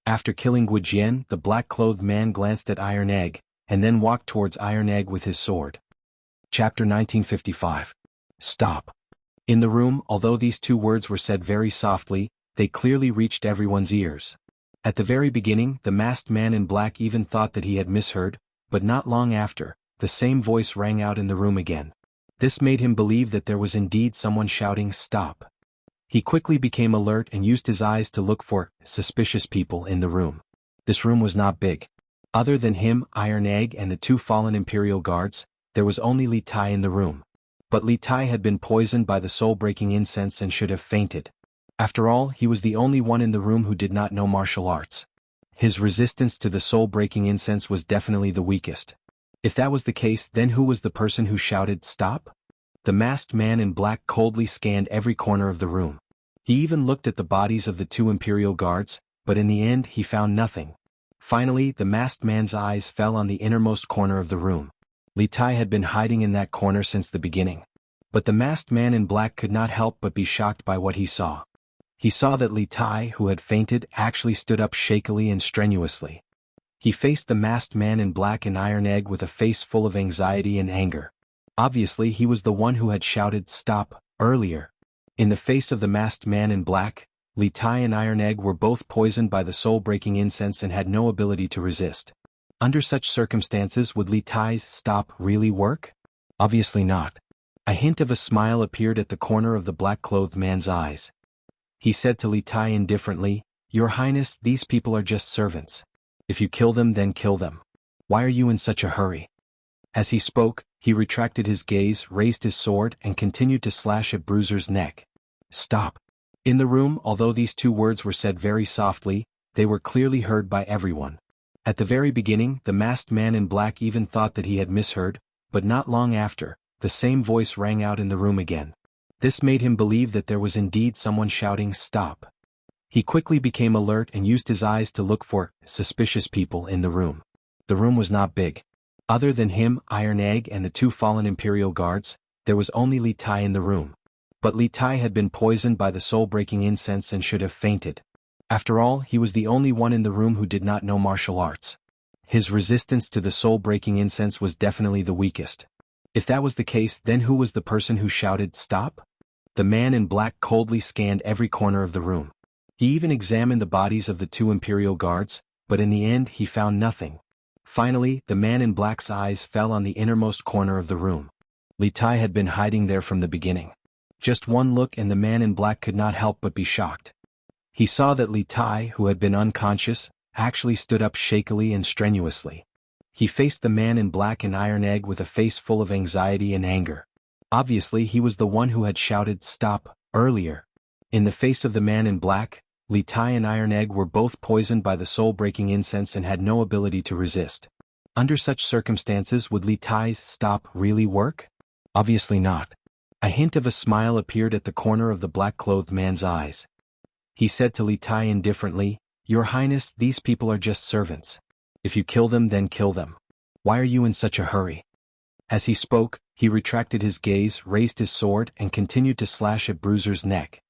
After killing Guijian, the black-clothed man glanced at Iron Egg, and then walked towards Iron Egg with his sword. Chapter 1955. Stop. In the room, although these 2 words were said very softly, they clearly reached everyone's ears. At the very beginning, the masked man in black even thought that he had misheard, but not long after, the same voice rang out in the room again. This made him believe that there was indeed someone shouting, "Stop." He quickly became alert and used his eyes to look for suspicious people in the room. This room was not big. Other than him, Iron Egg and the two fallen Imperial guards, there was only Li Tai in the room. But Li Tai had been poisoned by the soul-breaking incense and should have fainted. After all, he was the only one in the room who did not know martial arts. His resistance to the soul-breaking incense was definitely the weakest. If that was the case, then who was the person who shouted, "Stop"? The masked man in black coldly scanned every corner of the room. He even looked at the bodies of the two Imperial guards, but in the end he found nothing. Finally, the masked man's eyes fell on the innermost corner of the room. Li Tai had been hiding in that corner since the beginning. But the masked man in black could not help but be shocked by what he saw. He saw that Li Tai, who had fainted, actually stood up shakily and strenuously. He faced the masked man in black and Iron Egg with a face full of anxiety and anger. Obviously, he was the one who had shouted, "Stop," earlier. In the face of the masked man in black, Li Tai and Iron Egg were both poisoned by the soul-breaking incense and had no ability to resist. Under such circumstances, would Li Tai's "stop" really work? Obviously not. A hint of a smile appeared at the corner of the black-clothed man's eyes. He said to Li Tai indifferently, "Your Highness, these people are just servants. If you kill them, then kill them. Why are you in such a hurry?" As he spoke, he retracted his gaze, raised his sword, and continued to slash at Bruiser's neck. "Stop." In the room, although these two words were said very softly, they were clearly heard by everyone. At the very beginning, the masked man in black even thought that he had misheard, but not long after, the same voice rang out in the room again. This made him believe that there was indeed someone shouting, "Stop." He quickly became alert and used his eyes to look for suspicious people in the room. The room was not big. Other than him, Iron Egg and the two fallen Imperial guards, there was only Li Tai in the room. But Li Tai had been poisoned by the soul-breaking incense and should have fainted. After all, he was the only one in the room who did not know martial arts. His resistance to the soul-breaking incense was definitely the weakest. If that was the case, then who was the person who shouted, "Stop"? The man in black coldly scanned every corner of the room. He even examined the bodies of the two Imperial guards, but in the end he found nothing. Finally, the man in black's eyes fell on the innermost corner of the room. Li Tai had been hiding there from the beginning. Just one look and the man in black could not help but be shocked. He saw that Li Tai, who had been unconscious, actually stood up shakily and strenuously. He faced the man in black and Iron Egg with a face full of anxiety and anger. Obviously, he was the one who had shouted, "Stop," earlier. In the face of the man in black, Li Tai and Iron Egg were both poisoned by the soul-breaking incense and had no ability to resist. Under such circumstances, would Li Tai's "stop" really work? Obviously not. A hint of a smile appeared at the corner of the black-clothed man's eyes. He said to Li Tai indifferently, "Your Highness, these people are just servants. If you kill them, then kill them. Why are you in such a hurry?" As he spoke, he retracted his gaze, raised his sword, and continued to slash at Bruiser's neck.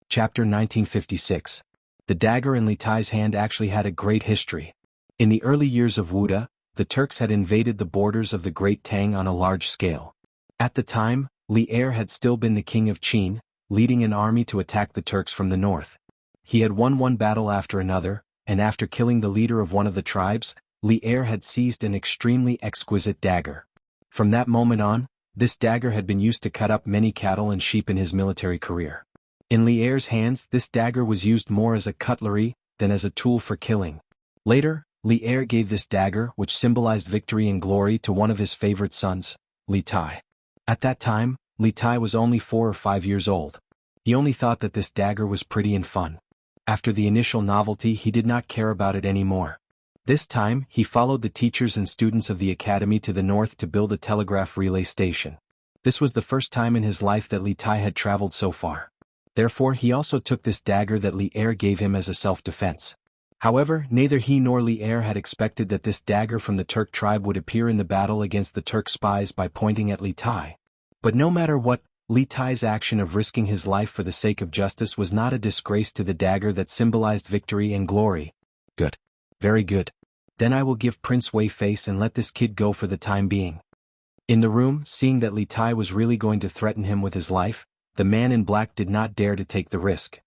Chapter 1956. The dagger in Li Tai's hand actually had a great history. In the early years of Wuda, the Turks had invaded the borders of the Great Tang on a large scale. At the time, Li Er had still been the king of Qin, leading an army to attack the Turks from the north. He had won one battle after another, and after killing the leader of one of the tribes, Li Er had seized an extremely exquisite dagger. From that moment on, this dagger had been used to cut up many cattle and sheep in his military career. In Li Er's hands, this dagger was used more as a cutlery than as a tool for killing. Later, Li Er gave this dagger, which symbolized victory and glory, to one of his favorite sons, Li Tai. At that time, Li Tai was only 4 or 5 years old. He only thought that this dagger was pretty and fun. After the initial novelty, he did not care about it anymore. This time, he followed the teachers and students of the academy to the north to build a telegraph relay station. This was the first time in his life that Li Tai had traveled so far. Therefore, he also took this dagger that Li Er gave him as a self-defense. However, neither he nor Li Er had expected that this dagger from the Turk tribe would appear in the battle against the Turk spies by pointing at Li Tai. But no matter what, Li Tai's action of risking his life for the sake of justice was not a disgrace to the dagger that symbolized victory and glory. Good. Very good. Then I will give Prince Wei face and let this kid go for the time being. In the room, seeing that Li Tai was really going to threaten him with his life, the man in black did not dare to take the risk.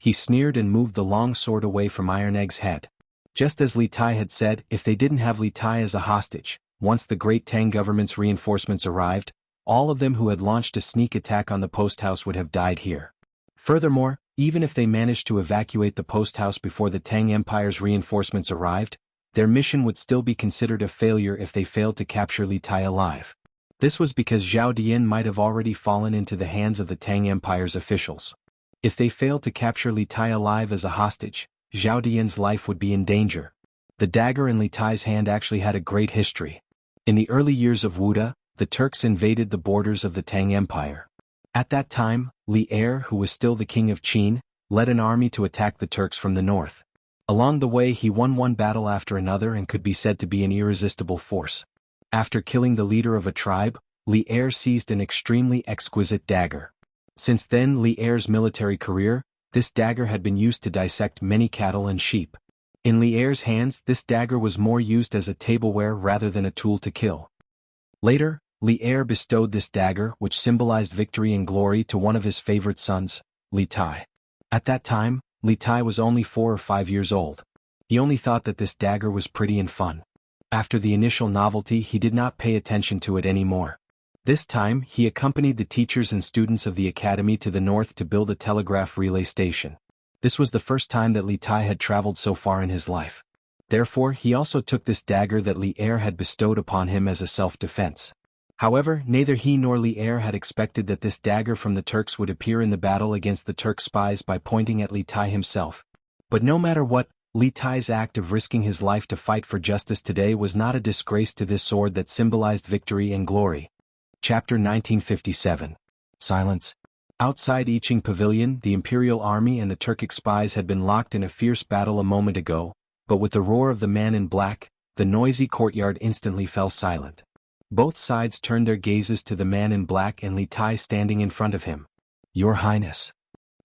He sneered and moved the long sword away from Iron Egg's head. Just as Li Tai had said, if they didn't have Li Tai as a hostage, once the Great Tang government's reinforcements arrived, all of them who had launched a sneak attack on the post house would have died here. Furthermore, even if they managed to evacuate the post house before the Tang Empire's reinforcements arrived, their mission would still be considered a failure if they failed to capture Li Tai alive. This was because Zhao Dian might have already fallen into the hands of the Tang Empire's officials. If they failed to capture Li Tai alive as a hostage, Zhao Dian's life would be in danger. The dagger in Li Tai's hand actually had a great history. In the early years of Wuda, the Turks invaded the borders of the Tang Empire. At that time, Li Er, who was still the king of Qin, led an army to attack the Turks from the north. Along the way he won one battle after another and could be said to be an irresistible force. After killing the leader of a tribe, Li Er seized an extremely exquisite dagger. Since then Li Er's military career, this dagger had been used to dissect many cattle and sheep. In Li Er's hands this dagger was more used as a tableware rather than a tool to kill. Later, Li Er bestowed this dagger, which symbolized victory and glory, to one of his favorite sons, Li Tai. At that time, Li Tai was only 4 or 5 years old. He only thought that this dagger was pretty and fun. After the initial novelty he did not pay attention to it anymore. This time he accompanied the teachers and students of the academy to the north to build a telegraph relay station. This was the first time that Li Tai had traveled so far in his life. Therefore he also took this dagger that Li Er had bestowed upon him as a self-defense. However, neither he nor Li Er had expected that this dagger from the Turks would appear in the battle against the Turk spies by pointing at Li Tai himself. But no matter what, Li Tai's act of risking his life to fight for justice today was not a disgrace to this sword that symbolized victory and glory. Chapter 1957. Silence. Outside Iching Pavilion, the Imperial Army and the Turkic spies had been locked in a fierce battle a moment ago, but with the roar of the man in black, the noisy courtyard instantly fell silent. Both sides turned their gazes to the man in black and Li Tai standing in front of him. Your Highness.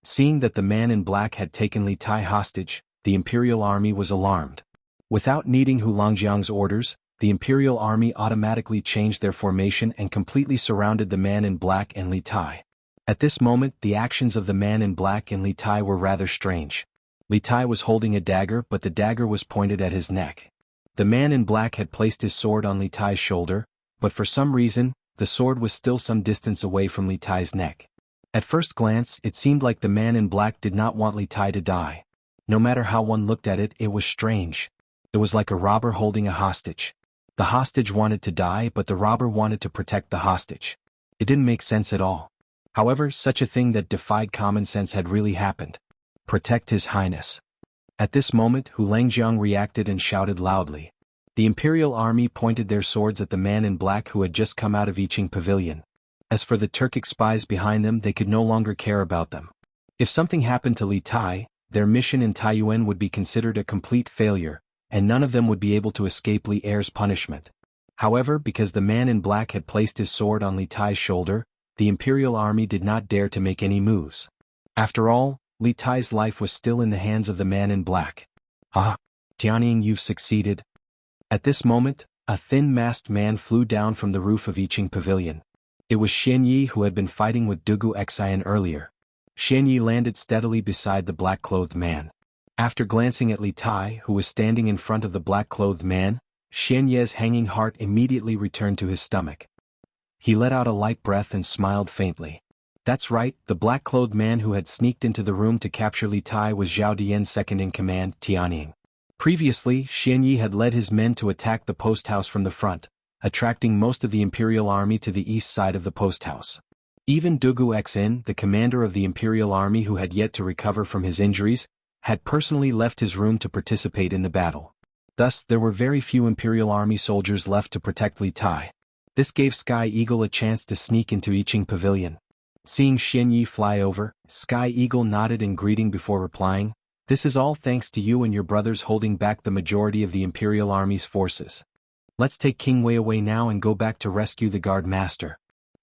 Seeing that the man in black had taken Li Tai hostage, the Imperial Army was alarmed. Without needing Hu Longjiang's orders, the Imperial Army automatically changed their formation and completely surrounded the man in black and Li Tai. At this moment the actions of the man in black and Li Tai were rather strange. Li Tai was holding a dagger, but the dagger was pointed at his neck. The man in black had placed his sword on Li Tai's shoulder, but for some reason, the sword was still some distance away from Li Tai's neck. At first glance it seemed like the man in black did not want Li Tai to die. No matter how one looked at it, it was strange. It was like a robber holding a hostage. The hostage wanted to die, but the robber wanted to protect the hostage. It didn't make sense at all. However, such a thing that defied common sense had really happened. Protect His Highness. At this moment Hu Longjiang reacted and shouted loudly. The Imperial Army pointed their swords at the man in black who had just come out of Iching Pavilion. As for the Turkic spies behind them, they could no longer care about them. If something happened to Li Tai, their mission in Taiyuan would be considered a complete failure, and none of them would be able to escape Li Er's punishment. However, because the man in black had placed his sword on Li Tai's shoulder, the Imperial Army did not dare to make any moves. After all, Li Tai's life was still in the hands of the man in black. Ah, Tianying, you've succeeded. At this moment, a thin masked man flew down from the roof of Iching Pavilion. It was Xian Yi, who had been fighting with Dugu Xian earlier. Xian Yi landed steadily beside the black-clothed man. After glancing at Li Tai, who was standing in front of the black-clothed man, Xian Yi's hanging heart immediately returned to his stomach. He let out a light breath and smiled faintly. That's right, the black-clothed man who had sneaked into the room to capture Li Tai was Zhao Dian's second-in-command, Tianying. Previously, Xian Yi had led his men to attack the post house from the front, attracting most of the Imperial Army to the east side of the post house. Even Dugu Xin, the commander of the Imperial Army who had yet to recover from his injuries, had personally left his room to participate in the battle. Thus, there were very few Imperial Army soldiers left to protect Li Tai. This gave Sky Eagle a chance to sneak into Iching Pavilion. Seeing Xian Yi fly over, Sky Eagle nodded in greeting before replying, "This is all thanks to you and your brothers holding back the majority of the Imperial Army's forces. Let's take King Wei away now and go back to rescue the guard master."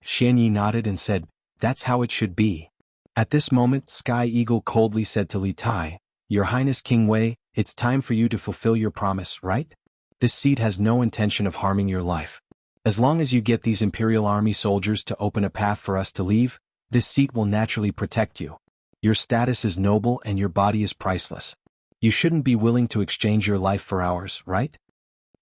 Xian Yi nodded and said, "That's how it should be." At this moment Sky Eagle coldly said to Li Tai, "Your Highness King Wei, it's time for you to fulfill your promise, right? This seat has no intention of harming your life. As long as you get these Imperial Army soldiers to open a path for us to leave, this seat will naturally protect you. Your status is noble and your body is priceless. You shouldn't be willing to exchange your life for ours, right?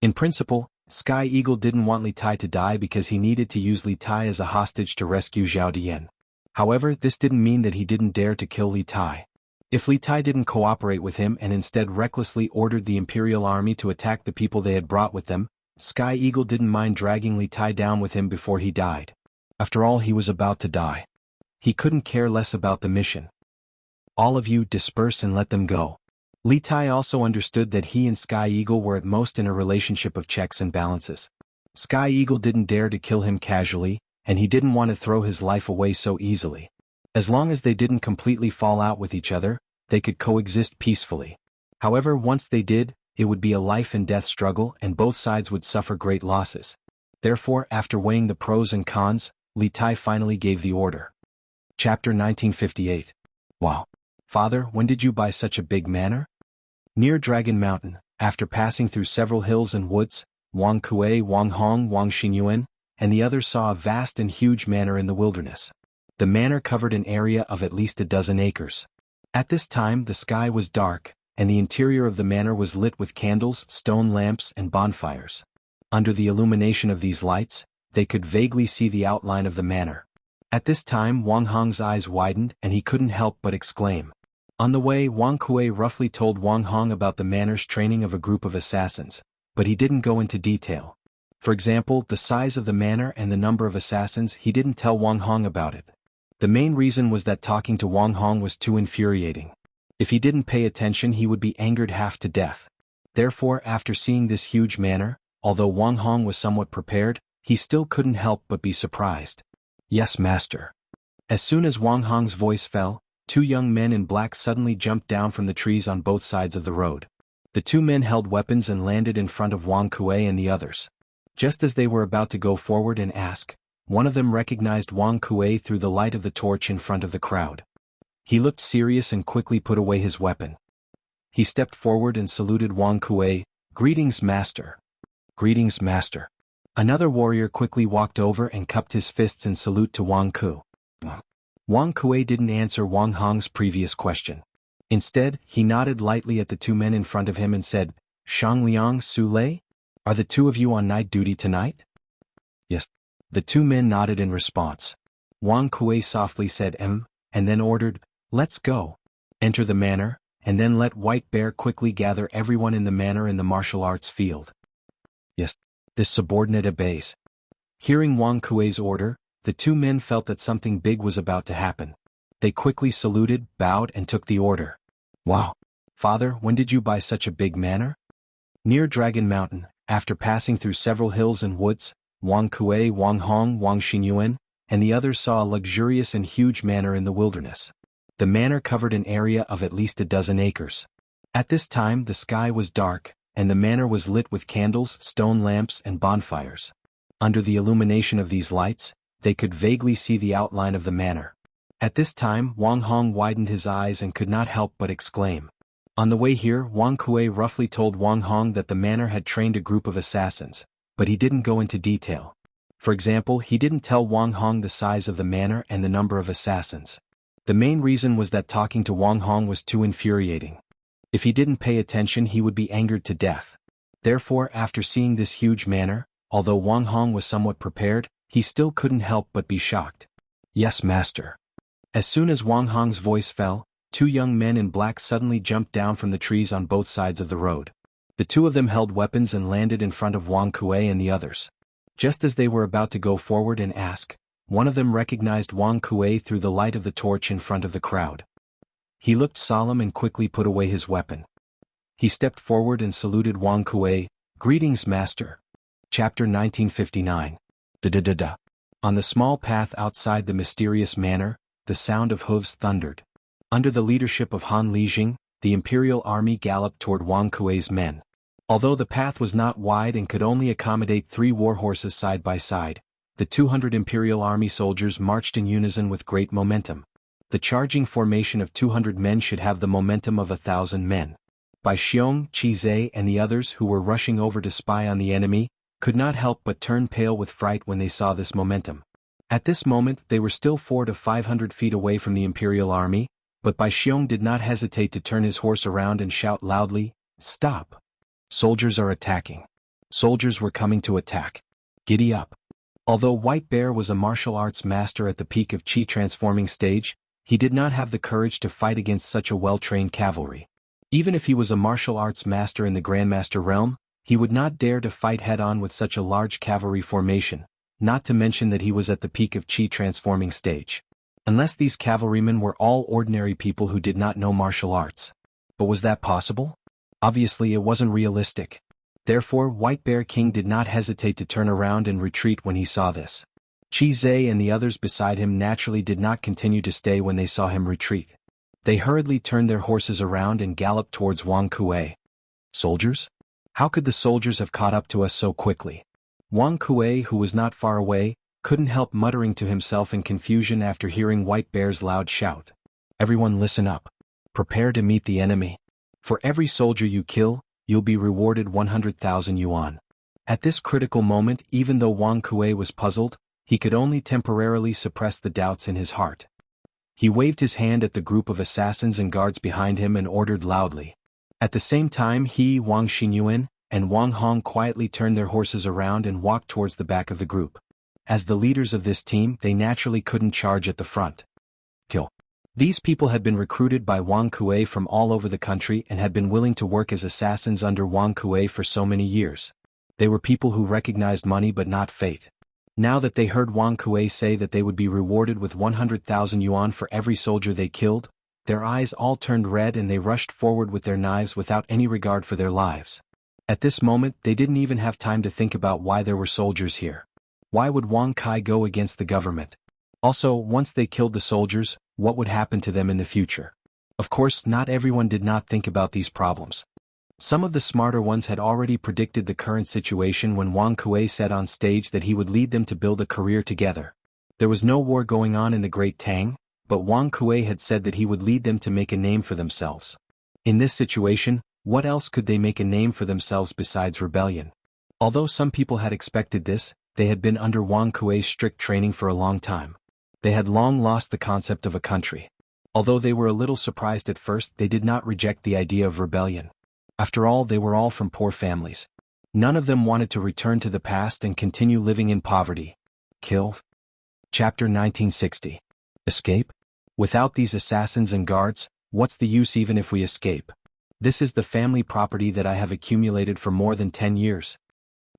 In principle, Sky Eagle didn't want Li Tai to die because he needed to use Li Tai as a hostage to rescue Zhao Dian. However, this didn't mean that he didn't dare to kill Li Tai. If Li Tai didn't cooperate with him and instead recklessly ordered the Imperial Army to attack the people they had brought with them, Sky Eagle didn't mind dragging Li Tai down with him before he died. After all, he was about to die. He couldn't care less about the mission. All of you disperse and let them go. Li Tai also understood that he and Sky Eagle were at most in a relationship of checks and balances. Sky Eagle didn't dare to kill him casually, and he didn't want to throw his life away so easily. As long as they didn't completely fall out with each other, they could coexist peacefully. However, once they did, it would be a life and death struggle and both sides would suffer great losses. Therefore, after weighing the pros and cons, Li Tai finally gave the order. Chapter 1958. Wow. Father, when did you buy such a big manor? Near Dragon Mountain, after passing through several hills and woods, Wang Kuei, Wang Hong, Wang Xinyuan, and the others saw a vast and huge manor in the wilderness. The manor covered an area of at least a dozen acres. At this time the sky was dark, and the interior of the manor was lit with candles, stone lamps, and bonfires. Under the illumination of these lights, they could vaguely see the outline of the manor. At this time Wang Hong's eyes widened and he couldn't help but exclaim. On the way, Wang Kuei roughly told Wang Hong about the manor's training of a group of assassins, but he didn't go into detail. For example, the size of the manor and the number of assassins, he didn't tell Wang Hong about it. The main reason was that talking to Wang Hong was too infuriating. If he didn't pay attention, he would be angered half to death. Therefore, after seeing this huge manor, although Wang Hong was somewhat prepared, he still couldn't help but be surprised. Yes, master. As soon as Wang Hong's voice fell, two young men in black suddenly jumped down from the trees on both sides of the road. The two men held weapons and landed in front of Wang Kuei and the others. Just as they were about to go forward and ask, one of them recognized Wang Kuei through the light of the torch in front of the crowd. He looked serious and quickly put away his weapon. He stepped forward and saluted Wang Kuei. Greetings, master. Greetings, master. Another warrior quickly walked over and cupped his fists in salute to Wang Ku. Wang Kuei didn't answer Wang Hong's previous question. Instead, he nodded lightly at the two men in front of him and said, Shang Liang, Su Lei? Are the two of you on night duty tonight? Yes. The two men nodded in response. Wang Kuei softly said and then ordered, Let's go. Enter the manor, and then let White Bear quickly gather everyone in the manor in the martial arts field. Yes. This subordinate obeys. Hearing Wang Kuei's order, the two men felt that something big was about to happen. They quickly saluted, bowed, and took the order. Wow. Father, when did you buy such a big manor? Near Dragon Mountain, after passing through several hills and woods, Wang Kuei, Wang Hong, Wang Xinyuan, and the others saw a luxurious and huge manor in the wilderness. The manor covered an area of at least a dozen acres. At this time the sky was dark, and the manor was lit with candles, stone lamps, and bonfires. Under the illumination of these lights, they could vaguely see the outline of the manor. At this time Wang Hong widened his eyes and could not help but exclaim. On the way here, Wang Kuei roughly told Wang Hong that the manor had trained a group of assassins, but he didn't go into detail. For example, he didn't tell Wang Hong the size of the manor and the number of assassins. The main reason was that talking to Wang Hong was too infuriating. If he didn't pay attention, he would be angered to death. Therefore, after seeing this huge manor, although Wang Hong was somewhat prepared, he still couldn't help but be shocked. Yes, master. As soon as Wang Hong's voice fell, two young men in black suddenly jumped down from the trees on both sides of the road. The two of them held weapons and landed in front of Wang Kuei and the others. Just as they were about to go forward and ask, one of them recognized Wang Kuei through the light of the torch in front of the crowd. He looked solemn and quickly put away his weapon. He stepped forward and saluted Wang Kuei. Greetings, master. Chapter 1959. Da-da-da-da. On the small path outside the mysterious manor, the sound of hooves thundered. Under the leadership of Han Lijing, the imperial army galloped toward Wang Kuei's men. Although the path was not wide and could only accommodate 3 war horses side by side, the 200 imperial army soldiers marched in unison with great momentum. The charging formation of 200 men should have the momentum of 1,000 men. Bai Xiong, Qi Zhe and the others who were rushing over to spy on the enemy, could not help but turn pale with fright when they saw this momentum. At this moment they were still 400 to 500 feet away from the imperial army, But Bai Xiong did not hesitate to turn his horse around and shout loudly, "Stop! Soldiers are attacking. Soldiers were coming to attack. Giddy up." Although White Bear was a martial arts master at the peak of Qi transforming stage, he did not have the courage to fight against such a well-trained cavalry. Even if he was a martial arts master in the Grandmaster realm, he would not dare to fight head-on with such a large cavalry formation, not to mention that he was at the peak of Qi transforming stage. Unless these cavalrymen were all ordinary people who did not know martial arts. But was that possible? Obviously it wasn't realistic. Therefore White Bear King did not hesitate to turn around and retreat when he saw this. Qi Zhe and the others beside him naturally did not continue to stay when they saw him retreat. They hurriedly turned their horses around and galloped towards Wang Kuei. Soldiers? How could the soldiers have caught up to us so quickly? Wang Kuei, who was not far away, couldn't help muttering to himself in confusion after hearing White Bear's loud shout. Everyone listen up. Prepare to meet the enemy. For every soldier you kill, you'll be rewarded 100,000 yuan. At this critical moment, even though Wang Kuei was puzzled, he could only temporarily suppress the doubts in his heart. He waved his hand at the group of assassins and guards behind him and ordered loudly. At the same time he, Wang Xinyuan, and Wang Hong quietly turned their horses around and walked towards the back of the group. As the leaders of this team, they naturally couldn't charge at the front. Kill. These people had been recruited by Wang Kuei from all over the country and had been willing to work as assassins under Wang Kuei for so many years. They were people who recognized money but not fate. Now that they heard Wang Kuei say that they would be rewarded with 100,000 yuan for every soldier they killed, their eyes all turned red and they rushed forward with their knives without any regard for their lives. At this moment they didn't even have time to think about why there were soldiers here. Why would Wang Kai go against the government? Also, once they killed the soldiers, what would happen to them in the future? Of course, not everyone did not think about these problems. Some of the smarter ones had already predicted the current situation when Wang Kuei said on stage that he would lead them to build a career together. There was no war going on in the Great Tang, but Wang Kuei had said that he would lead them to make a name for themselves. In this situation, what else could they make a name for themselves besides rebellion? Although some people had expected this, they had been under Wang Kuei's strict training for a long time. They had long lost the concept of a country. Although they were a little surprised at first, they did not reject the idea of rebellion. After all, they were all from poor families. None of them wanted to return to the past and continue living in poverty. Kill. Chapter 1960. Escape? Without these assassins and guards, what's the use even if we escape? This is the family property that I have accumulated for more than 10 years.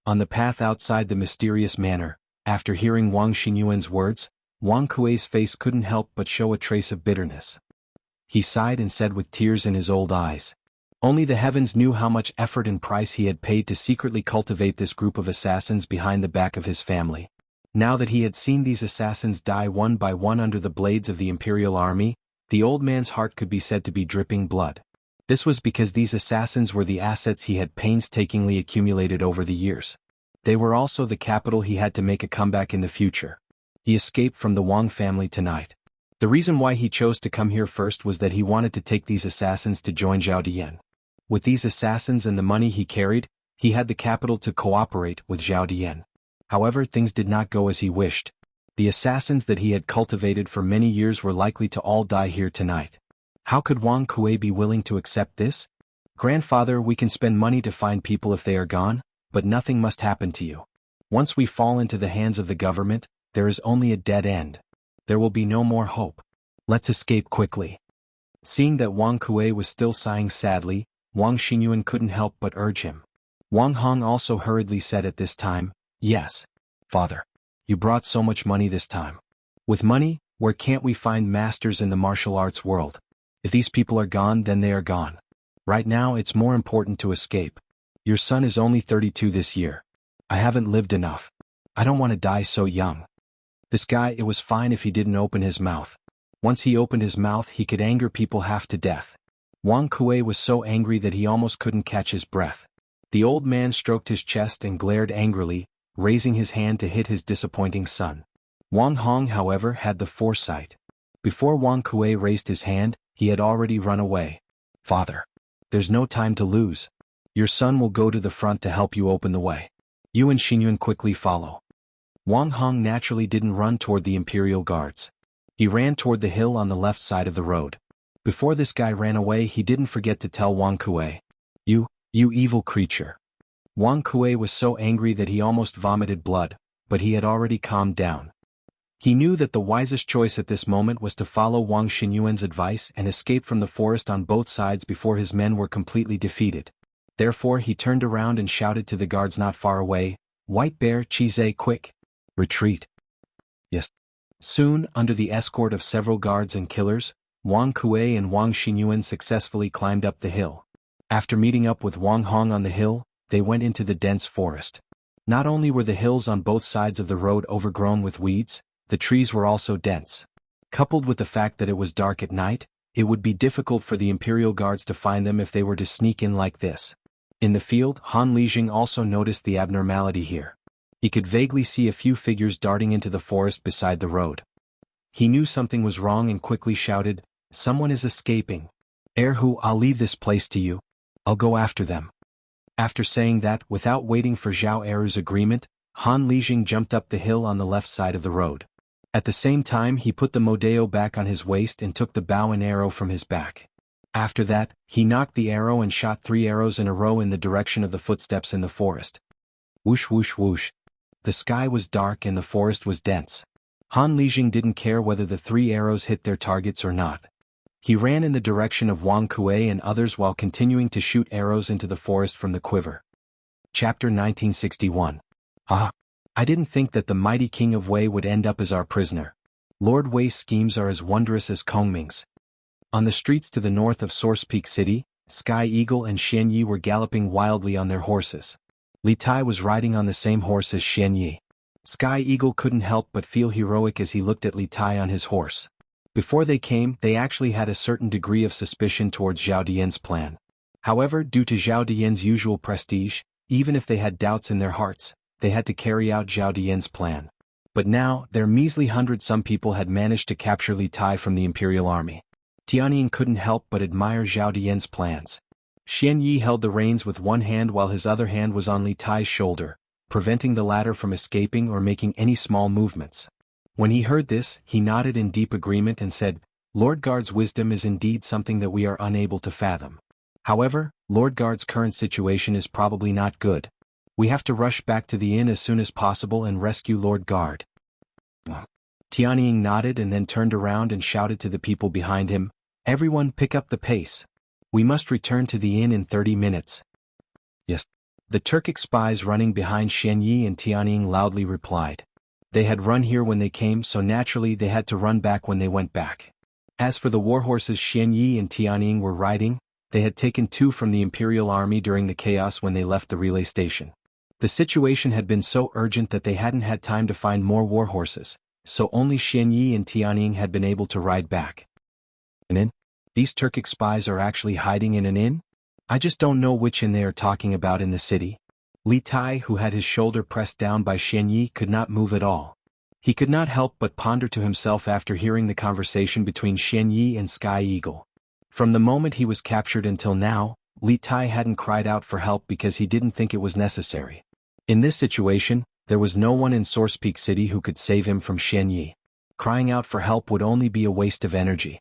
On the path outside the mysterious manor, after hearing Wang Xinyuan's words, Wang Kuei's face couldn't help but show a trace of bitterness. He sighed and said with tears in his old eyes, only the heavens knew how much effort and price he had paid to secretly cultivate this group of assassins behind the back of his family. Now that he had seen these assassins die one by one under the blades of the imperial army, the old man's heart could be said to be dripping blood. This was because these assassins were the assets he had painstakingly accumulated over the years. They were also the capital he had to make a comeback in the future. He escaped from the Wang family tonight. The reason why he chose to come here first was that he wanted to take these assassins to join Zhao Dian. With these assassins and the money he carried, he had the capital to cooperate with Zhao Dian. However, things did not go as he wished. The assassins that he had cultivated for many years were likely to all die here tonight. How could Wang Kuei be willing to accept this? Grandfather, we can spend money to find people if they are gone, but nothing must happen to you. Once we fall into the hands of the government, there is only a dead end. There will be no more hope. Let's escape quickly. Seeing that Wang Kuei was still sighing sadly, Wang Xinyuan couldn't help but urge him. Wang Hong also hurriedly said at this time, yes, father. You brought so much money this time. With money, where can't we find masters in the martial arts world? If these people are gone, then they are gone. Right now it's more important to escape. Your son is only 32 this year. I haven't lived enough. I don't want to die so young. This guy, it was fine if he didn't open his mouth. Once he opened his mouth, he could anger people half to death. Wang Kuei was so angry that he almost couldn't catch his breath. The old man stroked his chest and glared angrily, raising his hand to hit his disappointing son. Wang Hong, however, had the foresight. Before Wang Kuei raised his hand, he had already run away. Father, there's no time to lose. Your son will go to the front to help you open the way. You and Xinyuan quickly follow. Wang Hong naturally didn't run toward the imperial guards. He ran toward the hill on the left side of the road. Before this guy ran away, he didn't forget to tell Wang Kuei. You evil creature. Wang Kuei was so angry that he almost vomited blood, but he had already calmed down. He knew that the wisest choice at this moment was to follow Wang Xinyuan's advice and escape from the forest on both sides before his men were completely defeated. Therefore he turned around and shouted to the guards not far away, "White Bear, Chizé, quick! Retreat!" Yes. Soon, under the escort of several guards and killers, Wang Kuei and Wang Xinyuan successfully climbed up the hill. After meeting up with Wang Hong on the hill, they went into the dense forest. Not only were the hills on both sides of the road overgrown with weeds, the trees were also dense. Coupled with the fact that it was dark at night, it would be difficult for the Imperial Guards to find them if they were to sneak in like this. In the field, Han Lijing also noticed the abnormality here. He could vaguely see a few figures darting into the forest beside the road. He knew something was wrong and quickly shouted, "Someone is escaping. Erhu, I'll leave this place to you. I'll go after them." After saying that, without waiting for Zhao Erhu's agreement, Han Lijing jumped up the hill on the left side of the road. At the same time he put the Modeo back on his waist and took the bow and arrow from his back. After that, he knocked the arrow and shot 3 arrows in a row in the direction of the footsteps in the forest. Whoosh whoosh whoosh. The sky was dark and the forest was dense. Han Lijing didn't care whether the 3 arrows hit their targets or not. He ran in the direction of Wang Kuei and others while continuing to shoot arrows into the forest from the quiver. Chapter 1961. I didn't think that the mighty king of Wei would end up as our prisoner. Lord Wei's schemes are as wondrous as Kongming's. On the streets to the north of Source Peak City, Sky Eagle and Xian Yi were galloping wildly on their horses. Li Tai was riding on the same horse as Xian Yi. Sky Eagle couldn't help but feel heroic as he looked at Li Tai on his horse. Before they came, they actually had a certain degree of suspicion towards Zhao Dian's plan. However, due to Zhao Dian's usual prestige, even if they had doubts in their hearts, they had to carry out Zhao Dian's plan. But now, their measly 100-some people had managed to capture Li Tai from the Imperial Army. Tianying couldn't help but admire Zhao Dian's plans. Xian Yi held the reins with one hand while his other hand was on Li Tai's shoulder, preventing the latter from escaping or making any small movements. When he heard this, he nodded in deep agreement and said, "Lord Guard's wisdom is indeed something that we are unable to fathom. However, Lord Guard's current situation is probably not good. We have to rush back to the inn as soon as possible and rescue Lord Guard." Tianying nodded and then turned around and shouted to the people behind him, "Everyone pick up the pace. We must return to the inn in 30 minutes. Yes. The Turkic spies running behind Xian Yi and Tianying loudly replied. They had run here when they came, so naturally they had to run back when they went back. As for the warhorses Xian Yi and Tianying were riding, they had taken 2 from the Imperial Army during the chaos when they left the relay station. The situation had been so urgent that they hadn't had time to find more warhorses, so only Xian Yi and Tianying had been able to ride back. An inn? These Turkic spies are actually hiding in an inn? I just don't know which inn they are talking about in the city. Li Tai, who had his shoulder pressed down by Xian Yi, could not move at all. He could not help but ponder to himself after hearing the conversation between Xian Yi and Sky Eagle. From the moment he was captured until now, Li Tai hadn't cried out for help because he didn't think it was necessary. In this situation, there was no one in Source Peak City who could save him from Xian Yi. Crying out for help would only be a waste of energy.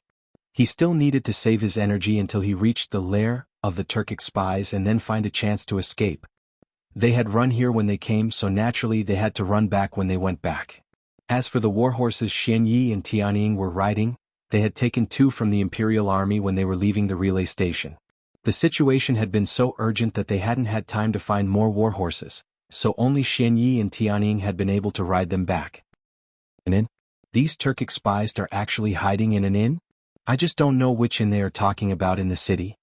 He still needed to save his energy until he reached the lair of the Turkic spies and then find a chance to escape. They had run here when they came, so naturally they had to run back when they went back. As for the warhorses Xian Yi and Tianying were riding, they had taken 2 from the Imperial Army when they were leaving the relay station. The situation had been so urgent that they hadn't had time to find more warhorses, so only Xian Yi and Tianying had been able to ride them back. An inn? These Turkic spies are actually hiding in an inn? I just don't know which inn they are talking about in the city.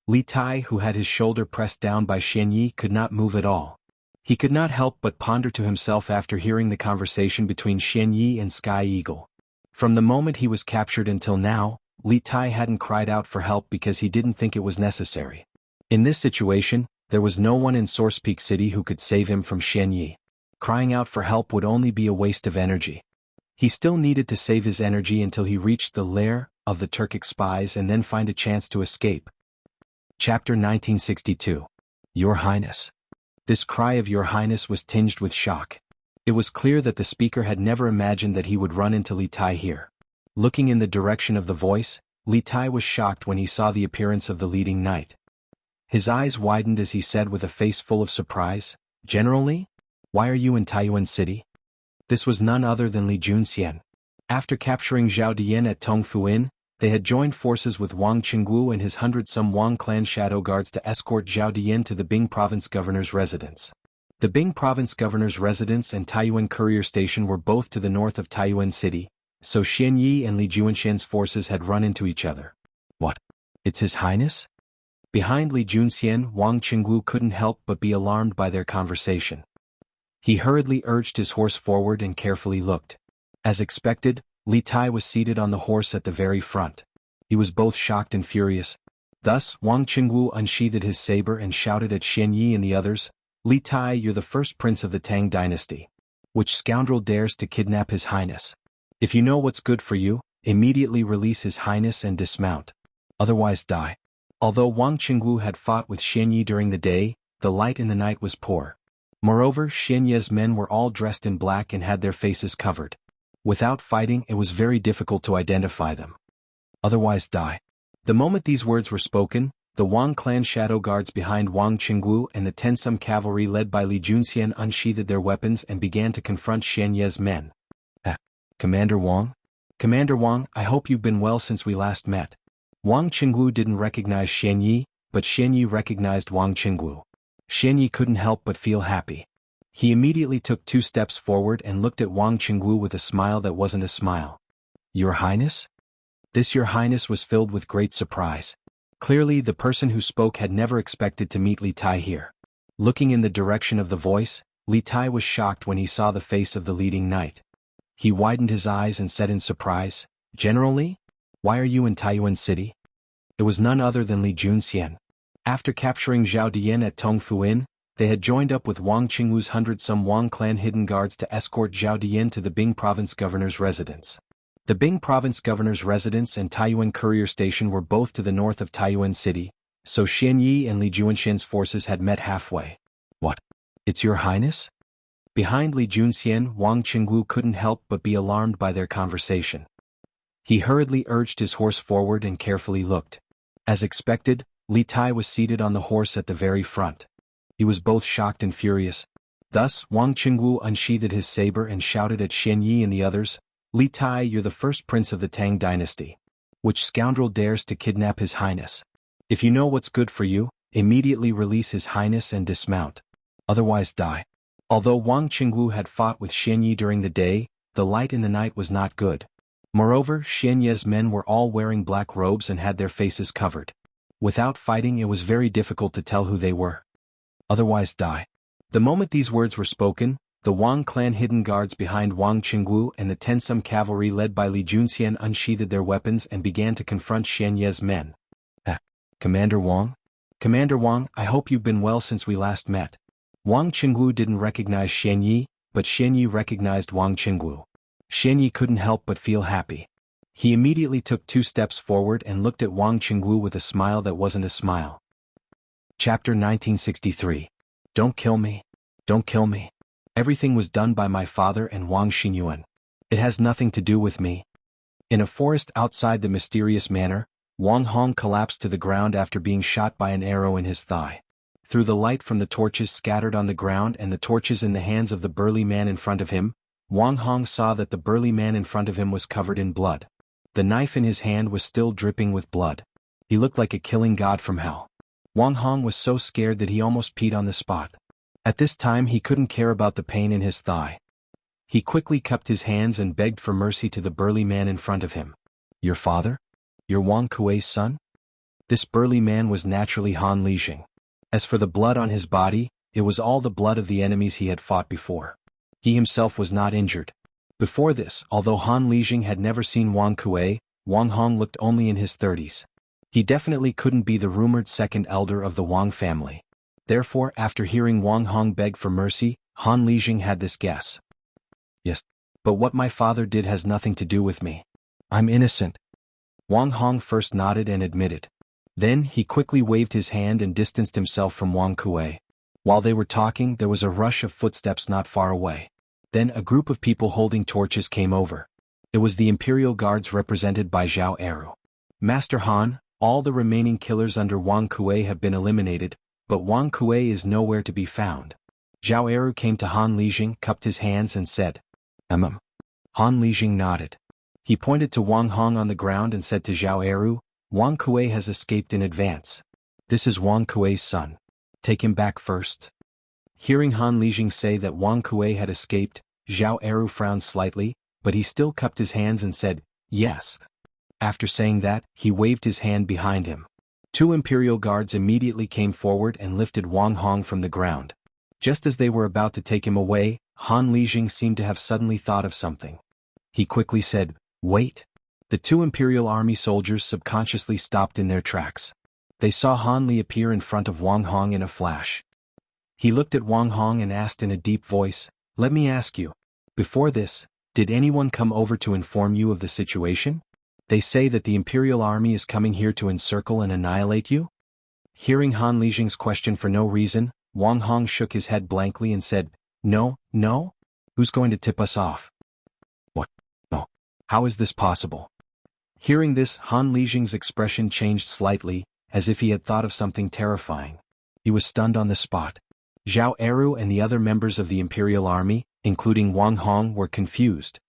Li Tai, who had his shoulder pressed down by Xian Yi, could not move at all. He could not help but ponder to himself after hearing the conversation between Xian Yi and Sky Eagle. From the moment he was captured until now, Li Tai hadn't cried out for help because he didn't think it was necessary. In this situation, there was no one in Source Peak City who could save him from Xian Yi. Crying out for help would only be a waste of energy. He still needed to save his energy until he reached the lair of the Turkic spies and then find a chance to escape. Chapter 1962. Your Highness. This cry of Your Highness was tinged with shock. It was clear that the speaker had never imagined that he would run into Li Tai here. Looking in the direction of the voice, Li Tai was shocked when he saw the appearance of the leading knight. His eyes widened as he said with a face full of surprise, "General Li? Why are you in Taiyuan City?" This was none other than Li Junxian. After capturing Zhao Dian at Tongfu Inn, they had joined forces with Wang Qingwu and his 100-some Wang clan shadow guards to escort Zhao Dian to the Bing province governor's residence. The Bing province governor's residence and Taiyuan courier station were both to the north of Taiyuan City, so Xian Yi and Li Junxian's forces had run into each other. What? It's His Highness? Behind Li Junxian, Wang Qingwu couldn't help but be alarmed by their conversation. He hurriedly urged his horse forward and carefully looked. As expected, Li Tai was seated on the horse at the very front. He was both shocked and furious. Thus, Wang Qingwu unsheathed his saber and shouted at Xian Yi and the others, "Li Tai, you're the first prince of the Tang dynasty. Which scoundrel dares to kidnap His Highness? If you know what's good for you, immediately release His Highness and dismount. Otherwise die." Although Wang Qingwu had fought with Xian Yi during the day, the light in the night was poor. Moreover, Xian Yi's men were all dressed in black and had their faces covered. Without fighting, it was very difficult to identify them. Otherwise die. The moment these words were spoken, the Wang clan shadow guards behind Wang Qingwu and the 10-some cavalry led by Li Junxian unsheathed their weapons and began to confront Xian Yi's men. Commander Wang? Commander Wang, I hope you've been well since we last met. Wang Qingwu didn't recognize Xian Yi, but Xian Yi recognized Wang Qingwu. Xian Yi couldn't help but feel happy. He immediately took 2 steps forward and looked at Wang Qingwu with a smile that wasn't a smile. "Your Highness?" This Your Highness was filled with great surprise. Clearly, the person who spoke had never expected to meet Li Tai here. Looking in the direction of the voice, Li Tai was shocked when he saw the face of the leading knight. He widened his eyes and said in surprise, "General Li? Why are you in Taiyuan City?" It was none other than Li Junxian. After capturing Zhao Dian at Tongfu Inn, they had joined up with Wang Qingwu's 100-some Wang clan hidden guards to escort Zhao Dian to the Bing province governor's residence. The Bing province governor's residence and Taiyuan courier station were both to the north of Taiyuan City, so Xian Yi and Li Junxian's forces had met halfway. What? It's Your Highness? Behind Li Junxian, Wang Qingwu couldn't help but be alarmed by their conversation. He hurriedly urged his horse forward and carefully looked. As expected, Li Tai was seated on the horse at the very front. He was both shocked and furious. Thus, Wang Qingwu unsheathed his saber and shouted at Xian Yi and the others, "Li Tai, you're the first prince of the Tang dynasty. Which scoundrel dares to kidnap His Highness? If you know what's good for you, immediately release His Highness and dismount. Otherwise die." Although Wang Qingwu had fought with Xian Yi during the day, the light in the night was not good. Moreover, Xian Yi's men were all wearing black robes and had their faces covered. Without fighting, it was very difficult to tell who they were. Otherwise die. The moment these words were spoken, the Wang clan hidden guards behind Wang Qingwu and the 10-some cavalry led by Li Junxian unsheathed their weapons and began to confront Xian Yi's men. Commander Wang? Commander Wang, I hope you've been well since we last met. Wang Qingwu didn't recognize Xian Yi, but Xian Yi recognized Wang Qingwu. Xian Yi couldn't help but feel happy. He immediately took 2 steps forward and looked at Wang Qingwu with a smile that wasn't a smile. Chapter 1963. Don't kill me. Don't kill me. Everything was done by my father and Wang Xinyuan. It has nothing to do with me. In a forest outside the mysterious manor, Wang Hong collapsed to the ground after being shot by an arrow in his thigh. Through the light from the torches scattered on the ground and the torches in the hands of the burly man in front of him, Wang Hong saw that the burly man in front of him was covered in blood. The knife in his hand was still dripping with blood. He looked like a killing god from hell. Wang Hong was so scared that he almost peed on the spot. At this time he couldn't care about the pain in his thigh. He quickly cupped his hands and begged for mercy to the burly man in front of him. "Your father? You're Wang Kuei's son?" This burly man was naturally Han Lijing. As for the blood on his body, it was all the blood of the enemies he had fought before. He himself was not injured. Before this, although Han Lijing had never seen Wang Kuei, Wang Hong looked only in his 30s. He definitely couldn't be the rumored second elder of the Wang family. Therefore, after hearing Wang Hong beg for mercy, Han Lijing had this guess. "Yes, but what my father did has nothing to do with me. I'm innocent." Wang Hong first nodded and admitted. Then, he quickly waved his hand and distanced himself from Wang Kuei. While they were talking, there was a rush of footsteps not far away. Then a group of people holding torches came over. It was the Imperial Guards represented by Zhao Eru. Master Han, all the remaining killers under Wang Kuei have been eliminated, but Wang Kuei is nowhere to be found. Zhao Eru came to Han Lijing, cupped his hands and said, Han Lijing nodded. He pointed to Wang Hong on the ground and said to Zhao Eru, Wang Kuei has escaped in advance. This is Wang Kuei's son. Take him back first. Hearing Han Lijing say that Wang Kuei had escaped, Zhao Eru frowned slightly, but he still cupped his hands and said, yes. After saying that, he waved his hand behind him. 2 Imperial guards immediately came forward and lifted Wang Hong from the ground. Just as they were about to take him away, Han Lijing seemed to have suddenly thought of something. He quickly said, wait. The 2 Imperial Army soldiers subconsciously stopped in their tracks. They saw Han Li appear in front of Wang Hong in a flash. He looked at Wang Hong and asked in a deep voice, let me ask you. Before this, did anyone come over to inform you of the situation? They say that the Imperial Army is coming here to encircle and annihilate you? Hearing Han Lijing's question for no reason, Wang Hong shook his head blankly and said, no. Who's going to tip us off? What? No. How is this possible? Hearing this, Han Lijing's expression changed slightly, as if he had thought of something terrifying. He was stunned on the spot. Zhao Eru and the other members of the Imperial Army, including Wang Hong, were confused.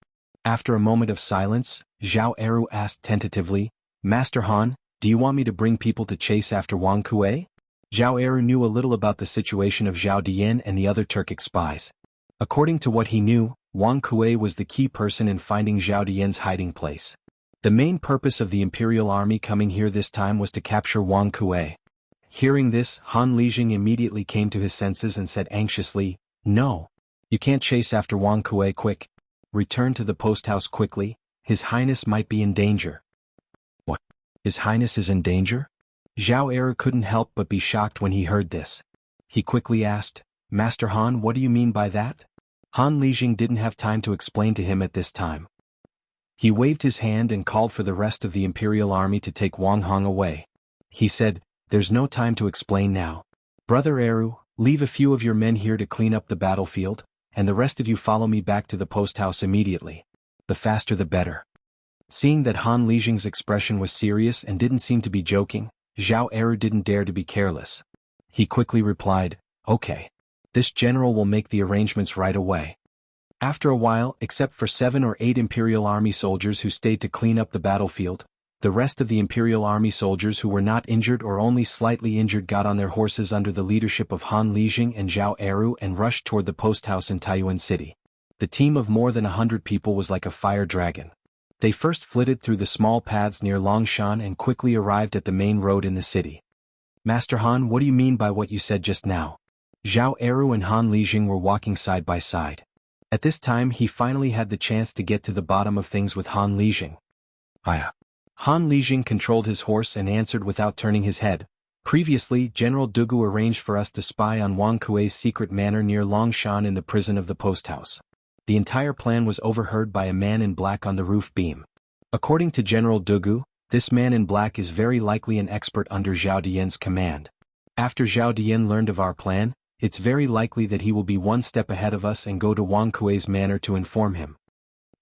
After a moment of silence, Zhao Eru asked tentatively, Master Han, do you want me to bring people to chase after Wang Kuei? Zhao Eru knew a little about the situation of Zhao Dian and the other Turkic spies. According to what he knew, Wang Kuei was the key person in finding Zhao Dian's hiding place. The main purpose of the Imperial Army coming here this time was to capture Wang Kuei. Hearing this, Han Lijing immediately came to his senses and said anxiously, no. You can't chase after Wang Kuei, quick. Return to the post house quickly, His Highness might be in danger. What? His Highness is in danger? Zhao Eru couldn't help but be shocked when he heard this. He quickly asked, Master Han, what do you mean by that? Han Lijing didn't have time to explain to him at this time. He waved his hand and called for the rest of the Imperial Army to take Wang Hong away. He said, there's no time to explain now. Brother Eru, leave a few of your men here to clean up the battlefield, and the rest of you follow me back to the post house immediately. The faster the better. Seeing that Han Lijing's expression was serious and didn't seem to be joking, Zhao Eru didn't dare to be careless. He quickly replied, okay. This general will make the arrangements right away. After a while, except for 7 or 8 Imperial Army soldiers who stayed to clean up the battlefield, the rest of the Imperial Army soldiers who were not injured or only slightly injured got on their horses under the leadership of Han Lijing and Zhao Eru and rushed toward the post house in Taiyuan City. The team of more than 100 people was like a fire dragon. They first flitted through the small paths near Longshan and quickly arrived at the main road in the city. Master Han, what do you mean by what you said just now? Zhao Eru and Han Lijing were walking side by side. At this time he finally had the chance to get to the bottom of things with Han Lijing. Han Lijing controlled his horse and answered without turning his head. Previously, General Dugu arranged for us to spy on Wang Kuei's secret manor near Longshan in the prison of the post house. The entire plan was overheard by a man in black on the roof beam. According to General Dugu, this man in black is very likely an expert under Zhao Dian's command. After Zhao Dian learned of our plan, it's very likely that he will be one step ahead of us and go to Wang Kuei's manor to inform him.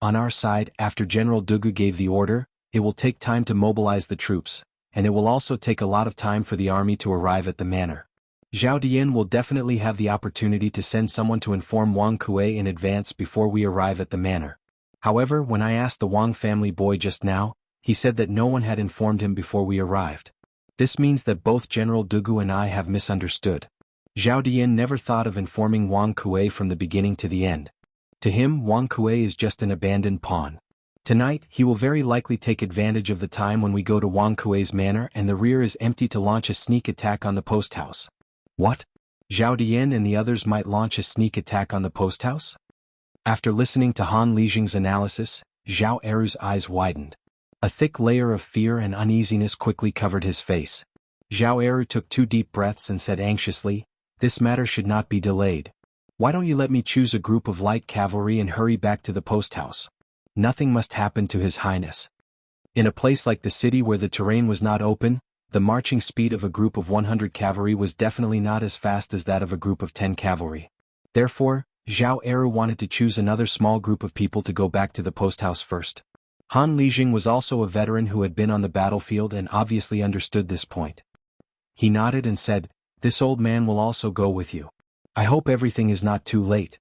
On our side, after General Dugu gave the order, it will take time to mobilize the troops, and it will also take a lot of time for the army to arrive at the manor. Zhao Dian will definitely have the opportunity to send someone to inform Wang Kuei in advance before we arrive at the manor. However, when I asked the Wang family boy just now, he said that no one had informed him before we arrived. This means that both General Dugu and I have misunderstood. Zhao Dian never thought of informing Wang Kuei from the beginning to the end. To him, Wang Kuei is just an abandoned pawn. Tonight, he will very likely take advantage of the time when we go to Wang Kuei's manor and the rear is empty to launch a sneak attack on the post house. What? Zhao Dian and the others might launch a sneak attack on the post house? After listening to Han Lijing's analysis, Zhao Eru's eyes widened. A thick layer of fear and uneasiness quickly covered his face. Zhao Eru took 2 deep breaths and said anxiously, this matter should not be delayed. Why don't you let me choose a group of light cavalry and hurry back to the post house? Nothing must happen to His Highness. In a place like the city where the terrain was not open, the marching speed of a group of 100 cavalry was definitely not as fast as that of a group of 10 cavalry. Therefore, Zhao Eru wanted to choose another small group of people to go back to the post house first. Han Lijing was also a veteran who had been on the battlefield and obviously understood this point. He nodded and said, "This old man will also go with you. I hope everything is not too late."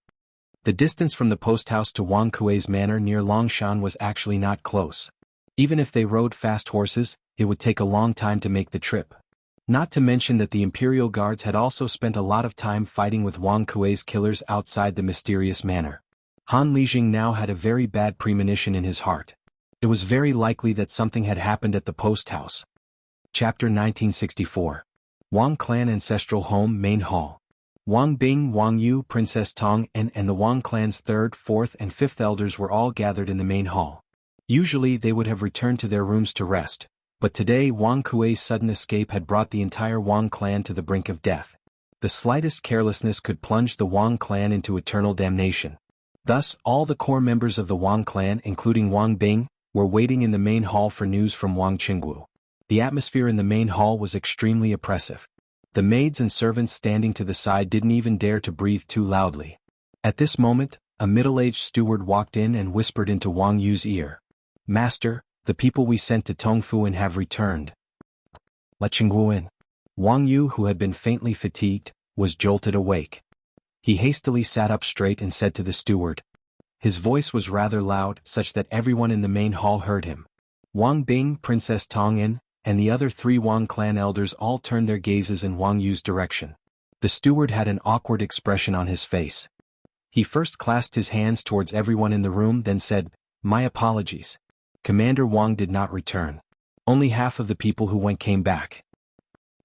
The distance from the post house to Wang Kuei's manor near Longshan was actually not close. Even if they rode fast horses, it would take a long time to make the trip. Not to mention that the Imperial Guards had also spent a lot of time fighting with Wang Kuei's killers outside the mysterious manor. Han Lijing now had a very bad premonition in his heart. It was very likely that something had happened at the post house. Chapter 1964. Wang Clan Ancestral Home Main Hall. Wang Bing, Wang Yu, Princess Tong and the Wang clan's 3rd, 4th and 5th elders were all gathered in the main hall. Usually they would have returned to their rooms to rest, but today Wang Kuei's sudden escape had brought the entire Wang clan to the brink of death. The slightest carelessness could plunge the Wang clan into eternal damnation. Thus, all the core members of the Wang clan, including Wang Bing, were waiting in the main hall for news from Wang Qingwu. The atmosphere in the main hall was extremely oppressive. The maids and servants standing to the side didn't even dare to breathe too loudly. At this moment, a middle-aged steward walked in and whispered into Wang Yu's ear. "Master, the people we sent to Tongfuin have returned. Let Qingwu in." Wang Yu, who had been faintly fatigued, was jolted awake. He hastily sat up straight and said to the steward. His voice was rather loud, such that everyone in the main hall heard him. Wang Bing, Princess Tong and the other 3 Wang clan elders all turned their gazes in Wang Yu's direction. The steward had an awkward expression on his face. He first clasped his hands towards everyone in the room, then said, "My apologies. Commander Wang did not return. Only half of the people who went came back."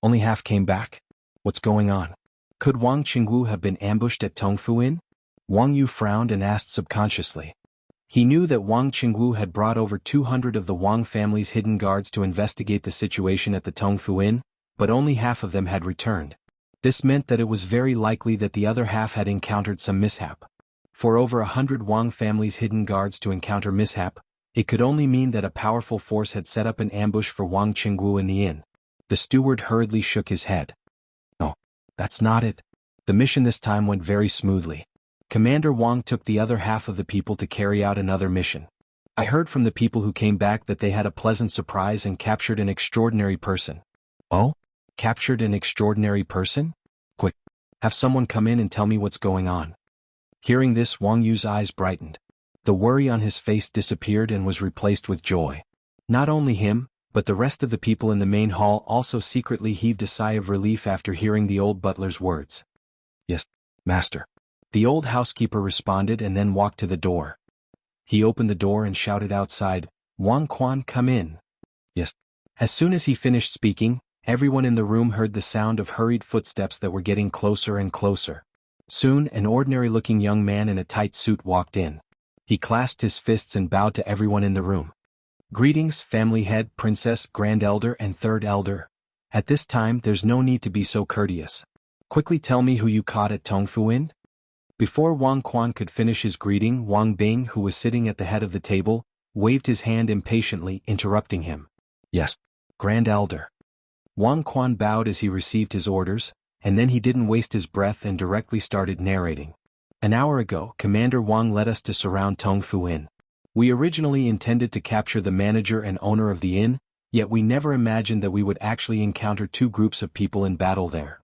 "Only half came back? What's going on? Could Wang Qingwu have been ambushed at Tongfuin?" Wang Yu frowned and asked subconsciously. He knew that Wang Qingwu had brought over 200 of the Wang family's hidden guards to investigate the situation at the Tongfuin, but only half of them had returned. This meant that it was very likely that the other half had encountered some mishap. For over 100 Wang family's hidden guards to encounter mishap, it could only mean that a powerful force had set up an ambush for Wang Qingwu in the inn. The steward hurriedly shook his head. "No, that's not it. The mission this time went very smoothly. Commander Wang took the other half of the people to carry out another mission. I heard from the people who came back that they had a pleasant surprise and captured an extraordinary person." "Oh? Captured an extraordinary person? Quick, have someone come in and tell me what's going on." Hearing this, Wang Yu's eyes brightened. The worry on his face disappeared and was replaced with joy. Not only him, but the rest of the people in the main hall also secretly heaved a sigh of relief after hearing the old butler's words. "Yes, master." The old housekeeper responded and then walked to the door. He opened the door and shouted outside, "Wang Quan, come in." "Yes." As soon as he finished speaking, everyone in the room heard the sound of hurried footsteps that were getting closer and closer. Soon, an ordinary-looking young man in a tight suit walked in. He clasped his fists and bowed to everyone in the room. "Greetings, family head, princess, grand elder and 3rd elder. At this time there's no need to be so courteous. Quickly tell me who you caught at Tongfuin?" Before Wang Quan could finish his greeting, Wang Bing, who was sitting at the head of the table, waved his hand impatiently, interrupting him. "Yes, Grand Elder." Wang Quan bowed as he received his orders, and then he didn't waste his breath and directly started narrating. "An hour ago, Commander Wang led us to surround Tongfuin. We originally intended to capture the manager and owner of the inn, yet we never imagined that we would actually encounter 2 groups of people in battle there."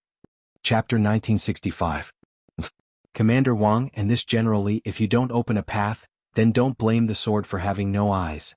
Chapter 1965. Commander Wang, and this generally, if you don't open a path, then don't blame the sword for having no eyes.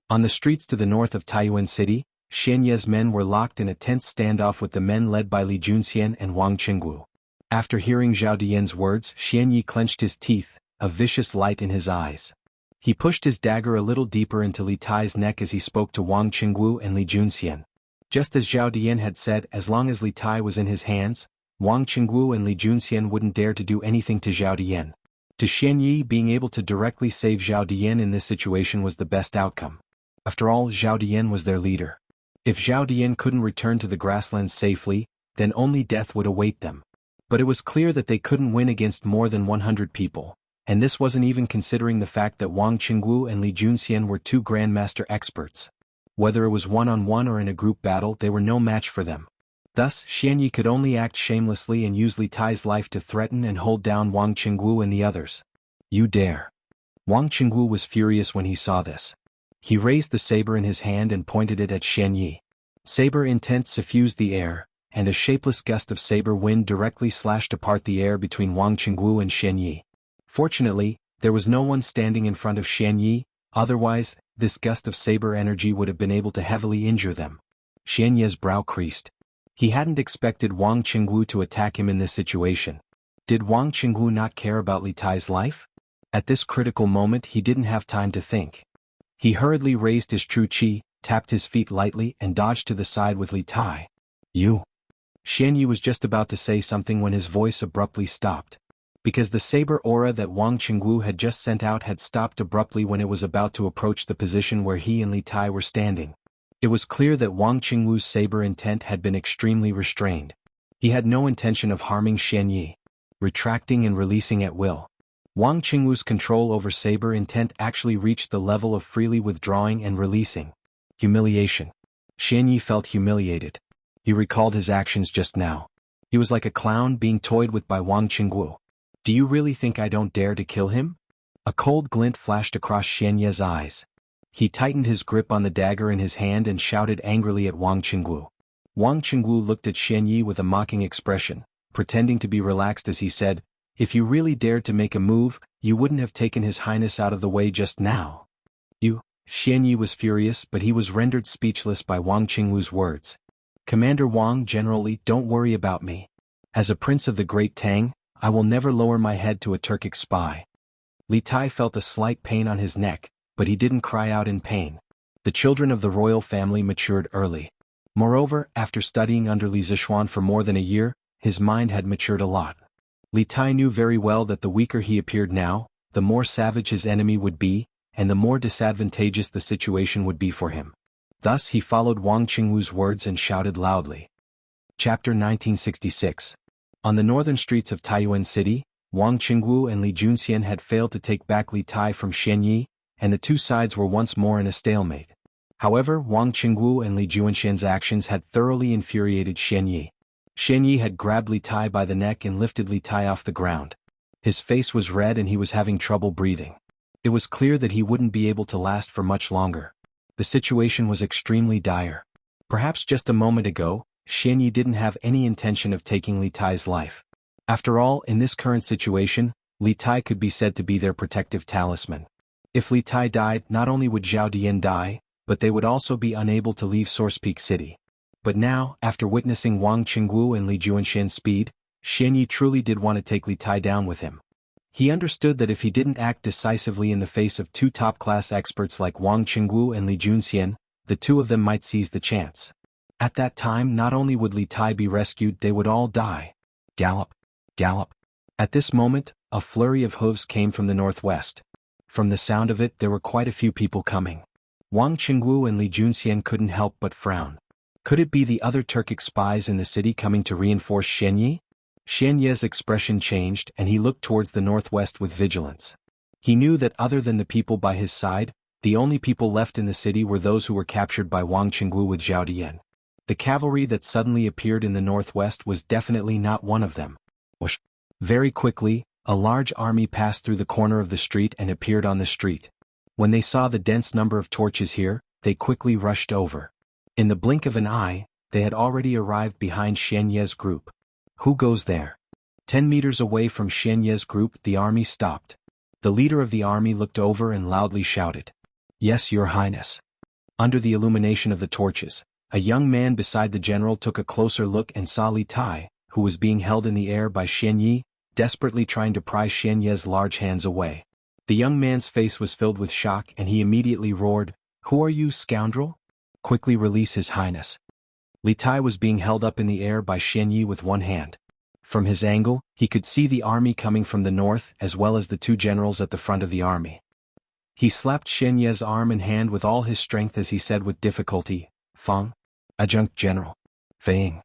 On the streets to the north of Taiyuan City, Xian Ye's men were locked in a tense standoff with the men led by Li Junxian and Wang Qingwu. After hearing Zhao Dian's words, Xian Yi clenched his teeth, a vicious light in his eyes. He pushed his dagger a little deeper into Li Tai's neck as he spoke to Wang Qingwu and Li Junxian. Just as Zhao Dian had said, as long as Li Tai was in his hands, Wang Qingwu and Li Junxian wouldn't dare to do anything to Zhao Dian. To Xian Yi, being able to directly save Zhao Dian in this situation was the best outcome. After all, Zhao Dian was their leader. If Zhao Dian couldn't return to the grasslands safely, then only death would await them. But it was clear that they couldn't win against more than 100 people, and this wasn't even considering the fact that Wang Qingwu and Li Junxian were 2 Grandmaster experts. Whether it was one-on-one or in a group battle, they were no match for them. Thus, Xian Yi could only act shamelessly and use Li Tai's life to threaten and hold down Wang Qingwu and the others. "You dare." Wang Qingwu was furious when he saw this. He raised the saber in his hand and pointed it at Xian Yi. Saber intent suffused the air, and a shapeless gust of saber wind directly slashed apart the air between Wang Qingwu and Xian Yi. Fortunately, there was no one standing in front of Xian Yi, otherwise, this gust of saber energy would have been able to heavily injure them. Xian Yi's brow creased. He hadn't expected Wang Qingwu to attack him in this situation. Did Wang Qingwu not care about Li Tai's life? At this critical moment he didn't have time to think. He hurriedly raised his true qi, tapped his feet lightly and dodged to the side with Li Tai. You. Xian Yi was just about to say something when his voice abruptly stopped. Because the saber aura that Wang Qingwu had just sent out had stopped abruptly when it was about to approach the position where he and Li Tai were standing. It was clear that Wang Qingwu's saber intent had been extremely restrained. He had no intention of harming Xian Yi. Retracting and releasing at will. Wang Qingwu's control over saber intent actually reached the level of freely withdrawing and releasing. Humiliation. Xian Yi felt humiliated. He recalled his actions just now. He was like a clown being toyed with by Wang Qingwu. Do you really think I don't dare to kill him? A cold glint flashed across Xian Yi's eyes. He tightened his grip on the dagger in his hand and shouted angrily at Wang Qingwu. Wang Qingwu looked at Xian Yi with a mocking expression, pretending to be relaxed as he said, "If you really dared to make a move, you wouldn't have taken His Highness out of the way just now." You. Xian Yi was furious, but he was rendered speechless by Wang Qingwu's words. "Commander Wang, generally, don't worry about me. As a prince of the Great Tang, I will never lower my head to a Turkic spy." Li Tai felt a slight pain on his neck, but he didn't cry out in pain. The children of the royal family matured early. Moreover, after studying under Li Zishuan for more than a year, his mind had matured a lot. Li Tai knew very well that the weaker he appeared now, the more savage his enemy would be, and the more disadvantageous the situation would be for him. Thus he followed Wang Qingwu's words and shouted loudly. Chapter 1966. On the northern streets of Taiyuan City, Wang Qingwu and Li Junxian had failed to take back Li Tai from Xian Yi, and the two sides were once more in a stalemate. However, Wang Qingwu and Li Junxian's actions had thoroughly infuriated Xian Yi. Xian Yi had grabbed Li Tai by the neck and lifted Li Tai off the ground. His face was red and he was having trouble breathing. It was clear that he wouldn't be able to last for much longer. The situation was extremely dire. Perhaps just a moment ago, Xian Yi didn't have any intention of taking Li Tai's life. After all, in this current situation, Li Tai could be said to be their protective talisman. If Li Tai died, not only would Zhao Dian die, but they would also be unable to leave Source Peak City. But now, after witnessing Wang Qingwu and Li Junxian's speed, Xian Yi truly did want to take Li Tai down with him. He understood that if he didn't act decisively in the face of two top-class experts like Wang Qingwu and Li Junxian, the two of them might seize the chance. At that time, not only would Li Tai be rescued, they would all die. Gallop! Gallop! At this moment, a flurry of hooves came from the northwest. From the sound of it, there were quite a few people coming. Wang Qingwu and Li Junxian couldn't help but frown. Could it be the other Turkic spies in the city coming to reinforce Xian Yi? Xian Yi's expression changed and he looked towards the northwest with vigilance. He knew that other than the people by his side, the only people left in the city were those who were captured by Wang Qingwu with Zhao Dian. The cavalry that suddenly appeared in the northwest was definitely not one of them. Whoosh! Very quickly, a large army passed through the corner of the street and appeared on the street. When they saw the dense number of torches here, they quickly rushed over. In the blink of an eye, they had already arrived behind Xian Yi's group. Who goes there? 10 meters away from Xian Yi's group, the army stopped. The leader of the army looked over and loudly shouted, "Yes, Your Highness." Under the illumination of the torches, a young man beside the general took a closer look and saw Li Tai, who was being held in the air by Xian Yi, desperately trying to pry Xian Yi's large hands away. The young man's face was filled with shock and he immediately roared, "Who are you, scoundrel? Quickly release His Highness." Li Tai was being held up in the air by Xian Yi with one hand. From his angle, he could see the army coming from the north as well as the two generals at the front of the army. He slapped Xian Yi's arm and hand with all his strength as he said with difficulty, "Fang, Adjunct General. Feiying."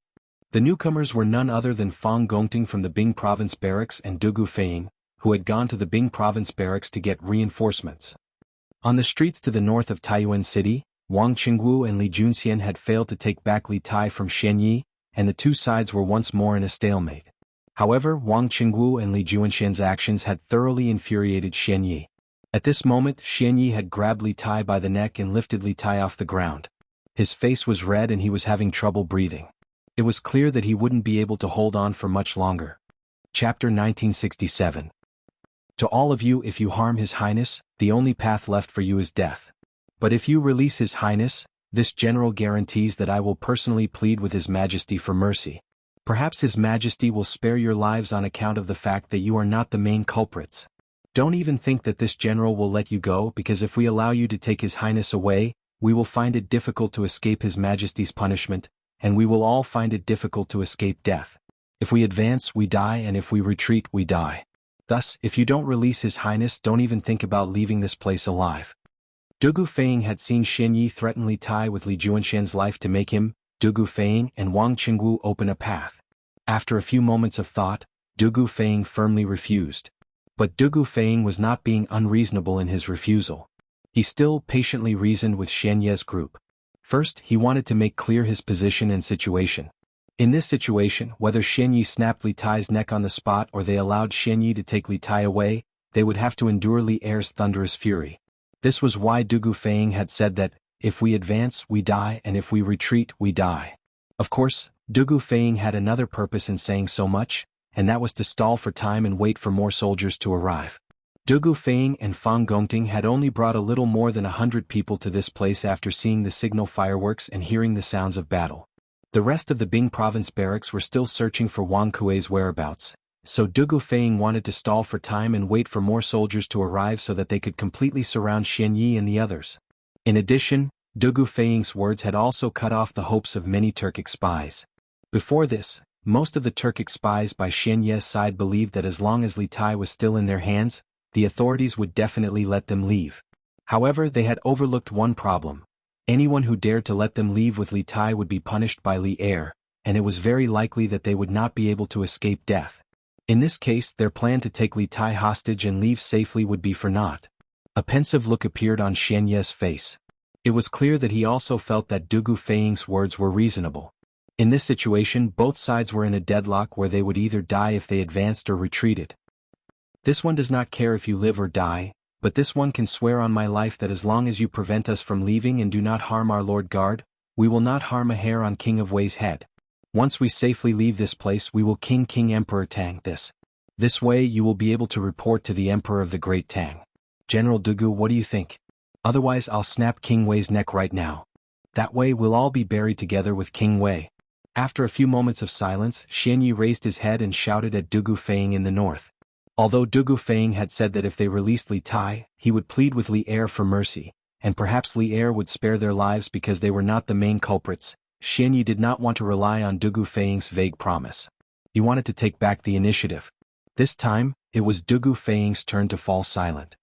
The newcomers were none other than Fang Gongting from the Bing Province Barracks and Dugu Feiying, who had gone to the Bing Province Barracks to get reinforcements. On the streets to the north of Taiyuan City, Wang Qingwu and Li Junxian had failed to take back Li Tai from Xian Yi, and the two sides were once more in a stalemate. However, Wang Qingwu and Li Junxian's actions had thoroughly infuriated Xian Yi. At this moment, Xian Yi had grabbed Li Tai by the neck and lifted Li Tai off the ground. His face was red and he was having trouble breathing. It was clear that he wouldn't be able to hold on for much longer. Chapter 1967. To all of you, if you harm His Highness, the only path left for you is death. But if you release His Highness, this general guarantees that I will personally plead with His Majesty for mercy. Perhaps His Majesty will spare your lives on account of the fact that you are not the main culprits. Don't even think that this general will let you go, because if we allow you to take His Highness away, we will find it difficult to escape His Majesty's punishment, and we will all find it difficult to escape death. If we advance, we die, and if we retreat, we die. Thus, if you don't release His Highness, don't even think about leaving this place alive. Dugu Feiying had seen Xian Yi threaten Li Tai with Li Juanxian's life to make him, Dugu Feiying, and Wang Qingwu open a path. After a few moments of thought, Dugu Feiying firmly refused. But Dugu Feiying was not being unreasonable in his refusal. He still patiently reasoned with Xian Ye's group. First, he wanted to make clear his position and situation. In this situation, whether Xian Yi snapped Li Tai's neck on the spot or they allowed Xian Yi to take Li Tai away, they would have to endure Li Er's thunderous fury. This was why Dugu Feiying had said that, if we advance, we die, and if we retreat, we die. Of course, Dugu Feiying had another purpose in saying so much, and that was to stall for time and wait for more soldiers to arrive. Dugu Feiying and Fang Gongting had only brought a little more than 100 people to this place after seeing the signal fireworks and hearing the sounds of battle. The rest of the Bing province barracks were still searching for Wang Kuei's whereabouts, so Dugu Feiying wanted to stall for time and wait for more soldiers to arrive so that they could completely surround Xian Yi and the others. In addition, Dugu Feiying's words had also cut off the hopes of many Turkic spies. Before this, most of the Turkic spies by Xian Ye's side believed that as long as Li Tai was still in their hands, the authorities would definitely let them leave. However, they had overlooked one problem. Anyone who dared to let them leave with Li Tai would be punished by Li Er, and it was very likely that they would not be able to escape death. In this case, their plan to take Li Tai hostage and leave safely would be for naught. A pensive look appeared on Xian Ye's face. It was clear that he also felt that Dugu Feiying's words were reasonable. In this situation, both sides were in a deadlock where they would either die if they advanced or retreated. This one does not care if you live or die, but this one can swear on my life that as long as you prevent us from leaving and do not harm our Lord Guard, we will not harm a hair on King of Wei's head. Once we safely leave this place, we will King Emperor Tang this. This way you will be able to report to the Emperor of the Great Tang. General Dugu, what do you think? Otherwise I'll snap King Wei's neck right now. That way we'll all be buried together with King Wei. After a few moments of silence, Xian Yi raised his head and shouted at Dugu Feiying in the north. Although Dugu Feiying had said that if they released Li Tai, he would plead with Li Er for mercy, and perhaps Li Er would spare their lives because they were not the main culprits, Xian Yi did not want to rely on Dugu Feiying's vague promise. He wanted to take back the initiative. This time, it was Dugu Feiying's turn to fall silent.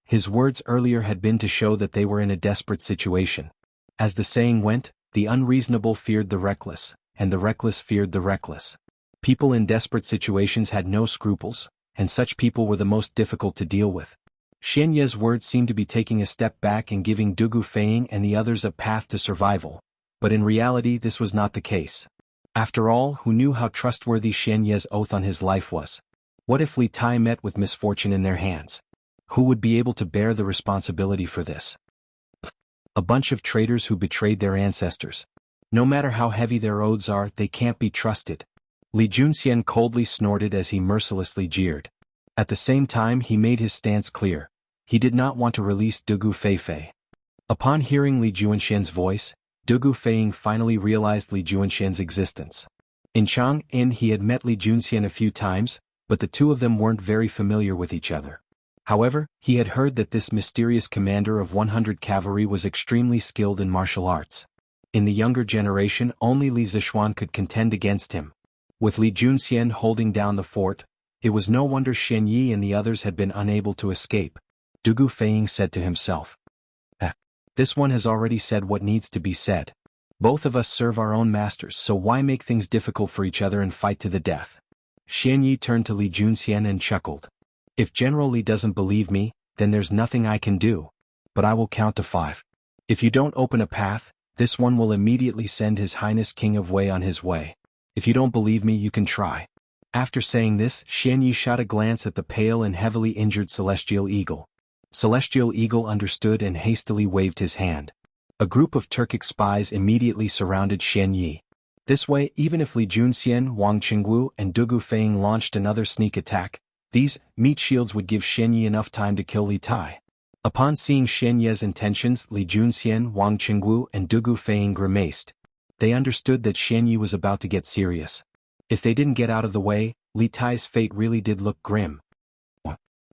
His words earlier had been to show that they were in a desperate situation. As the saying went, the unreasonable feared the reckless, and the reckless feared the reckless. People in desperate situations had no scruples, and such people were the most difficult to deal with. Xian Ye's words seemed to be taking a step back and giving Dugu Feiying and the others a path to survival, but in reality this was not the case. After all, who knew how trustworthy Xian Ye's oath on his life was? What if Li Tai met with misfortune in their hands? Who would be able to bear the responsibility for this? A bunch of traitors who betrayed their ancestors. No matter how heavy their oaths are, they can't be trusted. Li Junxian coldly snorted as he mercilessly jeered. At the same time he made his stance clear. He did not want to release Dugu Feifei. Upon hearing Li Juanxian's voice, Dugu Feiying finally realized Li Juanxian's existence. In Chang'an he had met Li Junxian a few times, but the two of them weren't very familiar with each other. However, he had heard that this mysterious commander of 100 cavalry was extremely skilled in martial arts. In the younger generation only Li Zishuan could contend against him. With Li Junxian holding down the fort, it was no wonder Xian Yi and the others had been unable to escape. Dugu Feiying said to himself. This one has already said what needs to be said. Both of us serve our own masters, so why make things difficult for each other and fight to the death? Xian Yi turned to Li Junxian and chuckled. If General Li doesn't believe me, then there's nothing I can do. But I will count to 5. If you don't open a path, this one will immediately send His Highness King of Wei on his way. If you don't believe me, you can try. After saying this, Xian Yi shot a glance at the pale and heavily injured celestial eagle. Celestial Eagle understood and hastily waved his hand. A group of Turkic spies immediately surrounded Xian Yi. This way, even if Li Junxian, Wang Qingwu, and Dugu Feiying launched another sneak attack, these meat shields would give Xian Yi enough time to kill Li Tai. Upon seeing Xian Yi's intentions, Li Junxian, Wang Qingwu, and Dugu Feiying grimaced. They understood that Xian Yi was about to get serious. If they didn't get out of the way, Li Tai's fate really did look grim.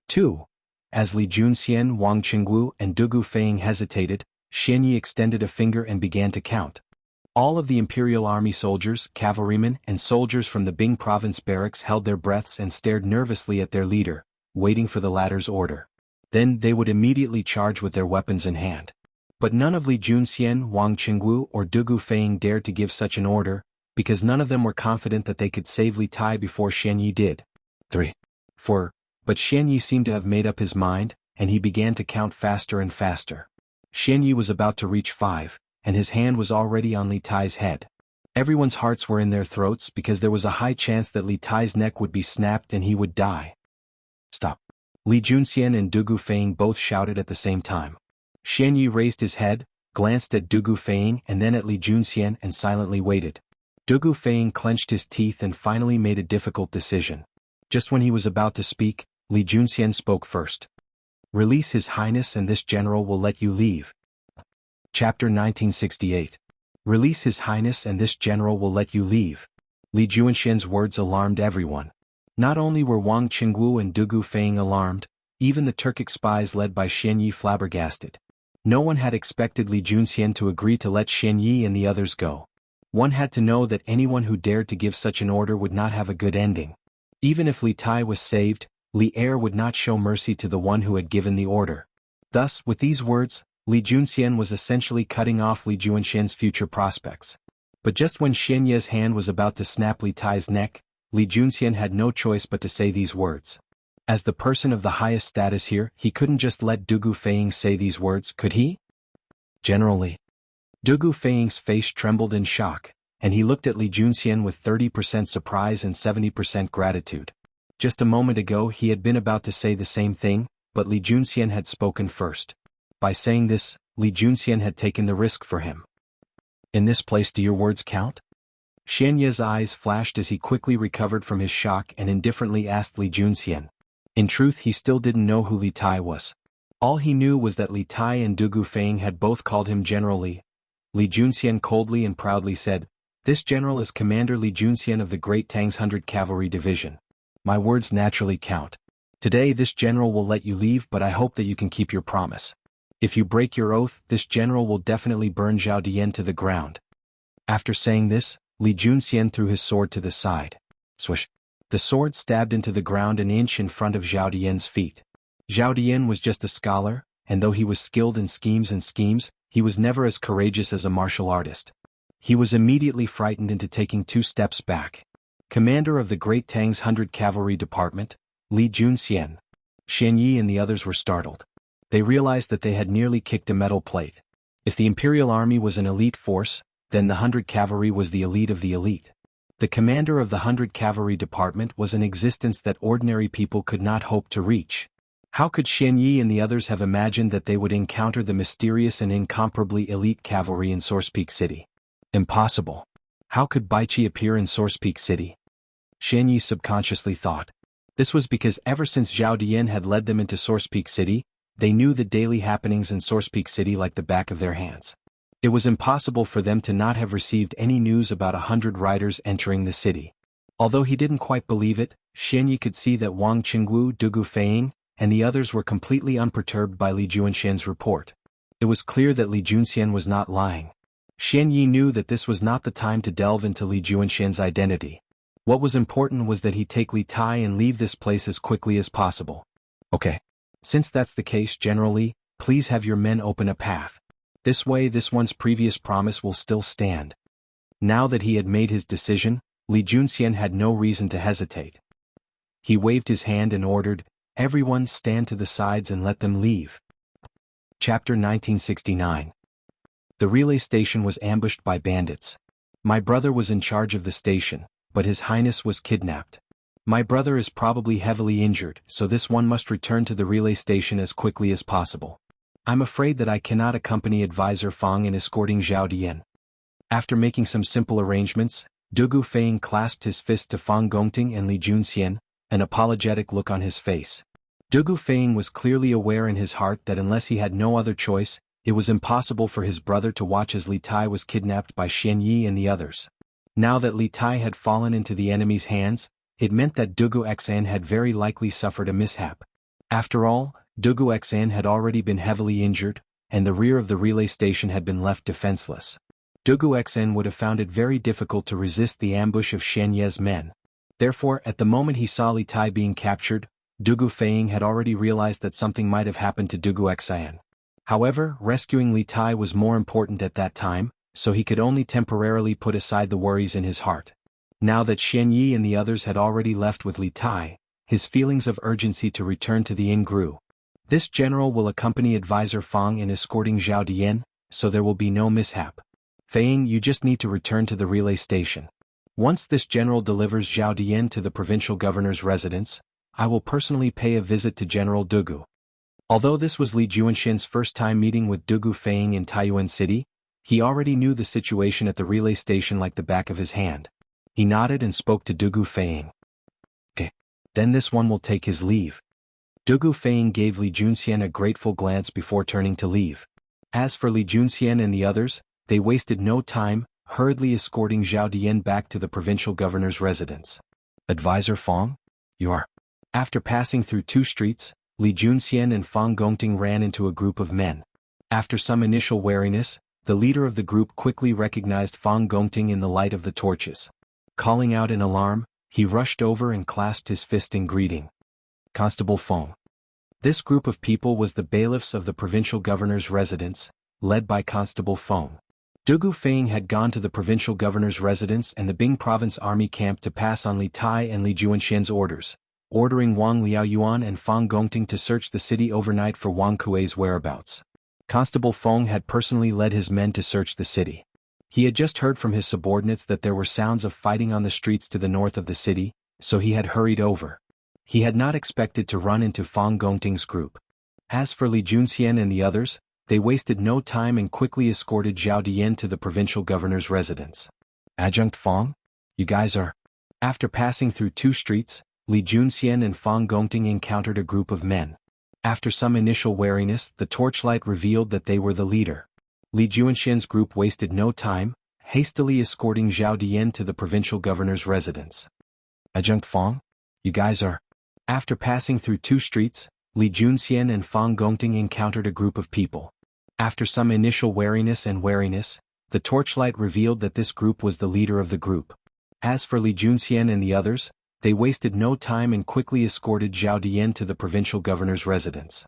2. As Li Junxian, Wang Qingwu, and Dugu Feiying hesitated, Xian Yi extended a finger and began to count. All of the Imperial Army soldiers, cavalrymen, and soldiers from the Bing province barracks held their breaths and stared nervously at their leader, waiting for the latter's order. Then they would immediately charge with their weapons in hand. But none of Li Junxian, Wang Qingwu, or Dugu Feiying dared to give such an order, because none of them were confident that they could save Li Tai before Xian Yi did. 3. 4. But Xian Yi seemed to have made up his mind, and he began to count faster and faster. Xian Yi was about to reach 5, and his hand was already on Li Tai's head. Everyone's hearts were in their throats because there was a high chance that Li Tai's neck would be snapped and he would die. Stop. Li Junxian and Dugu Feiying both shouted at the same time. Xian Yi raised his head, glanced at Dugu Feiying and then at Li Junxian and silently waited. Dugu Feiying clenched his teeth and finally made a difficult decision. Just when he was about to speak, Li Junxian spoke first. Release His Highness and this general will let you leave. Chapter 1968. Release His Highness and this general will let you leave. Li Junxian's words alarmed everyone. Not only were Wang Qingwu and Dugu Feiying alarmed, even the Turkic spies led by Xian Yi flabbergasted. No one had expected Li Junxian to agree to let Xian Yi and the others go. One had to know that anyone who dared to give such an order would not have a good ending. Even if Li Tai was saved, Li Er would not show mercy to the one who had given the order. Thus, with these words, Li Junxian was essentially cutting off Li Junxian's future prospects. But just when Xian Yi's hand was about to snap Li Tai's neck, Li Junxian had no choice but to say these words. As the person of the highest status here, he couldn't just let Dugu Feiying say these words, could he? Generally. Dugu Feiying's face trembled in shock, and he looked at Li Junxian with 30% surprise and 70% gratitude. Just a moment ago he had been about to say the same thing, but Li Junxian had spoken first. By saying this, Li Junxian had taken the risk for him. In this place do your words count? Xian Yi's eyes flashed as he quickly recovered from his shock and indifferently asked Li Junxian. In truth he still didn't know who Li Tai was. All he knew was that Li Tai and Dugu Feiying had both called him General Li. Li Junxian coldly and proudly said, "This general is Commander Li Junxian of the Great Tang's 100 Cavalry Division. My words naturally count. Today this general will let you leave, but I hope that you can keep your promise. If you break your oath, this general will definitely burn Zhao Dian to the ground." After saying this, Li Junxian threw his sword to the side. Swish. The sword stabbed into the ground an inch in front of Zhao Dian's feet. Zhao Dian was just a scholar, and though he was skilled in schemes, he was never as courageous as a martial artist. He was immediately frightened into taking 2 steps back. Commander of the Great Tang's 100 Cavalry Department, Li Junxian. Xian Yi and the others were startled. They realized that they had nearly kicked a metal plate. If the Imperial Army was an elite force, then the 100 Cavalry was the elite of the elite. The commander of the 100 Cavalry Department was an existence that ordinary people could not hope to reach. How could Xian Yi and the others have imagined that they would encounter the mysterious and incomparably elite cavalry in Source Peak City? Impossible. How could Baichi appear in Source Peak City? Xian Yi subconsciously thought. This was because ever since Zhao Dian had led them into Source Peak City, they knew the daily happenings in Source Peak City like the back of their hands. It was impossible for them to not have received any news about 100 riders entering the city. Although he didn't quite believe it, Xian Yi could see that Wang Qingwu, Dugu Feiying, and the others were completely unperturbed by Li Junxian's report. It was clear that Li Junxian was not lying. Xian Yi knew that this was not the time to delve into Li Junxian's identity. What was important was that he take Li Tai and leave this place as quickly as possible. Okay. Since that's the case, General Li, please have your men open a path. This way this one's previous promise will still stand. Now that he had made his decision, Li Junxian had no reason to hesitate. He waved his hand and ordered, "Everyone stand to the sides and let them leave." Chapter 1969. The relay station was ambushed by bandits. My brother was in charge of the station, but His Highness was kidnapped. My brother is probably heavily injured, so this one must return to the relay station as quickly as possible. I'm afraid that I cannot accompany Advisor Fang in escorting Zhao Dian. After making some simple arrangements, Dugu Feiying clasped his fist to Fang Gongting and Li Junxian, an apologetic look on his face. Dugu Feiying was clearly aware in his heart that unless he had no other choice, it was impossible for his brother to watch as Li Tai was kidnapped by Xian Yi and the others. Now that Li Tai had fallen into the enemy's hands, it meant that Dugu Xan had very likely suffered a mishap. After all, Dugu Xan had already been heavily injured, and the rear of the relay station had been left defenseless. Dugu Xan would have found it very difficult to resist the ambush of Xian Ye's men. Therefore, at the moment he saw Li Tai being captured, Dugu Feiying had already realized that something might have happened to Dugu Xan. However, rescuing Li Tai was more important at that time, so he could only temporarily put aside the worries in his heart. Now that Xian Yi and the others had already left with Li Tai, his feelings of urgency to return to the inn grew. This general will accompany Advisor Fang in escorting Zhao Dian, so there will be no mishap. Feiying, you just need to return to the relay station. Once this general delivers Zhao Dian to the provincial governor's residence, I will personally pay a visit to General Dugu. Although this was Li Juanxian's first time meeting with Dugu Feiying in Taiyuan City, he already knew the situation at the relay station like the back of his hand. He nodded and spoke to Dugu Feiying. Okay, then this one will take his leave. Dugu Feiying gave Li Junxian a grateful glance before turning to leave. As for Li Junxian and the others, they wasted no time, hurriedly escorting Zhao Dian back to the provincial governor's residence. Advisor Fang? You are. After passing through 2 streets, Li Junxian and Fang Gongting ran into a group of men. After some initial wariness, the leader of the group quickly recognized Fang Gongting in the light of the torches. Calling out in alarm, he rushed over and clasped his fist in greeting. Constable Feng. This group of people was the bailiffs of the provincial governor's residence, led by Constable Feng. Dugu Feiying had gone to the provincial governor's residence and the Bing province army camp to pass on Li Tai and Li Juanxian's orders, ordering Wang Liaoyuan and Fang Gongting to search the city overnight for Wang Kuei's whereabouts. Constable Feng had personally led his men to search the city. He had just heard from his subordinates that there were sounds of fighting on the streets to the north of the city, so he had hurried over. He had not expected to run into Fang Gongting's group. As for Li Junxian and the others, they wasted no time and quickly escorted Zhao Dian to the provincial governor's residence. Adjunct Fang? You guys are... After passing through 2 streets, Li Junxian and Fang Gongting encountered a group of men. After some initial wariness, the torchlight revealed that they were the leader. Li Juanxian's group wasted no time, hastily escorting Zhao Dian to the provincial governor's residence. Adjunct Fang? You guys are... After passing through 2 streets, Li Junxian and Fang Gongting encountered a group of people. After some initial wariness, the torchlight revealed that this group was the leader of the group. As for Li Junxian and the others, they wasted no time and quickly escorted Zhao Dian to the provincial governor's residence.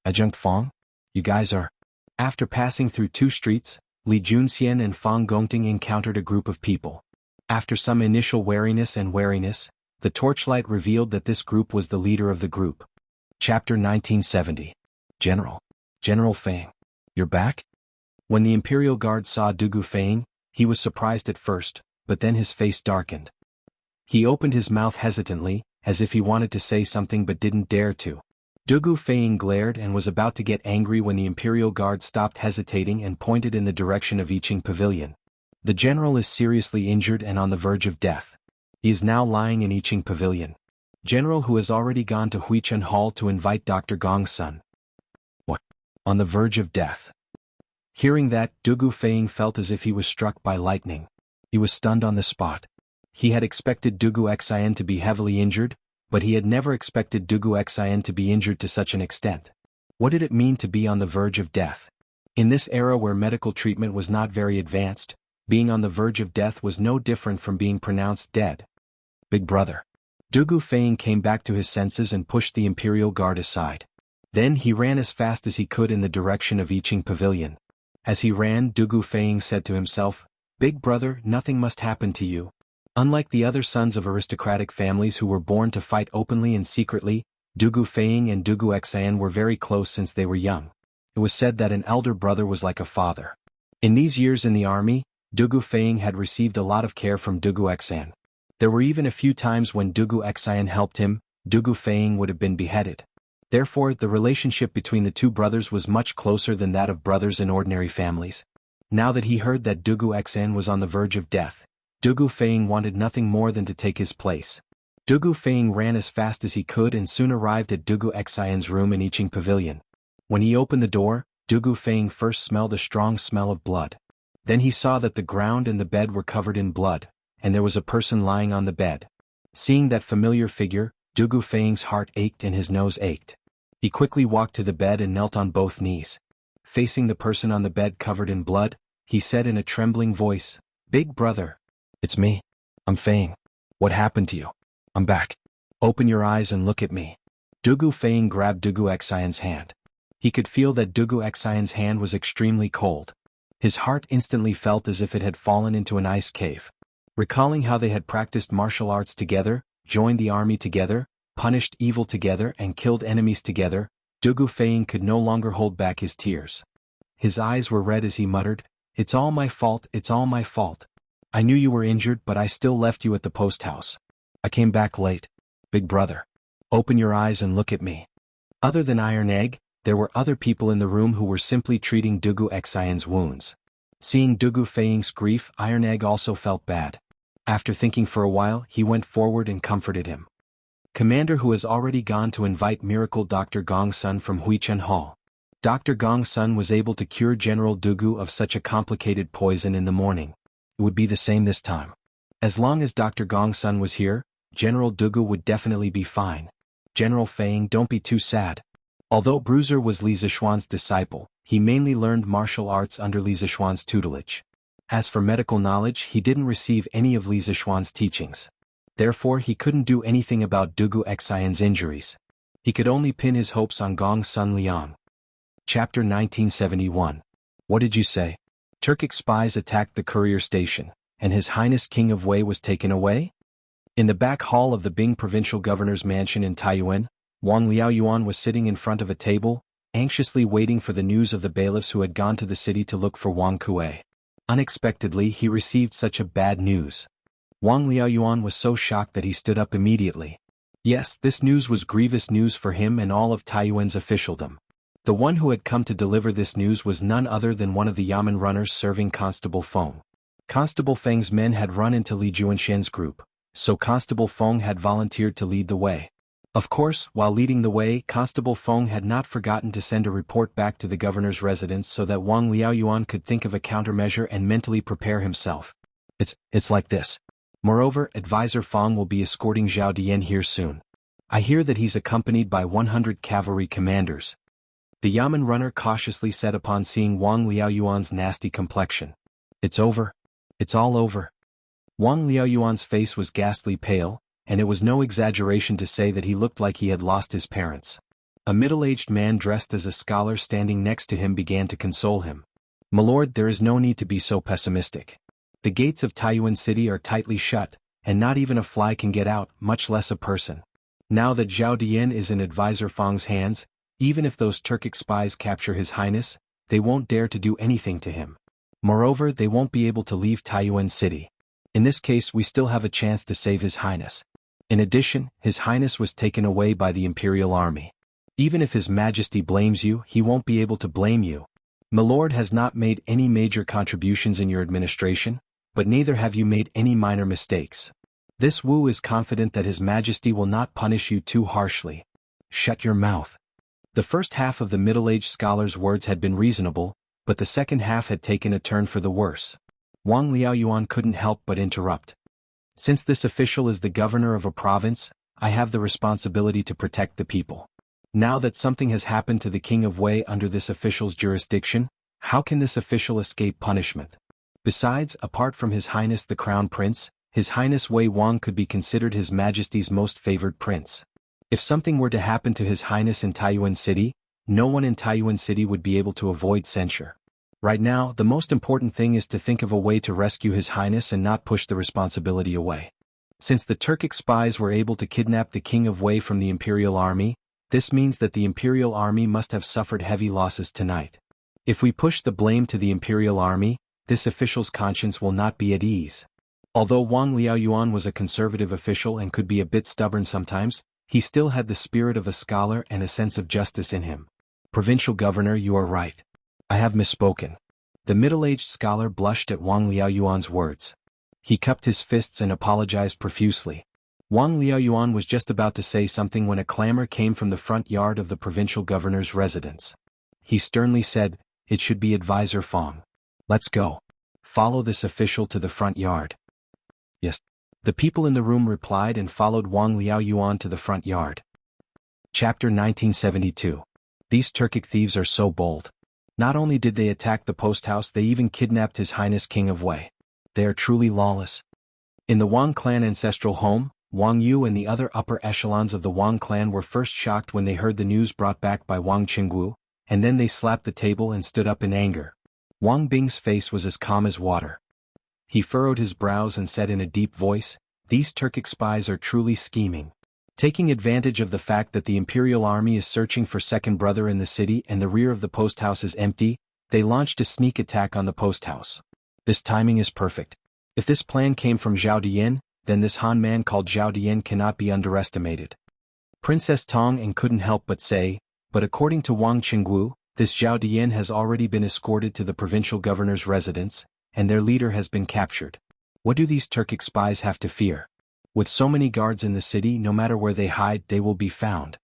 Adjunct Fang? You guys are... After passing through 2 streets, Li Junxian and Fang Gongting encountered a group of people. After some initial wariness, the torchlight revealed that this group was the leader of the group. Chapter 1970. General Feiying. You're back? When the Imperial Guard saw Dugu Feiying, he was surprised at first, but then his face darkened. He opened his mouth hesitantly, as if he wanted to say something but didn't dare to. Dugu Feiying glared and was about to get angry when the Imperial Guard stopped hesitating and pointed in the direction of Yiqing Pavilion. The general is seriously injured and on the verge of death. He is now lying in Yiqing Pavilion. General who has already gone to Huichun Hall to invite Dr. Gong's son. What? On the verge of death. Hearing that, Dugu Feiying felt as if he was struck by lightning. He was stunned on the spot. He had expected Dugu Xian to be heavily injured, but he had never expected Dugu Xian to be injured to such an extent. What did it mean to be on the verge of death? In this era where medical treatment was not very advanced, being on the verge of death was no different from being pronounced dead. Big brother. Dugu Feiying came back to his senses and pushed the Imperial Guard aside. Then he ran as fast as he could in the direction of Yiqing Pavilion. As he ran, Dugu Feiying said to himself, Big brother, nothing must happen to you. Unlike the other sons of aristocratic families who were born to fight openly and secretly, Dugu Feiying and Dugu Xian were very close since they were young. It was said that an elder brother was like a father. In these years in the army, Dugu Feiying had received a lot of care from Dugu Xian. There were even a few times when Dugu Xian helped him, Dugu Feiying would have been beheaded. Therefore, the relationship between the two brothers was much closer than that of brothers in ordinary families. Now that he heard that Dugu Xian was on the verge of death, Dugu Feiying wanted nothing more than to take his place. Dugu Feiying ran as fast as he could and soon arrived at Dugu Xian's room in I Ching Pavilion. When he opened the door, Dugu Feiying first smelled a strong smell of blood. Then he saw that the ground and the bed were covered in blood, and there was a person lying on the bed. Seeing that familiar figure, Dugu Feiying's heart ached and his nose ached. He quickly walked to the bed and knelt on both knees. Facing the person on the bed covered in blood, he said in a trembling voice, "Big brother." "It's me. I'm Feiying. What happened to you? I'm back. Open your eyes and look at me." Dugu Feiying grabbed Dugu Xian's hand. He could feel that Dugu Xian's hand was extremely cold. His heart instantly felt as if it had fallen into an ice cave. Recalling how they had practiced martial arts together, joined the army together, punished evil together and killed enemies together, Dugu Feiying could no longer hold back his tears. His eyes were red as he muttered, "It's all my fault, it's all my fault. I knew you were injured but I still left you at the post house. I came back late. Big brother. Open your eyes and look at me." Other than Iron Egg, there were other people in the room who were simply treating Dugu Xian's wounds. Seeing Dugu Feiying's grief, Iron Egg also felt bad. After thinking for a while, he went forward and comforted him. Commander who has already gone to invite Miracle Dr. Gong Sun from Huichen Hall. Dr. Gong Sun was able to cure General Dugu of such a complicated poison in the morning. It would be the same this time. As long as Dr. Gong Sun was here, General Dugu would definitely be fine. General Feiying, don't be too sad. Although Bruiser was Li Zishuan's disciple, he mainly learned martial arts under Li Zishuan's tutelage. As for medical knowledge, he didn't receive any of Li Zishuan's teachings. Therefore, he couldn't do anything about Dugu Xian's injuries. He could only pin his hopes on Gong Sun Liang. Chapter 1971. What did you say? Turkic spies attacked the courier station, and His Highness King of Wei was taken away? In the back hall of the Bing provincial governor's mansion in Taiyuan, Wang Liaoyuan was sitting in front of a table, anxiously waiting for the news of the bailiffs who had gone to the city to look for Wang Kuei. Unexpectedly, he received such a bad news. Wang Liaoyuan was so shocked that he stood up immediately. Yes, this news was grievous news for him and all of Taiyuan's officialdom. The one who had come to deliver this news was none other than one of the Yamen runners serving Constable Feng. Constable Feng's men had run into Li Juanshen's group, so Constable Feng had volunteered to lead the way. Of course, while leading the way, Constable Feng had not forgotten to send a report back to the governor's residence so that Wang Liaoyuan could think of a countermeasure and mentally prepare himself. It's like this. Moreover, Advisor Feng will be escorting Zhao Dian here soon. I hear that he's accompanied by 100 cavalry commanders. The Yamen runner cautiously said upon seeing Wang Liaoyuan's nasty complexion. It's over. It's all over. Wang Liaoyuan's face was ghastly pale, and it was no exaggeration to say that he looked like he had lost his parents. A middle-aged man dressed as a scholar standing next to him began to console him. "My lord, there is no need to be so pessimistic. The gates of Taiyuan City are tightly shut, and not even a fly can get out, much less a person. Now that Zhao Dian is in Advisor Feng's hands, even if those Turkic spies capture His Highness, they won't dare to do anything to him. Moreover, they won't be able to leave Taiyuan City. In this case, we still have a chance to save His Highness. In addition, His Highness was taken away by the Imperial Army. Even if His Majesty blames you, he won't be able to blame you. My lord has not made any major contributions in your administration, but neither have you made any minor mistakes. This Wu is confident that His Majesty will not punish you too harshly. Shut your mouth." The first half of the middle-aged scholar's words had been reasonable, but the second half had taken a turn for the worse. Wang Liaoyuan couldn't help but interrupt. "Since this official is the governor of a province, I have the responsibility to protect the people. Now that something has happened to the King of Wei under this official's jurisdiction, how can this official escape punishment? Besides, apart from His Highness the Crown Prince, His Highness Wei Wang could be considered His Majesty's most favored prince. If something were to happen to His Highness in Taiyuan City, no one in Taiyuan City would be able to avoid censure. Right now, the most important thing is to think of a way to rescue His Highness and not push the responsibility away. Since the Turkic spies were able to kidnap the King of Wei from the Imperial Army, this means that the Imperial Army must have suffered heavy losses tonight. If we push the blame to the Imperial Army, this official's conscience will not be at ease. Although Wang Liaoyuan was a conservative official and could be a bit stubborn sometimes, he still had the spirit of a scholar and a sense of justice in him. Provincial governor, you are right. I have misspoken. The middle-aged scholar blushed at Wang Liaoyuan's words. He cupped his fists and apologized profusely. Wang Liaoyuan was just about to say something when a clamor came from the front yard of the provincial governor's residence. He sternly said, "It should be Advisor Fong. Let's go. Follow this official to the front yard." Yes. The people in the room replied and followed Wang Liaoyuan to the front yard. Chapter 1972. These Turkic thieves are so bold. Not only did they attack the post house, they even kidnapped His Highness King of Wei. They are truly lawless. In the Wang clan ancestral home, Wang Yu and the other upper echelons of the Wang clan were first shocked when they heard the news brought back by Wang Qinggu, and then they slapped the table and stood up in anger. Wang Bing's face was as calm as water. He furrowed his brows and said in a deep voice, "These Turkic spies are truly scheming. Taking advantage of the fact that the imperial army is searching for second brother in the city and the rear of the post house is empty, they launched a sneak attack on the post house. This timing is perfect. If this plan came from Zhao Dian, then this Han man called Zhao Dian cannot be underestimated." Princess Tong couldn't help but say, "But according to Wang Qinggu, this Zhao Dian has already been escorted to the provincial governor's residence, and their leader has been captured. What do these Turkic spies have to fear? With so many guards in the city, no matter where they hide, they will be found."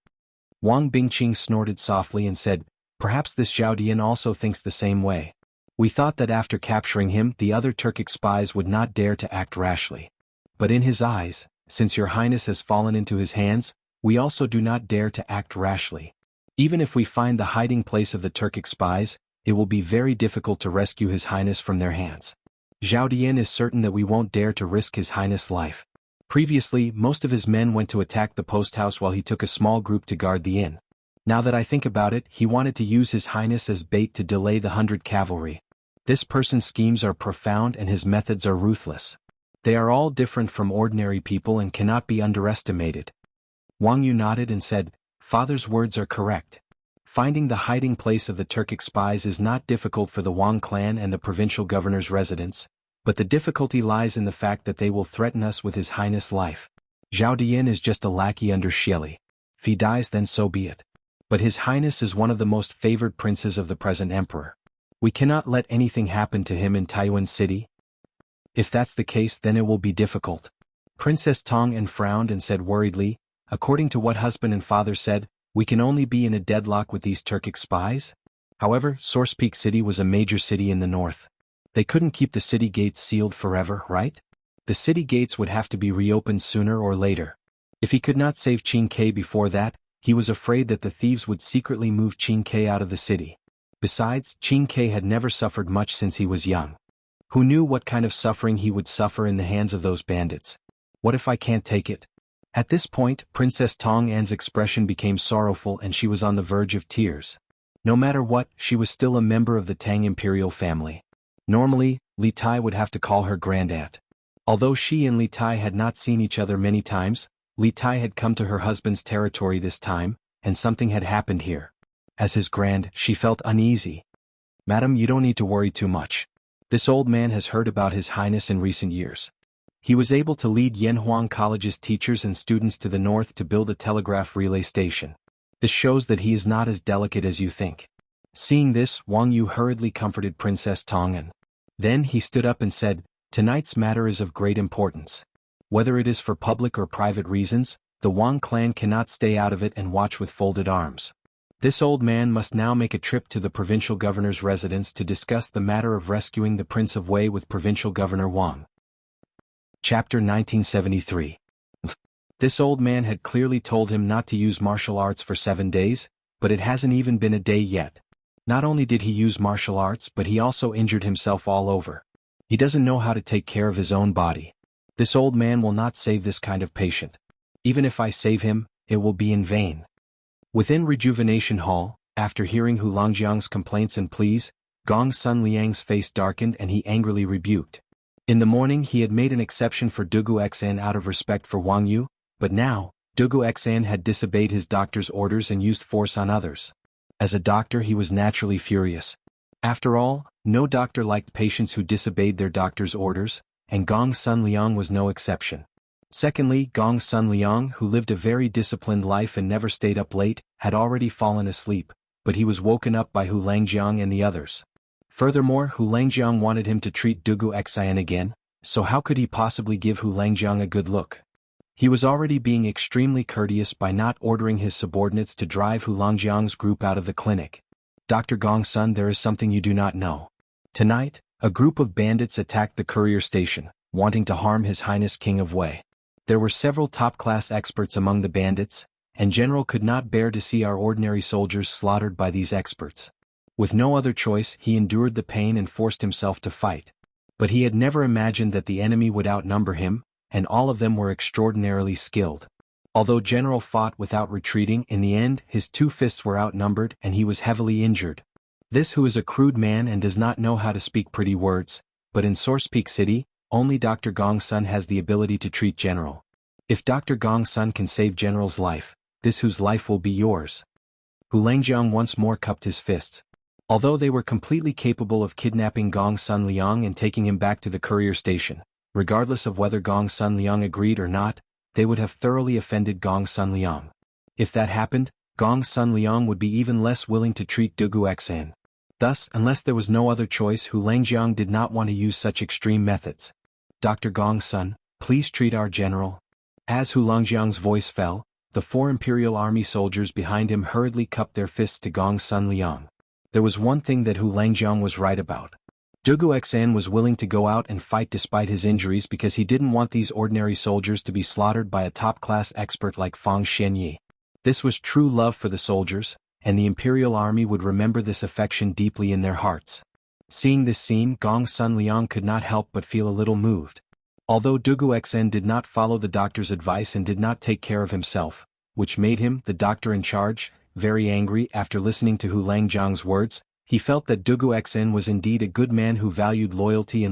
Wang Bingqing snorted softly and said, "Perhaps this Zhao Dian also thinks the same way. We thought that after capturing him, the other Turkic spies would not dare to act rashly. But in his eyes, since your highness has fallen into his hands, we also do not dare to act rashly. Even if we find the hiding place of the Turkic spies, it will be very difficult to rescue his highness from their hands. Zhao Dian is certain that we won't dare to risk his highness' life. Previously, most of his men went to attack the post house while he took a small group to guard the inn. Now that I think about it, he wanted to use his highness as bait to delay the 100 cavalry. This person's schemes are profound and his methods are ruthless. They are all different from ordinary people and cannot be underestimated." Wang Yu nodded and said, "Father's words are correct. Finding the hiding place of the Turkic spies is not difficult for the Wang clan and the provincial governor's residence, but the difficulty lies in the fact that they will threaten us with his highness' life. Zhao Dian is just a lackey under Xieli. If he dies, then so be it. But his highness is one of the most favored princes of the present emperor. We cannot let anything happen to him in Taiyuan City. If that's the case, then it will be difficult." Princess Tong frowned and said worriedly, "According to what husband and father said, we can only be in a deadlock with these Turkic spies?" However, Source Peak City was a major city in the north. They couldn't keep the city gates sealed forever, right? The city gates would have to be reopened sooner or later. If he could not save Qin Kai before that, he was afraid that the thieves would secretly move Qin Kai out of the city. Besides, Qin Kai had never suffered much since he was young. Who knew what kind of suffering he would suffer in the hands of those bandits? What if I can't take it? At this point, Princess Tong expression became sorrowful and she was on the verge of tears. No matter what, she was still a member of the Tang imperial family. Normally, Li Tai would have to call her grandaunt. Although she and Li Tai had not seen each other many times, Li Tai had come to her husband's territory this time, and something had happened here. As his she felt uneasy. "Madam, you don't need to worry too much. This old man has heard about his highness in recent years. He was able to lead Yanhuang College's teachers and students to the north to build a telegraph relay station. This shows that he is not as delicate as you think." Seeing this, Wang Yu hurriedly comforted Princess Tong. Then he stood up and said, "Tonight's matter is of great importance. Whether it is for public or private reasons, the Wang clan cannot stay out of it and watch with folded arms. This old man must now make a trip to the provincial governor's residence to discuss the matter of rescuing the Prince of Wei with Provincial Governor Wang." Chapter 1973. This old man had clearly told him not to use martial arts for 7 days, but it hasn't even been a day yet. Not only did he use martial arts, but he also injured himself all over. He doesn't know how to take care of his own body. This old man will not save this kind of patient. Even if I save him, it will be in vain. Within Rejuvenation Hall, after hearing Hu Longjiang's complaints and pleas, Gong Sun Liang's face darkened and he angrily rebuked. In the morning he had made an exception for Dugu Xan out of respect for Wang Yu, but now, Dugu Xan had disobeyed his doctor's orders and used force on others. As a doctor he was naturally furious. After all, no doctor liked patients who disobeyed their doctor's orders, and Gong Sun Liang was no exception. Secondly, Gong Sun Liang, who lived a very disciplined life and never stayed up late, had already fallen asleep, but he was woken up by Hu Langjiang and the others. Furthermore, Hu Langjiang wanted him to treat Dugu Xian again, so how could he possibly give Hu Langjiang a good look? He was already being extremely courteous by not ordering his subordinates to drive Hu Langjiang's group out of the clinic. Dr. Gong Sun, there is something you do not know. Tonight, a group of bandits attacked the courier station, wanting to harm His Highness King of Wei. There were several top-class experts among the bandits, and General could not bear to see our ordinary soldiers slaughtered by these experts. With no other choice, he endured the pain and forced himself to fight. But he had never imagined that the enemy would outnumber him, and all of them were extraordinarily skilled. Although General fought without retreating, in the end his two fists were outnumbered and he was heavily injured. This who is a crude man and does not know how to speak pretty words, but in Source Peak City, only Dr. Gong Sun has the ability to treat General. If Dr. Gong Sun can save General's life, this whose life will be yours. Hu Langjiang once more cupped his fists. Although they were completely capable of kidnapping Gong Sun Liang and taking him back to the courier station, regardless of whether Gong Sun Liang agreed or not, they would have thoroughly offended Gong Sun Liang. If that happened, Gong Sun Liang would be even less willing to treat Dugu Xian. Thus, unless there was no other choice, Hu Langjiang did not want to use such extreme methods. Dr. Gong Sun, please treat our general. As Hu Langjiang's voice fell, the 4 Imperial Army soldiers behind him hurriedly cupped their fists to Gong Sun Liang. There was one thing that Hu Langjiang was right about. Dugu Xian was willing to go out and fight despite his injuries because he didn't want these ordinary soldiers to be slaughtered by a top-class expert like Fang Xianyi. This was true love for the soldiers, and the Imperial Army would remember this affection deeply in their hearts. Seeing this scene, Gong Sun Liang could not help but feel a little moved. Although Dugu Xian did not follow the doctor's advice and did not take care of himself, which made him, the doctor in charge, very angry after listening to Hu Langjiang's words, he felt that Dugu Xian was indeed a good man who valued loyalty,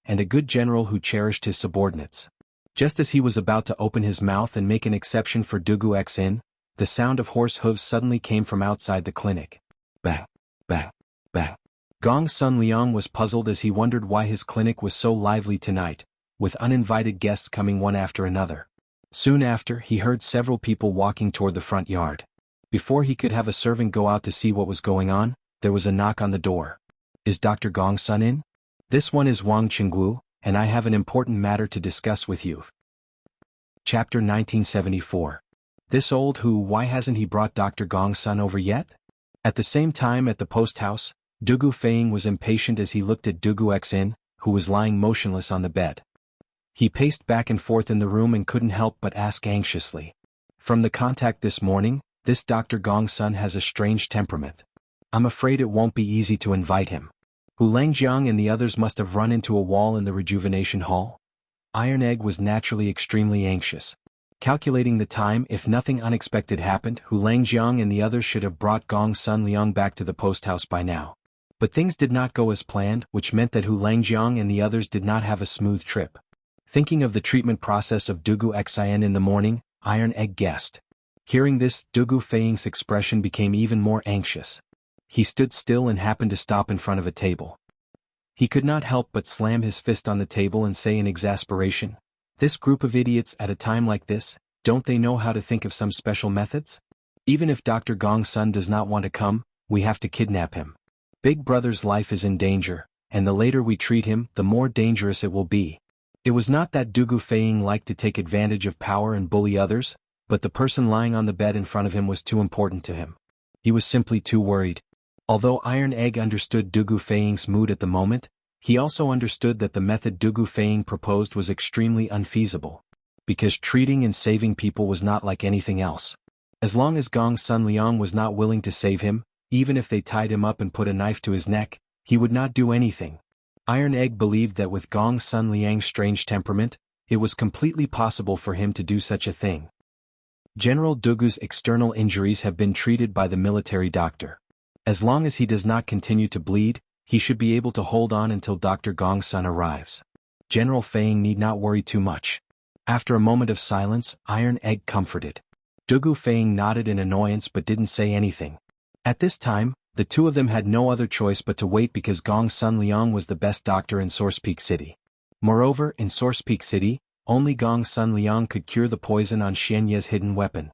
and a good general who cherished his subordinates. Just as he was about to open his mouth and make an exception for Dugu Xian, the sound of horse hooves suddenly came from outside the clinic. Bang, bang, bang. Gong Sun Liang was puzzled as he wondered why his clinic was so lively tonight, with uninvited guests coming one after another. Soon after, he heard several people walking toward the front yard. Before he could have a servant go out to see what was going on, there was a knock on the door. Is Dr. Gong Sun in? This one is Wang Qingguo, and I have an important matter to discuss with you. Chapter 1974. This old who, why hasn't he brought Dr. Gong Sun over yet? At the same time at the post house, Dugu Feiying was impatient as he looked at Dugu Xian, who was lying motionless on the bed. He paced back and forth in the room and couldn't help but ask anxiously. From the contact this morning, this Dr. Gong Sun has a strange temperament. I'm afraid it won't be easy to invite him. Hu Langjiang and the others must have run into a wall in the rejuvenation hall. Iron Egg was naturally extremely anxious. Calculating the time, if nothing unexpected happened, Hu Langjiang and the others should have brought Gong Sun Liang back to the post house by now. But things did not go as planned, which meant that Hu Langjiang and the others did not have a smooth trip. Thinking of the treatment process of Dugu Xian in the morning, Iron Egg guessed. Hearing this, Dugu Feiying's expression became even more anxious. He stood still and happened to stop in front of a table. He could not help but slam his fist on the table and say in exasperation, "This group of idiots at a time like this, don't they know how to think of some special methods? Even if Dr. Gong Sun does not want to come, we have to kidnap him. Big Brother's life is in danger, and the later we treat him, the more dangerous it will be." It was not that Dugu Feiying liked to take advantage of power and bully others, but the person lying on the bed in front of him was too important to him. He was simply too worried. Although Iron Egg understood Dugu Feiying's mood at the moment, he also understood that the method Dugu Feiying proposed was extremely unfeasible. Because treating and saving people was not like anything else. As long as Gong Sun Liang was not willing to save him, even if they tied him up and put a knife to his neck, he would not do anything. Iron Egg believed that with Gong Sun Liang's strange temperament, it was completely possible for him to do such a thing. General Dugu's external injuries have been treated by the military doctor. As long as he does not continue to bleed, he should be able to hold on until Dr. Gong Sun arrives. General Feiying need not worry too much. After a moment of silence, Iron Egg comforted. Dugu Feiying nodded in annoyance but didn't say anything. At this time, the two of them had no other choice but to wait because Gong Sun Liang was the best doctor in Source Peak City. Moreover, in Source Peak City, only Gong Sun Liang could cure the poison on Xian Ye's hidden weapon.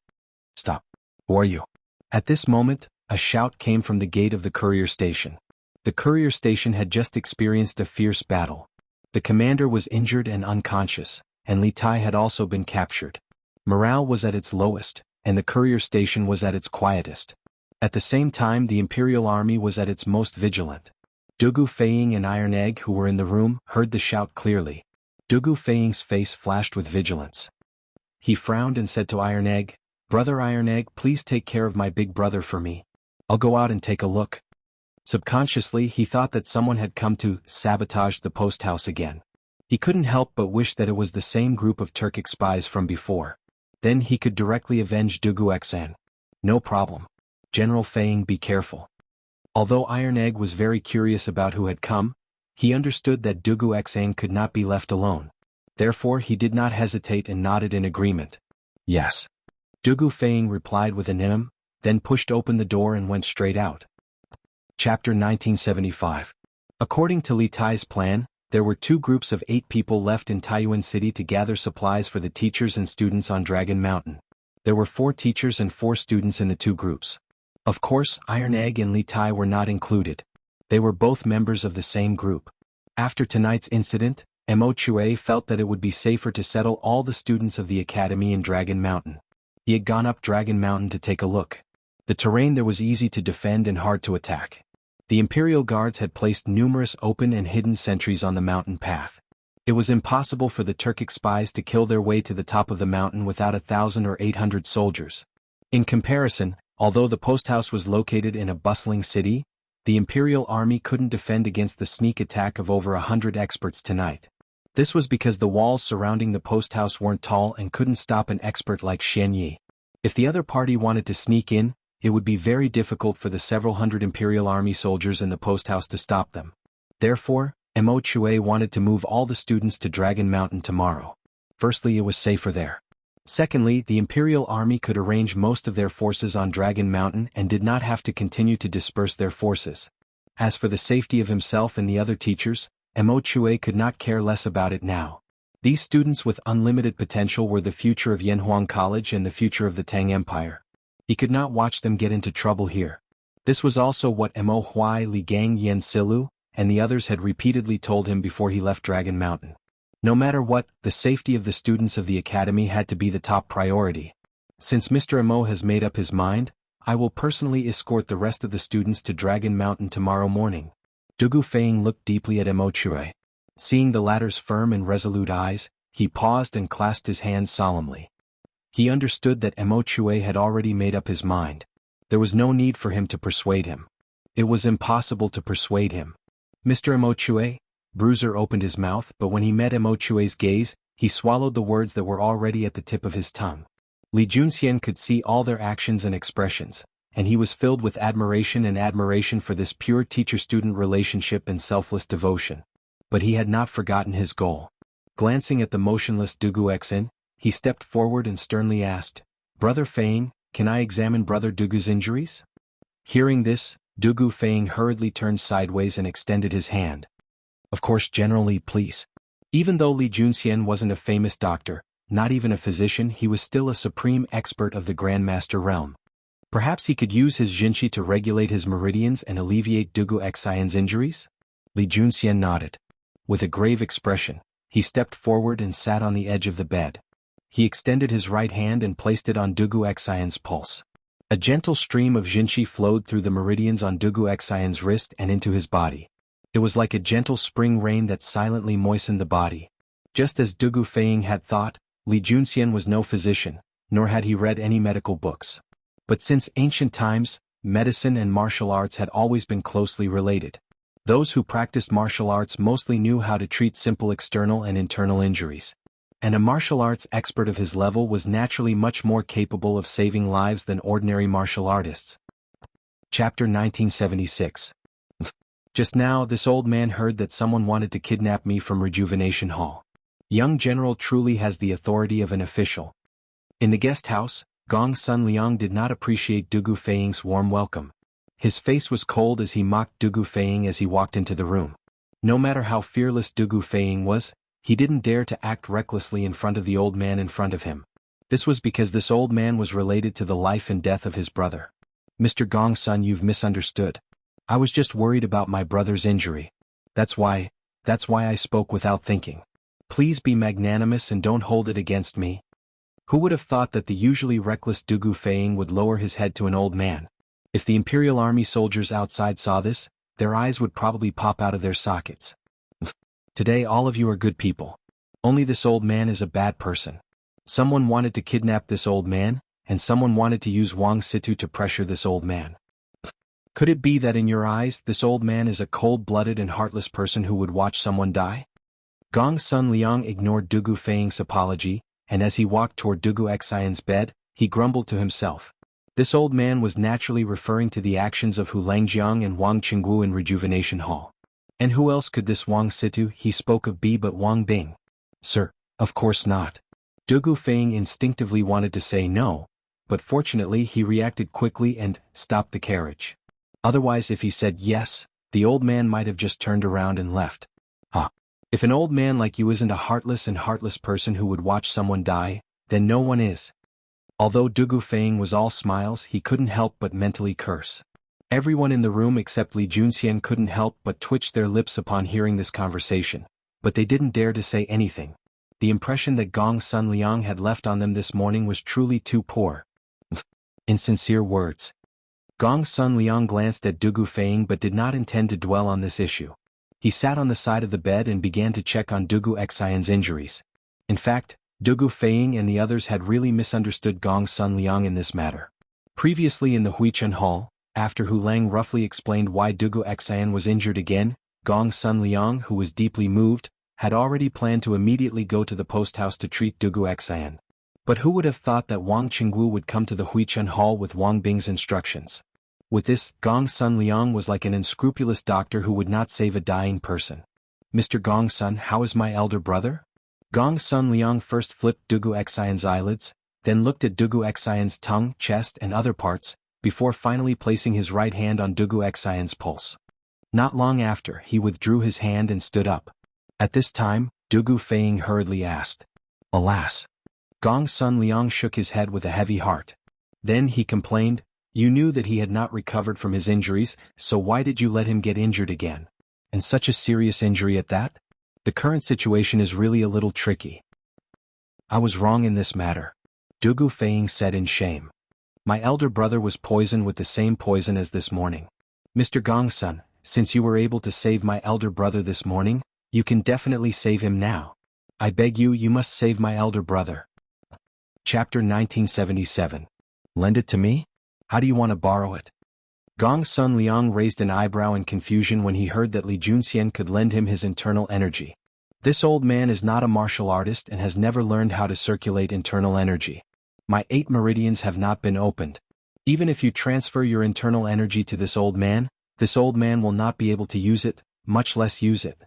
Stop. Who are you? At this moment, a shout came from the gate of the courier station. The courier station had just experienced a fierce battle. The commander was injured and unconscious, and Li Tai had also been captured. Morale was at its lowest, and the courier station was at its quietest. At the same time, the Imperial Army was at its most vigilant. Dugu Feiying and Iron Egg, who were in the room, heard the shout clearly. Dugu Feiying's face flashed with vigilance. He frowned and said to Iron Egg, "Brother Iron Egg, please take care of my big brother for me. I'll go out and take a look." Subconsciously, he thought that someone had come to sabotage the post house again. He couldn't help but wish that it was the same group of Turkic spies from before. Then he could directly avenge Dugu Xan. No problem. General Feiying, be careful. Although Iron Egg was very curious about who had come, he understood that Dugu Xan could not be left alone. Therefore he did not hesitate and nodded in agreement. Yes. Dugu Feiying replied with an then pushed open the door and went straight out. Chapter 1975. According to Li Tai's plan, there were 2 groups of 8 people left in Taiyuan City to gather supplies for the teachers and students on Dragon Mountain. There were 4 teachers and 4 students in the 2 groups. Of course, Iron Egg and Li Tai were not included. They were both members of the same group. After tonight's incident, Mo Chue felt that it would be safer to settle all the students of the academy in Dragon Mountain. He had gone up Dragon Mountain to take a look. The terrain there was easy to defend and hard to attack. The Imperial Guards had placed numerous open and hidden sentries on the mountain path. It was impossible for the Turkic spies to kill their way to the top of the mountain without 1,000 or 800 soldiers. In comparison, although the post house was located in a bustling city, the Imperial Army couldn't defend against the sneak attack of over 100 experts tonight. This was because the walls surrounding the post house weren't tall and couldn't stop an expert like Xian Yi. If the other party wanted to sneak in, it would be very difficult for the several hundred Imperial Army soldiers in the post house to stop them. Therefore, Mo Chue wanted to move all the students to Dragon Mountain tomorrow. Firstly, it was safer there. Secondly, the Imperial Army could arrange most of their forces on Dragon Mountain and did not have to continue to disperse their forces. As for the safety of himself and the other teachers, Mo Chue could not care less about it now. These students with unlimited potential were the future of Yanhuang College and the future of the Tang Empire. He could not watch them get into trouble here. This was also what Mo Huai, Li Gang, Yen Silu, and the others had repeatedly told him before he left Dragon Mountain. No matter what, the safety of the students of the academy had to be the top priority. Since Mr. Mo has made up his mind, I will personally escort the rest of the students to Dragon Mountain tomorrow morning. Dugu Feiying looked deeply at Mo Chue. Seeing the latter's firm and resolute eyes, he paused and clasped his hands solemnly. He understood that Mo Chue had already made up his mind. There was no need for him to persuade him. It was impossible to persuade him. Mr. Mo Chue? Bruiser opened his mouth, but when he met Mo Chue's gaze, he swallowed the words that were already at the tip of his tongue. Li Junxian could see all their actions and expressions, and he was filled with admiration for this pure teacher-student relationship and selfless devotion. But he had not forgotten his goal. Glancing at the motionless Dugu Xen, he stepped forward and sternly asked, "Brother Feiying, can I examine Brother Dugu's injuries?" Hearing this, Dugu Feiying hurriedly turned sideways and extended his hand. "Of course, General Li, please." Even though Li Junxian wasn't a famous doctor, not even a physician, he was still a supreme expert of the Grandmaster realm. Perhaps he could use his Jinshi to regulate his meridians and alleviate Dugu Xian's injuries? Li Junxian nodded. With a grave expression, he stepped forward and sat on the edge of the bed. He extended his right hand and placed it on Dugu Xian's pulse. A gentle stream of Jinshi flowed through the meridians on Dugu Xian's wrist and into his body. It was like a gentle spring rain that silently moistened the body. Just as Dugu Feiying had thought, Li Junxian was no physician, nor had he read any medical books. But since ancient times, medicine and martial arts had always been closely related. Those who practiced martial arts mostly knew how to treat simple external and internal injuries. And a martial arts expert of his level was naturally much more capable of saving lives than ordinary martial artists. Chapter 1976. Just now this old man heard that someone wanted to kidnap me from Rejuvenation Hall. Young General truly has the authority of an official. In the guest house, Gong Sun Liang did not appreciate Dugu Feiying's warm welcome. His face was cold as he mocked Dugu Feiying as he walked into the room. No matter how fearless Dugu Feiying was, he didn't dare to act recklessly in front of the old man in front of him. This was because this old man was related to the life and death of his brother. Mr. Gongsun, you've misunderstood. I was just worried about my brother's injury. That's why I spoke without thinking. Please be magnanimous and don't hold it against me. Who would have thought that the usually reckless Dugu Feiying would lower his head to an old man? If the Imperial Army soldiers outside saw this, their eyes would probably pop out of their sockets. Today all of you are good people. Only this old man is a bad person. Someone wanted to kidnap this old man, and someone wanted to use Wang Situ to pressure this old man. Could it be that in your eyes, this old man is a cold-blooded and heartless person who would watch someone die? Gong Sun Liang ignored Dugu Feiying's apology, and as he walked toward Dugu Xian's bed, he grumbled to himself. This old man was naturally referring to the actions of Hu Langjiang and Wang Qingwu in Rejuvenation Hall. And who else could this Wang Situ he spoke of be but Wang Bing? Sir, of course not. Dugu Feiying instinctively wanted to say no, but fortunately he reacted quickly and stopped the carriage. Otherwise, if he said yes, the old man might have just turned around and left. If an old man like you isn't a heartless person who would watch someone die, then no one is. Although Dugu Feiying was all smiles, he couldn't help but mentally curse. Everyone in the room except Li Junxian couldn't help but twitch their lips upon hearing this conversation, but they didn't dare to say anything. The impression that Gong Sun Liang had left on them this morning was truly too poor. In sincere words. Gong Sun Liang glanced at Dugu Feiying but did not intend to dwell on this issue. He sat on the side of the bed and began to check on Dugu Xian's injuries. In fact, Dugu Feiying and the others had really misunderstood Gong Sun Liang in this matter. Previously in the Huichen Hall, after Hu Lang roughly explained why Dugu Xian was injured again, Gong Sun Liang, who was deeply moved, had already planned to immediately go to the post house to treat Dugu Xian. But who would have thought that Wang Qingwu would come to the Huichen Hall with Wang Bing's instructions? With this, Gong Sun Liang was like an unscrupulous doctor who would not save a dying person. Mr. Gong Sun, how is my elder brother? Gong Sun Liang first flipped Dugu Xian's eyelids, then looked at Dugu Xian's tongue, chest and other parts, before finally placing his right hand on Dugu Xian's pulse. Not long after, he withdrew his hand and stood up. At this time, Dugu Feiying hurriedly asked, "Alas." Gong Sun Liang shook his head with a heavy heart. Then he complained, "You knew that he had not recovered from his injuries, so why did you let him get injured again? And such a serious injury at that? The current situation is really a little tricky." "I was wrong in this matter," Dugu Feiying said in shame. "My elder brother was poisoned with the same poison as this morning. Mr. Gong Sun, since you were able to save my elder brother this morning, you can definitely save him now. I beg you, you must save my elder brother." Chapter 1977. Lend it to me? How do you want to borrow it? Gong Sun Liang raised an eyebrow in confusion when he heard that Li Junxian could lend him his internal energy. This old man is not a martial artist and has never learned how to circulate internal energy. My 8 meridians have not been opened. Even if you transfer your internal energy to this old man will not be able to use it, much less use it.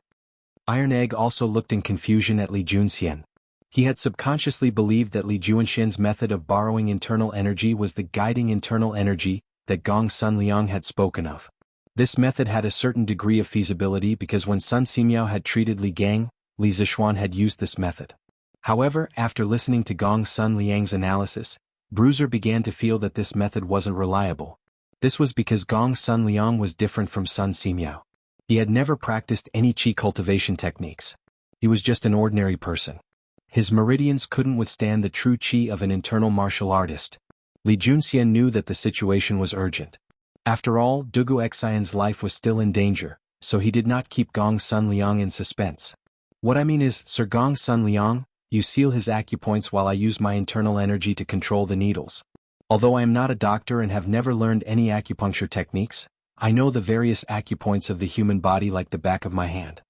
Iron Egg also looked in confusion at Li Junxian. He had subconsciously believed that Li Junxian's method of borrowing internal energy was the guiding internal energy that Gong Sun Liang had spoken of. This method had a certain degree of feasibility because when Sun Simiao had treated Li Gang, Li Zishuan had used this method. However, after listening to Gong Sun Liang's analysis, Bruiser began to feel that this method wasn't reliable. This was because Gong Sun Liang was different from Sun Simiao. He had never practiced any qi cultivation techniques. He was just an ordinary person. His meridians couldn't withstand the true qi of an internal martial artist. Li Junxian knew that the situation was urgent. After all, Dugu Xian's life was still in danger, so he did not keep Gong Sun Liang in suspense. "What I mean is, Sir Gong Sun Liang, you seal his acupoints while I use my internal energy to control the needles. Although I am not a doctor and have never learned any acupuncture techniques, I know the various acupoints of the human body like the back of my hand.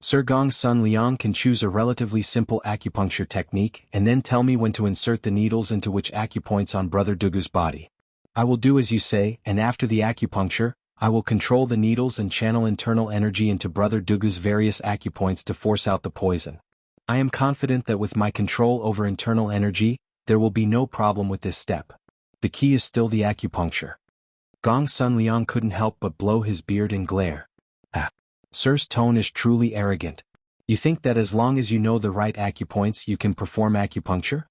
Sir Gong Sun Liang can choose a relatively simple acupuncture technique and then tell me when to insert the needles into which acupoints on Brother Dugu's body. I will do as you say, and after the acupuncture, I will control the needles and channel internal energy into Brother Dugu's various acupoints to force out the poison. I am confident that with my control over internal energy, there will be no problem with this step. The key is still the acupuncture." Gong Sun Liang couldn't help but blow his beard and glare. Sir's tone is truly arrogant. You think that as long as you know the right acupoints you can perform acupuncture?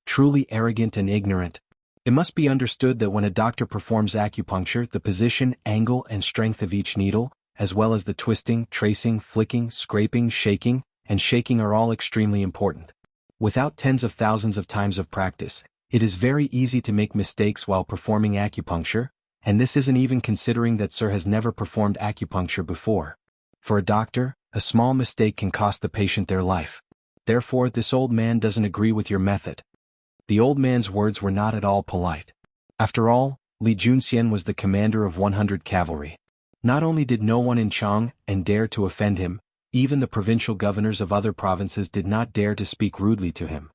Truly arrogant and ignorant. It must be understood that when a doctor performs acupuncture, the position, angle, and strength of each needle, as well as the twisting, tracing, flicking, scraping, shaking, and shaking are all extremely important. Without tens of thousands of times of practice, it is very easy to make mistakes while performing acupuncture, and this isn't even considering that Sir has never performed acupuncture before. For a doctor, a small mistake can cost the patient their life. Therefore, this old man doesn't agree with your method. The old man's words were not at all polite. After all, Li Junxian was the commander of 100 cavalry. Not only did no one in Chang and dare to offend him, even the provincial governors of other provinces did not dare to speak rudely to him.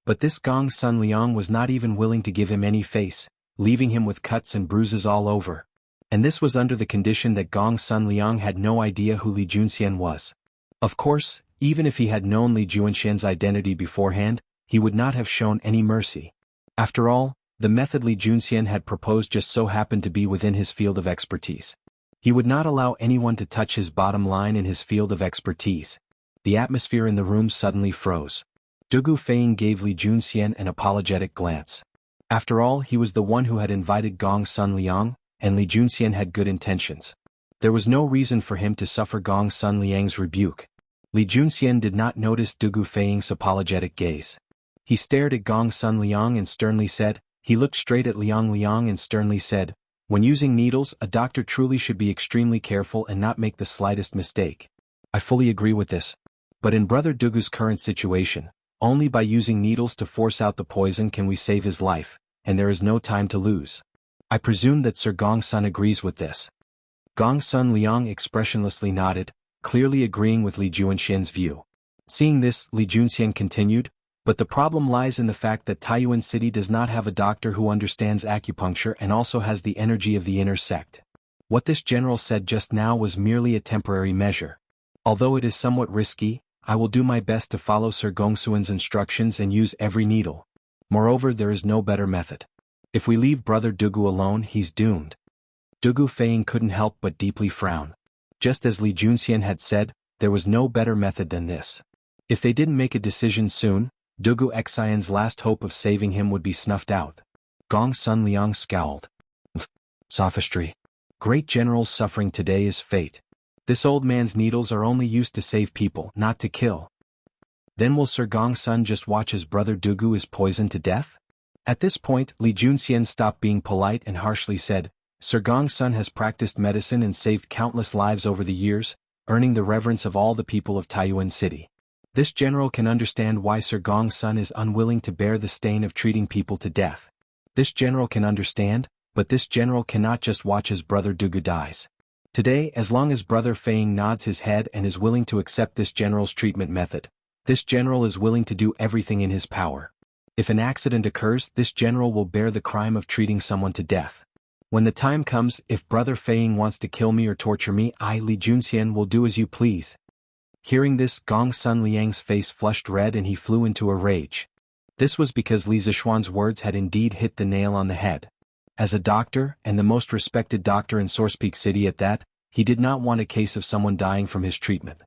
But this Gong Sun Liang was not even willing to give him any face, leaving him with cuts and bruises all over. And this was under the condition that Gong Sun Liang had no idea who Li Junxian was. Of course, even if he had known Li Junxian's identity beforehand, he would not have shown any mercy. After all, the method Li Junxian had proposed just so happened to be within his field of expertise. He would not allow anyone to touch his bottom line in his field of expertise. The atmosphere in the room suddenly froze. Dugu Feiying gave Li Junxian an apologetic glance. After all, he was the one who had invited Gong Sun Liang, and Li Junxian had good intentions. There was no reason for him to suffer Gong Sun Liang's rebuke. Li Junxian did not notice Dugu Feiying's apologetic gaze. He stared at Gong Sun Liang and sternly said, he looked straight at Liang Liang and sternly said, when using needles, a doctor truly should be extremely careful and not make the slightest mistake. I fully agree with this. But in Brother Dugu's current situation, only by using needles to force out the poison can we save his life, and there is no time to lose. I presume that Sir Gong Sun agrees with this. Gong Sun Liang expressionlessly nodded, clearly agreeing with Li Junxian's view. Seeing this, Li Junxian continued, but the problem lies in the fact that Taiyuan City does not have a doctor who understands acupuncture and also has the energy of the inner sect. What this general said just now was merely a temporary measure. Although it is somewhat risky, I will do my best to follow Sir Gongsuan's instructions and use every needle. Moreover, there is no better method. If we leave Brother Dugu alone, he's doomed. Dugu Feiying couldn't help but deeply frown. Just as Li Junxian had said, there was no better method than this. If they didn't make a decision soon, Dugu Xian's last hope of saving him would be snuffed out. Gong Sun Liang scowled. Sophistry. Great general's suffering today is fate. This old man's needles are only used to save people, not to kill. Then will Sir Gong Sun just watch as Brother Dugu is poisoned to death? At this point, Li Junxian stopped being polite and harshly said, Sir Gong Sun has practiced medicine and saved countless lives over the years, earning the reverence of all the people of Taiyuan City. This general can understand why Sir Gong Sun is unwilling to bear the stain of treating people to death. This general can understand, but this general cannot just watch as Brother Dugu dies. Today, as long as Brother Feiying nods his head and is willing to accept this general's treatment method, this general is willing to do everything in his power. If an accident occurs, this general will bear the crime of treating someone to death. When the time comes, if Brother Feiying wants to kill me or torture me, I, Li Junxian, will do as you please. Hearing this, Gong Sun Liang's face flushed red and he flew into a rage. This was because Li Zishuan's words had indeed hit the nail on the head. As a doctor, and the most respected doctor in Source Peak City at that, he did not want a case of someone dying from his treatment.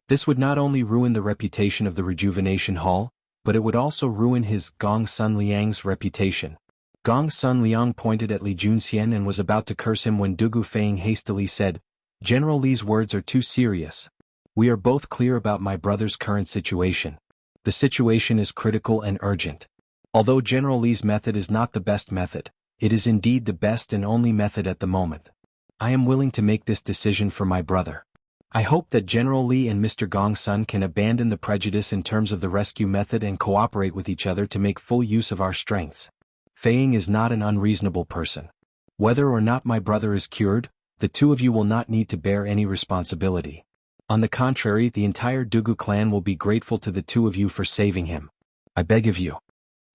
This would not only ruin the reputation of the Rejuvenation Hall, but it would also ruin his, Gong Sun Liang's, reputation. Gong Sun Liang pointed at Li Junxian and was about to curse him when Dugu Feiying hastily said, General Li's words are too serious. We are both clear about my brother's current situation. The situation is critical and urgent. Although General Li's method is not the best method, it is indeed the best and only method at the moment. I am willing to make this decision for my brother. I hope that General Li and Mr. Gong Sun can abandon the prejudice in terms of the rescue method and cooperate with each other to make full use of our strengths. Feiying is not an unreasonable person. Whether or not my brother is cured, the two of you will not need to bear any responsibility. On the contrary, the entire Dugu clan will be grateful to the two of you for saving him. I beg of you.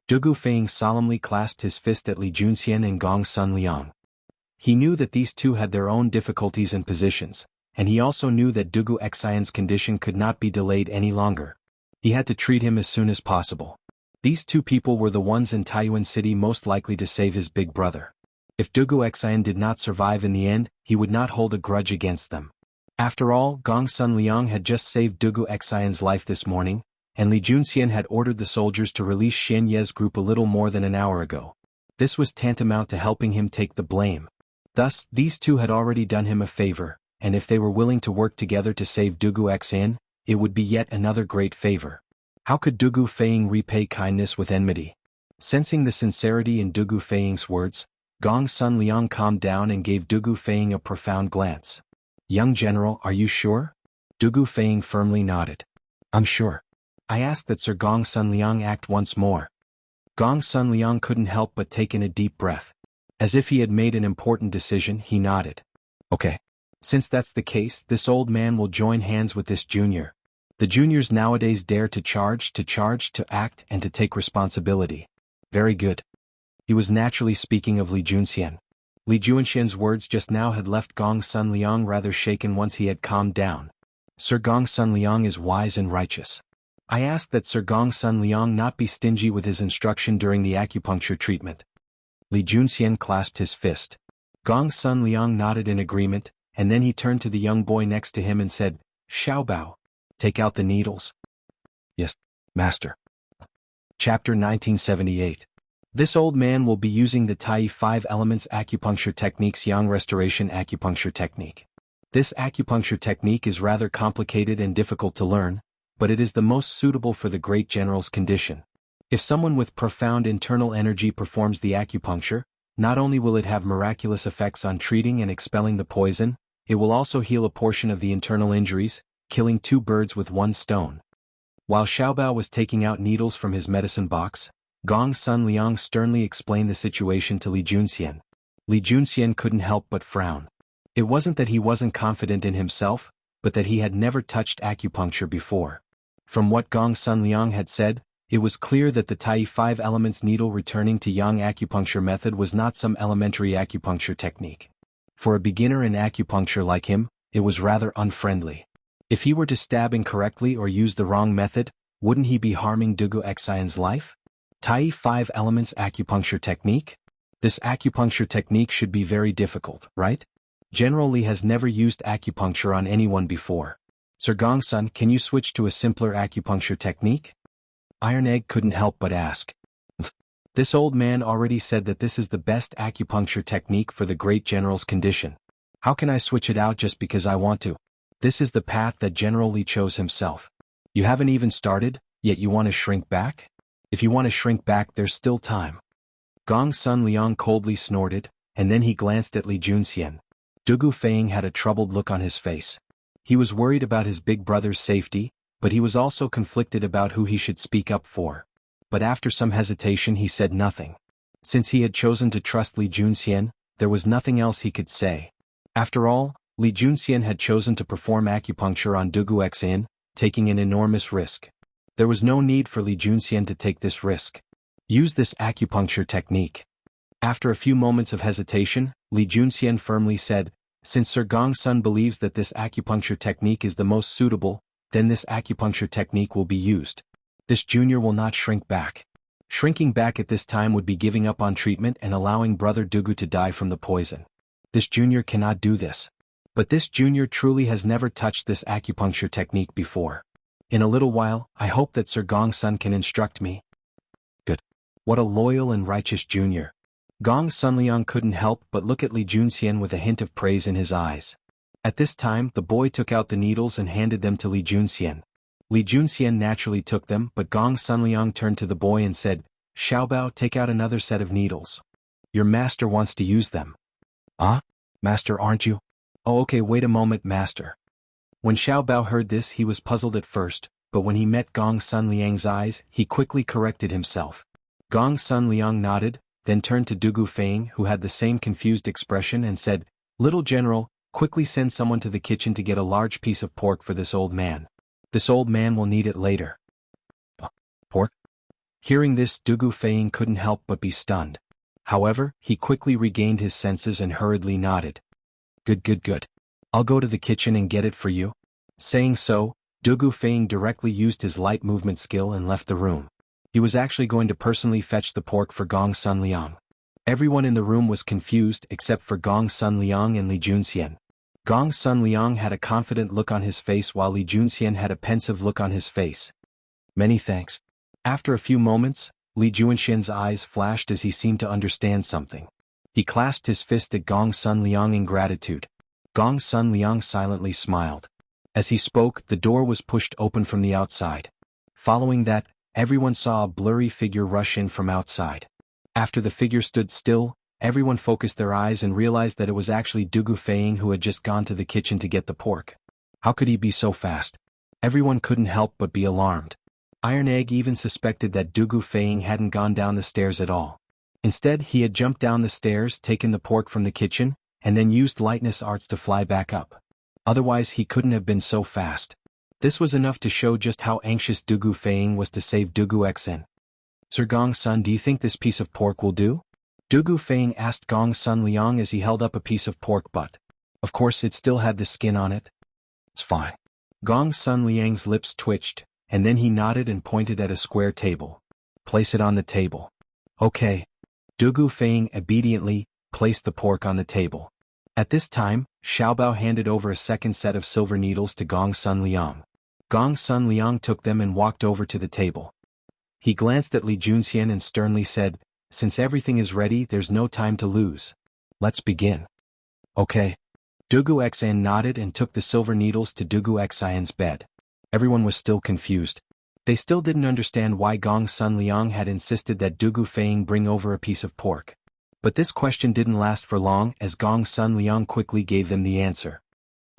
Dugu Feiying solemnly clasped his fist at Li Junxian and Gong Sun Liang. He knew that these two had their own difficulties and positions, and he also knew that Dugu Xian's condition could not be delayed any longer. He had to treat him as soon as possible. These two people were the ones in Taiyuan City most likely to save his big brother. If Dugu Xian did not survive in the end, he would not hold a grudge against them. After all, Gong Sun Liang had just saved Dugu Xian's life this morning, and Li Junxian had ordered the soldiers to release Xian Ye's group a little more than an hour ago. This was tantamount to helping him take the blame. Thus, these two had already done him a favor, and if they were willing to work together to save Dugu Xian, it would be yet another great favor. How could Dugu Feiying repay kindness with enmity? Sensing the sincerity in Dugu Feiying's words, Gong Sun Liang calmed down and gave Dugu Feiying a profound glance. "Young general, are you sure?" Dugu Feiying firmly nodded. "I'm sure. I ask that Sir Gong Sun Liang act once more." Gong Sun Liang couldn't help but take in a deep breath. As if he had made an important decision, he nodded. "Okay. Since that's the case, this old man will join hands with this junior. The juniors nowadays dare to charge, to act, and to take responsibility. Very good." He was naturally speaking of Li Junxian. Li Junxian's words just now had left Gong Sun Liang rather shaken once he had calmed down. "Sir Gong Sun Liang is wise and righteous. I ask that Sir Gong Sun Liang not be stingy with his instruction during the acupuncture treatment." Li Junxian clasped his fist. Gong Sun Liang nodded in agreement, and then he turned to the young boy next to him and said, "Xiaobao, take out the needles." "Yes, master." Chapter 1978. This old man will be using the Tai 5 Elements Acupuncture Technique's Yang Restoration Acupuncture Technique. This acupuncture technique is rather complicated and difficult to learn, but it is the most suitable for the great general's condition. If someone with profound internal energy performs the acupuncture, not only will it have miraculous effects on treating and expelling the poison, it will also heal a portion of the internal injuries, killing two birds with one stone. While Xiaobao was taking out needles from his medicine box, Gong Sun Liang sternly explained the situation to Li Junxian. Li Junxian couldn't help but frown. It wasn't that he wasn't confident in himself, but that he had never touched acupuncture before. From what Gong Sun Liang had said, it was clear that the Tai 5 Elements needle returning to Yang acupuncture method was not some elementary acupuncture technique. For a beginner in acupuncture like him, it was rather unfriendly. If he were to stab incorrectly or use the wrong method, wouldn't he be harming Dugu Xian's life? Tai 5 Elements Acupuncture Technique? This acupuncture technique should be very difficult, right? General Li has never used acupuncture on anyone before. "Sir Gongsun, can you switch to a simpler acupuncture technique?" Iron Egg couldn't help but ask. This old man already said that this is the best acupuncture technique for the great general's condition. How can I switch it out just because I want to? This is the path that General Li chose himself. You haven't even started, yet you want to shrink back? If you want to shrink back, there's still time. Gong Sun Liang coldly snorted, and then he glanced at Li Junxian. Dugu Feiying had a troubled look on his face. He was worried about his big brother's safety, but he was also conflicted about who he should speak up for. But after some hesitation he said nothing. Since he had chosen to trust Li Junxian, there was nothing else he could say. After all, Li Junxian had chosen to perform acupuncture on Dugu Xian, taking an enormous risk. There was no need for Li Junxian to take this risk. Use this acupuncture technique. After a few moments of hesitation, Li Junxian firmly said, "Since Sir Gongsun believes that this acupuncture technique is the most suitable, then this acupuncture technique will be used. This junior will not shrink back." Shrinking back at this time would be giving up on treatment and allowing brother Dugu to die from the poison. This junior cannot do this. But this junior truly has never touched this acupuncture technique before. In a little while, I hope that Sir Gongsun can instruct me. Good. What a loyal and righteous junior. Gong Sunliang couldn't help but look at Li Junxian with a hint of praise in his eyes. At this time, the boy took out the needles and handed them to Li Junxian. Li Junxian naturally took them, but Gong Sunliang turned to the boy and said, "Xiaobao, take out another set of needles. Your master wants to use them." "Ah? Master, aren't you?" "Oh, okay, wait a moment, master." When Xiaobao heard this, he was puzzled at first, but when he met Gong Sunliang's eyes, he quickly corrected himself. Gong Sunliang nodded, then turned to Dugu Feiying, who had the same confused expression, and said, "Little general, quickly send someone to the kitchen to get a large piece of pork for this old man. This old man will need it later." Pork? Hearing this, Dugu Feiying couldn't help but be stunned. However, he quickly regained his senses and hurriedly nodded. Good. I'll go to the kitchen and get it for you." Saying so, Dugu Feiying directly used his light movement skill and left the room. He was actually going to personally fetch the pork for Gong Sunliang. Everyone in the room was confused except for Gong Sunliang and Li Junxian. Gong Sun Liang had a confident look on his face while Li Junxian had a pensive look on his face. Many thanks. After a few moments, Li Junxian's eyes flashed as he seemed to understand something. He clasped his fist at Gong Sun Liang in gratitude. Gong Sun Liang silently smiled. As he spoke, the door was pushed open from the outside. Following that, everyone saw a blurry figure rush in from outside. After the figure stood still, everyone focused their eyes and realized that it was actually Dugu Feiying who had just gone to the kitchen to get the pork. How could he be so fast? Everyone couldn't help but be alarmed. Iron Egg even suspected that Dugu Feiying hadn't gone down the stairs at all. Instead, he had jumped down the stairs, taken the pork from the kitchen, and then used lightness arts to fly back up. Otherwise he couldn't have been so fast. This was enough to show just how anxious Dugu Feiying was to save Dugu Xn. Sir Gong Sun, do you think this piece of pork will do? Dugu Feiying asked Gong Sun Liang as he held up a piece of pork butt. Of course it still had the skin on it. It's fine. Gong Sun Liang's lips twitched, and then he nodded and pointed at a square table. Place it on the table. Okay. Dugu Feiying obediently placed the pork on the table. At this time, Xiaobao handed over a second set of silver needles to Gong Sun Liang. Gong Sun Liang took them and walked over to the table. He glanced at Li Junxian and sternly said, "Since everything is ready, there's no time to lose. Let's begin." Okay. Dugu Xan nodded and took the silver needles to Dugu Xian's bed. Everyone was still confused. They still didn't understand why Gong Sun Liang had insisted that Dugu Feiying bring over a piece of pork. But this question didn't last for long as Gong Sun Liang quickly gave them the answer.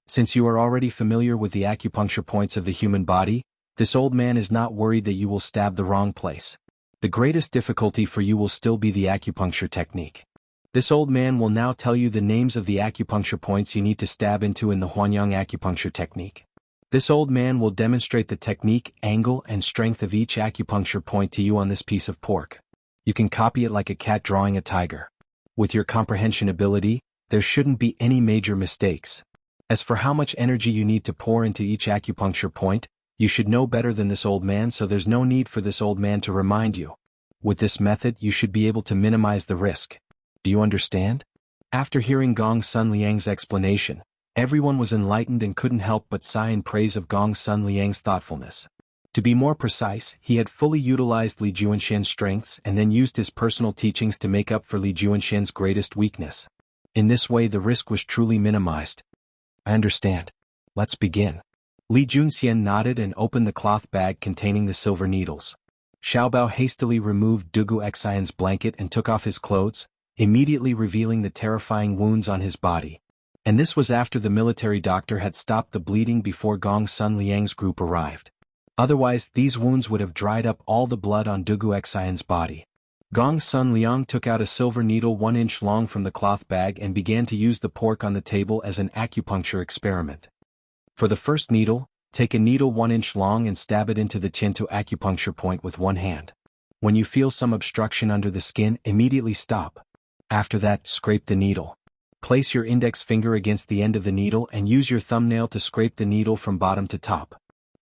Since you are already familiar with the acupuncture points of the human body, this old man is not worried that you will stab the wrong place. The greatest difficulty for you will still be the acupuncture technique. This old man will now tell you the names of the acupuncture points you need to stab into in the Huanyang acupuncture technique. This old man will demonstrate the technique, angle, and strength of each acupuncture point to you on this piece of pork. You can copy it like a cat drawing a tiger. With your comprehension ability, there shouldn't be any major mistakes. As for how much energy you need to pour into each acupuncture point, you should know better than this old man, so there's no need for this old man to remind you. With this method, you should be able to minimize the risk. Do you understand? After hearing Gong Sun Liang's explanation, everyone was enlightened and couldn't help but sigh in praise of Gong Sun Liang's thoughtfulness. To be more precise, he had fully utilized Li Junxian's strengths and then used his personal teachings to make up for Li Junxian's greatest weakness. In this way the risk was truly minimized. I understand. Let's begin. Li Junxian nodded and opened the cloth bag containing the silver needles. Xiaobao hastily removed Dugu Xian's blanket and took off his clothes, immediately revealing the terrifying wounds on his body. And this was after the military doctor had stopped the bleeding before Gong Sun Liang's group arrived. Otherwise, these wounds would have dried up all the blood on Dugu Xian's body. Gong Sun Liang took out a silver needle 1 inch long from the cloth bag and began to use the pork on the table as an acupuncture experiment. For the first needle, take a needle 1 inch long and stab it into the Tiantu acupuncture point with one hand. When you feel some obstruction under the skin, immediately stop. After that, scrape the needle. Place your index finger against the end of the needle and use your thumbnail to scrape the needle from bottom to top.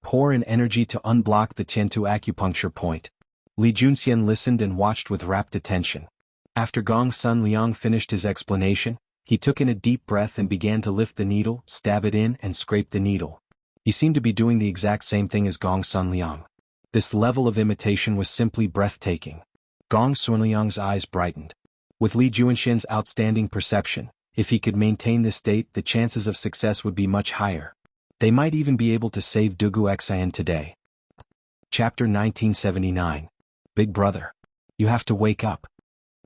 Pour in energy to unblock the Tiantu acupuncture point. Li Junxian listened and watched with rapt attention. After Gong Sun Liang finished his explanation, he took in a deep breath and began to lift the needle, stab it in, and scrape the needle. He seemed to be doing the exact same thing as Gong Sun Liang. This level of imitation was simply breathtaking. Gong Sun Liang's eyes brightened. With Li Junxian's outstanding perception, if he could maintain this state, the chances of success would be much higher. They might even be able to save Dugu Xian today. Chapter 1979. Big Brother. You have to wake up.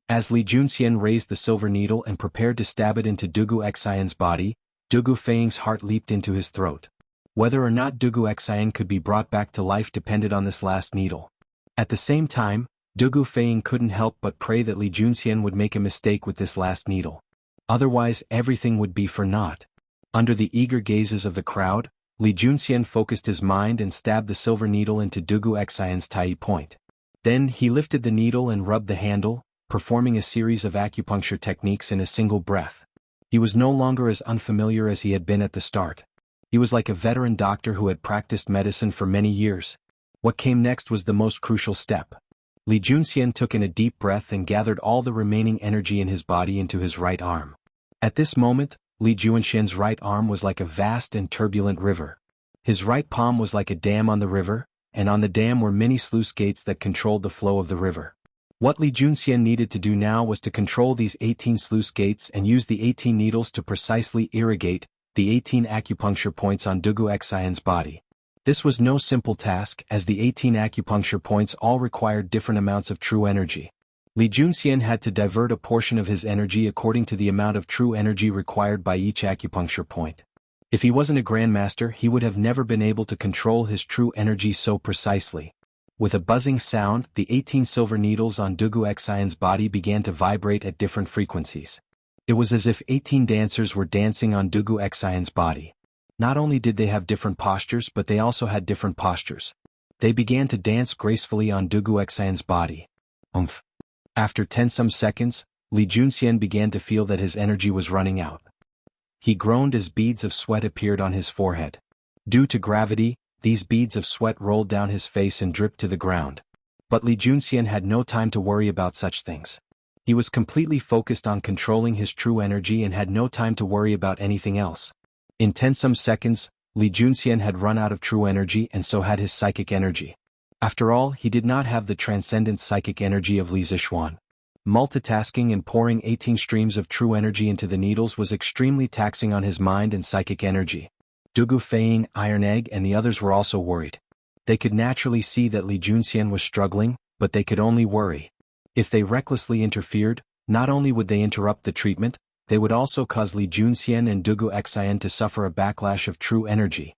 As Li Junxian raised the silver needle and prepared to stab it into Dugu Xian's body, Dugu Feiying's heart leaped into his throat. Whether or not Dugu Xian could be brought back to life depended on this last needle. At the same time, Dugu Feiying couldn't help but pray that Li Junxian would make a mistake with this last needle. Otherwise, everything would be for naught. Under the eager gazes of the crowd, Li Junxian focused his mind and stabbed the silver needle into Dugu Xian's tai point. Then he lifted the needle and rubbed the handle, performing a series of acupuncture techniques in a single breath. He was no longer as unfamiliar as he had been at the start. He was like a veteran doctor who had practiced medicine for many years. What came next was the most crucial step. Li Junxian took in a deep breath and gathered all the remaining energy in his body into his right arm. At this moment, Li Juanxian's right arm was like a vast and turbulent river. His right palm was like a dam on the river, and on the dam were many sluice gates that controlled the flow of the river. What Li Junxian needed to do now was to control these 18 sluice gates and use the 18 needles to precisely irrigate the 18 acupuncture points on Dugu Xian's body. This was no simple task, as the 18 acupuncture points all required different amounts of true energy. Li Junxian had to divert a portion of his energy according to the amount of true energy required by each acupuncture point. If he wasn't a grandmaster, he would have never been able to control his true energy so precisely. With a buzzing sound, the 18 silver needles on Dugu Xian's body began to vibrate at different frequencies. It was as if 18 dancers were dancing on Dugu Xian's body. Not only did they have different postures, but they also had different postures. They began to dance gracefully on Dugu Xian's body. After 10 seconds, Li Junxian began to feel that his energy was running out. He groaned as beads of sweat appeared on his forehead. Due to gravity, these beads of sweat rolled down his face and dripped to the ground. But Li Junxian had no time to worry about such things. He was completely focused on controlling his true energy and had no time to worry about anything else. In 10 seconds, Li Junxian had run out of true energy and so had his psychic energy. After all, he did not have the transcendent psychic energy of Li Zixuan. Multitasking and pouring 18 streams of true energy into the needles was extremely taxing on his mind and psychic energy. Dugu Feiying, Iron Egg and the others were also worried. They could naturally see that Li Junxian was struggling, but they could only worry. If they recklessly interfered, not only would they interrupt the treatment, they would also cause Li Junxian and Dugu Xian to suffer a backlash of true energy.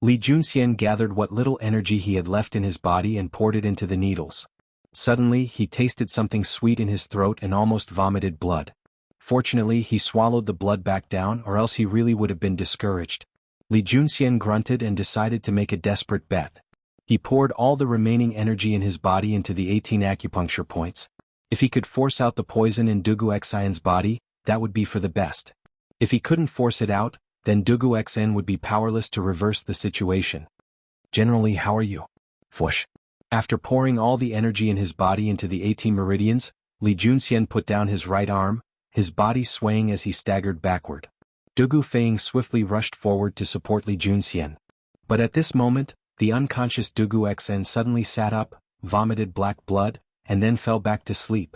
Li Junxian gathered what little energy he had left in his body and poured it into the needles. Suddenly, he tasted something sweet in his throat and almost vomited blood. Fortunately, he swallowed the blood back down, or else he really would have been discouraged. Li Junxian grunted and decided to make a desperate bet. He poured all the remaining energy in his body into the 18 acupuncture points. If he could force out the poison in Dugu Xian's body, that would be for the best. If he couldn't force it out, then Dugu Xian would be powerless to reverse the situation. Generally, how are you? Fush. After pouring all the energy in his body into the 18 meridians, Li Junxian put down his right arm, his body swaying as he staggered backward. Dugu Feiying swiftly rushed forward to support Li Junxian. But at this moment, the unconscious Dugu Xian suddenly sat up, vomited black blood, and then fell back to sleep.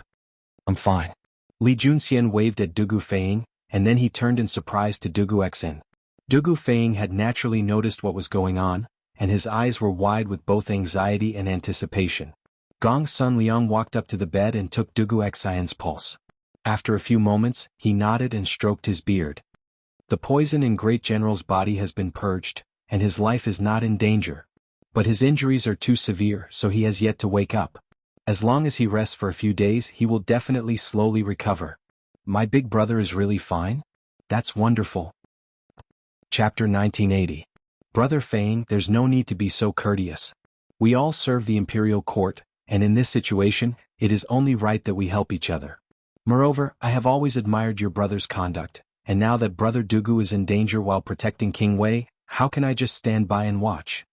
I'm fine. Li Junxian waved at Dugu Feiying, and then he turned in surprise to Dugu Xian. Dugu Feiying had naturally noticed what was going on, and his eyes were wide with both anxiety and anticipation. Gong Sun Liang walked up to the bed and took Dugu Xian's pulse. After a few moments, he nodded and stroked his beard. The poison in Great General's body has been purged, and his life is not in danger. But his injuries are too severe, so he has yet to wake up. As long as he rests for a few days, he will definitely slowly recover. My big brother is really fine? That's wonderful. Chapter 1980. Brother Feiying, there's no need to be so courteous. We all serve the imperial court, and in this situation, it is only right that we help each other. Moreover, I have always admired your brother's conduct, and now that Brother Dugu is in danger while protecting King Wei, how can I just stand by and watch?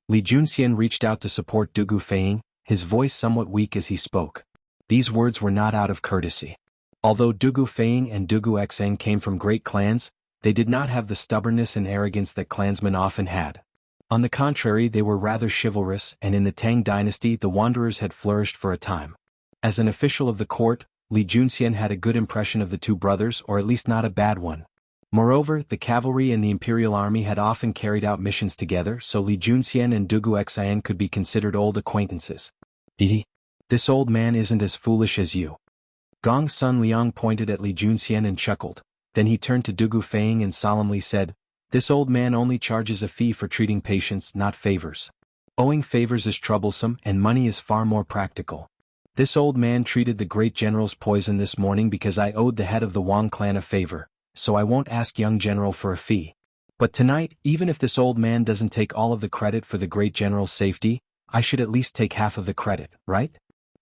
Li Junxian reached out to support Dugu Feiying, his voice somewhat weak as he spoke. These words were not out of courtesy. Although Dugu Feiying and Dugu Xian came from great clans, they did not have the stubbornness and arrogance that clansmen often had. On the contrary, they were rather chivalrous, and in the Tang dynasty the wanderers had flourished for a time. As an official of the court, Li Junxian had a good impression of the two brothers, or at least not a bad one. Moreover, the cavalry and the imperial army had often carried out missions together, so Li Junxian and Dugu Xian could be considered old acquaintances. This old man isn't as foolish as you. Gong Sun Liang pointed at Li Junxian and chuckled. Then he turned to Dugu Feiying and solemnly said, "This old man only charges a fee for treating patients, not favors. Owing favors is troublesome, and money is far more practical. This old man treated the great general's poison this morning because I owed the head of the Wang clan a favor, so I won't ask young general for a fee. But tonight, even if this old man doesn't take all of the credit for the great general's safety, I should at least take half of the credit, right?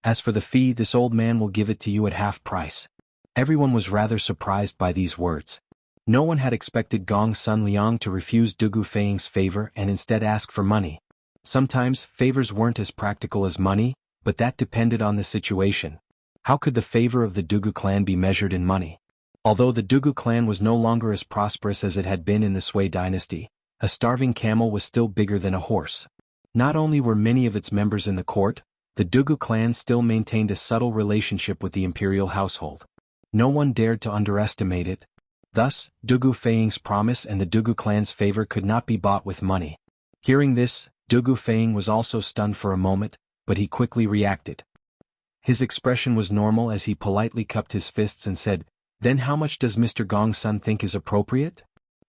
As for the fee, this old man will give it to you at half price." Everyone was rather surprised by these words. No one had expected Gong Sun Liang to refuse Dugu Feiying's favor and instead ask for money. Sometimes, favors weren't as practical as money, but that depended on the situation. How could the favor of the Dugu clan be measured in money? Although the Dugu clan was no longer as prosperous as it had been in the Sui dynasty, a starving camel was still bigger than a horse. Not only were many of its members in the court, the Dugu clan still maintained a subtle relationship with the imperial household. No one dared to underestimate it. Thus, Dugu Feiying's promise and the Dugu clan's favor could not be bought with money. Hearing this, Dugu Feiying was also stunned for a moment, but he quickly reacted. His expression was normal as he politely cupped his fists and said, "Then how much does Mr. Gong Sun think is appropriate?"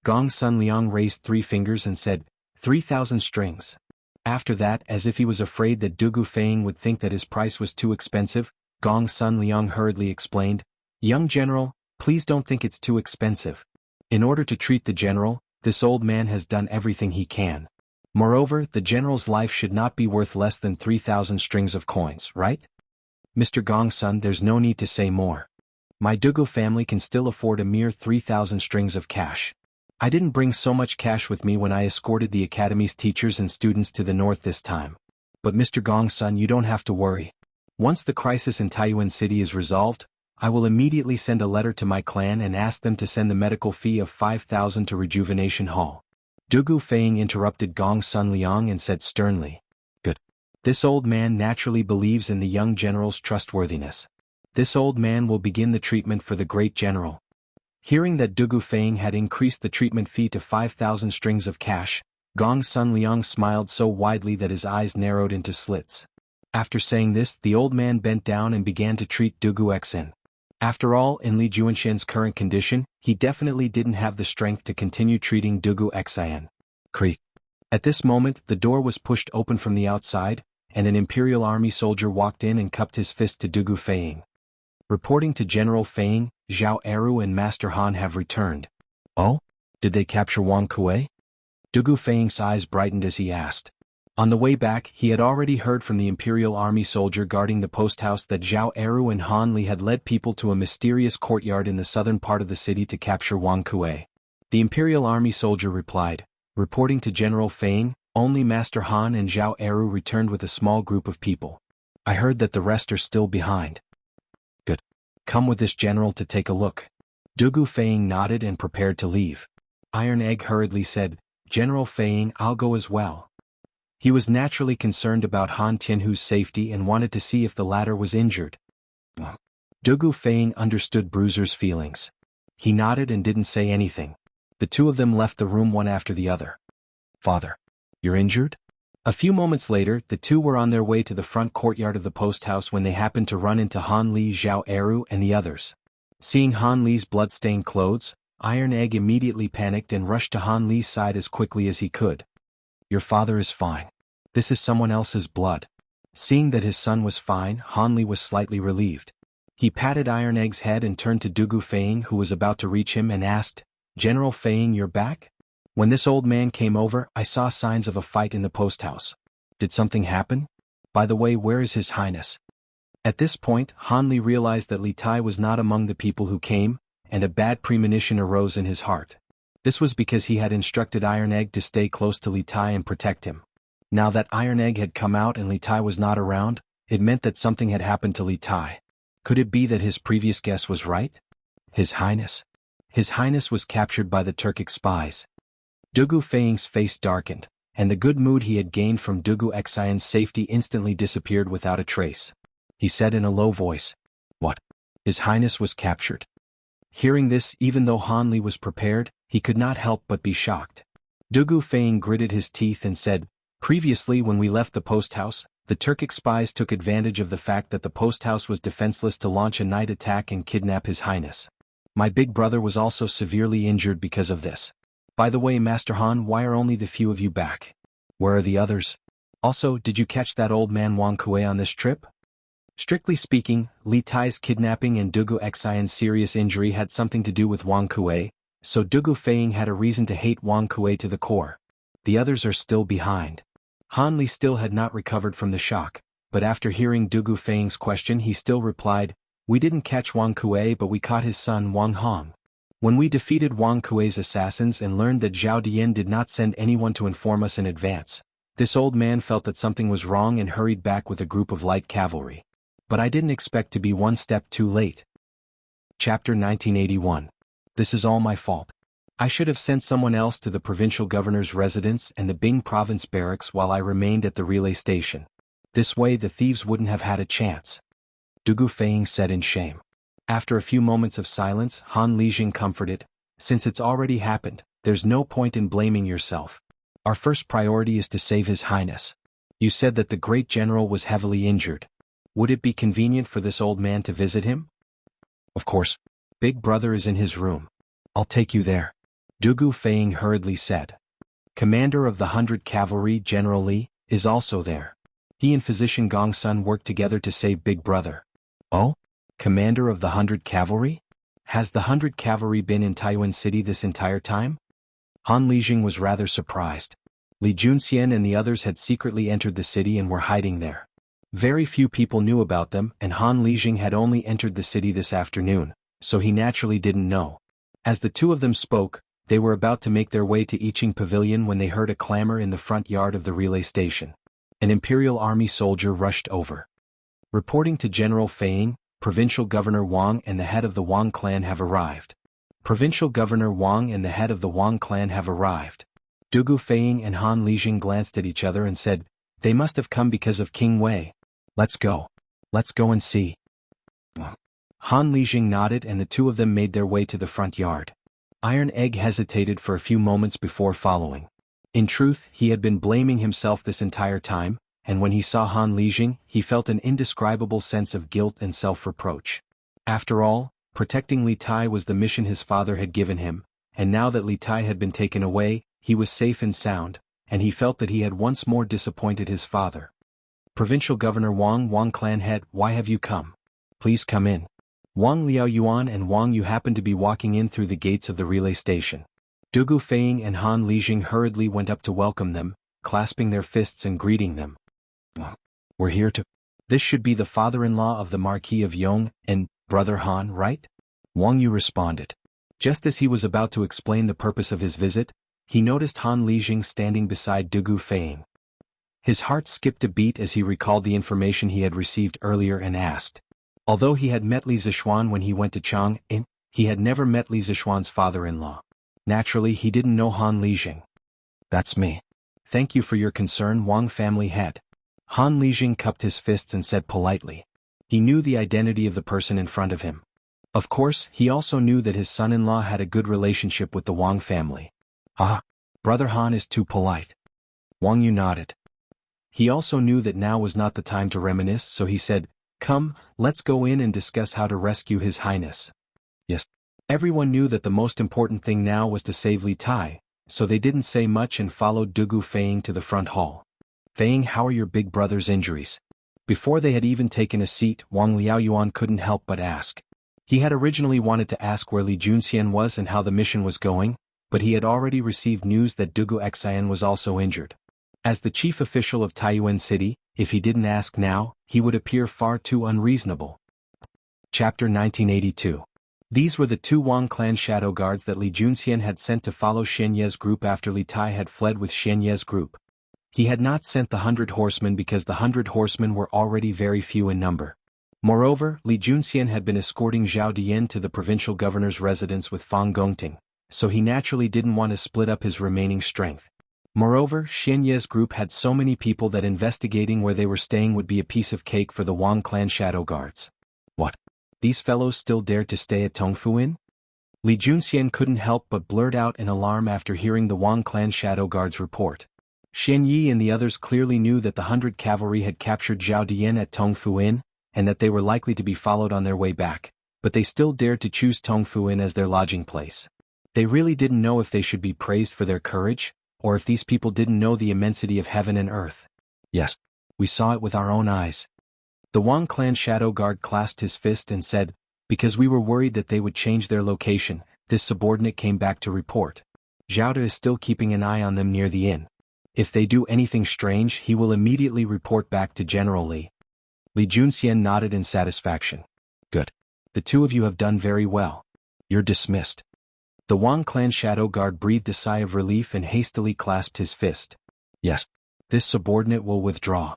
Gong Sun Liang raised 3 fingers and said, 3,000 strings. After that, as if he was afraid that Dugu Feiying would think that his price was too expensive, Gong Sun Liang hurriedly explained, "Young general, please don't think it's too expensive. In order to treat the general, this old man has done everything he can. Moreover, the general's life should not be worth less than 3,000 strings of coins, right? Mr. Gong Sun, there's no need to say more. My Dugu family can still afford a mere 3,000 strings of cash. I didn't bring so much cash with me when I escorted the academy's teachers and students to the north this time. But Mr. Gong Sun, you don't have to worry. Once the crisis in Taiyuan City is resolved, I will immediately send a letter to my clan and ask them to send the medical fee of 5,000 to Rejuvenation Hall." Dugu Feiying interrupted Gong Sun Liang and said sternly, "Good. This old man naturally believes in the young general's trustworthiness. This old man will begin the treatment for the great general." Hearing that Dugu Feiying had increased the treatment fee to 5,000 strings of cash, Gong Sun Liang smiled so widely that his eyes narrowed into slits. After saying this, the old man bent down and began to treat Dugu Xen. After all, in Li Juanshan's current condition, he definitely didn't have the strength to continue treating Dugu Xen. Creak. At this moment, the door was pushed open from the outside, and an imperial army soldier walked in and cupped his fist to Dugu Feiying. Reporting to General Feiying, Zhao Eru and Master Han have returned. Oh? Did they capture Wang Kuei? Dugu Feiying's eyes brightened as he asked. On the way back, he had already heard from the imperial army soldier guarding the post house that Zhao Eru and Han Li had led people to a mysterious courtyard in the southern part of the city to capture Wang Kuei. The imperial army soldier replied, reporting to General Feiying, only Master Han and Zhao Eru returned with a small group of people. I heard that the rest are still behind. Good. Come with this general to take a look. Dugu Feiying nodded and prepared to leave. Iron Egg hurriedly said, General Feiying, I'll go as well. He was naturally concerned about Han Tianhu's safety and wanted to see if the latter was injured. Dugu Feiying understood Bruiser's feelings. He nodded and didn't say anything. The two of them left the room one after the other. Father, you're injured? A few moments later, the two were on their way to the front courtyard of the post house when they happened to run into Han Li, Zhao Eru, and the others. Seeing Han Li's blood-stained clothes, Iron Egg immediately panicked and rushed to Han Li's side as quickly as he could. Your father is fine. This is someone else's blood. Seeing that his son was fine, Han Li was slightly relieved. He patted Iron Egg's head and turned to Dugu Feiying, who was about to reach him, and asked, General Feiying, you're back? When this old man came over, I saw signs of a fight in the post house. Did something happen? By the way, where is His Highness? At this point, Han Li realized that Li Tai was not among the people who came, and a bad premonition arose in his heart. This was because he had instructed Iron Egg to stay close to Li Tai and protect him. Now that Iron Egg had come out and Li Tai was not around, it meant that something had happened to Li Tai. Could it be that his previous guess was right? His Highness? His Highness was captured by the Turkic spies. Dugu Feiying's face darkened, and the good mood he had gained from Dugu Xian's safety instantly disappeared without a trace. He said in a low voice, What? His Highness was captured? Hearing this, even though Han Li was prepared, he could not help but be shocked. Dugu Feiying gritted his teeth and said, Previously when we left the post house, the Turkic spies took advantage of the fact that the post house was defenseless to launch a night attack and kidnap His Highness. My big brother was also severely injured because of this. By the way, Master Han, why are only the few of you back? Where are the others? Also, did you catch that old man Wang Kuei on this trip? Strictly speaking, Li Tai's kidnapping and Dugu Xian's serious injury had something to do with Wang Kuei, so Dugu Feiying had a reason to hate Wang Kuei to the core. The others are still behind. Han Li still had not recovered from the shock, but after hearing Dugu Feiying's question he still replied, We didn't catch Wang Kuei but we caught his son Wang Hong. When we defeated Wang Kuei's assassins and learned that Zhao Dian did not send anyone to inform us in advance, this old man felt that something was wrong and hurried back with a group of light cavalry. But I didn't expect to be one step too late. Chapter 1981. This is all my fault. I should have sent someone else to the provincial governor's residence and the Bing province barracks while I remained at the relay station. This way the thieves wouldn't have had a chance. Dugu Feiying said in shame. After a few moments of silence, Han Lijing comforted, since it's already happened, there's no point in blaming yourself. Our first priority is to save His Highness. You said that the great general was heavily injured. Would it be convenient for this old man to visit him? Of course. Big brother is in his room. I'll take you there. Dugu Feiying hurriedly said. Commander of the 100 Cavalry, General Li, is also there. He and physician Gong Sun worked together to save Big Brother. Oh? Commander of the 100 Cavalry? Has the 100 Cavalry been in Taiyuan City this entire time? Han Lijing was rather surprised. Li Junxian and the others had secretly entered the city and were hiding there. Very few people knew about them, and Han Lijing had only entered the city this afternoon, so he naturally didn't know. As the two of them spoke, they were about to make their way to Yiqing Pavilion when they heard a clamor in the front yard of the relay station. An Imperial Army soldier rushed over. Reporting to General Feiying, Provincial Governor Wang and the head of the Wang clan have arrived. Provincial Governor Wang and the head of the Wang clan have arrived. Dugu Feiying and Han Lijing glanced at each other and said, they must have come because of King Wei. Let's go. Let's go and see. Han Lijing nodded and the two of them made their way to the front yard. Iron Egg hesitated for a few moments before following. In truth, he had been blaming himself this entire time, and when he saw Han Lijing, he felt an indescribable sense of guilt and self-reproach. After all, protecting Li Tai was the mission his father had given him, and now that Li Tai had been taken away, he was safe and sound, and he felt that he had once more disappointed his father. Provincial Governor Wang clan head, why have you come? Please come in. Wang Liaoyuan and Wang Yu happened to be walking in through the gates of the relay station. Dugu Feiying and Han Lijing hurriedly went up to welcome them, clasping their fists and greeting them. We're here to... This should be the father-in-law of the Marquis of Yong, and Brother Han, right? Wang Yu responded. Just as he was about to explain the purpose of his visit, he noticed Han Lijing standing beside Dugu Feiying. His heart skipped a beat as he recalled the information he had received earlier and asked. Although he had met Li Zishuan when he went to Chang'an, he had never met Li Zishuan's father-in-law. Naturally, he didn't know Han Lijing. That's me. Thank you for your concern, Wang family head. Han Lijing cupped his fists and said politely. He knew the identity of the person in front of him. Of course, he also knew that his son-in-law had a good relationship with the Wang family. Ah, Brother Han is too polite. Wang Yu nodded. He also knew that now was not the time to reminisce, so he said, come, let's go in and discuss how to rescue His Highness. Yes. Everyone knew that the most important thing now was to save Li Tai, so they didn't say much and followed Dugu Feiying to the front hall. Feiying, how are your big brother's injuries? Before they had even taken a seat, Wang Liaoyuan couldn't help but ask. He had originally wanted to ask where Li Junxian was and how the mission was going, but he had already received news that Dugu Xian was also injured. As the chief official of Taiyuan City, if he didn't ask now, he would appear far too unreasonable. Chapter 1982. These were the two Wang clan shadow guards that Li Junxian had sent to follow Xian Ye's group after Li Tai had fled with Xian Ye's group. He had not sent the 100 horsemen because the 100 horsemen were already very few in number. Moreover, Li Junxian had been escorting Zhao Dian to the provincial governor's residence with Fang Gongting, so he naturally didn't want to split up his remaining strength. Moreover, Xian Ye's group had so many people that investigating where they were staying would be a piece of cake for the Wang clan shadow guards. What? These fellows still dared to stay at Tongfu Inn? Li Junxian couldn't help but blurt out in alarm after hearing the Wang clan shadow guards report. Xian Yi and the others clearly knew that the 100 cavalry had captured Zhao Dian at Tongfu Inn, and that they were likely to be followed on their way back, but they still dared to choose Tongfu Inn as their lodging place. They really didn't know if they should be praised for their courage, or if these people didn't know the immensity of heaven and earth. Yes, we saw it with our own eyes. The Wang clan shadow guard clasped his fist and said, because we were worried that they would change their location, this subordinate came back to report. Zhao De is still keeping an eye on them near the inn. If they do anything strange, he will immediately report back to General Li. Li Junxian nodded in satisfaction. Good. The two of you have done very well. You're dismissed. The Wang clan shadow guard breathed a sigh of relief and hastily clasped his fist. Yes. This subordinate will withdraw.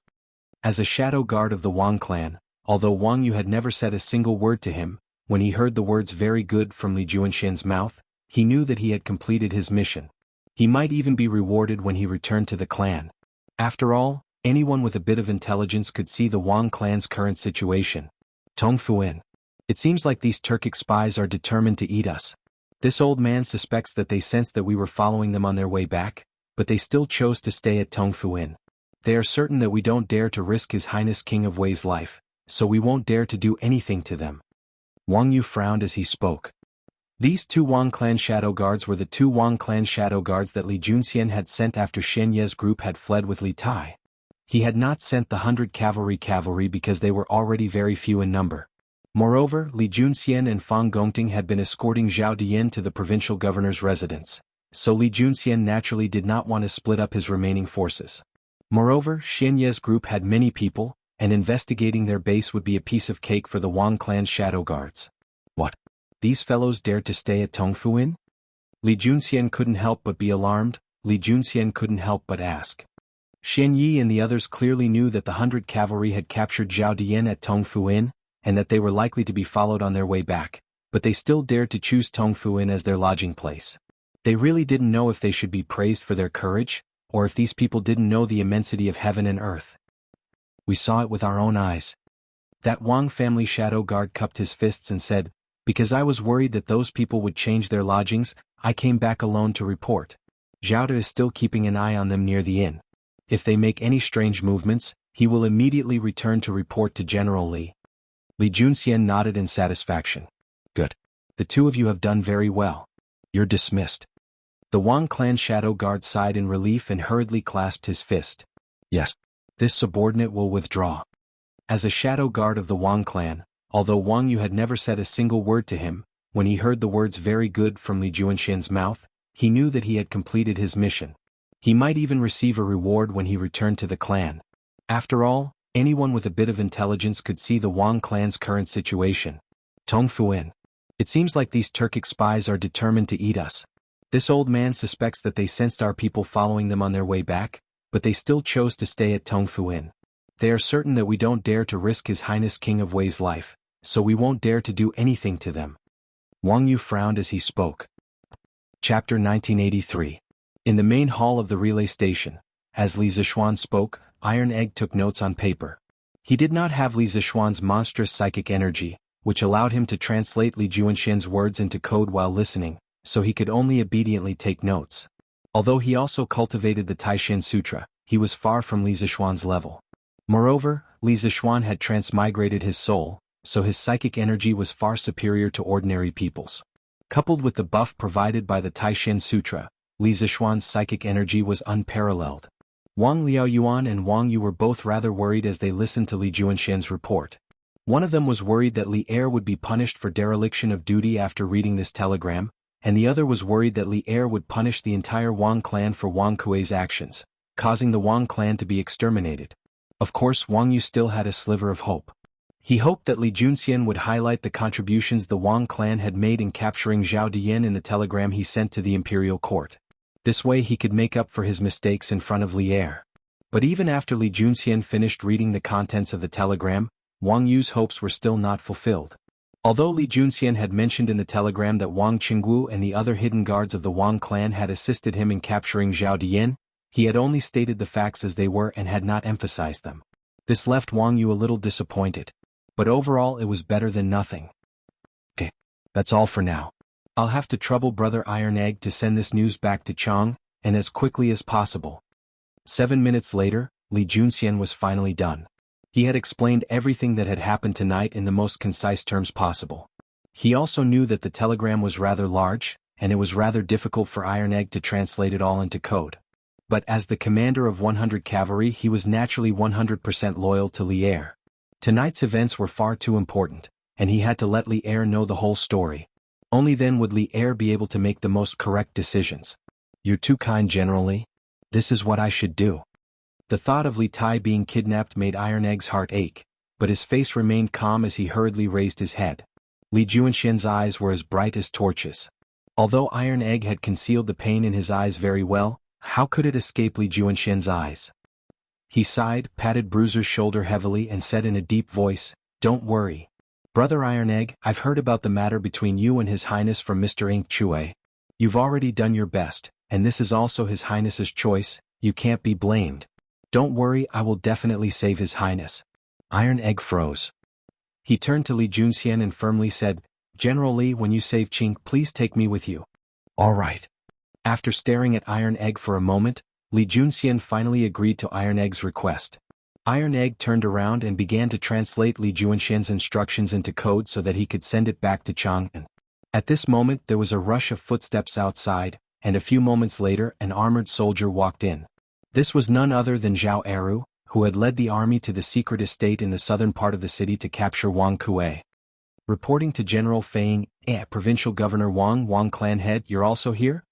As a shadow guard of the Wang clan, although Wang Yu had never said a single word to him, when he heard the words "very good" from Li Juanxian's mouth, he knew that he had completed his mission. He might even be rewarded when he returned to the clan. After all, anyone with a bit of intelligence could see the Wang clan's current situation. Tong Fuin. It seems like these Turkic spies are determined to eat us. This old man suspects that they sensed that we were following them on their way back, but they still chose to stay at Tong Fuin. They are certain that we don't dare to risk His Highness King of Wei's life, so we won't dare to do anything to them. Wang Yu frowned as he spoke. These two Wang clan shadow guards were the two Wang clan shadow guards that Li Junxian had sent after Shen Ye's group had fled with Li Tai. He had not sent the 100 cavalry because they were already very few in number. Moreover, Li Junxian and Fang Gongting had been escorting Zhao Dian to the provincial governor's residence, so Li Junxian naturally did not want to split up his remaining forces. Moreover, Shen Ye's group had many people, and investigating their base would be a piece of cake for the Wang clan shadow guards. What? These fellows dared to stay at Tongfuin? Li Junxian couldn't help but be alarmed. Li Junxian couldn't help but ask. Shen Yi and the others clearly knew that the 100 cavalry had captured Zhao Dian at Tongfuin, and that they were likely to be followed on their way back, but they still dared to choose Tongfuin as their lodging place. They really didn't know if they should be praised for their courage, or if these people didn't know the immensity of heaven and earth. We saw it with our own eyes. That Wang family shadow guard cupped his fists and said, "Because I was worried that those people would change their lodgings, I came back alone to report. Zhao De is still keeping an eye on them near the inn. If they make any strange movements, he will immediately return to report to General Li." Li Junxian nodded in satisfaction. "Good. The two of you have done very well. You're dismissed." The Wang clan shadow guard sighed in relief and hurriedly clasped his fist. "Yes. This subordinate will withdraw." As a shadow guard of the Wang clan, although Wang Yu had never said a single word to him, when he heard the words "very good" from Li Juanxian's mouth, he knew that he had completed his mission. He might even receive a reward when he returned to the clan. After all, anyone with a bit of intelligence could see the Wang clan's current situation. Tongfuin. It seems like these Turkic spies are determined to eat us. This old man suspects that they sensed our people following them on their way back, but they still chose to stay at Tongfuin. They are certain that we don't dare to risk His Highness King of Wei's life, so we won't dare to do anything to them. Wang Yu frowned as he spoke. Chapter 1983. In the main hall of the relay station, as Li Zishuan spoke, Iron Egg took notes on paper. He did not have Li Zishuan's monstrous psychic energy, which allowed him to translate Li Juanxian's words into code while listening, so he could only obediently take notes. Although he also cultivated the Taishan Sutra, he was far from Li Zishuan's level. Moreover, Li Zishuan had transmigrated his soul, so his psychic energy was far superior to ordinary people's. Coupled with the buff provided by the Taishan Sutra, Li Zishuan's psychic energy was unparalleled. Wang Liaoyuan and Wang Yu were both rather worried as they listened to Li Juanxian's report. One of them was worried that Li Er would be punished for dereliction of duty after reading this telegram, and the other was worried that Li Er would punish the entire Wang clan for Wang Kuei's actions, causing the Wang clan to be exterminated. Of course, Wang Yu still had a sliver of hope. He hoped that Li Junxian would highlight the contributions the Wang clan had made in capturing Zhao Dian in the telegram he sent to the imperial court. This way he could make up for his mistakes in front of Li Er. But even after Li Junxian finished reading the contents of the telegram, Wang Yu's hopes were still not fulfilled. Although Li Junxian had mentioned in the telegram that Wang Qingwu and the other hidden guards of the Wang clan had assisted him in capturing Zhao Dian, he had only stated the facts as they were and had not emphasized them. This left Wang Yu a little disappointed. But overall it was better than nothing. Okay, that's all for now. I'll have to trouble Brother Iron Egg to send this news back to Chang, and as quickly as possible. 7 minutes later, Li Junxian was finally done. He had explained everything that had happened tonight in the most concise terms possible. He also knew that the telegram was rather large, and it was rather difficult for Iron Egg to translate it all into code. But as the commander of 100 cavalry he was naturally 100% loyal to Li Er. Tonight's events were far too important, and he had to let Li Er know the whole story. Only then would Li Er be able to make the most correct decisions. "You're too kind, General Li. This is what I should do." The thought of Li Tai being kidnapped made Iron Egg's heart ache, but his face remained calm as he hurriedly raised his head. Li Juanxian's eyes were as bright as torches. Although Iron Egg had concealed the pain in his eyes very well, how could it escape Li Juanxian's eyes? He sighed, patted Bruiser's shoulder heavily and said in a deep voice, "Don't worry. Brother Iron Egg, I've heard about the matter between you and His Highness from Mr. Ink Chue. You've already done your best, and this is also His Highness's choice, you can't be blamed. Don't worry, I will definitely save His Highness. Iron Egg froze. He turned to Li Junxian and firmly said, General Li, when you save Chink, please take me with you. All right. After staring at Iron Egg for a moment, Li Junxian finally agreed to Iron Egg's request. Iron Egg turned around and began to translate Li Junxian's instructions into code so that he could send it back to Chang'an. At this moment there was a rush of footsteps outside, and a few moments later an armored soldier walked in. This was none other than Zhao Eru, who had led the army to the secret estate in the southern part of the city to capture Wang Kuei. Reporting to General Fei Ying, Provincial Governor Wang clan head, you're also here?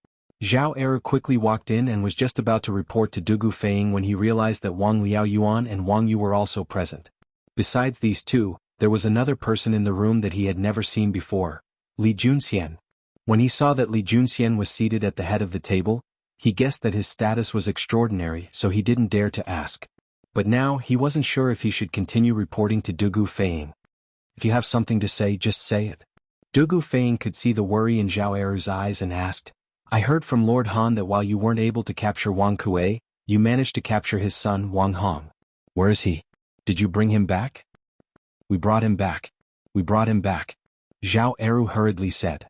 Zhao Eru quickly walked in and was just about to report to Dugu Feiying when he realized that Wang Liaoyuan and Wang Yu were also present. Besides these two, there was another person in the room that he had never seen before, Li Junxian. When he saw that Li Junxian was seated at the head of the table, he guessed that his status was extraordinary, so he didn't dare to ask. But now he wasn't sure if he should continue reporting to Dugu Feiying. If you have something to say, just say it. Dugu Feiying could see the worry in Zhao Eru's eyes and asked, I heard from Lord Han that while you weren't able to capture Wang Kuei, you managed to capture his son Wang Hong. Where is he? Did you bring him back? We brought him back. We brought him back. Zhao Eru hurriedly said.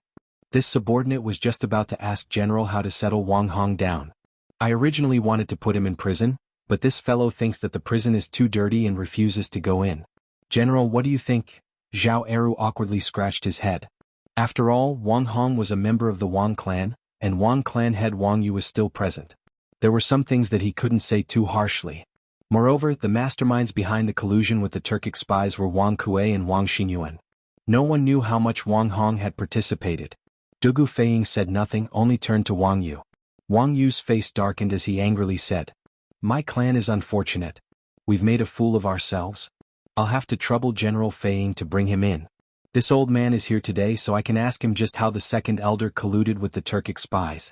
This subordinate was just about to ask General how to settle Wang Hong down. I originally wanted to put him in prison, but this fellow thinks that the prison is too dirty and refuses to go in. General, what do you think? Zhao Eru awkwardly scratched his head. After all, Wang Hong was a member of the Wang clan, and Wang clan head Wang Yu was still present. There were some things that he couldn't say too harshly. Moreover, the masterminds behind the collusion with the Turkic spies were Wang Kuei and Wang Xinyuan. No one knew how much Wang Hong had participated. Dugu Feiying said nothing, only turned to Wang Yu. Wang Yu's face darkened as he angrily said, My clan is unfortunate. We've made a fool of ourselves. I'll have to trouble General Feiying to bring him in. This old man is here today so I can ask him just how the second elder colluded with the Turkic spies.